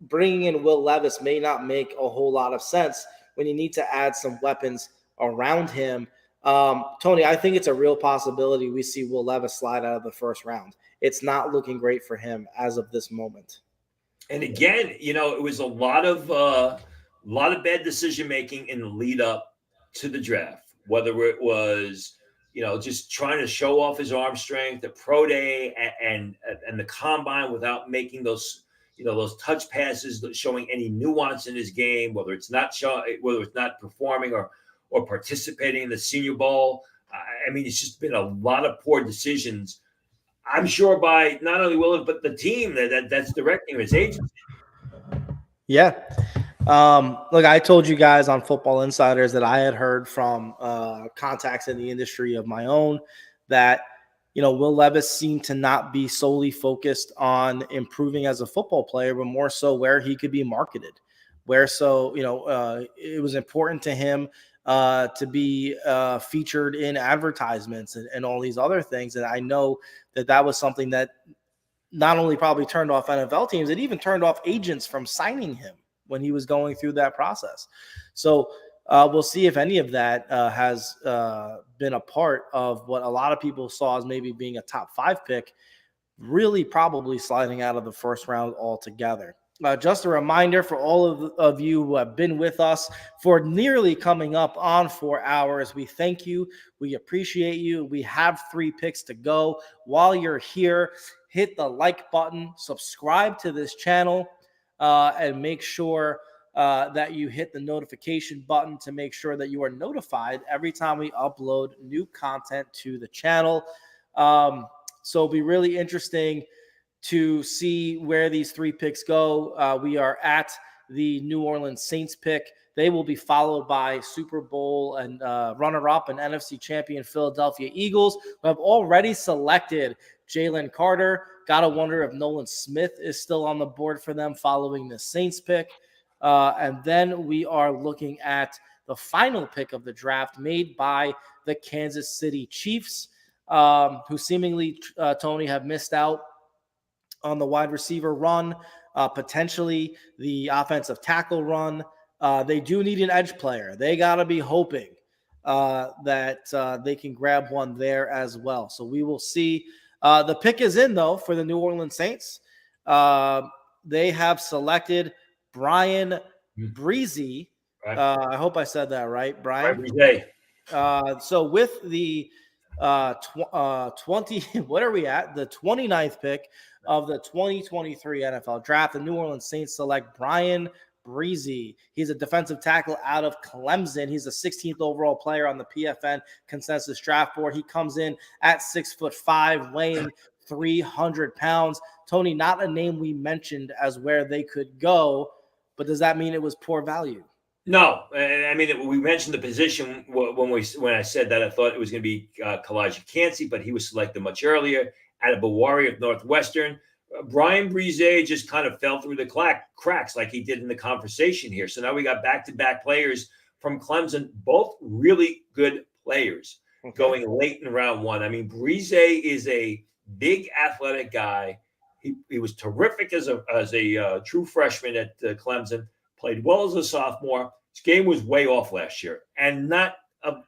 bringing in Will Levis may not make a whole lot of sense when you need to add some weapons around him. Tony, I think it's a real possibility we see Will Levis slide out of the first round. It's not looking great for him as of this moment. And again, it was a lot of bad decision making in the lead up to the draft, whether it was just trying to show off his arm strength, the pro day and the combine without making those touch passes, showing any nuance in his game, whether it's not performing or participating in the Senior Bowl. I mean, it's just been a lot of poor decisions. I'm sure by not only Will, but the team that's directing his agency. Yeah. Look, I told you guys on Football Insiders that I had heard from contacts in the industry of my own that, Will Levis seemed to not be solely focused on improving as a football player, but more so where he could be marketed. It was important to him to be featured in advertisements and all these other things. And I know that was something that not only probably turned off NFL teams, it even turned off agents from signing him when he was going through that process. So we'll see if any of that has been a part of what a lot of people saw as maybe being a top 5 pick, really probably sliding out of the first round altogether. Just a reminder for all of you who have been with us for nearly coming up on 4 hours. We thank you. We appreciate you. We have 3 picks to go. While you're here, hit the like button, subscribe to this channel, and make sure that you hit the notification button to make sure that you are notified every time we upload new content to the channel. So it'll be really interesting to see where these 3 picks go. We are at the New Orleans Saints pick. They will be followed by Super Bowl and runner-up and NFC champion Philadelphia Eagles, who have already selected Jalen Carter. Got to wonder if Nolan Smith is still on the board for them following the Saints pick. And then we are looking at the final pick of the draft made by the Kansas City Chiefs, who seemingly, Tony, have missed out on the wide receiver run, potentially the offensive tackle run. They do need an edge player. They got to be hoping that they can grab one there as well. So we will see. The pick is in, though, for the New Orleans Saints. They have selected Brian Breezy. Right. I hope I said that right, Brian. Breezy. So with the 20, what are we at? The 29th pick of the 2023 NFL draft, the New Orleans Saints select Brian Breezy. He's a defensive tackle out of Clemson. He's the 16th overall player on the PFN consensus draft board. He comes in at 6'5", weighing 300 pounds. Tony, not a name we mentioned as where they could go, but does that mean it was poor value? No, I mean, we mentioned the position when I said that I thought it was going to be Kalijah Kancey, but he was selected much earlier. Adebawari of Northwestern. Brian Breezy just kind of fell through the cracks like he did in the conversation here. So now we got back-to-back players from Clemson, both really good players going late in round 1. I mean, Breezy is a big athletic guy. He was terrific as a true freshman at Clemson. Played well as a sophomore. His game was way off last year, and not of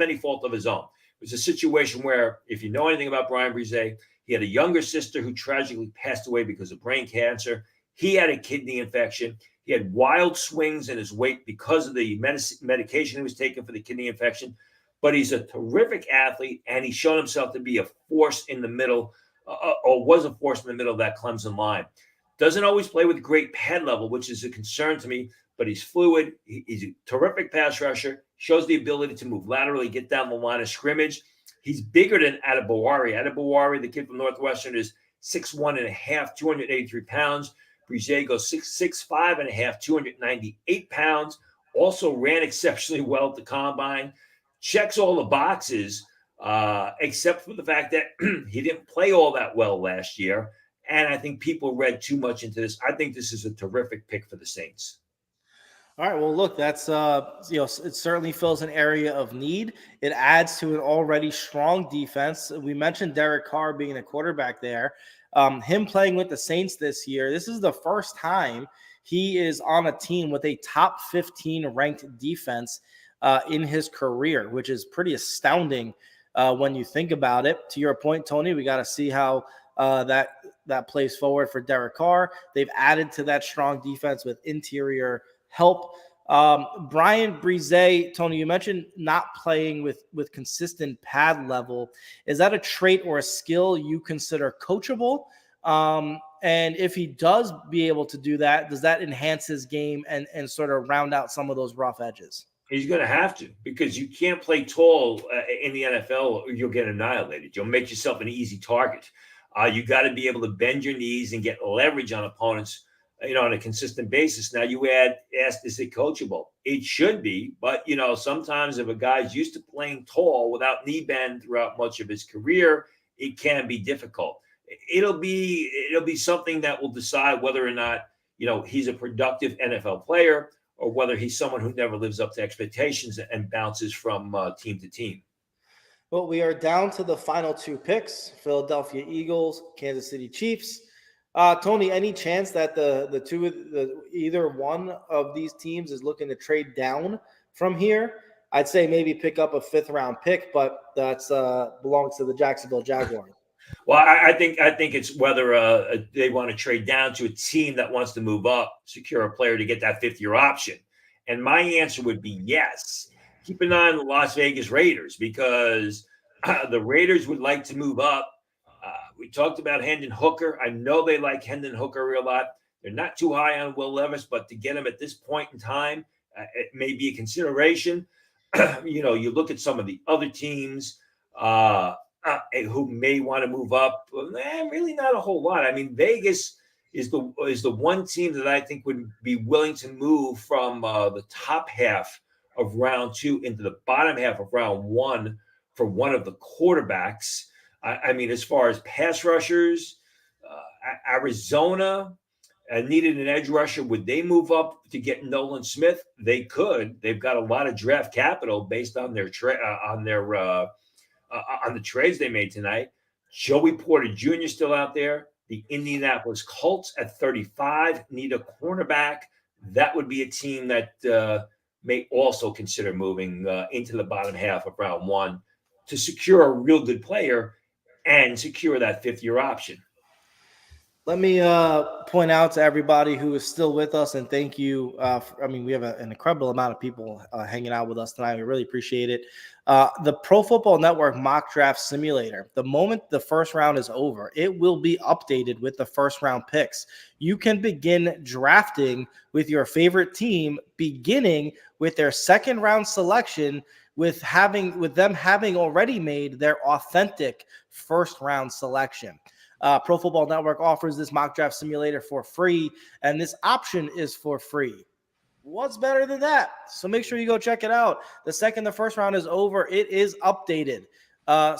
any fault of his own. It was a situation where, if you know anything about Brian Breezy, he had a younger sister who tragically passed away because of brain cancer. He had a kidney infection. He had wild swings in his weight because of the medication he was taking for the kidney infection. But he's a terrific athlete, and he's shown himself to be a force in the middle, or was a force in the middle of that Clemson line. Doesn't always play with great head level, which is a concern to me, but he's fluid. He's a terrific pass rusher, shows the ability to move laterally, get down the line of scrimmage. He's bigger than Adebawari. Adebawari, the kid from Northwestern, is 6'1.5", 283 pounds. Breezy goes 6'5.5", 298 pounds. Also ran exceptionally well at the combine. Checks all the boxes, except for the fact that he didn't play all that well last year. And I think people read too much into this. I think this is a terrific pick for the Saints. All right. Well, look, that's it certainly fills an area of need. It adds to an already strong defense. We mentioned Derek Carr being the quarterback there. Him playing with the Saints this year. This is the first time he is on a team with a top 15 ranked defense in his career, which is pretty astounding when you think about it. To your point, Tony, we got to see how that plays forward for Derek Carr. They've added to that strong defense with interior help. Brian Breezy, Tony, you mentioned not playing with consistent pad level. Is that a trait or a skill you consider coachable? And if he does be able to do that, does that enhance his game and sort of round out some of those rough edges? He's going to have to, because you can't play tall in the NFL or you'll get annihilated. You'll make yourself an easy target. You got to be able to bend your knees and get leverage on opponents, on a consistent basis. Now you asked, is it coachable? It should be, but sometimes if a guy's used to playing tall without knee bend throughout much of his career, it can be difficult. It'll be something that will decide whether or not, he's a productive NFL player or whether he's someone who never lives up to expectations and bounces from team to team. Well, we are down to the final two picks: Philadelphia Eagles, Kansas City Chiefs. Tony, any chance that either one of these teams is looking to trade down from here? I'd say maybe pick up a 5th round pick, but that's belongs to the Jacksonville Jaguars. Well, I think it's whether they want to trade down to a team that wants to move up, secure a player to get that 5th-year option. And my answer would be yes. Keep an eye on the Las Vegas Raiders, because the Raiders would like to move up. We talked about Hendon Hooker. I know they like Hendon Hooker a lot. They're not too high on Will Levis, but to get him at this point in time, it may be a consideration. You look at some of the other teams who may want to move up. Really not a whole lot. I mean, Vegas is the one team that I think would be willing to move from the top half of round 2 into the bottom half of round 1 for one of the quarterbacks. I mean, as far as pass rushers, Arizona needed an edge rusher. Would they move up to get Nolan Smith? They could. They've got a lot of draft capital based on their on the trades they made tonight. Joey Porter Jr. still out there. The Indianapolis Colts at 35 need a cornerback. That would be a team that may also consider moving into the bottom half of round 1 to secure a real good player and secure that 5th-year option. Let me point out to everybody who is still with us, and thank you. We have an incredible amount of people hanging out with us tonight. We really appreciate it. The Pro Football Network Mock Draft Simulator, the moment the first round is over, it will be updated with the first-round picks. You can begin drafting with your favorite team, beginning with their second-round selection, with them having already made their authentic first-round selection. Pro Football Network offers this mock draft simulator for free, and this option is for free. What's better than that? So make sure you go check it out. The second the first round is over, it is updated.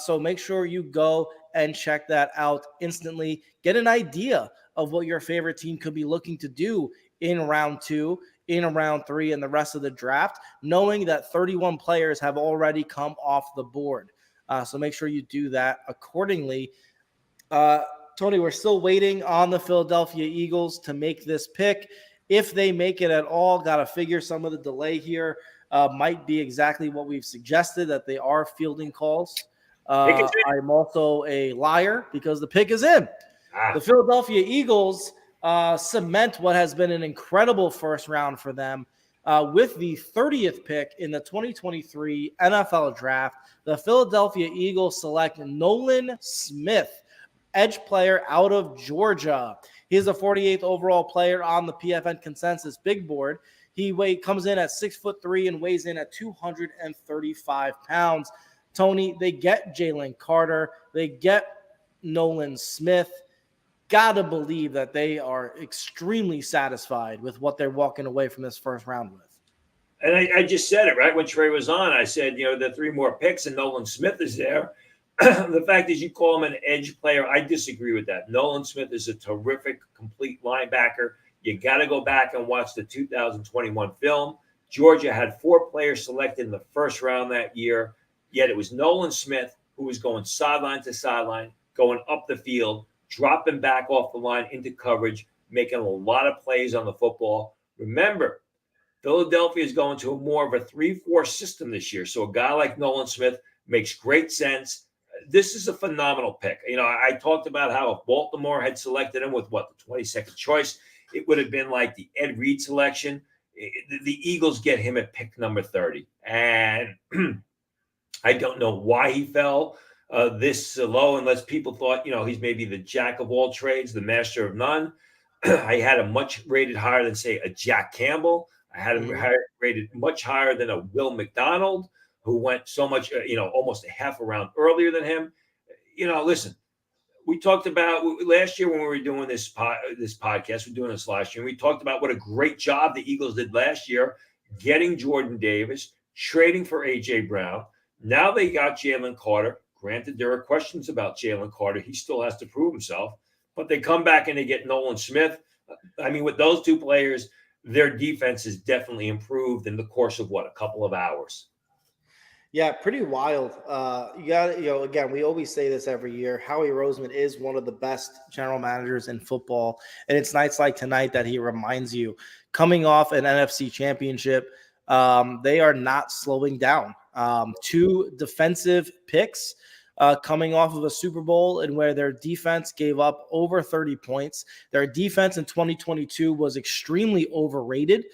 So make sure you go and check that out instantly. Get an idea of what your favorite team could be looking to do in round 2, in round 3, and the rest of the draft, knowing that 31 players have already come off the board. So make sure you do that accordingly. Tony, we're still waiting on the Philadelphia Eagles to make this pick. If they make it at all, got to figure some of the delay here might be exactly what we've suggested, that they are fielding calls. I'm also a liar because the pick is in. The Philadelphia Eagles cement what has been an incredible first round for them. With the 30th pick in the 2023 NFL Draft, the Philadelphia Eagles select Nolan Smith, edge player out of Georgia. He is the 48th overall player on the PFN consensus big board. He comes in at 6'3" and weighs in at 235 pounds. Tony, they get Jalen Carter. They get Nolan Smith. Gotta believe that they are extremely satisfied with what they're walking away from this first round with. And I just said it, right? When Trey was on, I said, the 3 more picks and Nolan Smith is there. The fact is you call him an edge player, I disagree with that. Nolan Smith is a terrific, complete linebacker. You got to go back and watch the 2021 film. Georgia had 4 players selected in the first round that year, yet it was Nolan Smith who was going sideline to sideline, going up the field, dropping back off the line into coverage, making a lot of plays on the football. Remember, Philadelphia is going to more of a 3-4 system this year, so a guy like Nolan Smith makes great sense. This is a phenomenal pick. I talked about how if Baltimore had selected him with the 22nd choice, it would have been like the Ed Reed selection. The Eagles get him at pick number 30. And I don't know why he fell this low, unless people thought, he's maybe the jack of all trades, the master of none. I had him much rated higher than, say, a Jack Campbell. I had him rated much higher than a Will McDonald, who went so much, almost a half a round earlier than him. Listen, we talked about last year when we were doing this podcast, we're doing this last year, we talked about what a great job the Eagles did last year, getting Jordan Davis, trading for A.J. Brown. Now they got Jalen Carter. Granted, there are questions about Jalen Carter. He still has to prove himself. But they come back and they get Nolan Smith. I mean, with those 2 players, their defense has definitely improved in the course of a couple of hours. Yeah, pretty wild. You got, again, we always say this every year. Howie Roseman is one of the best general managers in football. And it's nights like tonight that he reminds you, coming off an NFC championship, they are not slowing down. 2 defensive picks coming off of a Super Bowl, and where their defense gave up over 30 points. Their defense in 2022 was extremely overrated.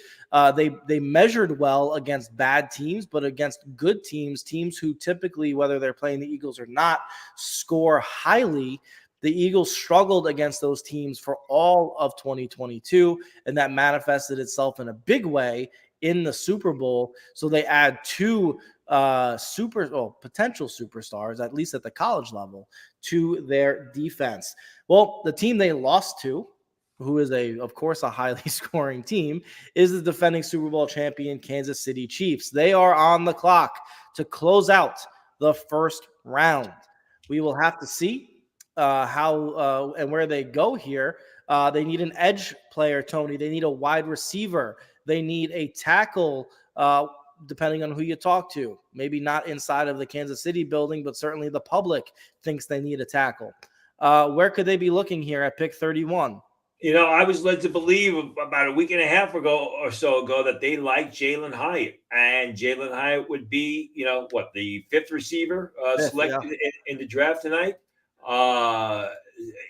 They measured well against bad teams, but against good teams, teams who typically, whether they're playing the Eagles or not, score highly. The Eagles struggled against those teams for all of 2022, and that manifested itself in a big way in the Super Bowl. So they add 2 potential superstars, at least at the college level, to their defense. Well, the team they lost to, who is of course a highly scoring team, is the defending Super Bowl champion Kansas City Chiefs. They are on the clock to close out the first round. We will have to see how and where they go here. They need an edge player, Tony. They need a wide receiver. They need a tackle, depending on who you talk to. Maybe not inside of the Kansas City building, but certainly the public thinks they need a tackle. Where could they be looking here at pick 31? I was led to believe about a week and a half ago or so ago that they liked Jalen Hyatt, and Jalen Hyatt would be, the 5th receiver selected in the draft tonight.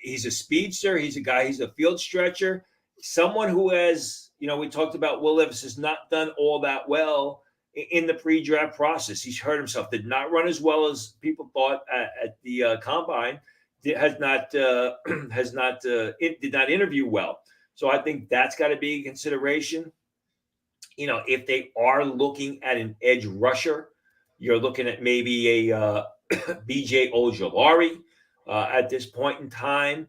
He's a speedster. He's a field stretcher. Someone who has, we talked about Will Levis has not done all that well in the pre-draft process. He's hurt himself, did not run as well as people thought at the combine. Did not interview well. So I think that's got to be a consideration. If they are looking at an edge rusher, you're looking at maybe a BJ Ojolari at this point in time.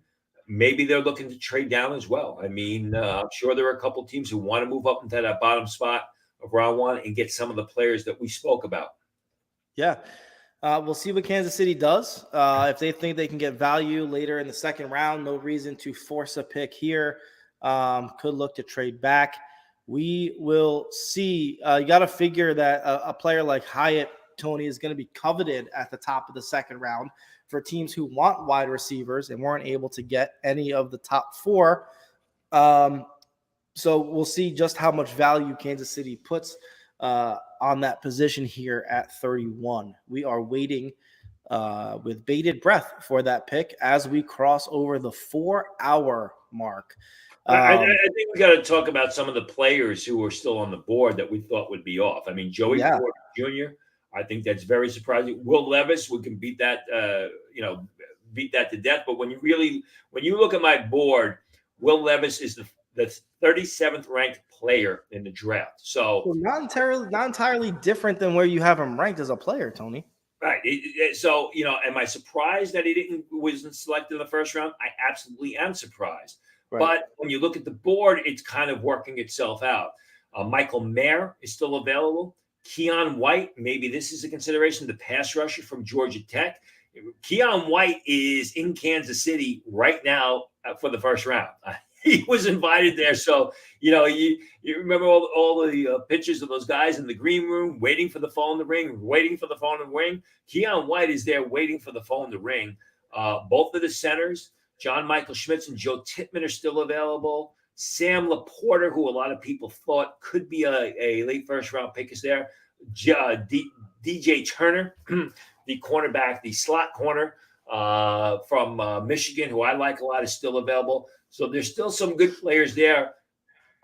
Maybe they're looking to trade down as well. I mean, I'm sure there are a couple teams who want to move up into that bottom spot of round 1 and get some of the players that we spoke about. Yeah. We'll see what Kansas City does. If they think they can get value later in the second round, no reason to force a pick here. Could look to trade back. We will see. You got to figure that a player like Hyatt, Tony, is going to be coveted at the top of the second round for teams who want wide receivers and weren't able to get any of the top 4. So we'll see just how much value Kansas City puts on that position here at 31. We are waiting with bated breath for that pick as we cross over the 4-hour mark. I think we got to talk about some of the players who are still on the board that we thought would be off. I mean, Joey Porter Jr., I think that's very surprising. Will Levis, we can beat that to death. But when you look at my board, Will Levis is the 37th ranked player in the draft. So not entirely different than where you have him ranked as a player, Tony. Right. So, am I surprised that he wasn't selected in the first round? I absolutely am surprised. Right. But when you look at the board, it's kind of working itself out. Michael Mayer is still available. Keon White, maybe this is a consideration, the pass rusher from Georgia Tech. Keon White is in Kansas City right now for the first round. He was invited there. So, you remember all the pictures of those guys in the green room waiting for the phone to ring, Keon White is there waiting for the phone to ring. Both of the centers, John Michael Schmitz and Joe Tittman, are still available. Sam Laporta, who a lot of people thought could be a late first round pick, is there. DJ Turner, the cornerback, the slot corner from Michigan, who I like a lot, is still available. So there's still some good players there,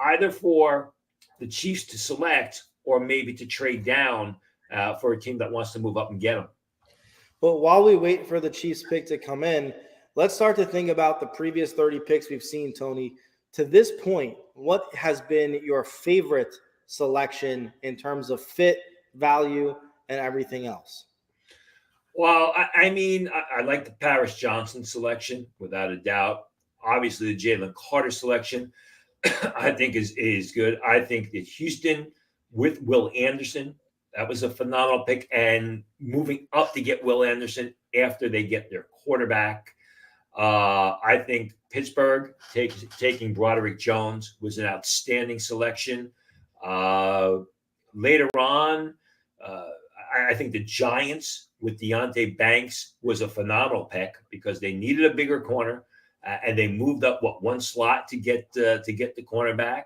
either for the Chiefs to select or maybe to trade down for a team that wants to move up and get them. But while we wait for the Chiefs pick to come in, let's start to think about the previous 30 picks we've seen, Tony. To this point, what has been your favorite selection in terms of fit, value, and everything else? Well, I like the Paris Johnson selection, without a doubt. Obviously, the Jalen Carter selection, I think, is good. I think that Houston with Will Anderson, that was a phenomenal pick. And moving up to get Will Anderson after they get their quarterback. I think Pittsburgh taking Broderick Jones was an outstanding selection. Later on, I think the Giants with Deonte Banks was a phenomenal pick because they needed a bigger corner, and they moved up one slot to get the cornerback.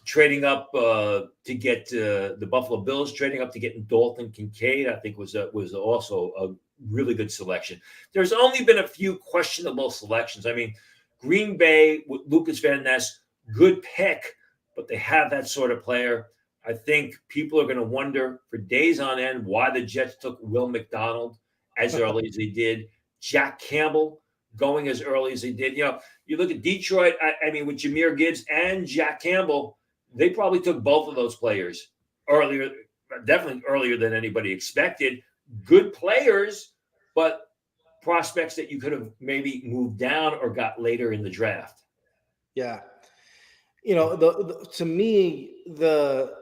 Trading up to get the Buffalo Bills, trading up to get Dalton Kincaid, I think was also a really good selection. There's only been a few questionable selections. I mean, Green Bay with Lucas Van Ness, good pick, but they have that sort of player. I think people are going to wonder for days on end why the Jets took Will McDonald as early as they did. Jack Campbell going as early as they did. You know, you look at Detroit, I mean, with Jahmyr Gibbs and Jack Campbell, they probably took both of those players earlier, definitely earlier than anybody expected. Good players, but prospects that you could have maybe moved down or got later in the draft. Yeah. You know, to me, the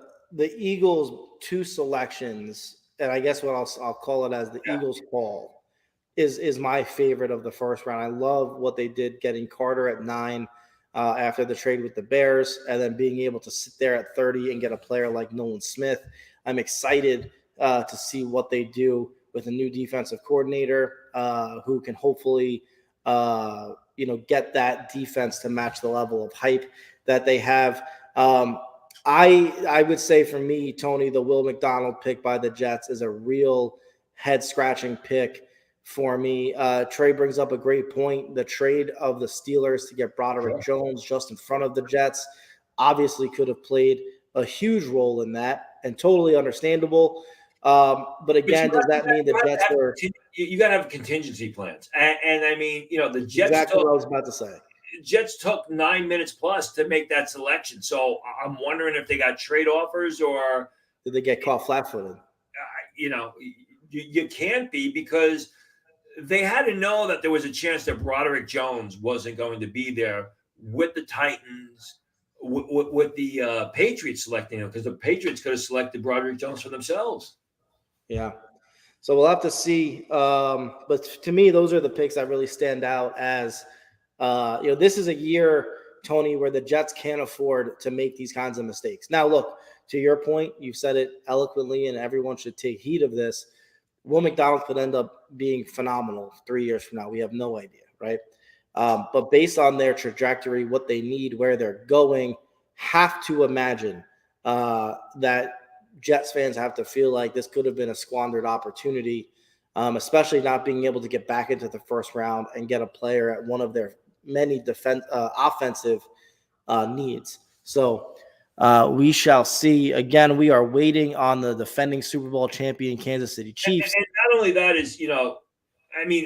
Eagles' two selections, and I guess what I'll call it as the Eagles' call, is my favorite of the first round. I love what they did getting Carter at 9 after the trade with the Bears, and then being able to sit there at 30 and get a player like Nolan Smith. I'm excited to see what they do with a new defensive coordinator who can hopefully get that defense to match the level of hype that they have. I would say for me, Tony, the Will McDonald pick by the Jets is a real head-scratching pick for me. Trey brings up a great point. The trade of the Steelers to get Broderick Jones just in front of the Jets obviously could have played a huge role in that, and totally understandable. But again, does that mean the Jets were? You got to have contingency plans, and I mean, the Jets. Exactly what I was about to say. Jets took 9 minutes plus to make that selection, so I'm wondering if they got trade offers or did they get caught flat-footed? You can't be, because they had to know that there was a chance that Broderick Jones wasn't going to be there with the Titans, with the Patriots selecting him, because the Patriots could have selected Broderick Jones for themselves. Yeah. So we'll have to see. But to me, those are the picks that really stand out as, this is a year, Tony, where the Jets can't afford to make these kinds of mistakes. Now, look, to your point, you've said it eloquently, and everyone should take heed of this. Will McDonald could end up being phenomenal 3 years from now. We have no idea, right? But based on their trajectory, what they need, where they're going, have to imagine that Jets fans have to feel like this could have been a squandered opportunity, especially not being able to get back into the first round and get a player at one of their many offensive needs. So we shall see. Again, we are waiting on the defending Super Bowl champion Kansas City Chiefs. And not only that is,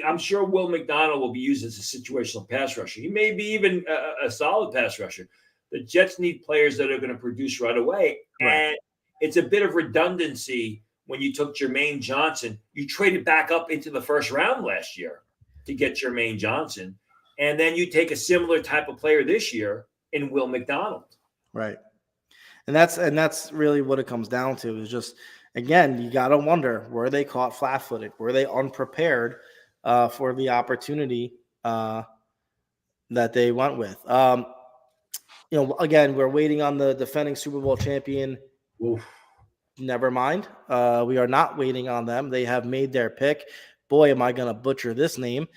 I'm sure Will McDonald will be used as a situational pass rusher. He may be even a solid pass rusher. The Jets need players that are going to produce right away. Right. And it's a bit of redundancy when you took Jermaine Johnson. You traded back up into the first round last year to get Jermaine Johnson. And then you take a similar type of player this year in Will McDonald. Right. And that's really what it comes down to, is just, again, you got to wonder, were they caught flat-footed? Were they unprepared for the opportunity that they went with? Again, we're waiting on the defending Super Bowl champion. Oof. Never mind. We are not waiting on them. They have made their pick. Boy, am I going to butcher this name.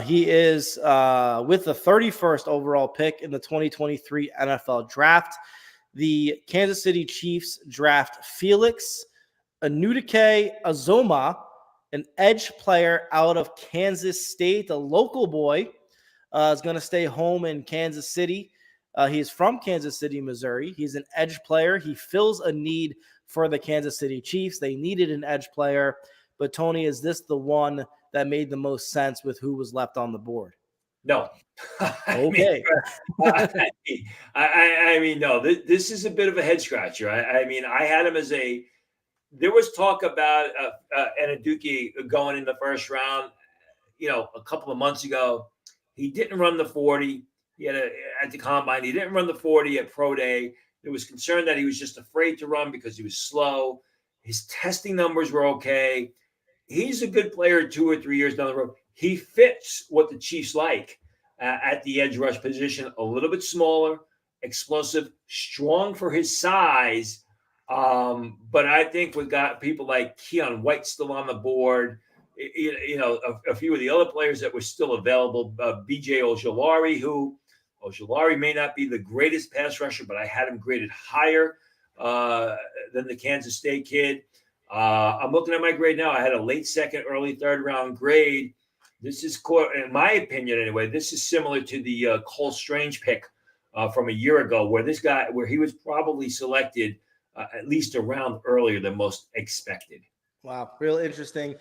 He is with the 31st overall pick in the 2023 NFL Draft. The Kansas City Chiefs draft Felix Anudike-Uzomah, an edge player out of Kansas State, a local boy, is going to stay home in Kansas City. He's from Kansas City, Missouri. He's an edge player. He fills a need for the Kansas City Chiefs. They needed an edge player. But, Tony, is this the one that made the most sense with who was left on the board? No. Okay. I mean, no, this is a bit of a head scratcher. I mean, I had him as there was talk about Anaduki going in the first round, a couple of months ago. He didn't run the 40. He had at the combine. He didn't run the 40 at pro day. There was concern that he was just afraid to run because he was slow. His testing numbers were okay. He's a good player 2 or 3 years down the road. he fits what the Chiefs like at the edge rush position. A little bit smaller, explosive, strong for his size. But I think we got people like Keon White still on the board. You know, a few of the other players that were still available. B.J. Ojulari may not be the greatest pass rusher, but I had him graded higher than the Kansas State kid. I'm looking at my grade now. I had a late second, early third round grade. This is, in my opinion anyway, this is similar to the Cole Strange pick from a year ago, where he was probably selected at least a round earlier than most expected. Wow, real interesting.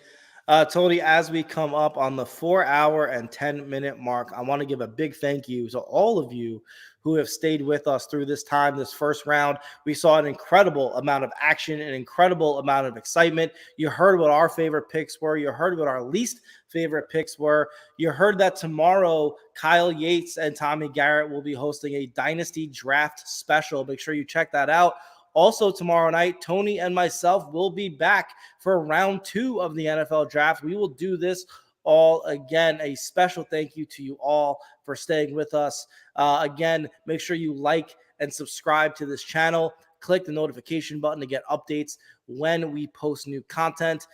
Tony, as we come up on the 4-hour and 10-minute mark, I want to give a big thank you to all of you who have stayed with us through this time, this first round. We saw an incredible amount of action, an incredible amount of excitement. You heard what our favorite picks were. You heard what our least favorite picks were. You heard that tomorrow, Kyle Yates and Tommy Garrett will be hosting a Dynasty Draft special. Make sure you check that out. Also, tomorrow night, Tony and myself will be back for round 2 of the NFL draft. We will do this all again. A special thank you to you all for staying with us. Again, make sure you like and subscribe to this channel. Click the notification button to get updates when we post new content.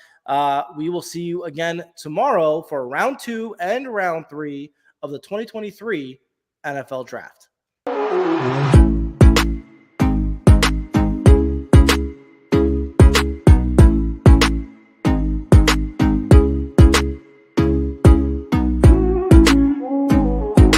We will see you again tomorrow for round 2 and round 3 of the 2023 NFL draft.